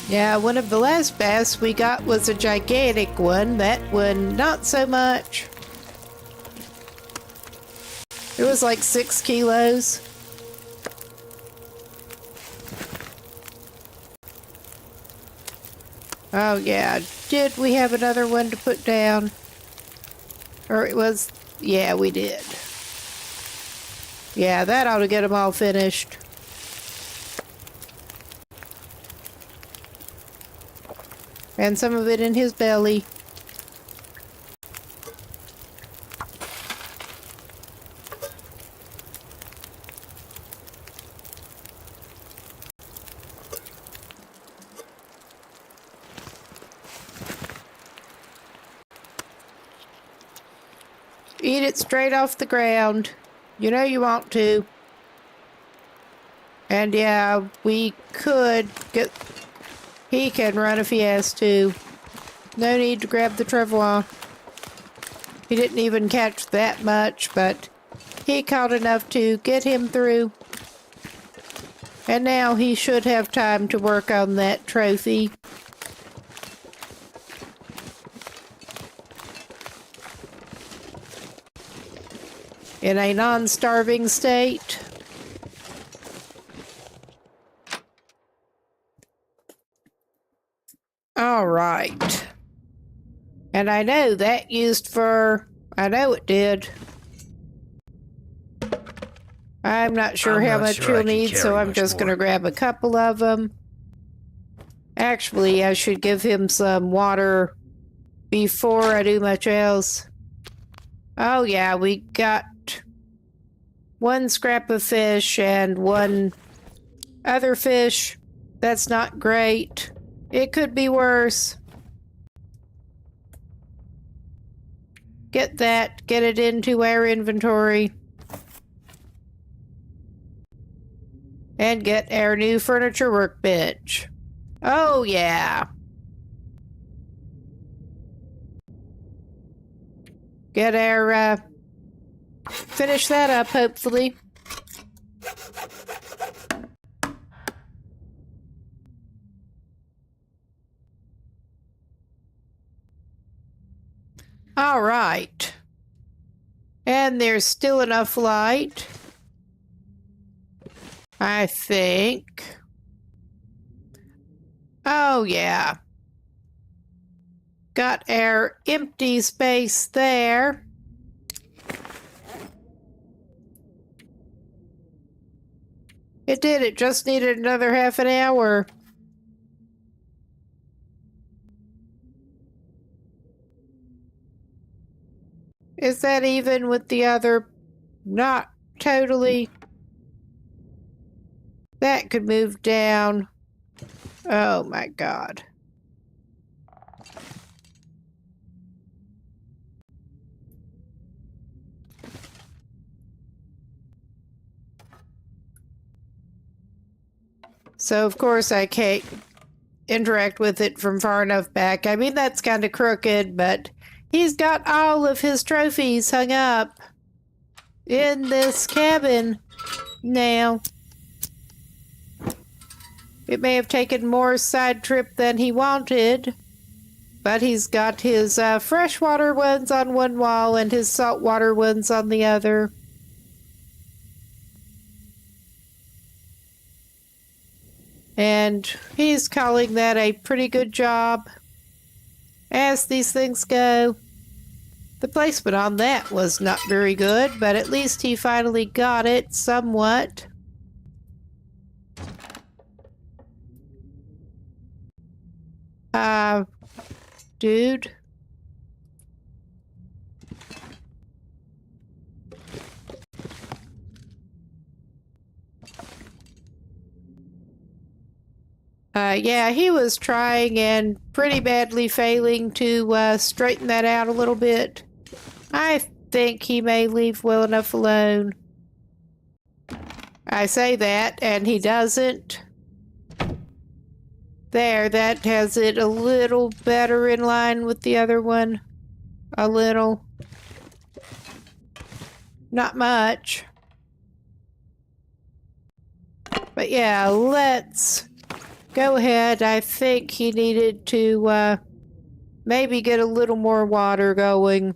[SPEAKER 1] Yeah, one of the last bass we got was a gigantic one. That one, not so much. It was like 6 kilos. Oh yeah, did we have another one to put down? Or it was, yeah, we did. Yeah, that ought to get them all finished. And some of it in his belly. Eat it straight off the ground. You know you want to. And yeah, we could get... He can run if he has to. No need to grab the trevloir. He didn't even catch that much, but he caught enough to get him through. And now he should have time to work on that trophy. In a non-starving state. All right. And I know that used for... I know it did. I'm not sure how much he'll need, so I'm just going to grab a couple of them. Actually, I should give him some water before I do much else. Oh yeah, we got one scrap of fish and one other fish. That's not great. It could be worse. Get that, get it into our inventory. And get our new furniture workbench. Oh yeah. Get our, finish that up, hopefully. All right. And there's still enough light, I think. Oh, yeah. Got our empty space there. It did. It just needed another half an hour. Is that even with the other? Not totally. That could move down. Oh my God. So of course I can't interact with it from far enough back. I mean, that's kind of crooked, but he's got all of his trophies hung up in this cabin now. It may have taken more side trip than he wanted, but he's got his freshwater ones on one wall and his saltwater ones on the other. And he's calling that a pretty good job. As these things go, the placement on that was not very good, but at least he finally got it somewhat. Dude. Yeah, he was trying and pretty badly failing to straighten that out a little bit. I think he may leave well enough alone. I say that, and he doesn't. There, that has it a little better in line with the other one. A little. Not much. But yeah, let's Go ahead. I think he needed to maybe get a little more water going.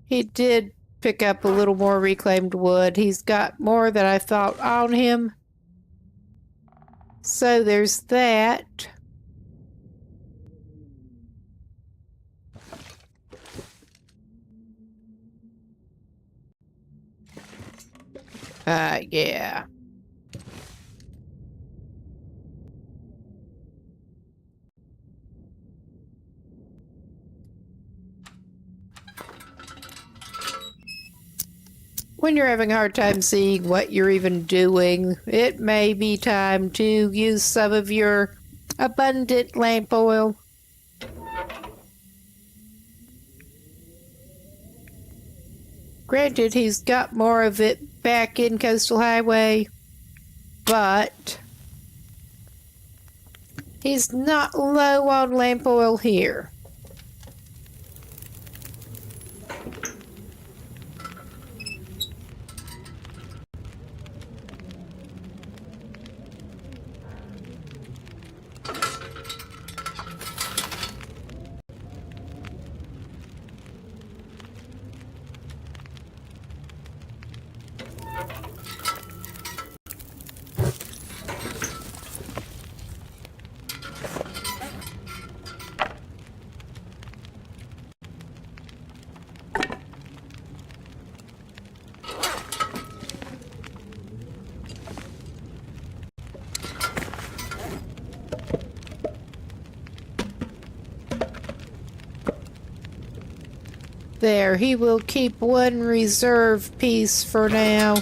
[SPEAKER 1] He did pick up a little more reclaimed wood. He's got more than I thought on him. So there's that. Yeah. When you're having a hard time seeing what you're even doing, it may be time to use some of your abundant lamp oil. Granted, he's got more of it back in Coastal Highway, but he's not low on lamp oil here. There, he will keep one reserve piece for now.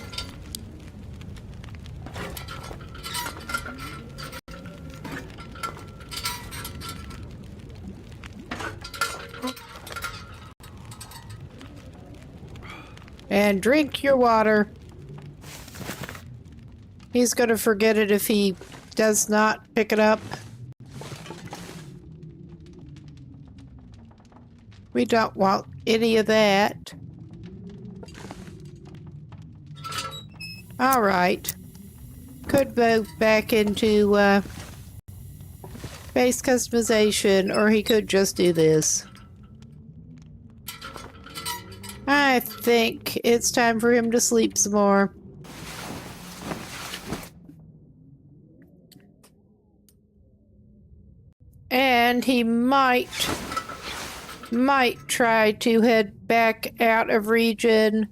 [SPEAKER 1] And drink your water. He's gonna forget it if he does not pick it up. We don't want any of that. All right. Could move back into base customization, or he could just do this. I think it's time for him to sleep some more. And he might try to head back out of region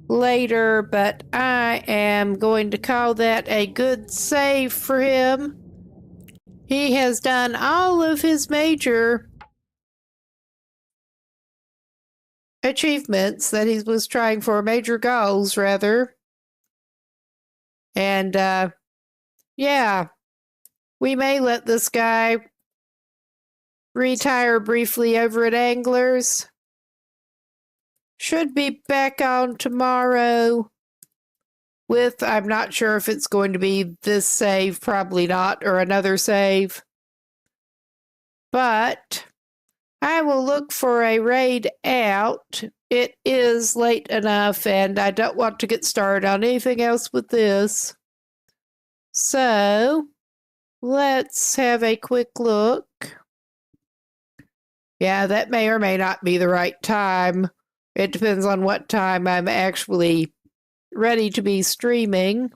[SPEAKER 1] later, but I am going to call that a good save for him. He has done all of his major achievements that he was trying for, major goals, rather. And, yeah, we may let this guy retire briefly over at Anglers. Should be back on tomorrow with, I'm not sure if it's going to be this save, probably not, or another save. But I will look for a raid out. It is late enough, and I don't want to get started on anything else with this. So, let's have a quick look. Yeah, that may or may not be the right time. It depends on what time I'm actually ready to be streaming.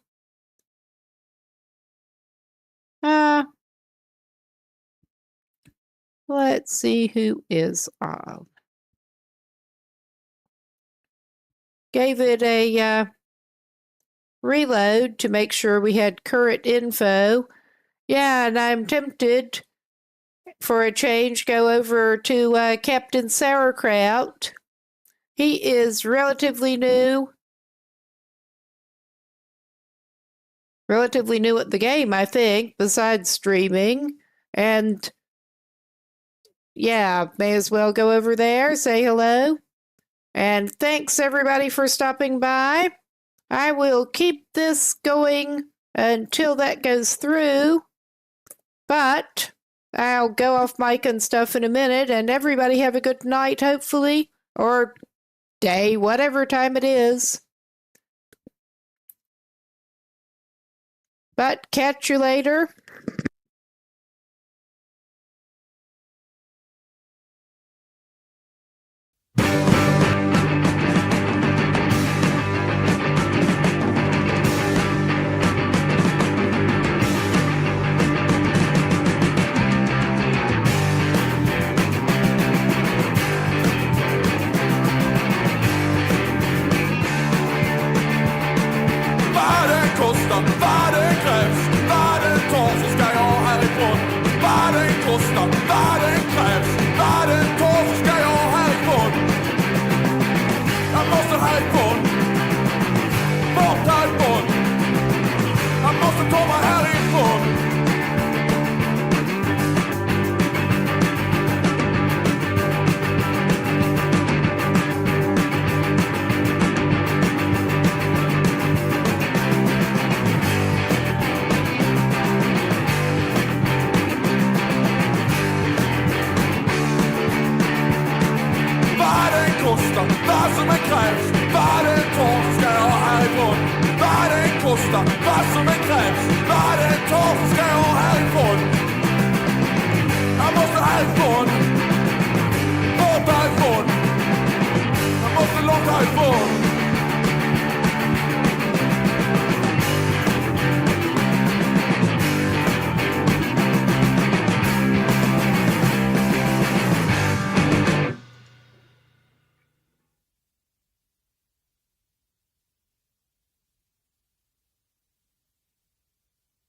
[SPEAKER 1] Let's see who is on. Gave it a reload to make sure we had current info. Yeah, and I'm tempted for a change, go over to Captain Sauerkraut. He is relatively new at the game, I think, besides streaming. And yeah, may as well go over there, say hello. And thanks everybody for stopping by. I will keep this going until that goes through. But I'll go off mic and stuff in a minute, and everybody have a good night, hopefully, or day, whatever time it is. But catch you later.
[SPEAKER 4] Vad det kostar, vad det krävs, vad det tar så ska jag härifrån. Vad det kostar, vad det krävs, vad det tar så ska jag härifrån. Jag måste härifrån, bort härifrån. Jag måste ta mig härifrån. Vad det kostar, vad som är krävs, vad det tar så ska jag härifrån. Vad det kostar, vad som är krävs, vad det tar så ska jag härifrån. Jag måste härifrån, bort härifrån. Jag måste långt härifrån.